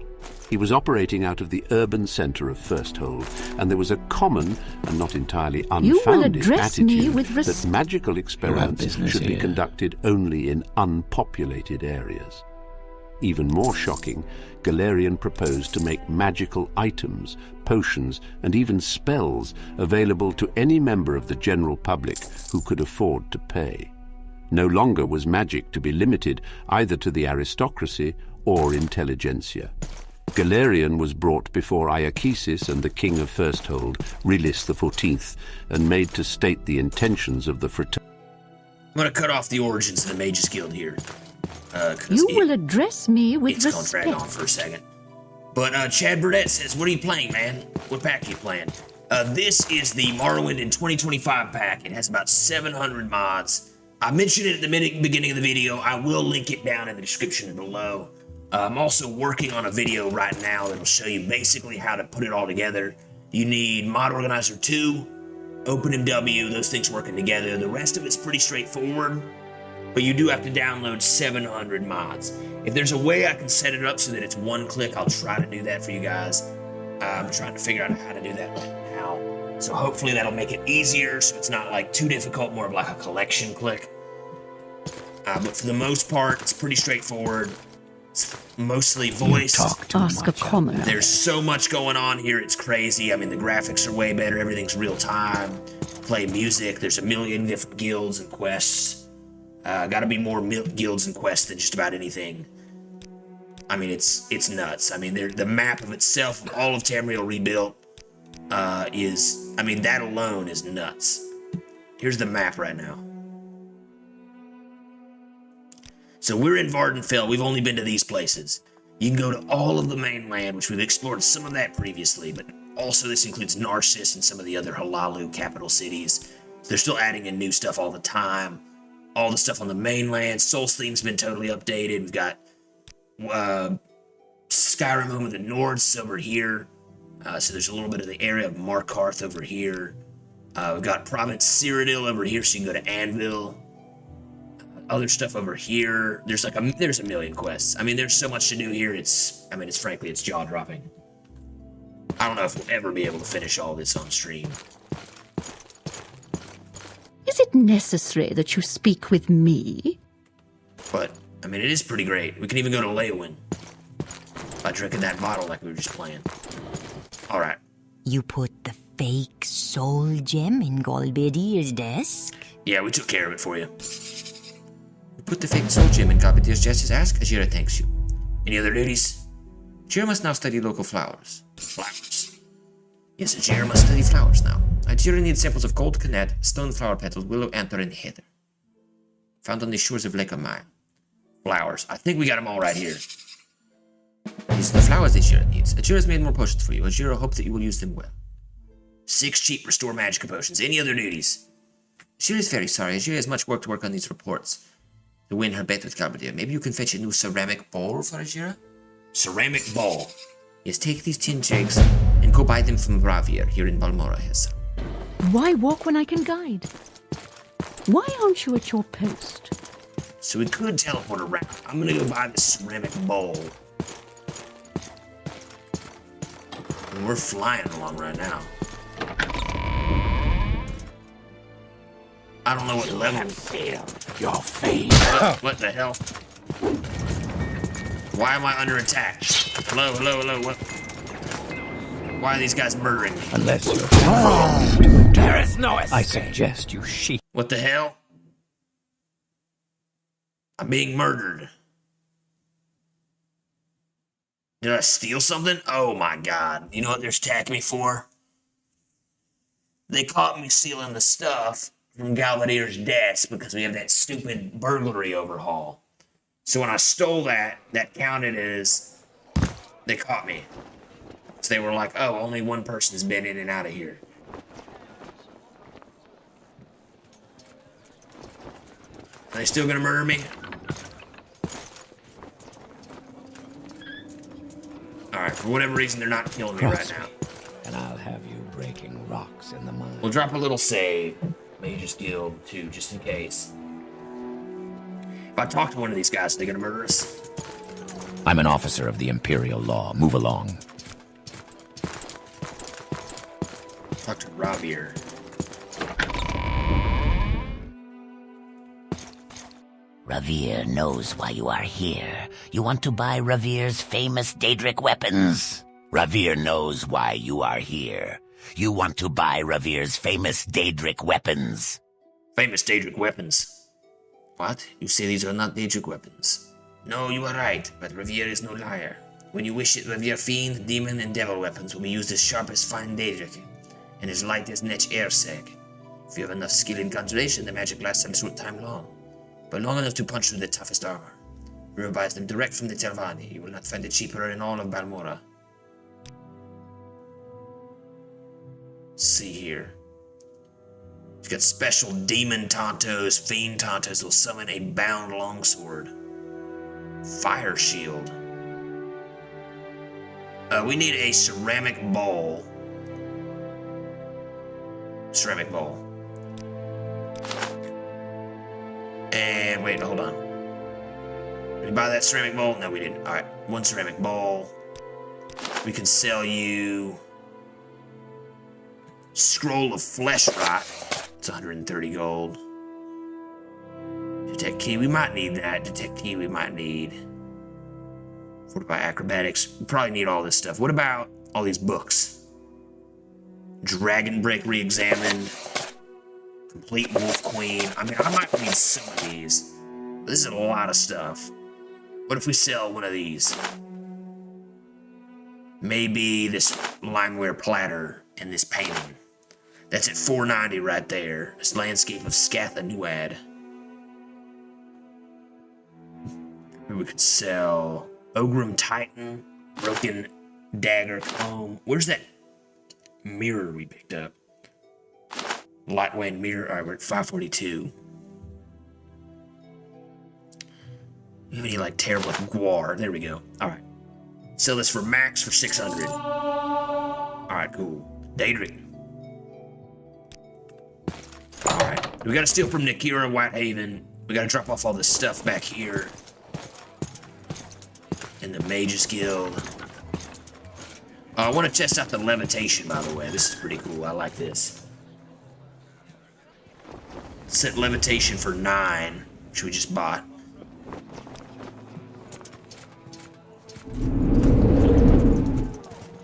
He was operating out of the urban centre of Firsthold, and there was a common, and not entirely unfounded, attitude that magical experiments should be conducted only in unpopulated areas. Even more shocking, Galerian proposed to make magical items, potions, and even spells available to any member of the general public who could afford to pay. No longer was magic to be limited either to the aristocracy or intelligentsia. Galerian was brought before Iachesis and the king of Firsthold, Relis XIV, and made to state the intentions of the fraternity. I'm gonna cut off the origins of the Mages Guild here. You will address me with It's gonna drag on for a second. But Chad Burdett says, what are you playing, man? What pack are you playing? This is the Morrowind in 2025 pack. It has about 700 mods. I mentioned it at the beginning of the video. I will link it down in the description below. I'm also working on a video right now that'll show you basically how to put it all together. You need Mod Organizer 2, OpenMW, those things working together. The rest of it's pretty straightforward, but you do have to download 700 mods. If there's a way I can set it up so that it's one click, I'll try to do that for you guys. I'm trying to figure out how to do that right now. So hopefully that'll make it easier so it's not like too difficult, more of like a collection click. But for the most part, it's pretty straightforward. It's mostly voice. Ask a commoner. There's so much going on here, it's crazy. I mean, the graphics are way better, everything's real time. Play music, there's a million different guilds and quests. Gotta be more guilds and quests than just about anything. I mean, it's nuts. I mean, the map of itself, of all of Tamriel rebuilt, is, I mean, that alone is nuts. Here's the map right now. So we're in Vvardenfell. We've only been to these places. You can go to all of the mainland, which we've explored some of that previously, but also this includes Narcissus and some of the other Halalu capital cities. They're still adding in new stuff all the time. All the stuff on the mainland. Solstheim's been totally updated. We've got Skyrim Home of the Nords over here. So there's a little bit of the area of Markarth over here. We've got Province Cyrodiil over here, so you can go to Anvil. Other stuff over here. There's a million quests. I mean, there's so much to do here. It's frankly, it's jaw-dropping. I don't know if we'll ever be able to finish all this on stream. Is it necessary that you speak with me? But, I mean, it is pretty great. We can even go to Leywin by drinking that bottle like we were just playing. Alright. You put the fake soul gem in Golbedir's desk? Yeah, we took care of it for you. We put the fake soul gem in Golbedir's desk. Ask, Ajira thanks you. Any other duties? Ajira must now study local flowers. Flowers. Yes, Ajira must study flowers now. Ajira needs samples of gold cannet, stone flower petals, willow anther, and heather. Found on the shores of Lake Amaya. Flowers. I think we got them all right here. These are the flowers Ajira needs. Ajira's made more potions for you. Ajira hopes that you will use them well. 6 cheap restore magic potions. Any other duties? Ajira is very sorry. Ajira has much work to work on these reports. To win her bet with Galbadir. Maybe you can fetch a new ceramic bowl for Ajira? Ceramic bowl. Yes, take these tin jugs and go buy them from Ravir here in Balmora. Yes. Why walk when I can guide? Why aren't you at your post? So we could teleport around. I'm gonna go buy this ceramic bowl. And we're flying along right now. I don't know what level. Your fate. What the hell? Why am I under attack? Hello, hello, hello. What? Why are these guys murdering me? Unless you're wrong. There is no escape. I suggest you sheep. What the hell? I'm being murdered. Did I steal something? Oh my god. You know what they're attacking me for? They caught me stealing the stuff from Galbadir's desk because we have that stupid burglary overhaul. So when I stole that, that counted as they caught me. So they were like, oh, only one person's been in and out of here. Are they still gonna murder me? Alright, for whatever reason, they're not killing me right now. And I'll have you breaking rocks in the mine. We'll drop a little save. Mage's Guild, too, just in case. If I talk to one of these guys, are they gonna murder us? I'm an officer of the Imperial Law. Move along. Talk to Ravir. Ravir knows why you are here. You want to buy Ravir's famous Daedric weapons. Ravir knows why you are here. You want to buy Ravir's famous Daedric weapons. Famous Daedric weapons? What? You say these are not Daedric weapons? No, you are right, but Ravir is no liar. When you wish it, Ravir fiend, demon, and devil weapons will be used as sharp as fine Daedric, and as light as Netch airseg. If you have enough skill in conjuration, the magic lasts some short time long, but long enough to punch through the toughest armor. Ravir buys them direct from the Telvanni. You will not find it cheaper in all of Balmora. Let's see here. He's got special demon Tontos, fiend Tontos will summon a bound longsword. Fire shield. We need a ceramic bowl. Ceramic bowl. And wait, hold on. Did we buy that ceramic bowl? No, we didn't. Alright, 1 ceramic bowl. We can sell you Scroll of Flesh Rot. It's 130 gold. Detect key, we might need that. Detect key, we might need. Fortify acrobatics. We probably need all this stuff. What about all these books? Dragon Break Reexamined. Complete Wolf Queen. I mean, I might need some of these. This is a lot of stuff. What if we sell one of these? Maybe this limeware platter and this painting. That's at $4.90 right there. This landscape of Scatha Nuad. Maybe we could sell Ogrim Titan, Broken Dagger Comb. Where's that mirror we picked up? Lightweight mirror. Alright, we're at 542. You have any like terrible like Guar? There we go. Alright. Sell this for max for 600. Alright, cool. Daedric. Alright. We gotta steal from Nikira, Whitehaven. We gotta drop off all this stuff back here. In the Mages Guild. I want to test out the levitation, by the way. This is pretty cool. I like this. Set levitation for 9, which we just bought.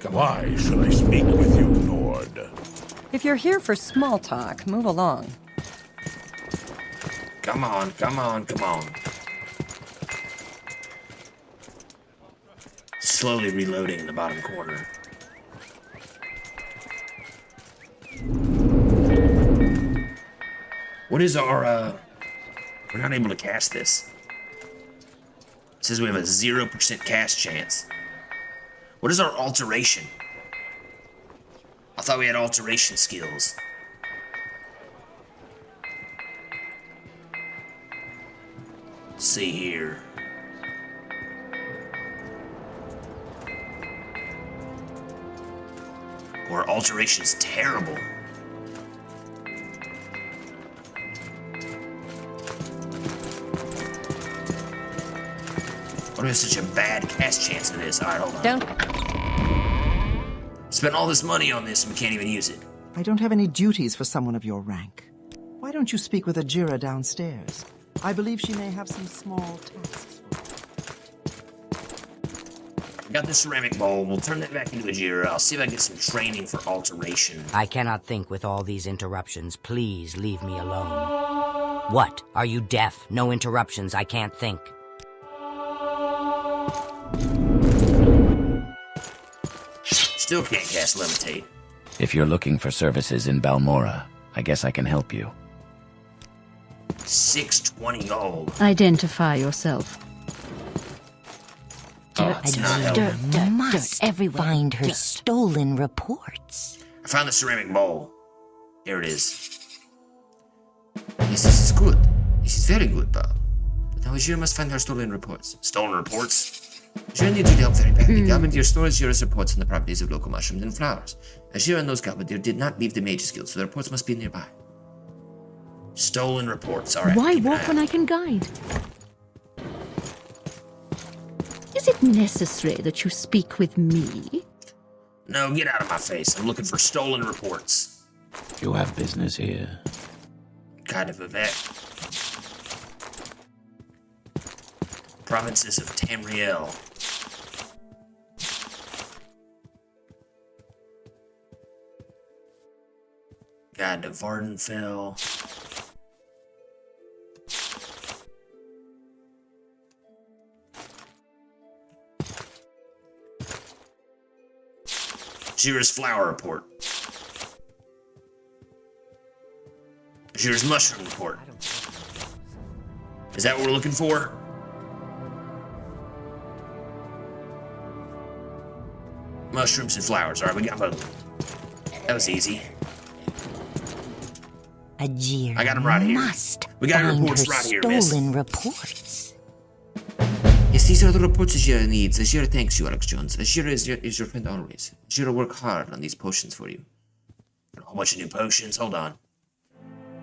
Why should I speak with you, Nord? If you're here for small talk, move along. Come on, come on, come on. Slowly reloading in the bottom corner. What is our, we're not able to cast this. It says we have a 0% cast chance. What is our alteration? I thought we had alteration skills. Let's see here. Or alteration is terrible. What is such a bad cast chance of this? Alright, hold on. Don't. Spent all this money on this and we can't even use it. I don't have any duties for someone of your rank. Why don't you speak with Ajira downstairs? I believe she may have some small tasks for you. Got the ceramic bowl. We'll turn that back into Ajira. I'll see if I get some training for alteration. I cannot think with all these interruptions. Please leave me alone. What? Are you deaf? No interruptions. I can't think. Still can't cast levitate. If you're looking for services in Balmora, I guess I can help you. 620 gold. Identify yourself. It's not helping. Dirt everywhere. Find her stolen reports. I found the ceramic bowl. Here it is. Yes, this is good. This is very good, Bob. But now Ajira must find her stolen reports. Stolen reports? Ajira needs your help very badly. Galbadir stores Ajira's reports on the properties of local mushrooms and flowers. Ajira knows Galbadir did not leave the Mages Guild, so the reports must be nearby. Stolen reports. All right. Why walk when I can guide? Is it necessary that you speak with me? No, get out of my face. I'm looking for stolen reports. You have business here. Kind of a vet. Provinces of Tamriel. God of Vvardenfell. Ajira's flower report. Ajira's mushroom report. Is that what we're looking for? Mushrooms and flowers. All right, we got both. That was easy. Ajira I got them right here. must We got find reports her right here, miss. stolen reports. Yes, these are the reports Ajira needs. Ajira thanks you, Alex Jones. Ajira is your friend always. Ajira work hard on these potions for you. A whole bunch of new potions. Hold on.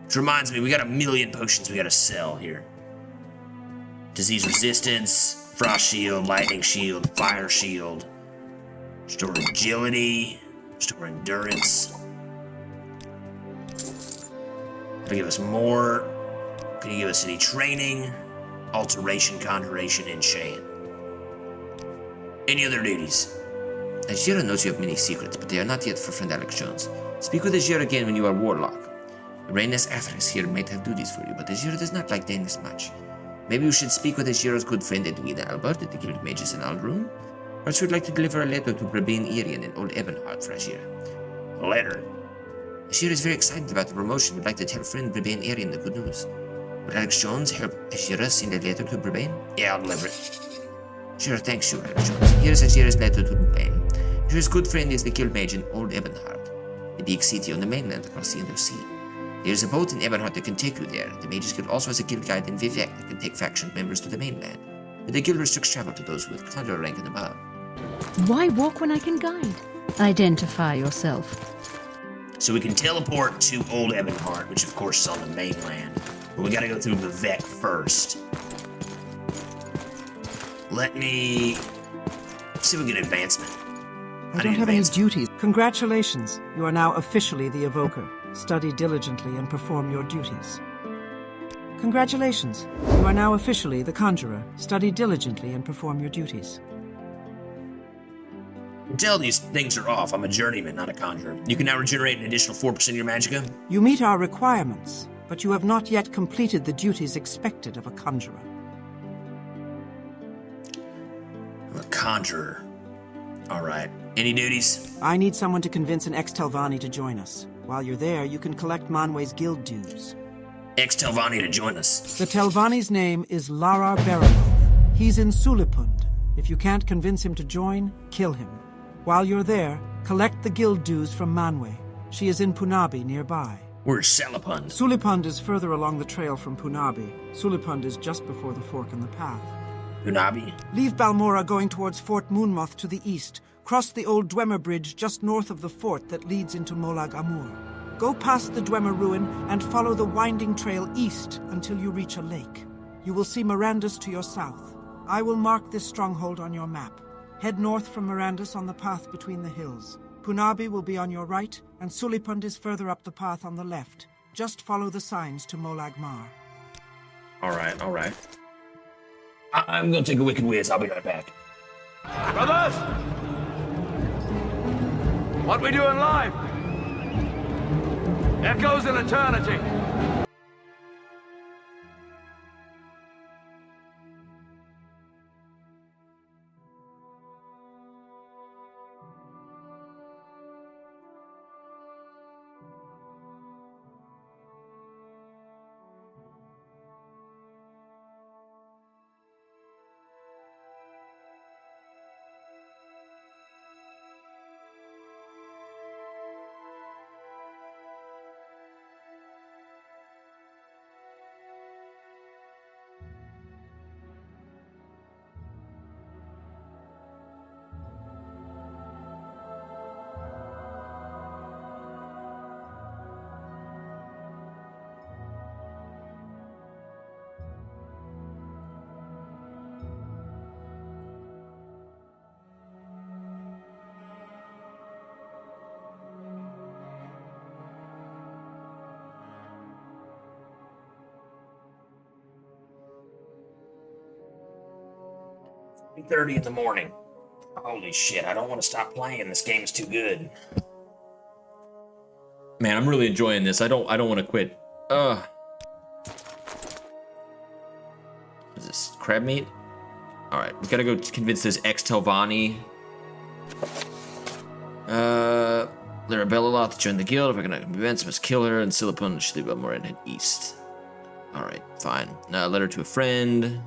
Which reminds me, we got 1 million potions we gotta sell here. Disease resistance, frost shield, lightning shield, fire shield. Restore agility, restore endurance. That'll give us more. Can you give us any training? Alteration, conjuration, enchant. Any other duties? Ajira knows you have many secrets, but they are not yet for friend Alex Jones. Speak with Ajira again when you are warlock. Reynes Athris here might have duties for you, but Ajira does not like Danish much. Maybe you should speak with Ashira's good friend Edwina Albert at the Guild Mages in Aldroom. Perhaps you'd like to deliver a letter to Brabane Irian and Old Ebonheart for Ashira. A letter? Ashira is very excited about the promotion. Would like to tell friend Brabane Irian the good news. Would Alex Jones help Ashira send a letter to Brabane? Yeah, I'll deliver it. Sure, thanks, you, Alex Jones. Here's Ashira's letter to Brabane. Ashira's good friend is the Guild Mage in Old Ebonheart, a big city on the mainland across the Undersea. There's a boat in Ebonheart that can take you there. The Mages Guild also has a guild guide in Vivek that can take faction members to the mainland. But the guild restricts travel to those with conjurer rank and above. Why walk when I can guide? Identify yourself. So we can teleport to Old Ebonheart, which of course is on the mainland. But we gotta go through Vivek first. Let me see if we get advancement. I don't have any duties. Congratulations. You are now officially the Evoker. Study diligently and perform your duties. Congratulations. You are now officially the Conjurer. Study diligently and perform your duties. Tell these things are off. I'm a journeyman, not a conjurer. You can now regenerate an additional 4% of your magicka. You meet our requirements, but you have not yet completed the duties expected of a Conjurer. I'm a conjurer. Alright. Any duties? I need someone to convince an ex-Telvanni to join us. While you're there, you can collect Manwe's guild dues. Ex-Telvanni to join us. The Telvanni's name is Larar Baramoth. He's in Sulipund. If you can't convince him to join, kill him. While you're there, collect the guild dues from Manwe. She is in Punabi nearby. Where's Salipund? Sulipund is further along the trail from Punabi. Sulipund is just before the fork in the path. Punabi? Leave Balmora going towards Fort Moonmoth to the east. Cross the old Dwemer Bridge just north of the fort that leads into Molag Amur. Go past the Dwemer ruin and follow the winding trail east until you reach a lake. You will see Mirandus to your south. I will mark this stronghold on your map. Head north from Mirandus on the path between the hills. Punabi will be on your right, and Sulipund is further up the path on the left. Just follow the signs to Molag Mar. Alright, alright. I'm gonna take a wicked whiz. I'll be right back. Brothers! What we doing live? Echoes in eternity. .30 in the morning. Holy shit, I don't want to stop playing. This game is too good. Man, I'm really enjoying this. I don't want to quit. Is this crab meat? Alright, we gotta go convince this ex-Telvanni. Lara Belaloth to join the guild. If we're gonna convince, must kill her, and Silipun should leave Balmora and head east. Alright, fine. Letter to a friend.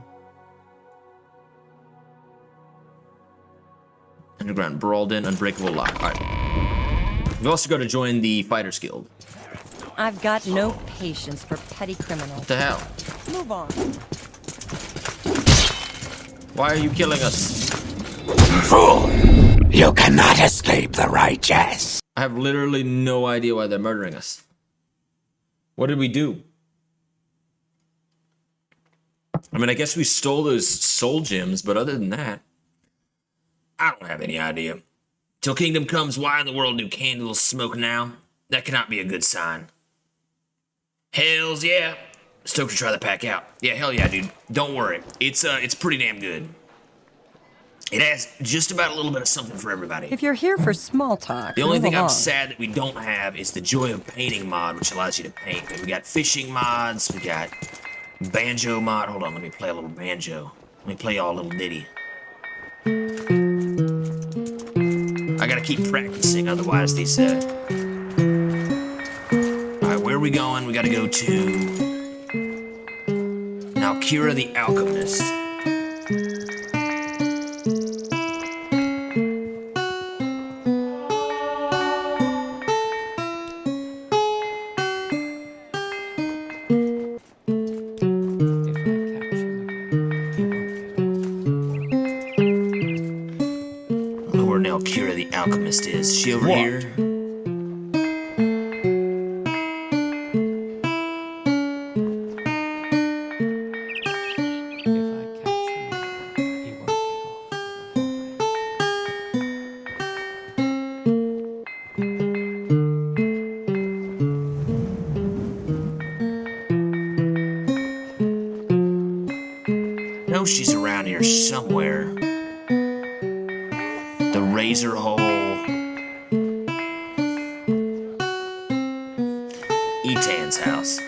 Underground Brawlden, Unbreakable Lock. Alright. We've also got to join the Fighters Guild. I've got no patience for petty criminals. What the hell? Move on. Why are you killing us? Fool! You cannot escape the righteous. I have literally no idea why they're murdering us. What did we do? I mean, I guess we stole those soul gems, but other than that, I don't have any idea. Till kingdom comes, why in the world do candles smoke now? That cannot be a good sign. Hells yeah. Stoked to try the pack out. Yeah, hell yeah, dude. Don't worry. It's pretty damn good. It has just about a little bit of something for everybody. If you're here for small talk, the only thing along. I'm sad that we don't have is the Joy of Painting mod, which allows you to paint. We got fishing mods, we got Banjo mod. Hold on, let me play a little banjo. Let me play y'all a little ditty. I gotta keep practicing, otherwise these, Alright, where are we going? We gotta go to... Now, Kira the Alchemist. Is she over here? No, she's around here somewhere. The razor hole. House.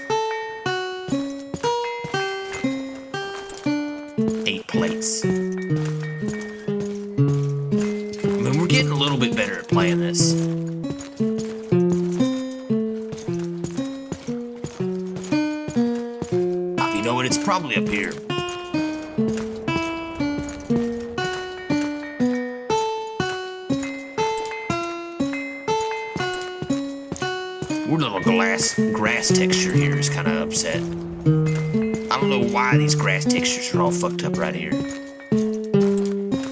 8 plates. I mean, we're getting a little bit better at playing this. You know what? It's probably up here. Grass texture here is kind of upset. I don't know why these grass textures are all fucked up right here.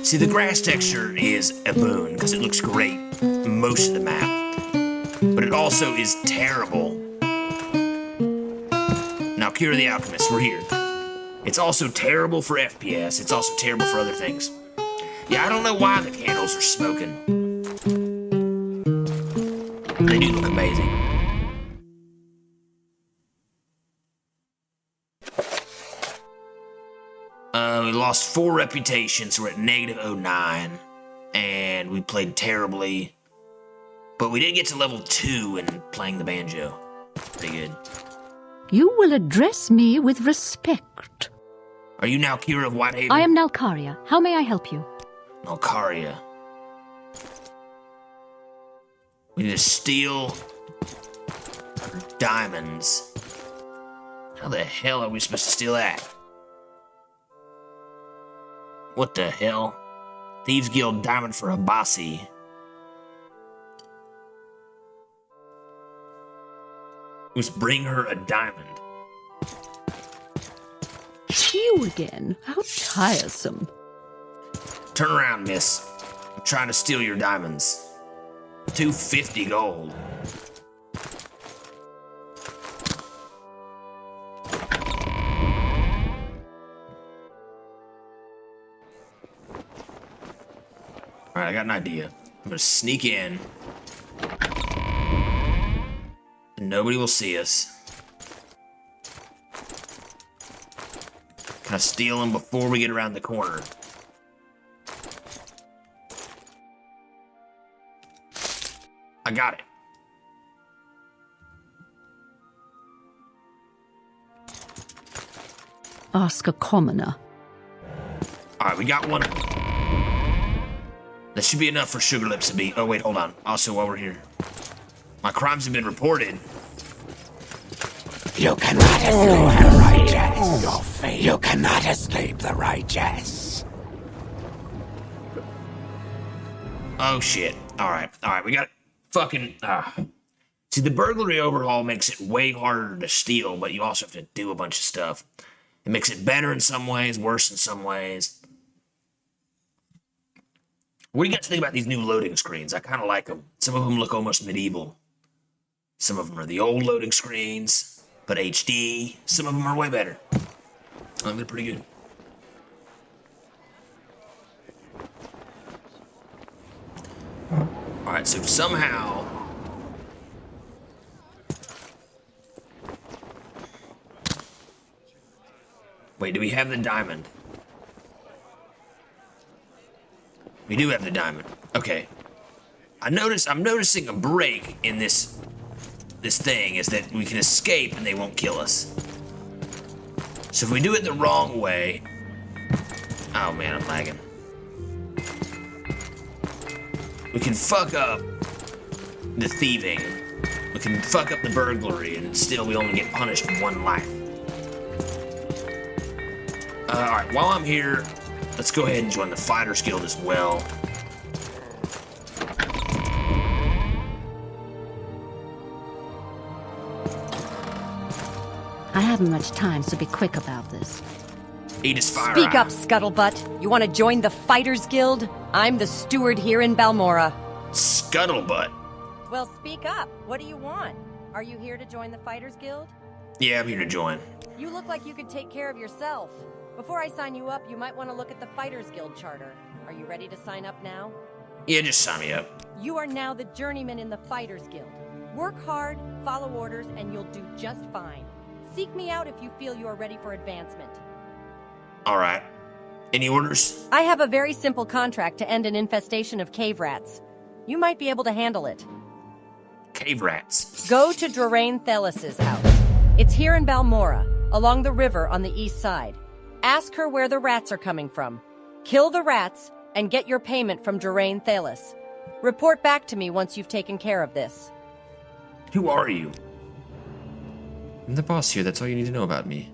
See, the grass texture is a boon because it looks great most of the map, but it also is terrible. Now, Kira the Alchemist, we're here. It's also terrible for FPS. It's also terrible for other things. Yeah, I don't know why the candles are smoking. They do look amazing. We lost 4 reputations, so we're at -09, and we played terribly, but we did get to level 2 in playing the banjo. Pretty good. You will address me with respect. Are you now Kira of Whitehaven? I am Nalkaria. How may I help you? Nalkaria. We need to steal diamonds. How the hell are we supposed to steal that? What the hell? Thieves Guild diamond for a bossy. Must bring her a diamond. You again? How tiresome. Turn around, miss. I'm trying to steal your diamonds. 250 gold. Alright, I got an idea. I'm gonna sneak in. And nobody will see us. Can I steal them before we get around the corner? I got it. Ask a commoner. Alright, we got one. That should be enough for Sugar Lips to be... Oh, wait, hold on. Also, while we're here. My crimes have been reported. You cannot escape the righteous. Your fate. You cannot escape the righteous. Oh, shit. Alright, we got fucking... See, the burglary overhaul makes it way harder to steal, but you also have to do a bunch of stuff. It makes it better in some ways, worse in some ways. What do you guys think about these new loading screens? I kind of like them. Some of them look almost medieval. Some of them are the old loading screens, but HD. Some of them are way better. They're pretty good. Alright, so somehow... Wait, do we have the diamond? We do have the diamond. Okay. I'm noticing a break in this thing is that we can escape and they won't kill us. So if we do it the wrong way... Oh man, I'm lagging. We can fuck up the thieving. We can fuck up the burglary, and still we only get punished 1 life. Alright, while I'm here, let's go ahead and join the Fighters Guild as well. I haven't much time, so be quick about this. Speak up, Scuttlebutt. You want to join the Fighters Guild? I'm the steward here in Balmora. Scuttlebutt? Well, speak up. What do you want? Are you here to join the Fighters Guild? Yeah, I'm here to join. You look like you could take care of yourself. Before I sign you up, you might want to look at the Fighters Guild charter. Are you ready to sign up now? Yeah, just sign me up. You are now the journeyman in the Fighters Guild. Work hard, follow orders, and you'll do just fine. Seek me out if you feel you are ready for advancement. Alright. Any orders? I have a very simple contract to end an infestation of cave rats. You might be able to handle it. Cave rats. Go to Vvardenfell's house. It's here in Balmora, along the river on the east side. Ask her where the rats are coming from. Kill the rats, and get your payment from Vvardenfell. Report back to me once you've taken care of this. Who are you? I'm the boss here, that's all you need to know about me.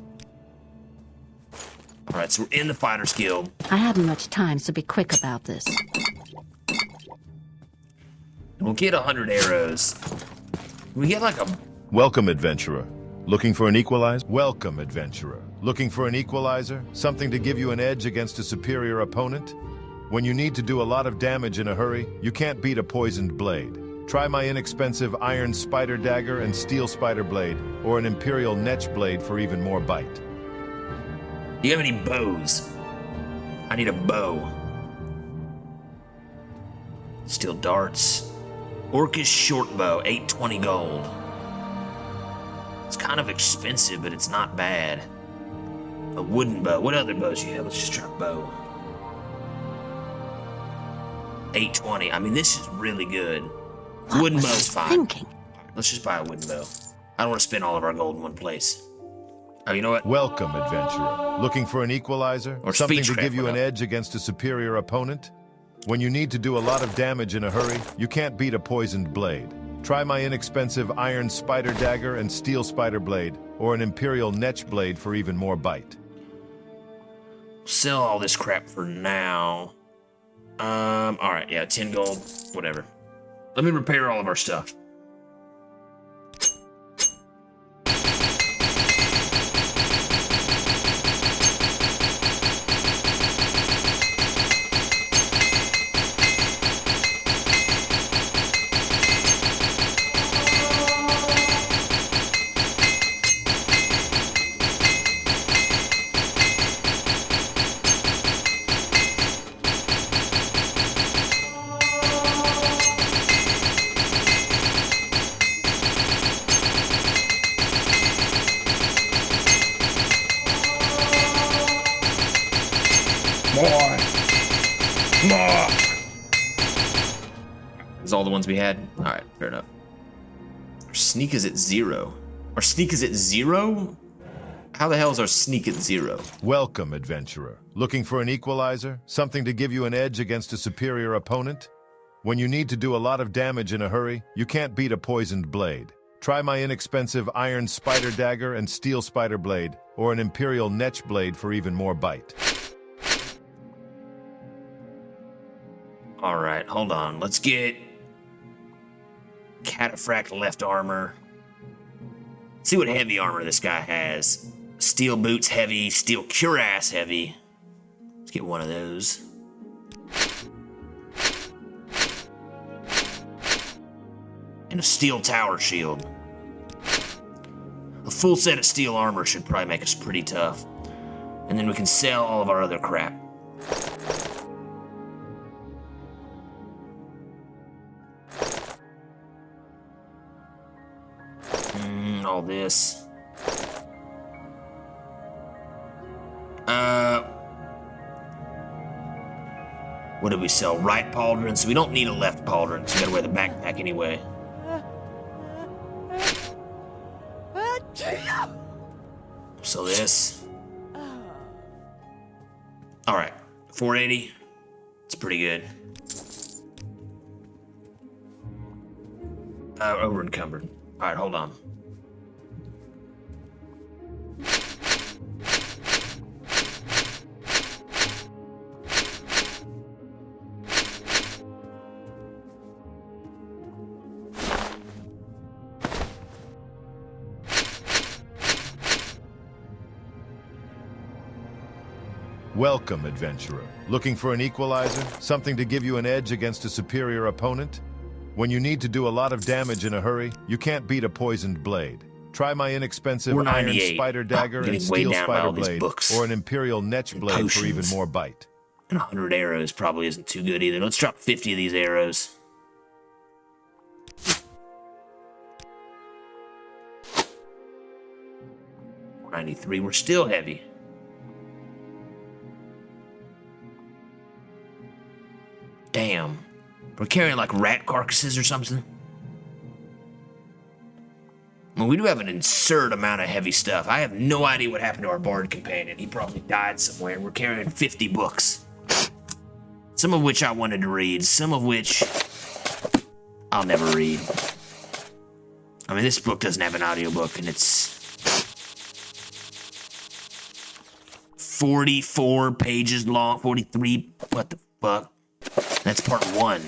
Alright, so we're in the Fighters Guild. I haven't much time, so be quick about this. We'll get 100 arrows. We get like a... Welcome, adventurer. Looking for an equalizer? Welcome, adventurer. Looking for an equalizer? Something to give you an edge against a superior opponent? When you need to do a lot of damage in a hurry, you can't beat a poisoned blade. Try my inexpensive iron spider dagger and steel spider blade, or an imperial netch blade for even more bite. Do you have any bows? I need a bow. Steel darts. Orcish short bow, 820 gold. It's kind of expensive, but it's not bad. A wooden bow. What other bows you have? Let's just try a bow. 820. I mean, this is really good. Wooden bow's fine. Let's just buy a wooden bow. I don't want to spend all of our gold in one place. Oh, you know what? Welcome, adventurer. Looking for an equalizer? Or something to speechcraft, give you an whatever. edge against a superior opponent? When you need to do a lot of damage in a hurry, you can't beat a poisoned blade. Try my inexpensive iron spider dagger and steel spider blade, or an imperial netch blade for even more bite. Sell all this crap for now. Alright, yeah, 10 gold, whatever. Let me repair all of our stuff. More! Is all the ones we had? Alright, fair enough. Our sneak is at 0. Our sneak is at 0? How the hell is our sneak at 0? Welcome, adventurer. Looking for an equalizer? Something to give you an edge against a superior opponent? When you need to do a lot of damage in a hurry, you can't beat a poisoned blade. Try my inexpensive iron spider dagger and steel spider blade, or an imperial netch blade for even more bite. Alright, hold on. Let's get cataphract left armor. See what heavy armor this guy has. Steel boots heavy, steel cuirass heavy. Let's get one of those. And a steel tower shield. A full set of steel armor should probably make us pretty tough. And then we can sell all of our other crap. All this. What did we sell? Right pauldron? So we don't need a left pauldron, so we gotta wear the backpack anyway. So this. All right, 480. It's pretty good. Over encumbered. All right, hold on. Welcome, adventurer. Looking for an equalizer? Something to give you an edge against a superior opponent? When you need to do a lot of damage in a hurry, you can't beat a poisoned blade. Try my inexpensive iron spider dagger and steel spider blade, or an imperial netch blade for even more bite. And 100 arrows probably isn't too good either. Let's drop 50 of these arrows. $93. We're still heavy. Damn. We're carrying like rat carcasses or something. Well, we do have an absurd amount of heavy stuff. I have no idea what happened to our bard companion. He probably died somewhere. We're carrying 50 books. Some of which I wanted to read. Some of which I'll never read. I mean, this book doesn't have an audiobook, and it's 44 pages long. 43. What the fuck? That's part 1.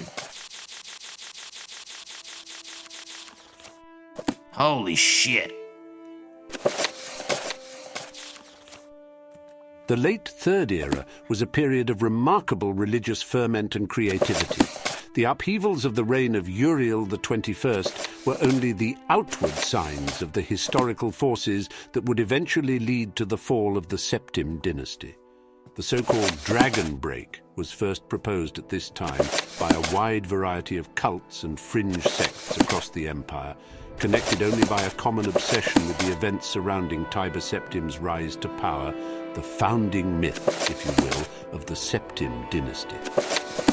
Holy shit. The late Third Era was a period of remarkable religious ferment and creativity. The upheavals of the reign of Uriel the 21st were only the outward signs of the historical forces that would eventually lead to the fall of the Septim dynasty. The so-called dragon break was first proposed at this time by a wide variety of cults and fringe sects across the empire, connected only by a common obsession with the events surrounding Tiber Septim's rise to power, the founding myth, if you will, of the Septim dynasty.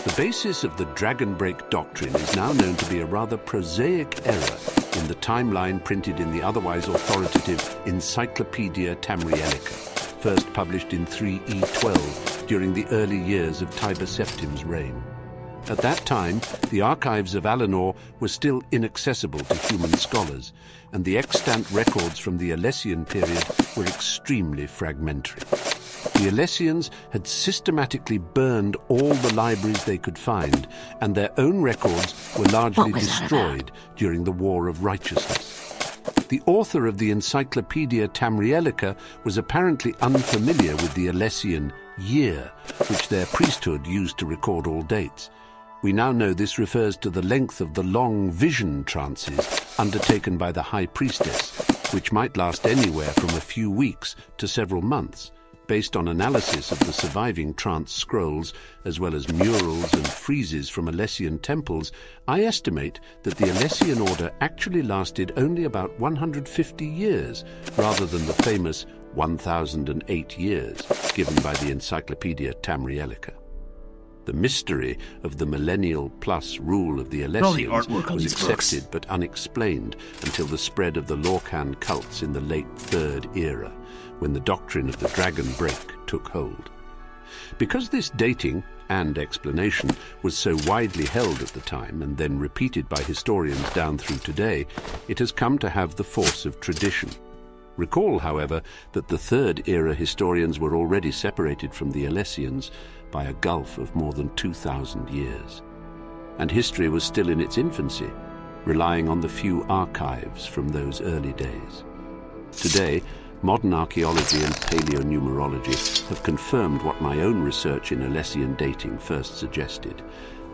The basis of the dragon break doctrine is now known to be a rather prosaic error in the timeline printed in the otherwise authoritative Encyclopedia Tamrielica, first published in 3E12 during the early years of Tiber Septim's reign. At that time, the archives of Alinor were still inaccessible to human scholars, and the extant records from the Alessian period were extremely fragmentary. The Alessians had systematically burned all the libraries they could find, and their own records were largely destroyed during the War of Righteousness. The author of the Encyclopedia Tamrielica was apparently unfamiliar with the Alessian year, which their priesthood used to record all dates. We now know this refers to the length of the long vision trances undertaken by the High Priestess, which might last anywhere from a few weeks to several months. Based on analysis of the surviving trance scrolls, as well as murals and friezes from Alessian temples, I estimate that the Alessian order actually lasted only about 150 years, rather than the famous 1008 years given by the Encyclopedia Tamrielica. The mystery of the millennial plus rule of the Alessians was accepted but unexplained until the spread of the Lorcan cults in the late Third Era, when the doctrine of the dragon break took hold. Because this dating and explanation was so widely held at the time and then repeated by historians down through today, it has come to have the force of tradition. Recall, however, that the Third Era historians were already separated from the Alessians by a gulf of more than 2,000 years. And history was still in its infancy, relying on the few archives from those early days. Today, modern archaeology and paleonumerology have confirmed what my own research in Alessian dating first suggested,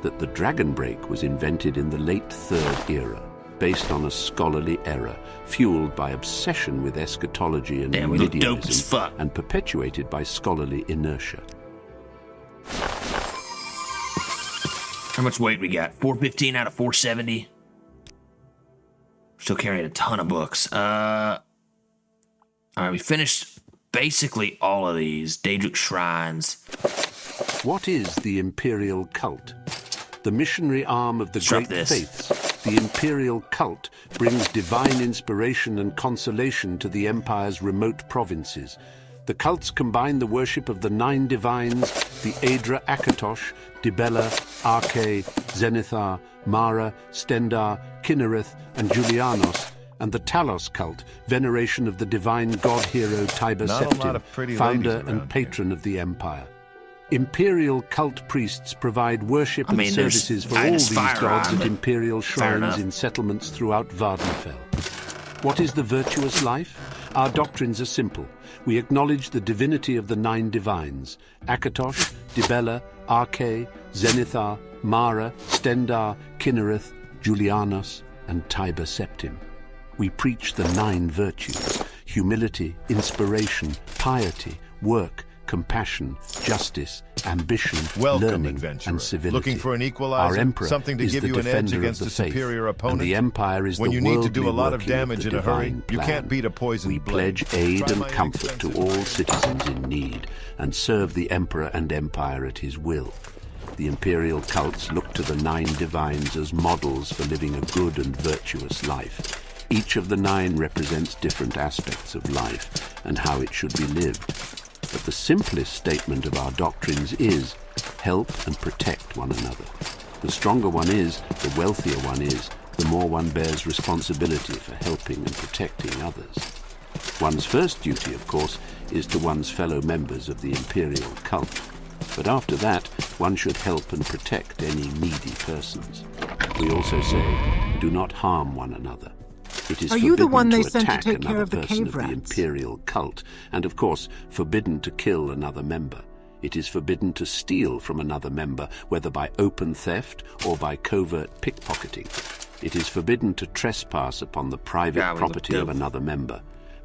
that the dragon break was invented in the late Third Era, based on a scholarly error, fueled by obsession with eschatology and medievalism, and perpetuated by scholarly inertia. How much weight we got? 415 out of 470. Still carrying a ton of books. All right, we finished basically all of these. Daedric shrines. What is the imperial cult? The missionary arm of the great faiths, the imperial cult brings divine inspiration and consolation to the empire's remote provinces. The cults combine the worship of the 9 divines, the Aedra Akatosh, Dibella, Arche, Zenithar, Mara, Stendar, Kinnereth, and Julianos, and the Talos cult, veneration of the divine god-hero Tiber Septim, founder and patron of the Empire. Imperial cult priests provide worship and services for all these gods at imperial shrines in settlements throughout Vvardenfell. What is the virtuous life? Our doctrines are simple. We acknowledge the divinity of the 9 divines, Akatosh, Dibella, Arche, Zenithar, Mara, Stendar, Kinnereth, Julianos, and Tiber Septim. We preach the 9 virtues: humility, inspiration, piety, work, compassion, justice, ambition, learning, and civility. Looking for an equalizer, Our emperor something to is give the you an edge defender against of a the faith, superior opponent. and the empire is when the you need to do a worldly lot of working damage the in a hurry, divine you plan. can't beat a poisoned We blade. pledge aid Try and my comfort to all citizens in need, and serve the emperor and empire at his will. The imperial cults look to the 9 divines as models for living a good and virtuous life. Each of the 9 represents different aspects of life and how it should be lived. But the simplest statement of our doctrines is, help and protect one another. The stronger one is, the wealthier one is, the more one bears responsibility for helping and protecting others. One's first duty, of course, is to one's fellow members of the imperial cult. But after that, one should help and protect any needy persons. We also say, do not harm one another. It is Are you the one forbidden they sent to attack take care another of the person cave of the rats? imperial cult, and of course, forbidden to kill another member. It is forbidden to steal from another member, whether by open theft or by covert pickpocketing. It is forbidden to trespass upon the private property of another member.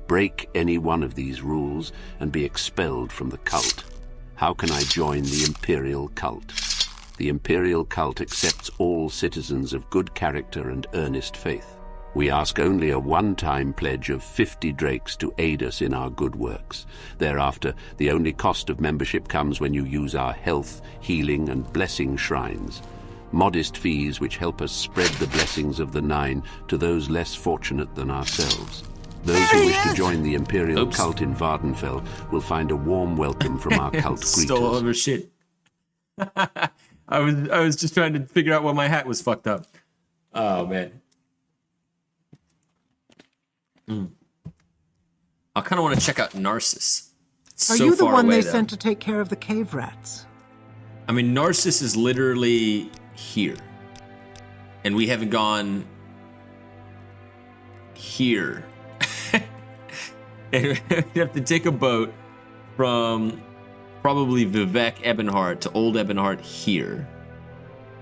Break any one of these rules and be expelled from the cult. How can I join the imperial cult? The imperial cult accepts all citizens of good character and earnest faith. We ask only a one-time pledge of 50 drakes to aid us in our good works. Thereafter, the only cost of membership comes when you use our health, healing, and blessing shrines. Modest fees which help us spread the blessings of the 9 to those less fortunate than ourselves. Those who wish to join the imperial cult in Vvardenfell will find a warm welcome from our cult greeters. Stole all of her shit. I was just trying to figure out why my hat was fucked up. Oh man. I kind of want to check out Narcissus. Are you the one they sent to take care of the cave rats? I mean, Narcissus is literally here. And we haven't gone here. And we have to take a boat from probably Vivek Ebonheart to Old Ebonheart here.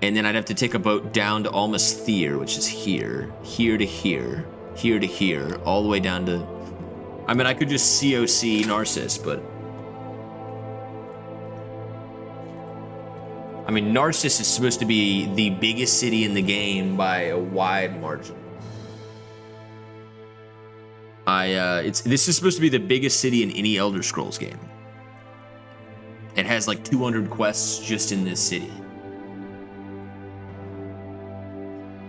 And then I'd have to take a boat down to Almas Thyr, which is here, here to here, here to here, all the way down to... I mean, I could just COC Narcissus, but... I mean, Narcissus is supposed to be the biggest city in the game by a wide margin. This is supposed to be the biggest city in any Elder Scrolls game. It has like 200 quests just in this city.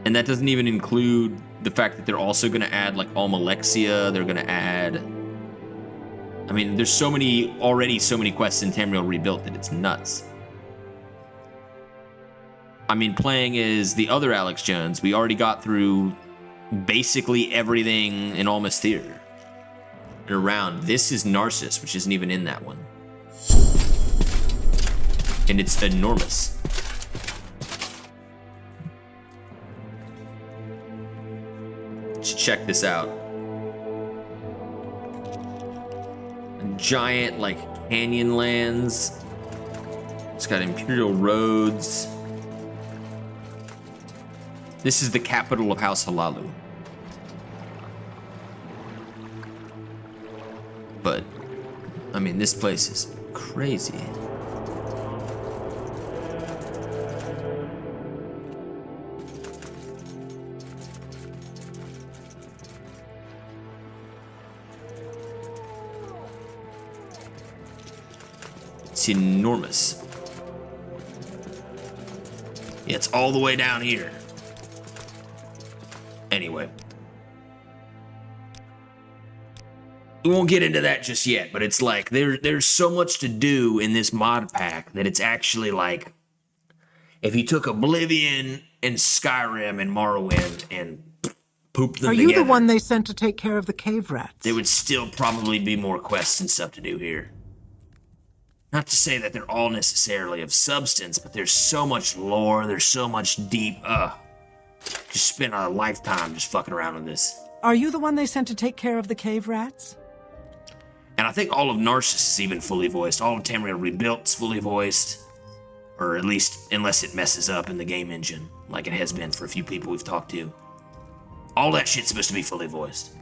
And that doesn't even include the fact that they're also going to add like Almalexia. They're going to add... I mean, there's already so many quests in Tamriel Rebuilt that it's nuts. I mean, playing as the other Alex Jones, we already got through basically everything in Almas Thyr and around. This is Narcissus, which isn't even in that one. And it's enormous. Let's check this out. Giant, like, canyon lands. It's got Imperial roads. This is the capital of House Halalu. But, I mean, this place is crazy. It's enormous. Yeah, it's all the way down here. Anyway. We won't get into that just yet, but it's like there's so much to do in this mod pack that it's actually like if you took Oblivion and Skyrim and Morrowind and pooped them Are together, you the one they sent to take care of the cave rats? there would still probably be more quests and stuff to do here. Not to say that they're all necessarily of substance, but there's so much lore, there's so much deep, just spent a lifetime just fucking around with this. Are you the one they sent to take care of the cave rats? And I think all of Narcissus is even fully voiced. All of Tamriel Rebuilt's fully voiced. Or at least, unless it messes up in the game engine, like it has been for a few people we've talked to. All that shit's supposed to be fully voiced.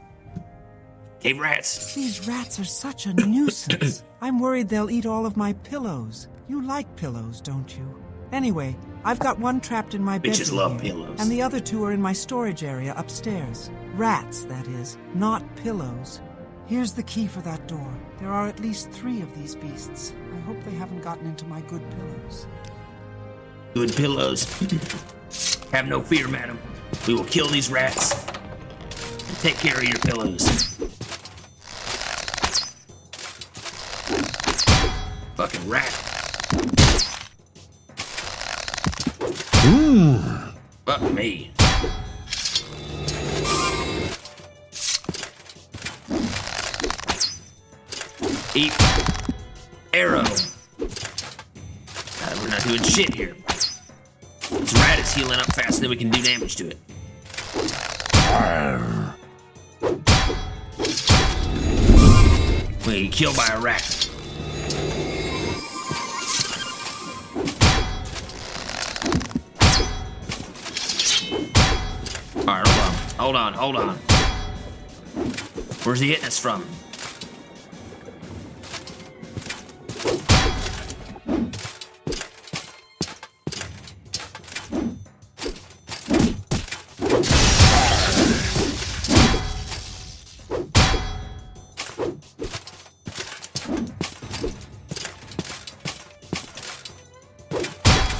Cave rats. These rats are such a nuisance. I'm worried they'll eat all of my pillows. You like pillows, don't you? Anyway, I've got one trapped in my bedroom Bitches love here, pillows. and the other two are in my storage area upstairs. Rats, that is, not pillows. Here's the key for that door. There are at least 3 of these beasts. I hope they haven't gotten into my good pillows. Good pillows. Have no fear, madam. We will kill these rats and take care of your pillows. Fucking rat. Fuck me. Eat. Arrow. We're not doing shit here. This rat is healing up faster than we can do damage to it. We get killed by a rat. Alright, hold on. Where's he hitting us from?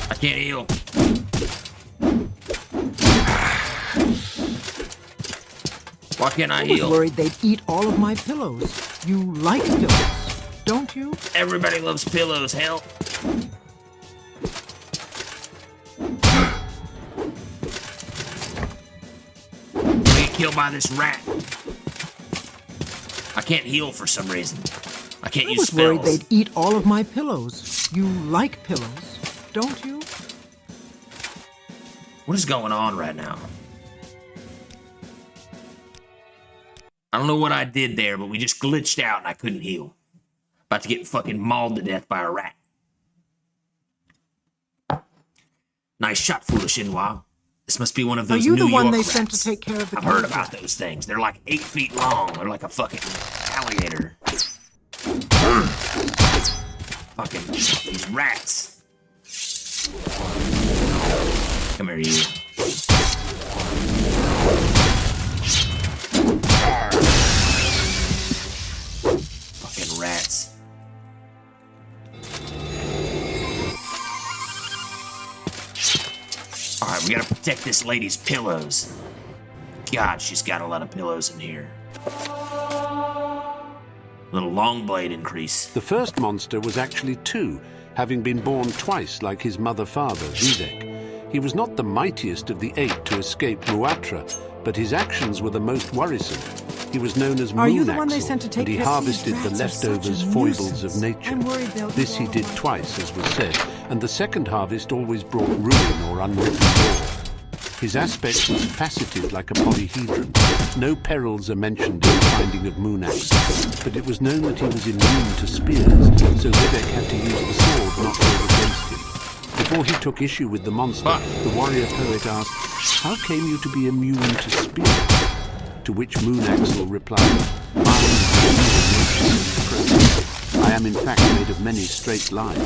I can't heal. Why can't I heal? I was worried they'd eat all of my pillows. You like pillows, don't you? Everybody loves pillows, hell. We get killed by this rat. I can't heal for some reason. I can't use spells. I was worried they'd eat all of my pillows. You like pillows, don't you? What is going on right now? I don't know what I did there, but we just glitched out and I couldn't heal. About to get fucking mauled to death by a rat. Nice shot, foolish Inwa. This must be one of those New York rats. Are you the one they sent to take care of the I've heard about those things. They're like 8 feet long. They're like a fucking alligator. Fucking these rats. Come here, you. Fucking rats. Alright, we gotta protect this lady's pillows. God, she's got a lot of pillows in here. Little long blade increase. The first monster was actually 2, having been born twice like his mother-father, Vivek. He was not the mightiest of the 8 to escape Muatra, but his actions were the most worrisome. He was known as Moonaxle, and he harvested the leftovers foibles of nature. This he did twice, as was said, and the second harvest always brought ruin or unwritten law. His aspect was faceted like a polyhedron. No perils are mentioned in the finding of Moonaxle, but it was known that he was immune to spears, so Vivek had to use the sword not held against him. Before he took issue with the monster, the warrior poet asked, "How came you to be immune to spears?" To which Moonaxle replied, "I am in fact made of many straight lines.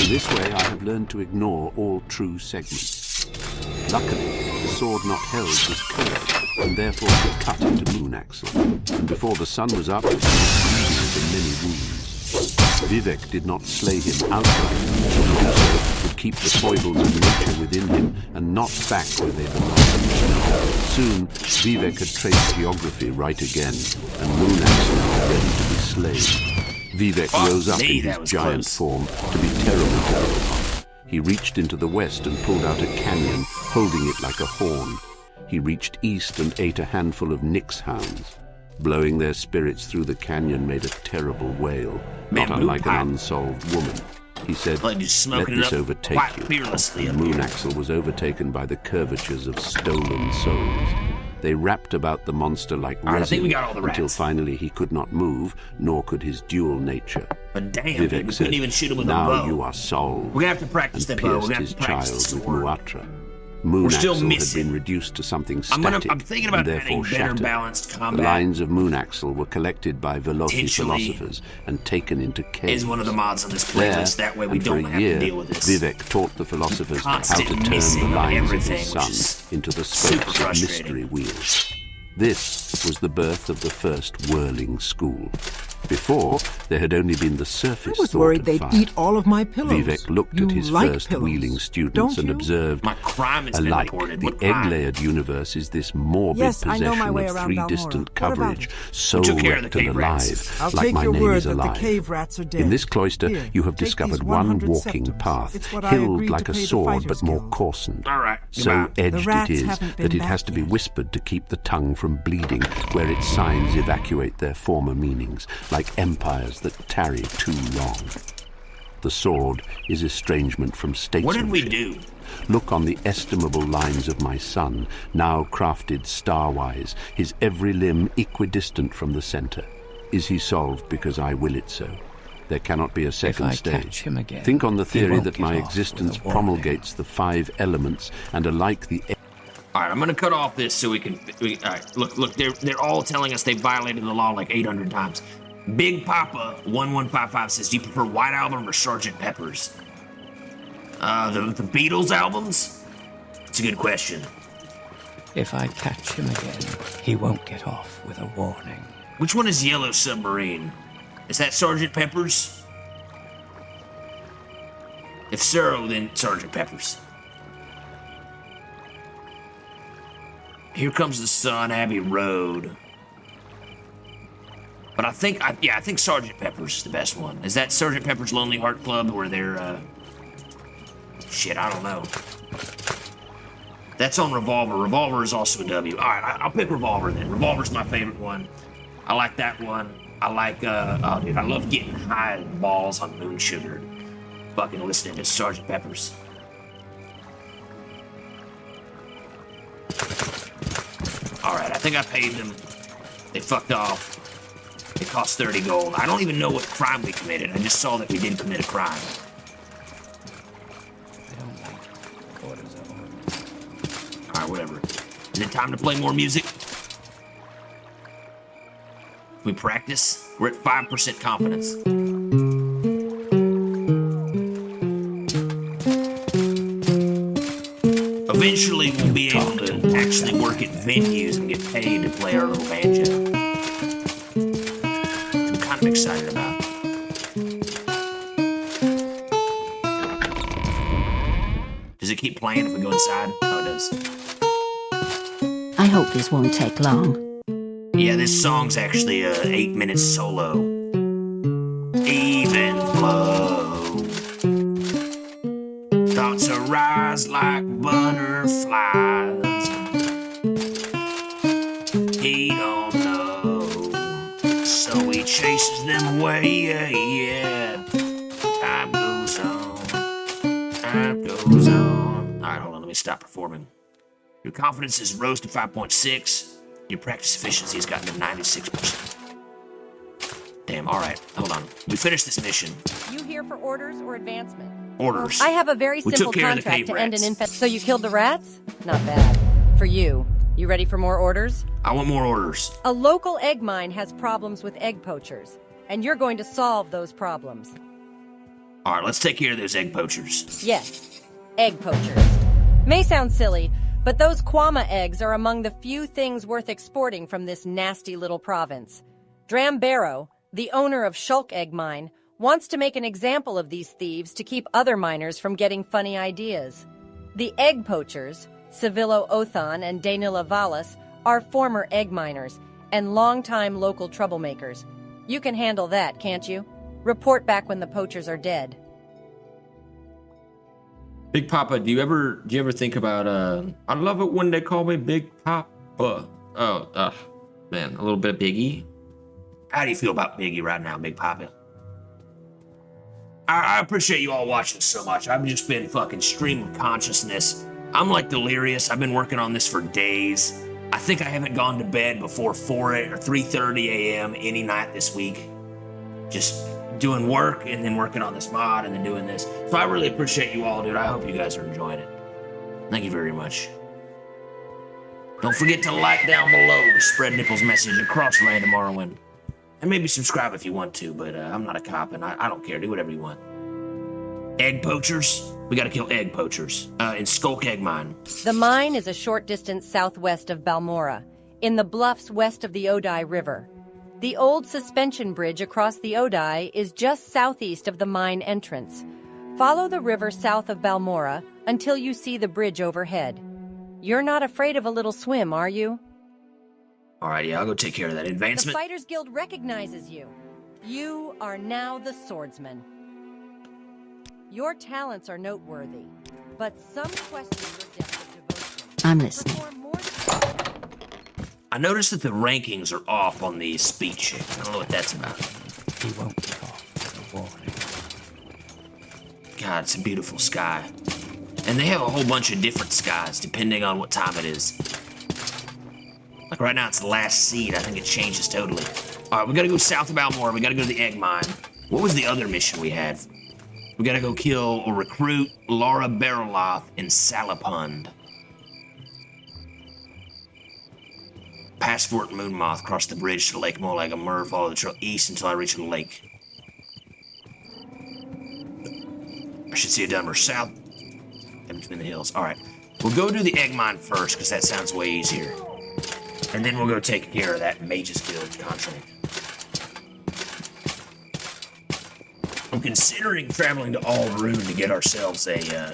In this way I have learned to ignore all true segments." Luckily, the sword not held was curved, and therefore could cut into Moonaxle. And before the sun was up, he was bleeding from many wounds. Vivek did not slay him outright, would keep the foibles of nature within him and not back where they belonged. Soon, Vivek had traced geography right again, and Moonaxel was ready to be slain. Vivek rose up in his giant form to be terrible to look upon. He reached into the west and pulled out a canyon, holding it like a horn. He reached east and ate a handful of Nyx hounds. Blowing their spirits through the canyon made a terrible wail, not unlike an unsolved woman. He said, "Let this overtake you." And Moonaxel was overtaken by the curvatures of stolen souls. They wrapped about the monster like resin until finally he could not move, nor could his dual nature. But damn, Vivek we said, couldn't even shoot him with a bow. "Now you are solved." We're gonna have to practice and that bow. We're pierced gonna have his to practice child the with sword. Muatra. We're still Moonaxel had missing. been reduced to something static I'm thinking about and having therefore better shattered. balanced The combat. lines of Moonaxel were collected by Velothi Potentially philosophers and taken into caves. is one of the mods on this playlist. That way we and for don't a have year, to deal with this. Vivek taught the philosophers how to constant turn the missing of lines of everything, his which sun is into the super spokes of frustrating. mystery wheels. This was the birth of the first whirling school. Before, there had only been the surface I was thought worried of they'd fire. eat all of my pillows. Vivek looked You at his like first pillows, wheeling students don't and you? observed, My crime has been alike, reported. the What crime? egg-layered universe is this morbid Yes, I know my possession way of around three Balmora. distant What about coverage, it? so We took care of wrecked the and cave rats. alive, I'll like take my your name word is that alive. the cave rats are dead. In this cloister, Here, you have take discovered these one 100 walking septums. path, It's what I hilled agreed like to a pay the sword Fighters but more Guild. coarsened. All right, So goodbye. edged The it rats is haven't been that it back has to be yet. whispered to keep the tongue from bleeding, where its signs evacuate their former meanings, like empires that tarry too long. The sword is estrangement from statesmanship. What did we do? Look on the estimable lines of my son, now crafted star-wise, his every limb equidistant from the center. Is he solved because I will it so? There cannot be a second I stage. catch him again, Think on the he theory won't that get my off existence with a warning. promulgates the 5 elements and alike the... All right, I'm gonna cut off this so we can. All right, look, they're all telling us they violated the law like 800 times. Big Papa 1155 says, "Do you prefer White Album or Sgt. Pepper's?" The Beatles albums. It's a good question. If I catch him again, he won't get off with a warning. Which one is Yellow Submarine? Is that Sgt. Pepper's? If so, then Sgt. Pepper's. Here Comes the Sun, Abbey Road. But I think Sgt. Pepper's is the best one. Is that Sgt. Pepper's Lonely Heart Club where they're, shit, I don't know. That's on Revolver. Revolver is also a W. All right, I'll pick Revolver then. Revolver's my favorite one. I like that one. I like, oh dude, I love getting high balls on moon sugar. Fucking listening to Sgt. Pepper's. All right, I think I paid them. They fucked off. It cost 30 gold. I don't even know what crime we committed. I just saw that we did commit a crime. All right, whatever. Is it time to play more music? We practice. We're at 5% confidence. Eventually, we'll be able to actually work at venues and get paid to play our little banjo. Which I'm kind of excited about. Does it keep playing if we go inside? Oh, it does. I hope this won't take long. Yeah, this song's actually a 8-minute solo. Even flow. Thoughts arise like butterflies. He don't know, so he chases them away. Yeah, yeah. Time goes on. Time goes on. All right, hold on. Let me stop performing. Your confidence has rose to 5.6. Your practice efficiency has gotten to 96%. Damn, all right. Hold on. We finished this mission. You here for orders or advancement? Orders. I have a very We simple took care of the contract cave to end an rats. infest. So you killed the rats? Not bad. For you. You ready for more orders? I want more orders. A local egg mine has problems with egg poachers, and you're going to solve those problems. All right, let's take care of those egg poachers. Yes, egg poachers. May sound silly, but those Kwama eggs are among the few things worth exporting from this nasty little province. Drambaro, the owner of Shulk Egg Mine, wants to make an example of these thieves to keep other miners from getting funny ideas. The egg poachers, Civillo Othan and Danila Valas, are former egg miners and longtime local troublemakers. You can handle that, can't you? Report back when the poachers are dead. Big Papa, do you ever think about I love it when they call me Big Papa. Oh, man, a little bit of Biggie. How do you feel about Biggie right now, Big Papa? I appreciate you all watching so much. I've just been fucking stream of consciousness. I'm like delirious. I've been working on this for days. I think I haven't gone to bed before 4 or 3:30 a.m. any night this week. Just doing work and then working on this mod and then doing this. So I really appreciate you all, dude. I hope you guys are enjoying it. Thank you very much. Don't forget to like down below to spread Nipple's message across land of Morrowind. And maybe subscribe if you want to, but I'm not a cop and I don't care. Do whatever you want. Egg poachers? We gotta kill egg poachers in Skulk Egg Mine. The mine is a short distance southwest of Balmora, in the bluffs west of the Odai River. The old suspension bridge across the Odai is just southeast of the mine entrance. Follow the river south of Balmora until you see the bridge overhead. You're not afraid of a little swim, are you? Alright, yeah, I'll go take care of that advancement. The Fighters Guild recognizes you. You are now the swordsman. Your talents are noteworthy, but some question your depth of devotion. I'm listening. I noticed that the rankings are off on the speed check. I don't know what that's about. He won't talk. God, it's a beautiful sky. And they have a whole bunch of different skies depending on what time it is. Like right now it's the last seed. I think it changes totally. All right, we gotta go south of Balmora. We gotta go to the egg mine. What was the other mission we had? We gotta go kill or recruit Laura Bariloth in Salapund. Pass Fort Moonmoth, cross the bridge to Lake Molag Amur, follow the trail east until I reach the lake. I should see a Dunmer south in between the hills. All right, we'll go do the egg mine first because that sounds way easier. And then we'll go take care of that Mages Guild contract. I'm considering traveling to Aldrune to get ourselves a,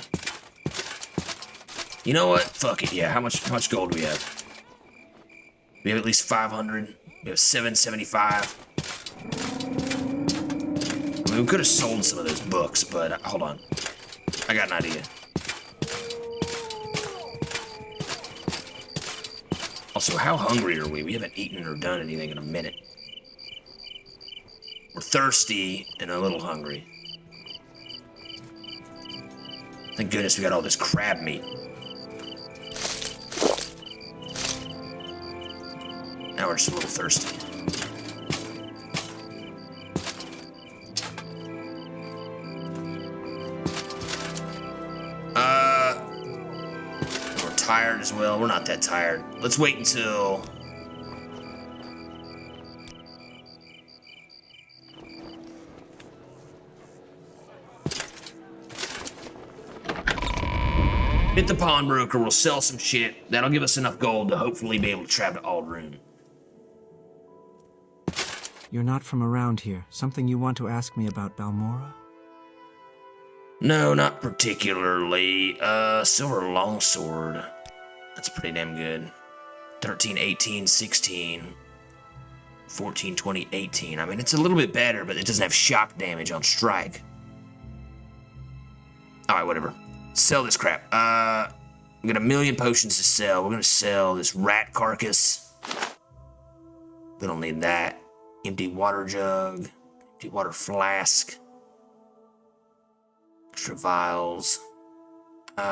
You know what? Fuck it, yeah. How much gold do we have? We have at least 500. We have 775. I mean, we could have sold some of those books, but hold on. I got an idea. Also, how hungry are we? We haven't eaten or done anything in a minute. We're thirsty and a little hungry. Thank goodness we got all this crab meat. Now we're just a little thirsty. We're tired as well. We're not that tired. Let's wait until... hit the pawnbroker, we'll sell some shit. That'll give us enough gold to hopefully be able to travel to Aldrune. You're not from around here. Something you want to ask me about Balmora? No, not particularly. Silver longsword. That's pretty damn good. 13, 18, 16, 14, 20, 18. I mean, it's a little bit better, but it doesn't have shock damage on strike. Alright, whatever. Sell this crap. We got 1 million potions to sell. We're gonna sell this rat carcass. We don't need that. Empty water jug. Empty water flask. Extra vials. What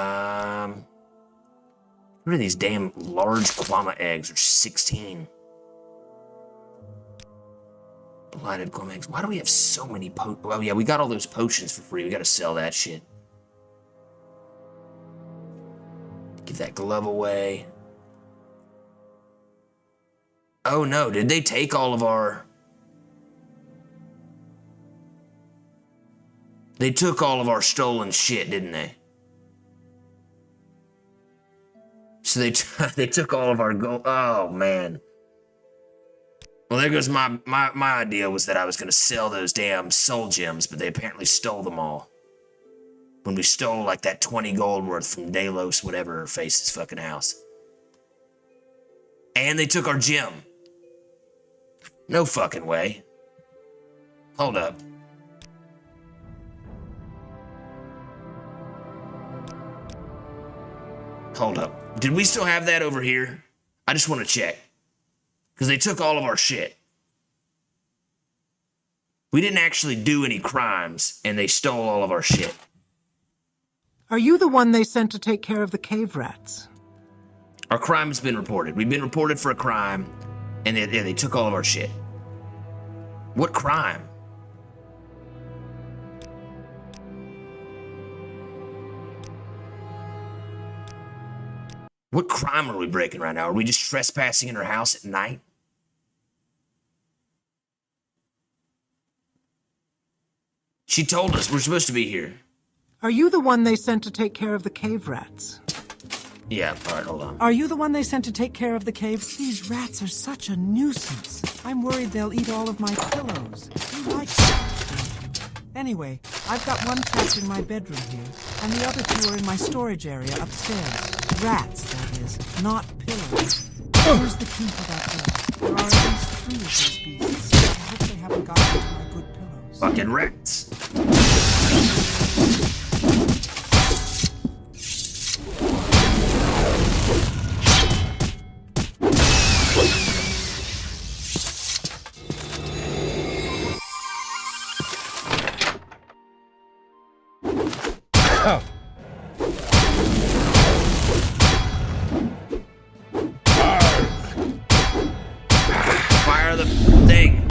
are these damn large Obama eggs? There's 16. Blighted glum eggs. Why do we have so many oh yeah, we got all those potions for free. We gotta sell that shit. Give that glove away. Oh no, did they take all of our... They took all of our stolen shit, didn't they? So they took all of our gold. Oh man. Well, there goes my idea was that I was going to sell those damn soul gems, but they apparently stole them all. When we stole like that 20 gold worth from Delos, whatever her face's fucking house. And they took our gem. No fucking way. Hold up. Hold up. Did we still have that over here? I just want to check. Because they took all of our shit. We didn't actually do any crimes, and they stole all of our shit. Are you the one they sent to take care of the cave rats? Our crime has been reported. We've been reported for a crime, and they took all of our shit. What crime? What crime are we breaking right now? Are we just trespassing in her house at night? She told us we're supposed to be here. Are you the one they sent to take care of the cave rats? Yeah, alright, hold on. Are you the one they sent to take care of the caves? These rats are such a nuisance. I'm worried they'll eat all of my pillows. You like that? Anyway, I've got one trapped in my bedroom here, and the other two are in my storage area upstairs. Rats, that is, not pillows. Here's the key for that door. There are at least 3 of these beasts. I hope they haven't gotten into my good pillows. Fucking rats. Fire the thing.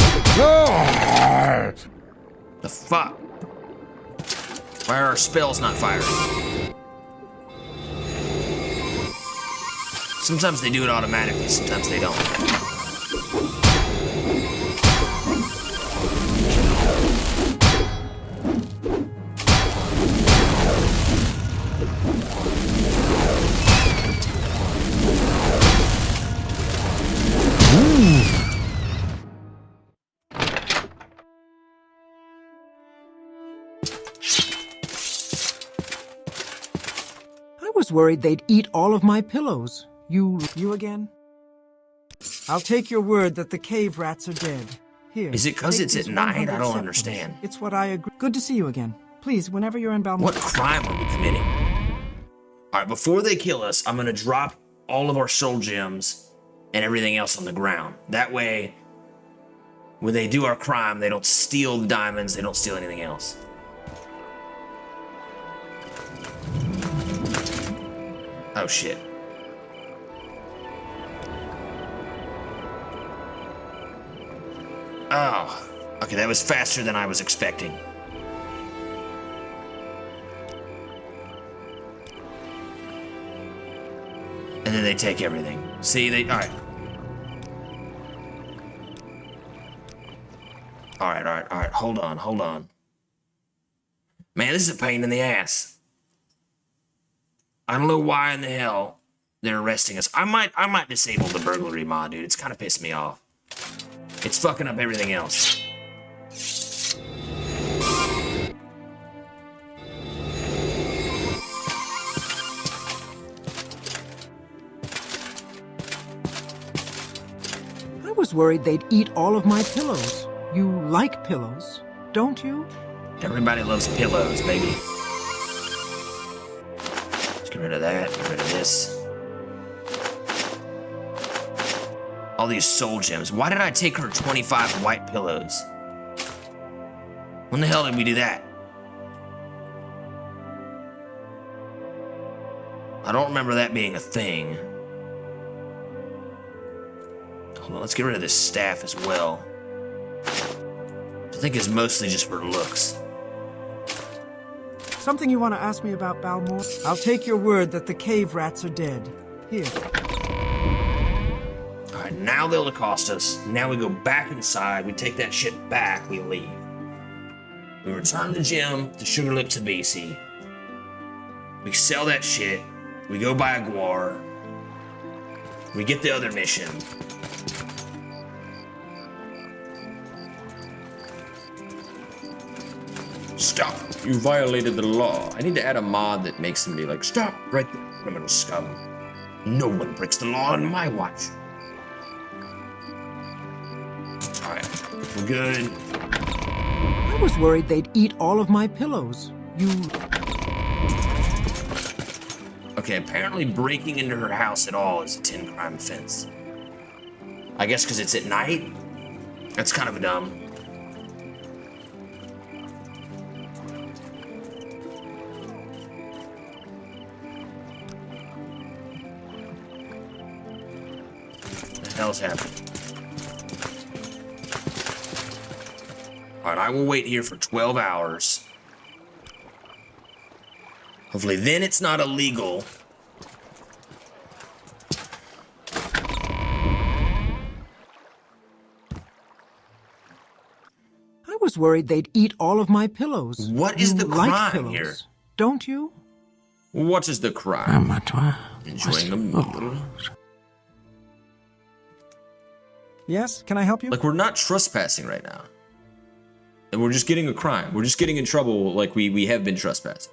The fuck? Why are our spells not firing? Sometimes they do it automatically, sometimes they don't. I was worried they'd eat all of my pillows. You again? I'll take your word that the cave rats are dead. Here. Is it because it's at night? I don't understand. It's what I agree. Good to see you again. Please, whenever you're in Balmora. What crime are we committing? Alright, before they kill us, I'm gonna drop all of our soul gems and everything else on the ground. That way, when they do our crime, they don't steal the diamonds, they don't steal anything else. Oh shit. Oh, okay, that was faster than I was expecting. And then they take everything. See, alright. Alright, hold on. Man, this is a pain in the ass. I don't know why in the hell they're arresting us. I might disable the burglary mod, dude. It's kind of pissed me off. It's fucking up everything else. I was worried they'd eat all of my pillows. You like pillows, don't you? Everybody loves pillows, baby. Let's get rid of that, get rid of this. All these soul gems. Why did I take her 25 white pillows? When the hell did we do that? I don't remember that being a thing. Hold on, let's get rid of this staff as well. I think it's mostly just for looks. Something you want to ask me about, Balmora? I'll take your word that the cave rats are dead. Here. Alright, now they'll accost us. Now we go back inside. We take that shit back. We leave. We return the gem to Sugar Lips BC. We sell that shit. We go buy a guar. We get the other mission. Stop! You violated the law. I need to add a mod that makes him be like, stop right there, criminal scum. No one breaks the law on my watch. Alright, we're good. I was worried they'd eat all of my pillows. You... Okay, apparently breaking into her house at all is a 10-crime offense. I guess because it's at night? That's kind of dumb. What the hell's happening? Alright, I will wait here for 12 hours. Hopefully then it's not illegal. I was worried they'd eat all of my pillows. What is the crime pillows, here? Don't you? What is the crime? Enjoying them a little? Yes, can I help you? Like, we're not trespassing right now. And we're just getting a crime. We're just getting in trouble like we have been trespassing.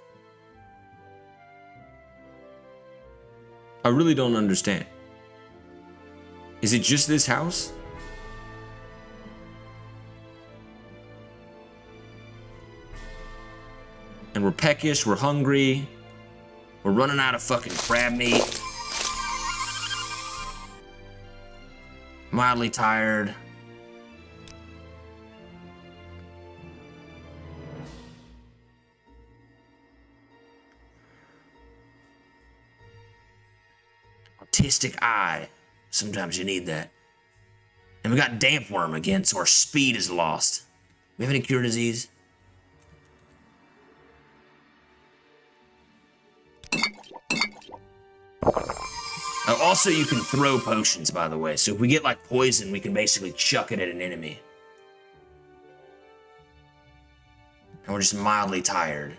I really don't understand. Is it just this house? And we're peckish, we're hungry, we're running out of fucking crab meat. Mildly tired. Autistic eye. Sometimes you need that. And we got damp worm again, so our speed is lost. We have any cure disease? Also, you can throw potions, by the way. So if we get like poison, we can basically chuck it at an enemy. And we're just mildly tired.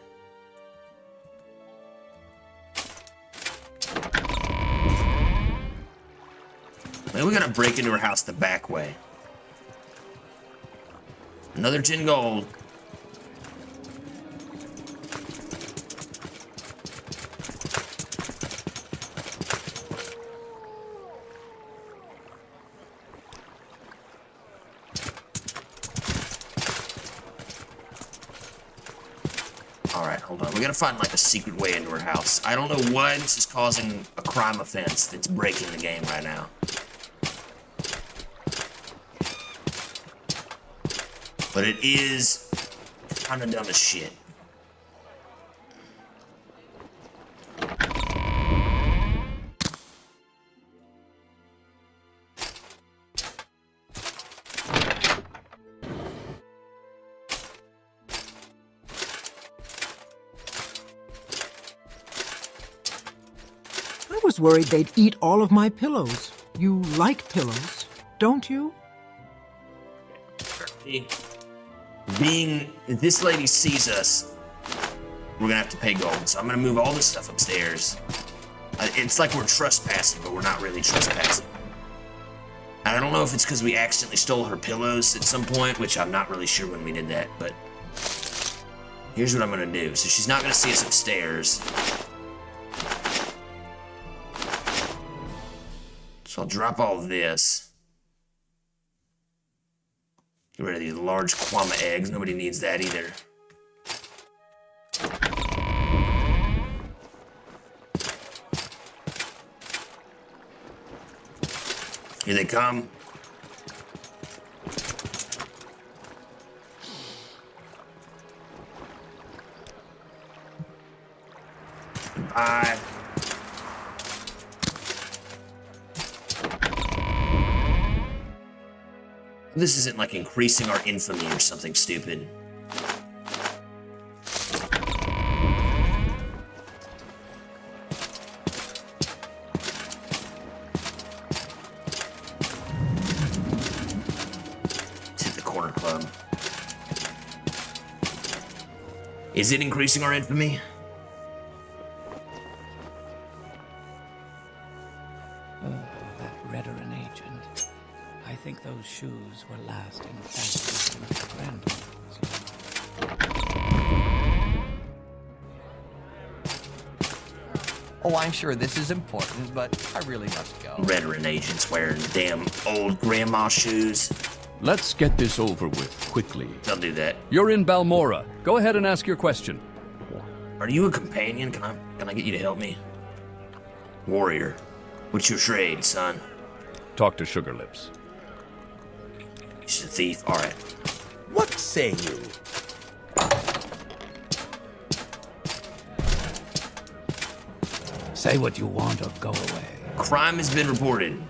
Maybe we gotta break into her house the back way. Another 10 gold. Alright, hold on. We gotta find like a secret way into her house. I don't know why this is causing a crime offense that's breaking the game right now. But it is kind of dumb as shit. I was worried they'd eat all of my pillows. You like pillows, don't you? Being, if this lady sees us, we're gonna have to pay gold. So I'm gonna move all this stuff upstairs. It's like we're trespassing, but we're not really trespassing. And I don't know if it's because we accidentally stole her pillows at some point, which I'm not really sure when we did that, but here's what I'm gonna do. So she's not gonna see us upstairs. So I'll drop all this. Get rid of these large kwama eggs. Nobody needs that either. Here they come. Goodbye. This isn't like increasing our infamy or something stupid. Let's hit the corner club. Is it increasing our infamy? I think those shoes were lasting faster than my grandmother's. Oh, I'm sure this is important, but I really must go. Veteran agents wearing damn old grandma shoes. Let's get this over with, quickly. Don't do that. You're in Balmora. Go ahead and ask your question. Are you a companion? Can I get you to help me? Warrior. What's your trade, son? Talk to Sugar Lips. She's a thief. All right. What say you? Say what you want or go away. Crime has been reported.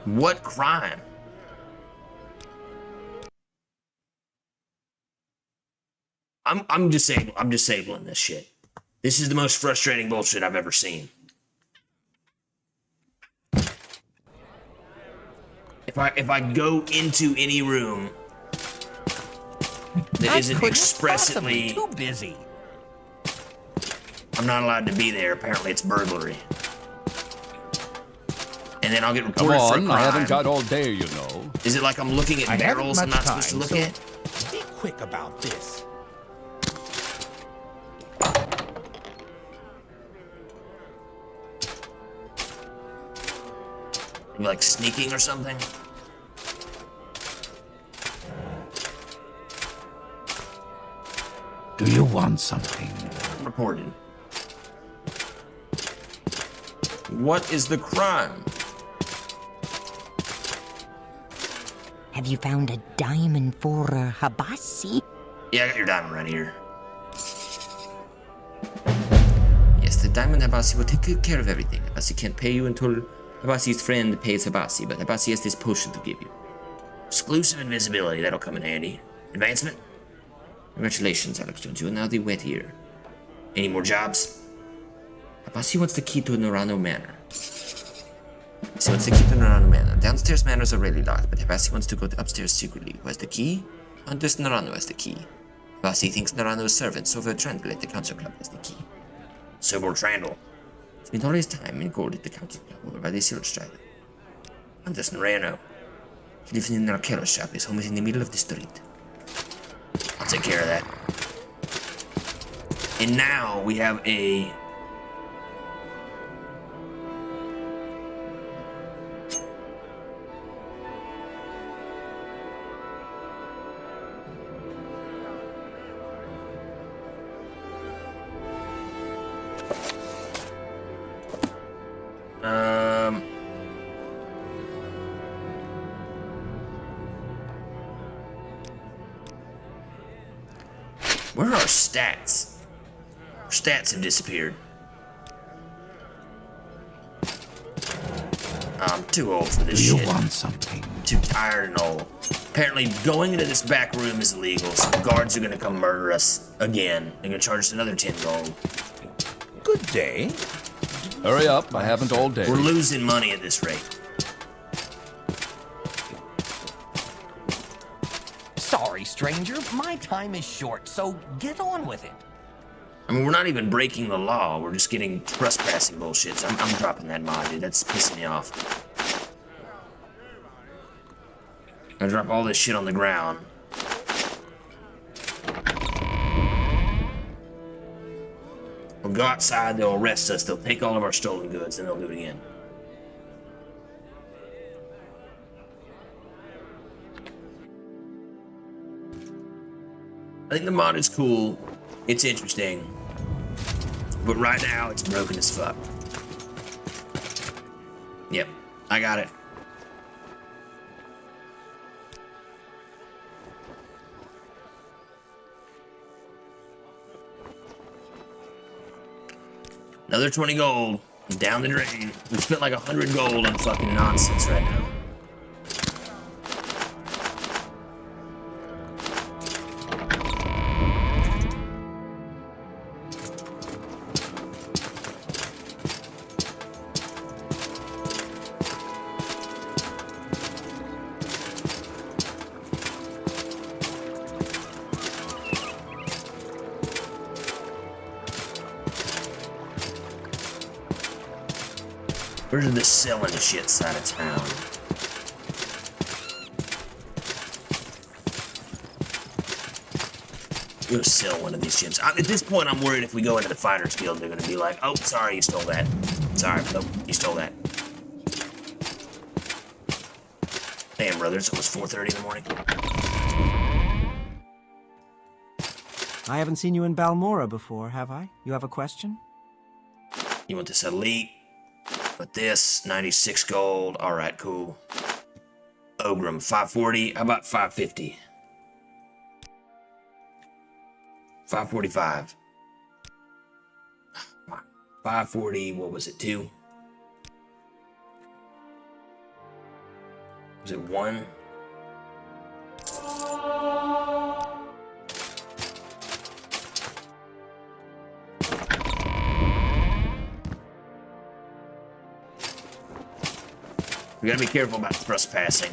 What crime? I'm disabling this shit. This is the most frustrating bullshit I've ever seen. If I go into any room that isn't expressly too busy. I'm not allowed to be there. Apparently it's burglary. And then I'll get reported for a crime. I haven't got all day, you know. Is it like I'm looking at barrels I'm not supposed to look at? Be quick about this. You like sneaking or something? Do you want something? Reported. What is the crime? Have you found a diamond for Habasi? Yeah, I got your diamond right here. Yes, the diamond Habasi will take good care of everything. Habasi can't pay you until Habasi's friend pays Habasi, but Habasi has this potion to give you. Exclusive invisibility, that'll come in handy. Advancement? Congratulations, Alex Jones, you are now the wet ear. Any more jobs? Habasi wants the key to Norano Manor. Habasi wants the key to Norano Manor. Downstairs manors are really locked, but Habasi wants to go upstairs secretly. Who has the key? Hunter's Norano has the key. Habasi thinks Norano's servant, Silver Trandle at the Council Club, has the key. Silver Trandle. Spent all his time in gold at the Council Club over by the Silver Strider. Hunter's Norano. He lives in an arcade shop. His home is in the middle of the street. I'll take care of that. And now we have a... Where are our stats? Our stats have disappeared. I'm too old for this shit. Do you want something? Too tired and old. Apparently, going into this back room is illegal, so the guards are gonna come murder us again. They're gonna charge us another 10 gold. Good day. Hurry up, I haven't all day. We're losing money at this rate. Sorry, stranger. My time is short, so get on with it. I mean, we're not even breaking the law. We're just getting trespassing bullshit. So I'm dropping that mod, dude. That's pissing me off. I drop all this shit on the ground. We'll go outside, they'll arrest us, they'll take all of our stolen goods, and they'll do it again. I think the mod is cool, it's interesting, but right now it's broken as fuck. Yep, I got it. Another 20 gold, down the drain. We spent like 100 gold on fucking nonsense right now. Where's the selling shit side of town? We'll sell one of these gems. At this point, I'm worried if we go into the Fighters Guild, they're gonna be like, oh, sorry, you stole that. Sorry, nope, you stole that. Damn, brother, it's almost 4:30 in the morning. I haven't seen you in Balmora before, have I? You have a question? You want this elite? But this, 96 gold. All right, cool. Ogrim, 540. How about 550? 545. 540, what was it, 2? Was it 1? We gotta be careful about thrust passing.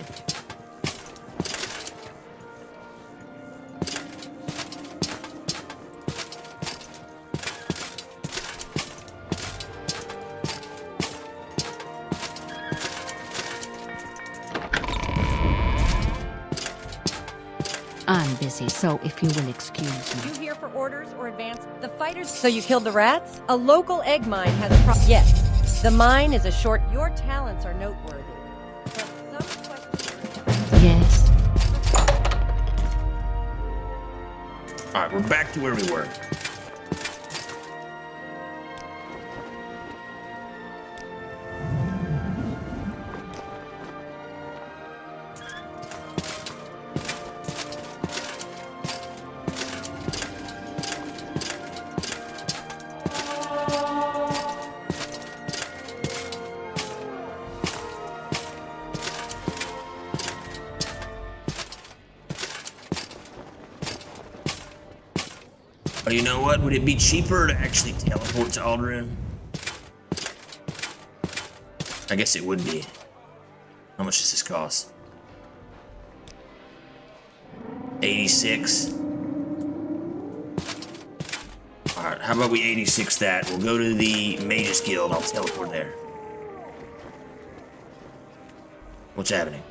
I'm busy, so if you will excuse me. You here for orders or advance? The fighters. So you killed the rats? A local egg mine has a problem. Yes. The mine is a short. Your talents are noteworthy. But some questions. Yes. Alright, we're back to where we were. Oh, you know what? Would it be cheaper to actually teleport to Aldrin? I guess it would be. How much does this cost? 86. Alright, how about we 86 that? We'll go to the Mages Guild. I'll teleport there. What's happening?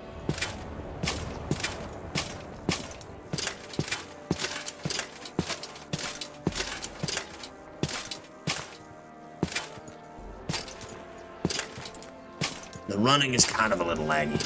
The running is kind of a little laggy.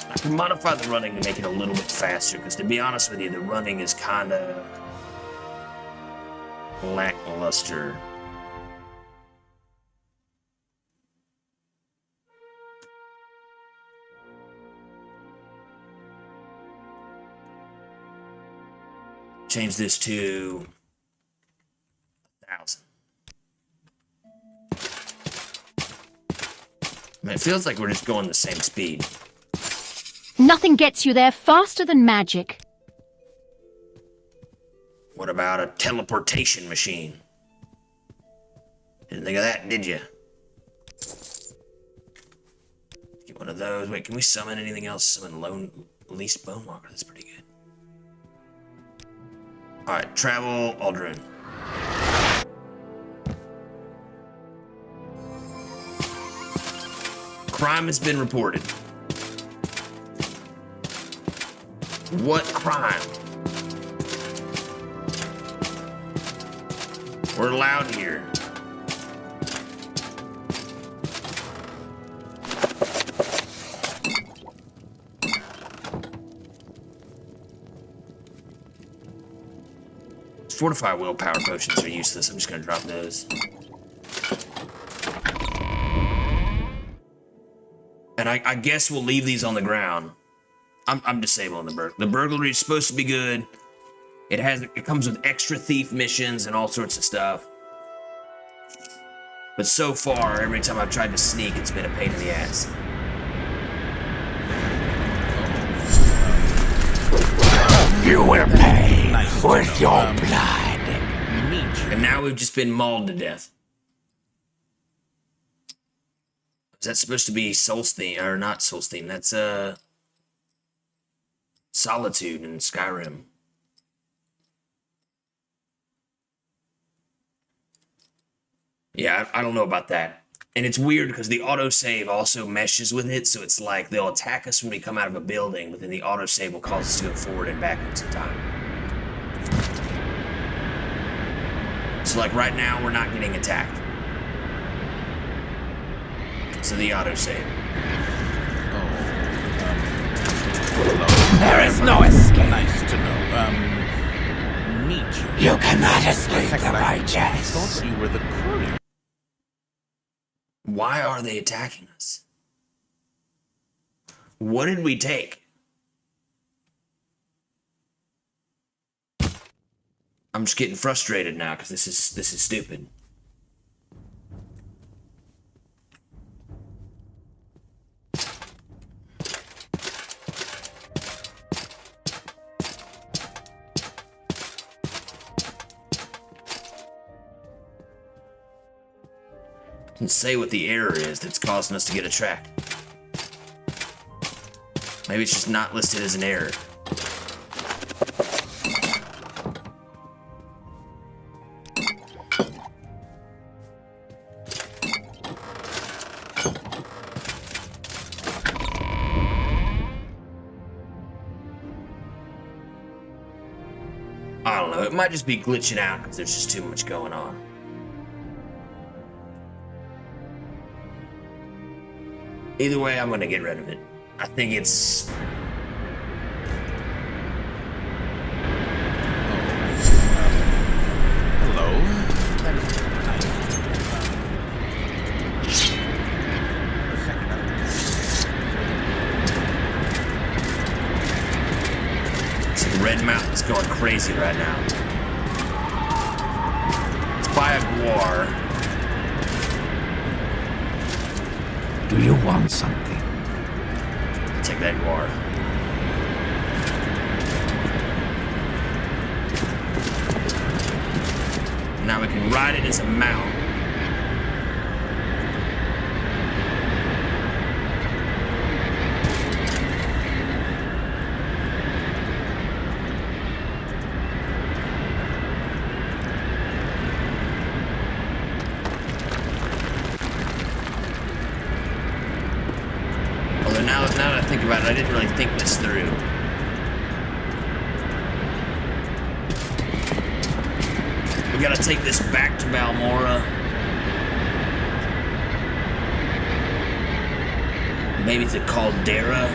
I can modify the running to make it a little bit faster, because to be honest with you, the running is kind of lackluster. Change this to 1,000. I mean, it feels like we're just going the same speed. Nothing gets you there faster than magic. What about a teleportation machine? Didn't think of that, did you? Get one of those. Wait, can we summon anything else? Summon least bone walker. That's pretty good. Alright, travel Aldrin. Crime has been reported. What crime? We're allowed here. Fortify willpower potions are useless. I'm just gonna drop those. And I guess we'll leave these on the ground. I'm disabling the burglary. The burglary is supposed to be good. It comes with extra thief missions and all sorts of stuff. But so far, every time I've tried to sneak, it's been a pain in the ass. You will pay with your blood. And now we've just been mauled to death. Is that supposed to be Solstheim, or not Solstheim? That's Solitude in Skyrim. Yeah, I don't know about that. And it's weird because the autosave also meshes with it, so it's like they'll attack us when we come out of a building, but then the autosave will cause us to go forward and backwards in time. So like right now, we're not getting attacked. So the autosave. There is no escape. Nice to know. Meet you. You cannot escape the righteous. I thought you were the courier. Why are they attacking us? What did we take? I'm just getting frustrated now because this is stupid. Doesn't say what the error is that's causing us to get attacked. Maybe it's just not listed as an error. I don't know, it might just be glitching out because there's just too much going on. Either way, I'm gonna get rid of it. I think it's... Hello? See, Red Mountain's going crazy right now. It's by a guar. Do you want something? Take that guar. Now we can ride it as a mount. Now that I think about it, I didn't really think this through. We gotta take this back to Balmora. Maybe to Caldera.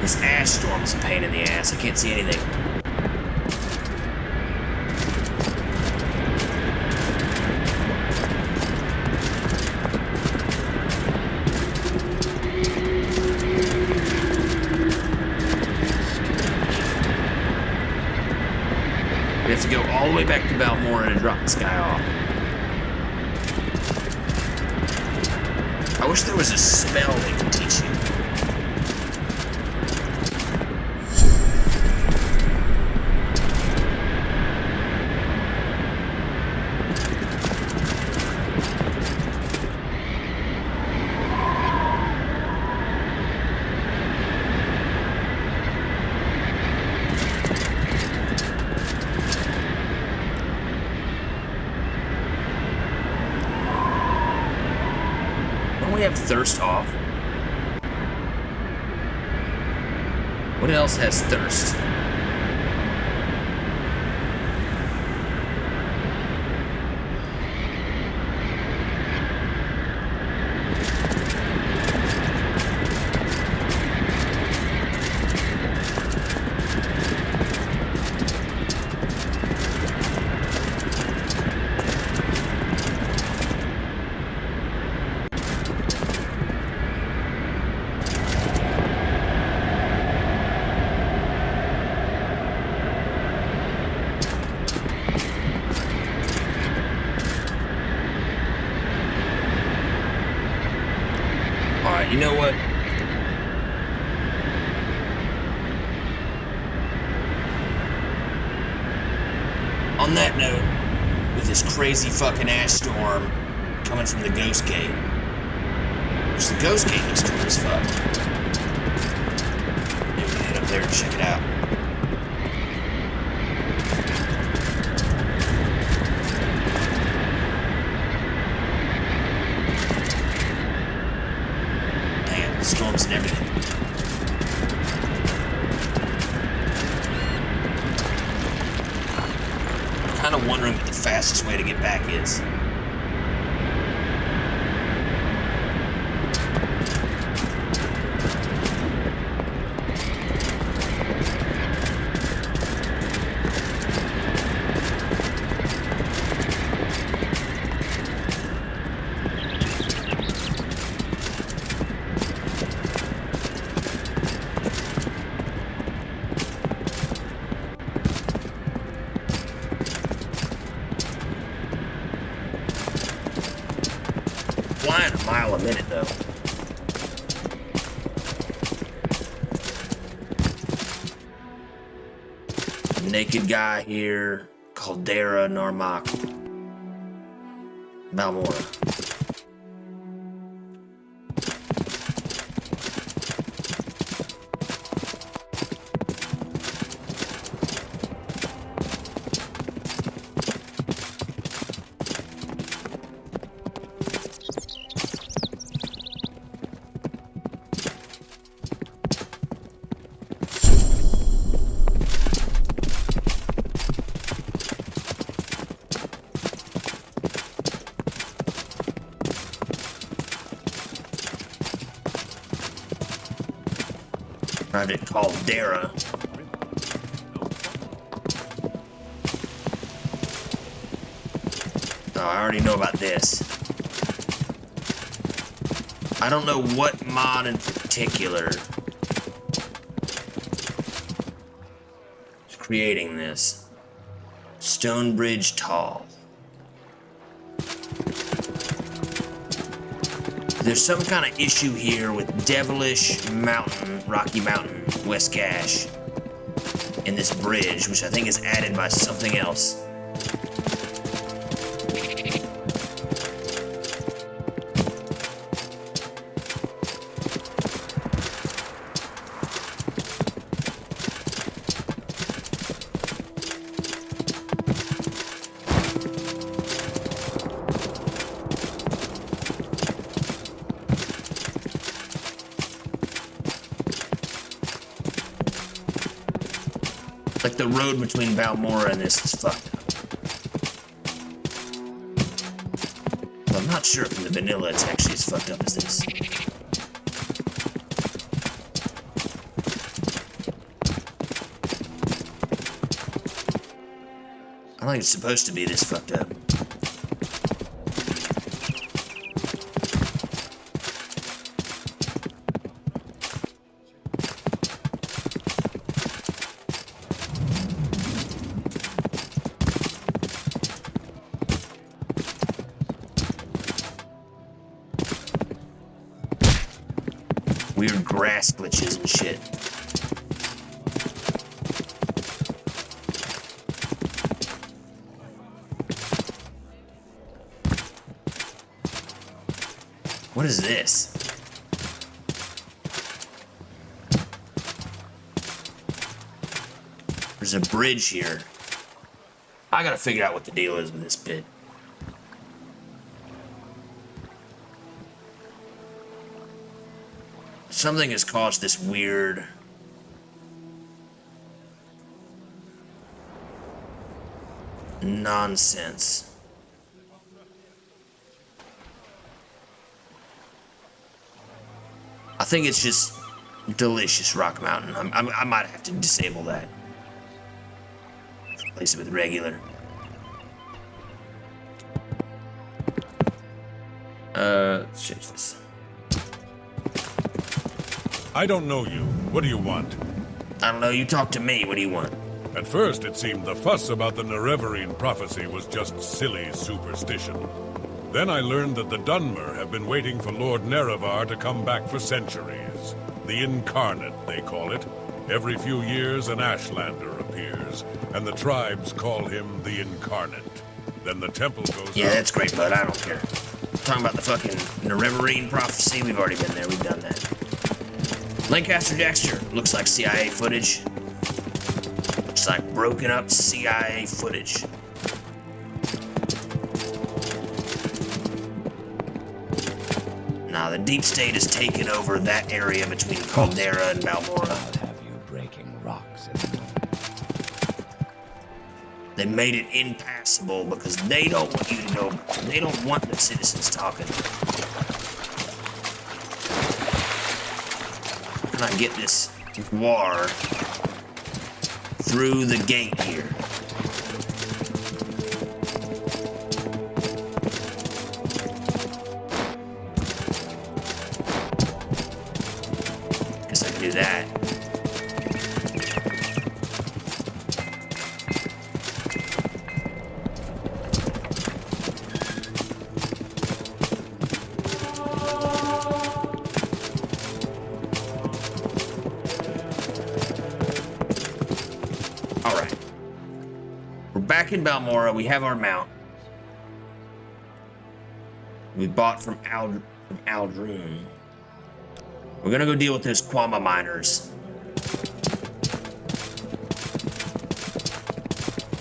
This ash storm's a pain in the ass. I can't see anything. We have to go all the way back to Balmora to drop this guy off. I wish there was a spell they could teach you. Thirst off. What else has thirst? You know what? On that note, with this crazy fucking ash storm coming from the Ghost Gate, which the Ghost Gate looks cool as fuck. Maybe we can head up there and check it out. kind of wondering what the fastest way to get back is. Flying a mile a minute, though. Naked guy here. Caldera Narmak. Balmora. Arrived at Caldera. Oh, I already know about this. I don't know what mod in particular is creating this. Stonebridge Tall. There's some kind of issue here with Devilish Mountain, Rocky Mountain, West Gash, in this bridge, which I think is added by something else. Like the road between Balmora and this is fucked up. But I'm not sure if in the vanilla it's actually as fucked up as this. I don't think it's supposed to be this fucked up. Weird grass glitches and shit. What is this? There's a bridge here. I gotta figure out what the deal is with this pit. Something has caused this weird nonsense. I think it's just delicious Rock Mountain. I might have to disable that. Replace it with regular. Let's change this. I don't know you. What do you want? I don't know. You talk to me. What do you want? At first, it seemed the fuss about the Nerevarine prophecy was just silly superstition. Then I learned that the Dunmer have been waiting for Lord Nerevar to come back for centuries. The Incarnate, they call it. Every few years, an Ashlander appears, and the tribes call him the Incarnate. Then the temple goes Yeah, up. that's great, bud. I don't care. Talking about the fucking Nerevarine prophecy, we've already been there. We've done that. Lancaster Dexter. Looks like CIA footage. Looks like broken up CIA footage. Nah, the deep state has taken over that area between Caldera and Balmora. I'll have you breaking rocks in the They made it impassable because they don't want you to go. They don't want the citizens talking. Can I get this war through the gate here? Guess I can do that. Back in Balmora, we have our mount. We bought from Aldroon. We're gonna go deal with those Quama miners.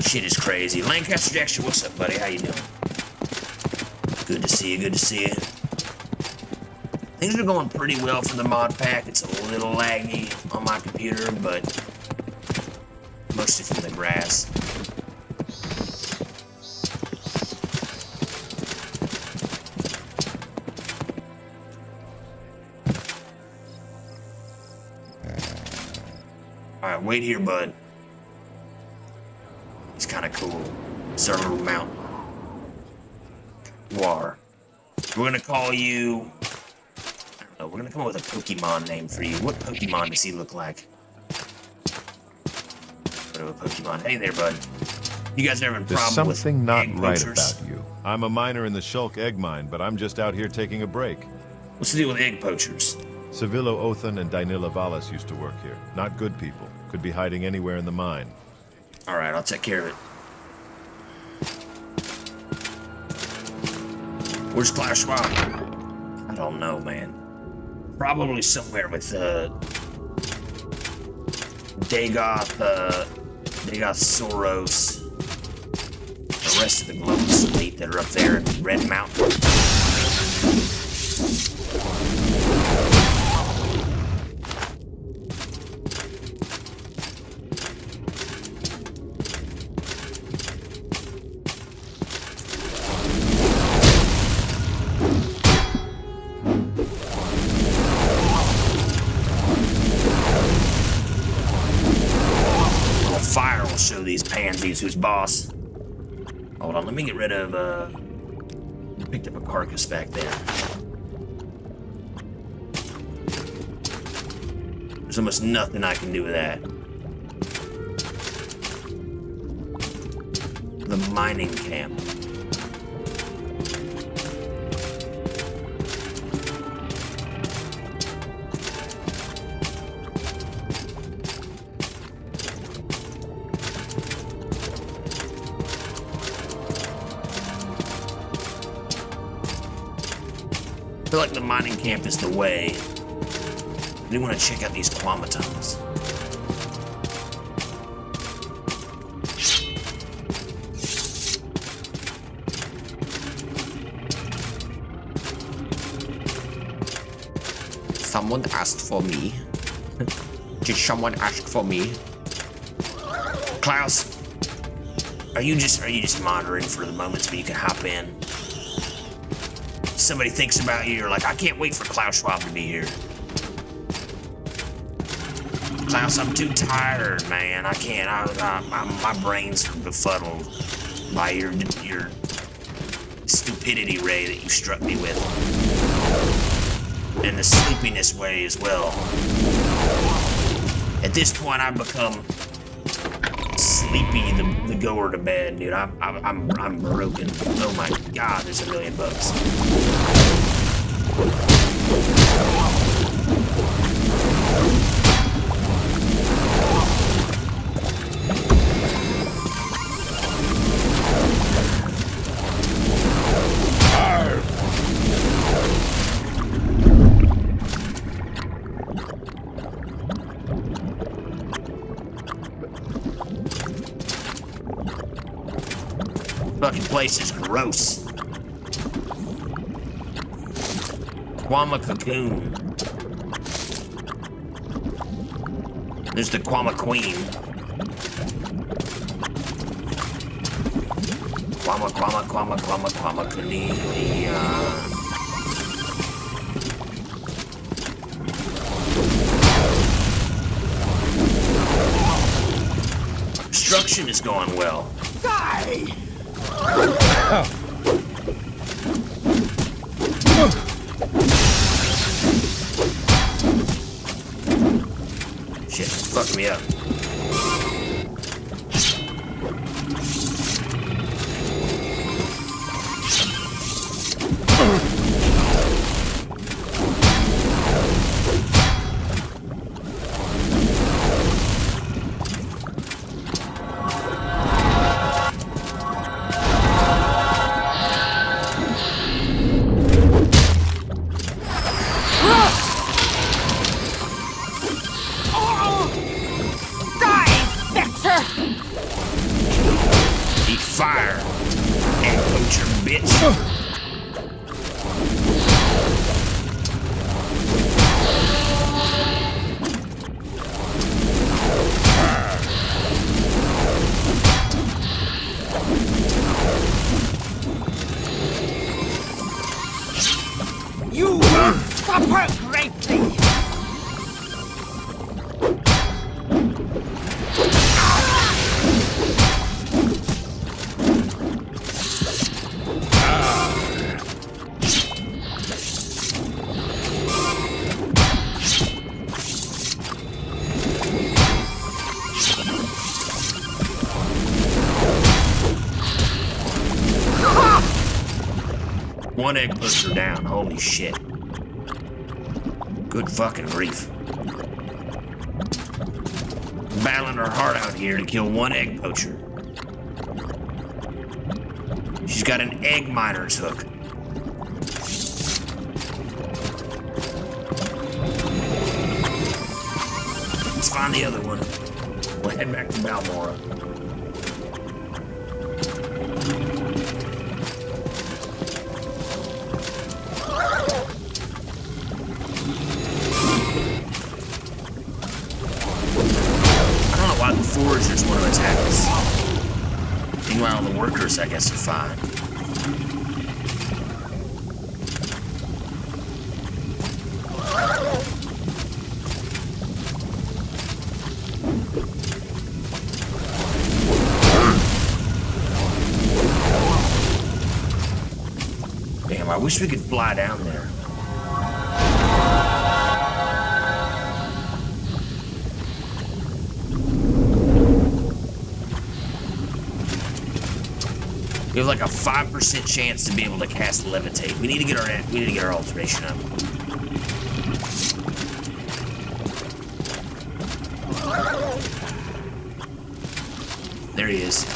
Shit is crazy. Lancaster Jackson, what's up, buddy? How you doing? Good to see you, good to see you. Things are going pretty well for the mod pack. It's a little laggy on my computer, but mostly from the grass. Alright, wait here, bud. It's kind of cool. Server mount. War. We're gonna call you... I don't know, we're gonna come up with a Pokemon name for you. What Pokemon does he look like? What of a Pokemon? Hey there, bud. You guys ever have a problem with something not egg right poachers? about you. I'm a miner in the Shulk egg mine, but I'm just out here taking a break. What's the deal with egg poachers? Civillo Othan and Dainila Valas used to work here. Not good people. Could be hiding anywhere in the mine. Alright, I'll take care of it. Where's Klaus Schwab? I don't know, man. Probably somewhere with Dagoth Soros. The rest of the Globalist Blades that are up there at Red Mountain. Fire will show these pansies who's boss. Hold on, let me get rid of, picked up a carcass back there. There's almost nothing I can do with that. The mining camp. I feel like the mining camp is the way. I do want to check out these Quamatons. Someone asked for me. Did someone ask for me? Klaus, are you just monitoring for the moments when you can hop in? Somebody thinks about you, you're like, I can't wait for Klaus Schwab to be here. Klaus, I'm too tired, man. I can't. My brain's befuddled by your stupidity ray that you struck me with, and the sleepiness way as well. At this point, I've become sleepy, the goer to bed, dude. I'm broken. Oh my God, there's a million bugs. Fucking place is gross. Quama Cocoon. There's the Quama Queen. Cornelia. Construction is going well. Die! Shit, fucking me up. Fire! And poacher, bitch! You will suffer greatly! One egg poacher down, holy shit. Good fucking grief. Battling her heart out here to kill one egg poacher. She's got an egg miner's hook. Let's find the other one. We'll head back to Balmora. The foragers want to attack us. Meanwhile, the workers, I guess, are fine. Damn, I wish we could fly down there. We have like a 5% chance to be able to cast levitate. We need to get our alteration up. There he is.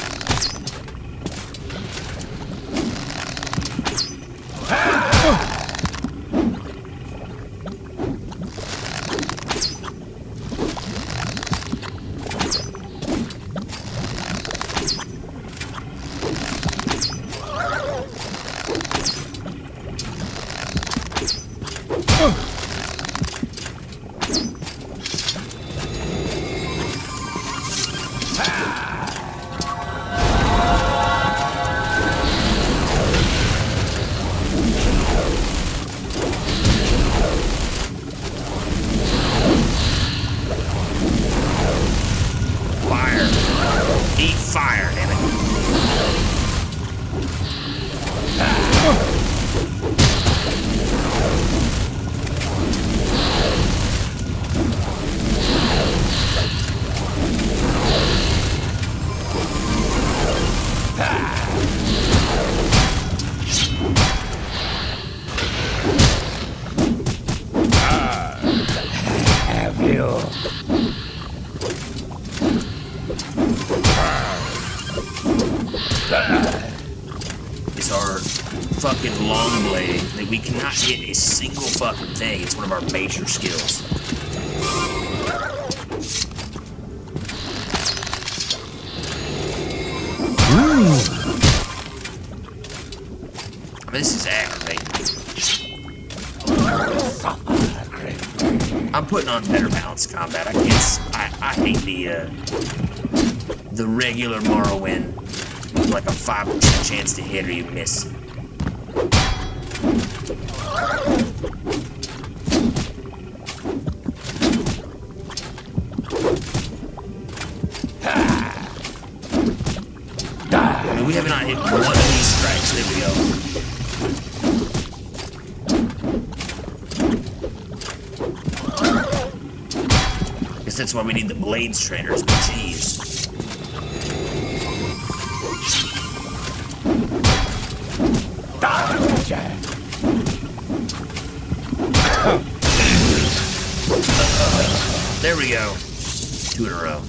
It's our fucking long blade that we cannot hit a single fucking thing. It's one of our major skills. This is aggravating. I'm putting on better balanced combat. I hate the regular Morrowind Like a 5% chance to hit or you miss. I mean, we have not hit one of these strikes. There we go. Guess that's why we need the Blades trainers, but jeez. There we go. 2 in a row.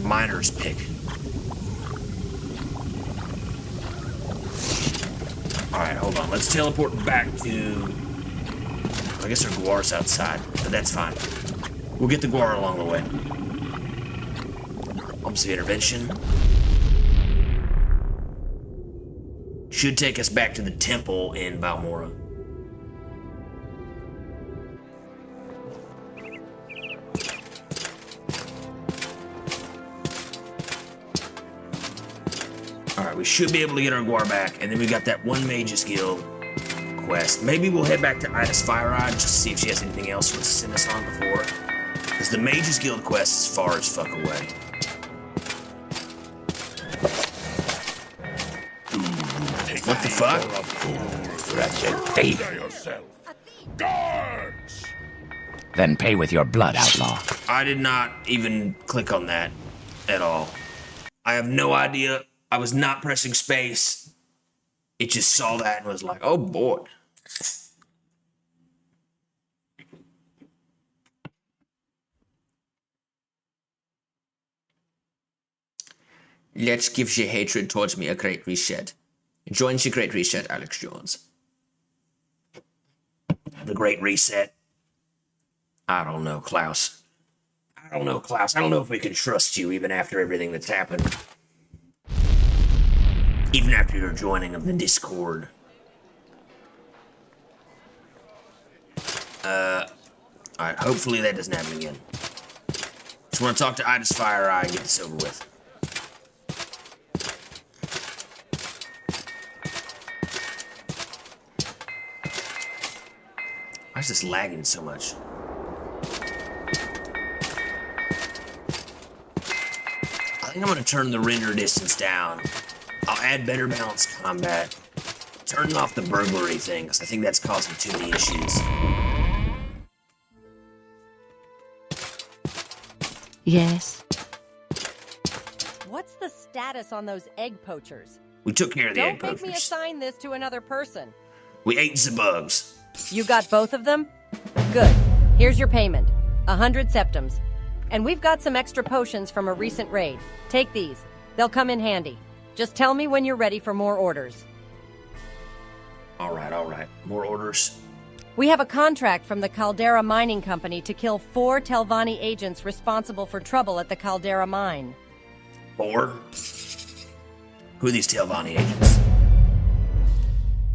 Miner's pick. Alright, hold on. Let's teleport back to... I guess our Guar's outside, but that's fine. We'll get the Guar along the way. Almost the intervention. Should take us back to the temple in Balmora. Alright, we should be able to get our Guar back, and then we got that one Mage's Guild quest. Maybe we'll head back to Ida's Fire Eye just to see if she has anything else she wants to send us on before. Because the Mage's Guild quest is far as fuck away. What the fuck? Guards! Then pay with your blood, outlaw. I did not even click on that at all. I have no idea. I was not pressing space. It just saw that and was like, oh boy. Let's give your hatred towards me a great reset. Join the Great Reset, Alex Jones. The Great Reset? I don't know, Klaus. I don't know, Klaus. I don't know if we can trust you even after everything that's happened. Even after your joining of the Discord. Alright, hopefully that doesn't happen again. Just want to talk to Ida's Fire Eye and get this over with. Why is this lagging so much? I think I'm gonna turn the render distance down. I'll add better balanced combat. Turn off the burglary thing, because I think that's causing too many issues. Yes. What's the status on those egg poachers? We took care of the egg Don't poachers. make me assign this to another person. We ate the bugs. You got both of them? Good. Here's your payment. 100 septums. And we've got some extra potions from a recent raid. Take these. They'll come in handy. Just tell me when you're ready for more orders. Alright. More orders. We have a contract from the Caldera Mining Company to kill 4 Telvanni agents responsible for trouble at the Caldera Mine. 4? Who are these Telvanni agents?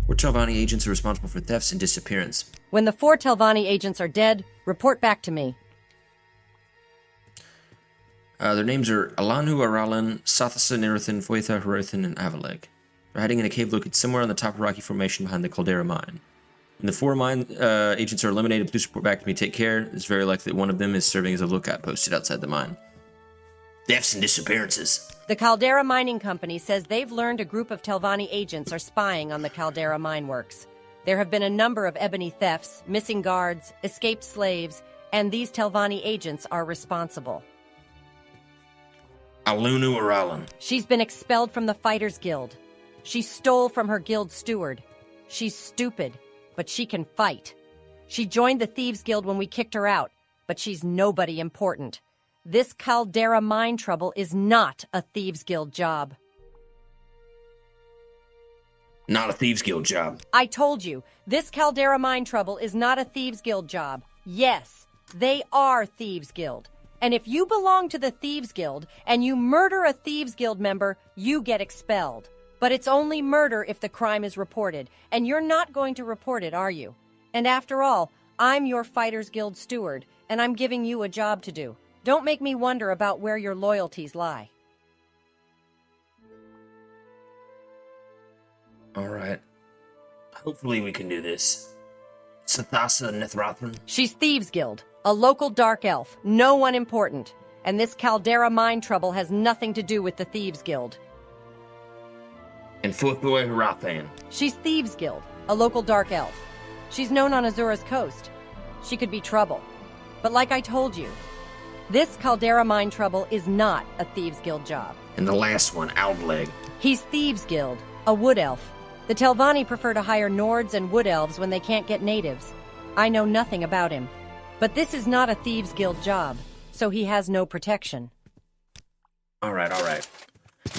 4 Telvanni agents are responsible for thefts and disappearance. When the 4 Telvanni agents are dead, report back to me. Their names are Alanu Aralan, Sathasa Nirathan, Foitha Herothan, and Avaleg. They're hiding in a cave located somewhere on the top of a rocky formation behind the Caldera Mine. When the 4 mine agents are eliminated, please report back to me. Take care. It's very likely that one of them is serving as a lookout posted outside the mine. Thefts and disappearances. The Caldera Mining Company says they've learned a group of Telvanni agents are spying on the Caldera Mine Works. There have been a number of ebony thefts, missing guards, escaped slaves, and these Telvanni agents are responsible. Alunu Aralan. She's been expelled from the Fighters Guild. She stole from her guild steward. She's stupid, but she can fight. She joined the Thieves Guild when we kicked her out, but she's nobody important. This Caldera mine trouble is not a Thieves Guild job. Not a Thieves Guild job. I told you, this Caldera mine trouble is not a Thieves Guild job. Yes, they are Thieves Guild. And if you belong to the Thieves Guild and you murder a Thieves Guild member, you get expelled. But it's only murder if the crime is reported, and you're not going to report it, are you? And after all, I'm your Fighters Guild steward, and I'm giving you a job to do. Don't make me wonder about where your loyalties lie. Alright. Hopefully we can do this. Sathasa Nethrathran? She's Thieves Guild, a local dark elf, no one important. And this Caldera mine trouble has nothing to do with the Thieves Guild. And Futhoi Harathan? She's Thieves Guild, a local dark elf. She's known on Azura's coast. She could be trouble. But like I told you, this Caldera mine trouble is not a Thieves Guild job. And the last one, Aldleg. He's Thieves Guild, a wood elf. The Telvanni prefer to hire Nords and wood elves when they can't get natives. I know nothing about him. But this is not a Thieves Guild job, so he has no protection. Alright.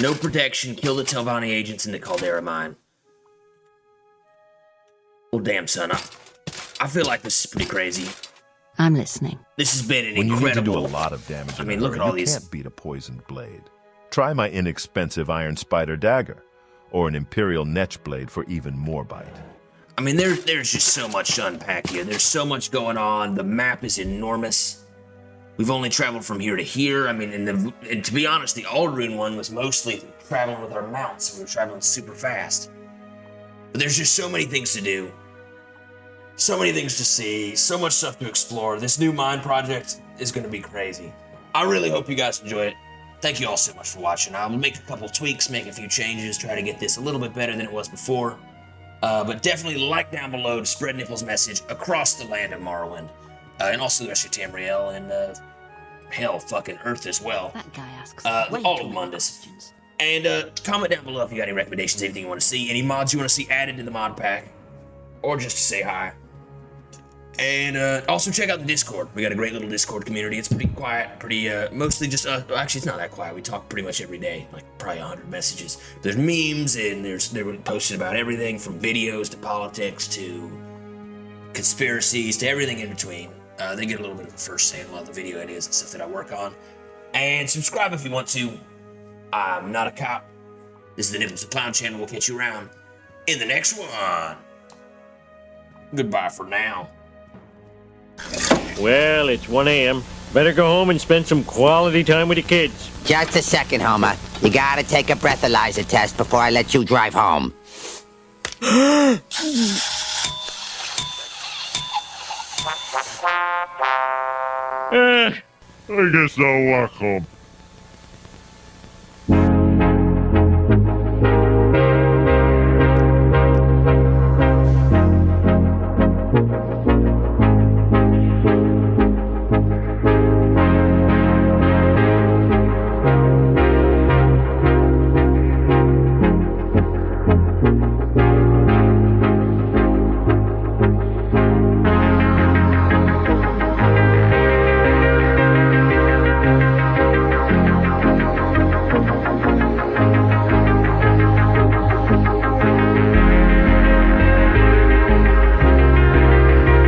No protection, kill the Telvanni agents in the Caldera mine. Well, damn, son, I feel like this is pretty crazy. I'm listening. This has been an When incredible... you need to do a lot of damage, look at all these... You can't beat a poisoned blade. Try my inexpensive Iron Spider Dagger, or an Imperial Netch Blade for even more bite. I mean, there's just so much to unpack here. There's so much going on. The map is enormous. We've only traveled from here to here. I mean, and to be honest, the Aldrune one was mostly traveling with our mounts. We were traveling super fast. But there's just so many things to do. So many things to see. So much stuff to explore. This new mine project is going to be crazy. I really hope you guys enjoy it. Thank you all so much for watching. I'll make a couple tweaks, make a few changes, try to get this a little bit better than it was before. But definitely like down below to spread Nipple's message across the land of Morrowind. And also the rest of Tamriel and, hell, fucking Earth as well. That guy asks all of Mundus. And comment down below if you got any recommendations, anything you want to see, any mods you want to see added to the mod pack, or just to say hi. And also check out the Discord. We got a great little Discord community. It's pretty quiet, pretty mostly just actually it's not that quiet. We talk pretty much every day, like probably 100 messages. There's memes and they're posted about everything from videos to politics to conspiracies to everything in between. They get a little bit of a first say in a lot of the video ideas and stuff that I work on. And subscribe if you want to. I'm not a cop. This is the Nipples the Clown channel. We'll catch you around in the next one. Goodbye for now. Well, it's 1 a.m. Better go home and spend some quality time with the kids. Just a second, Homer. You gotta take a breathalyzer test before I let you drive home. I guess I'll walk home.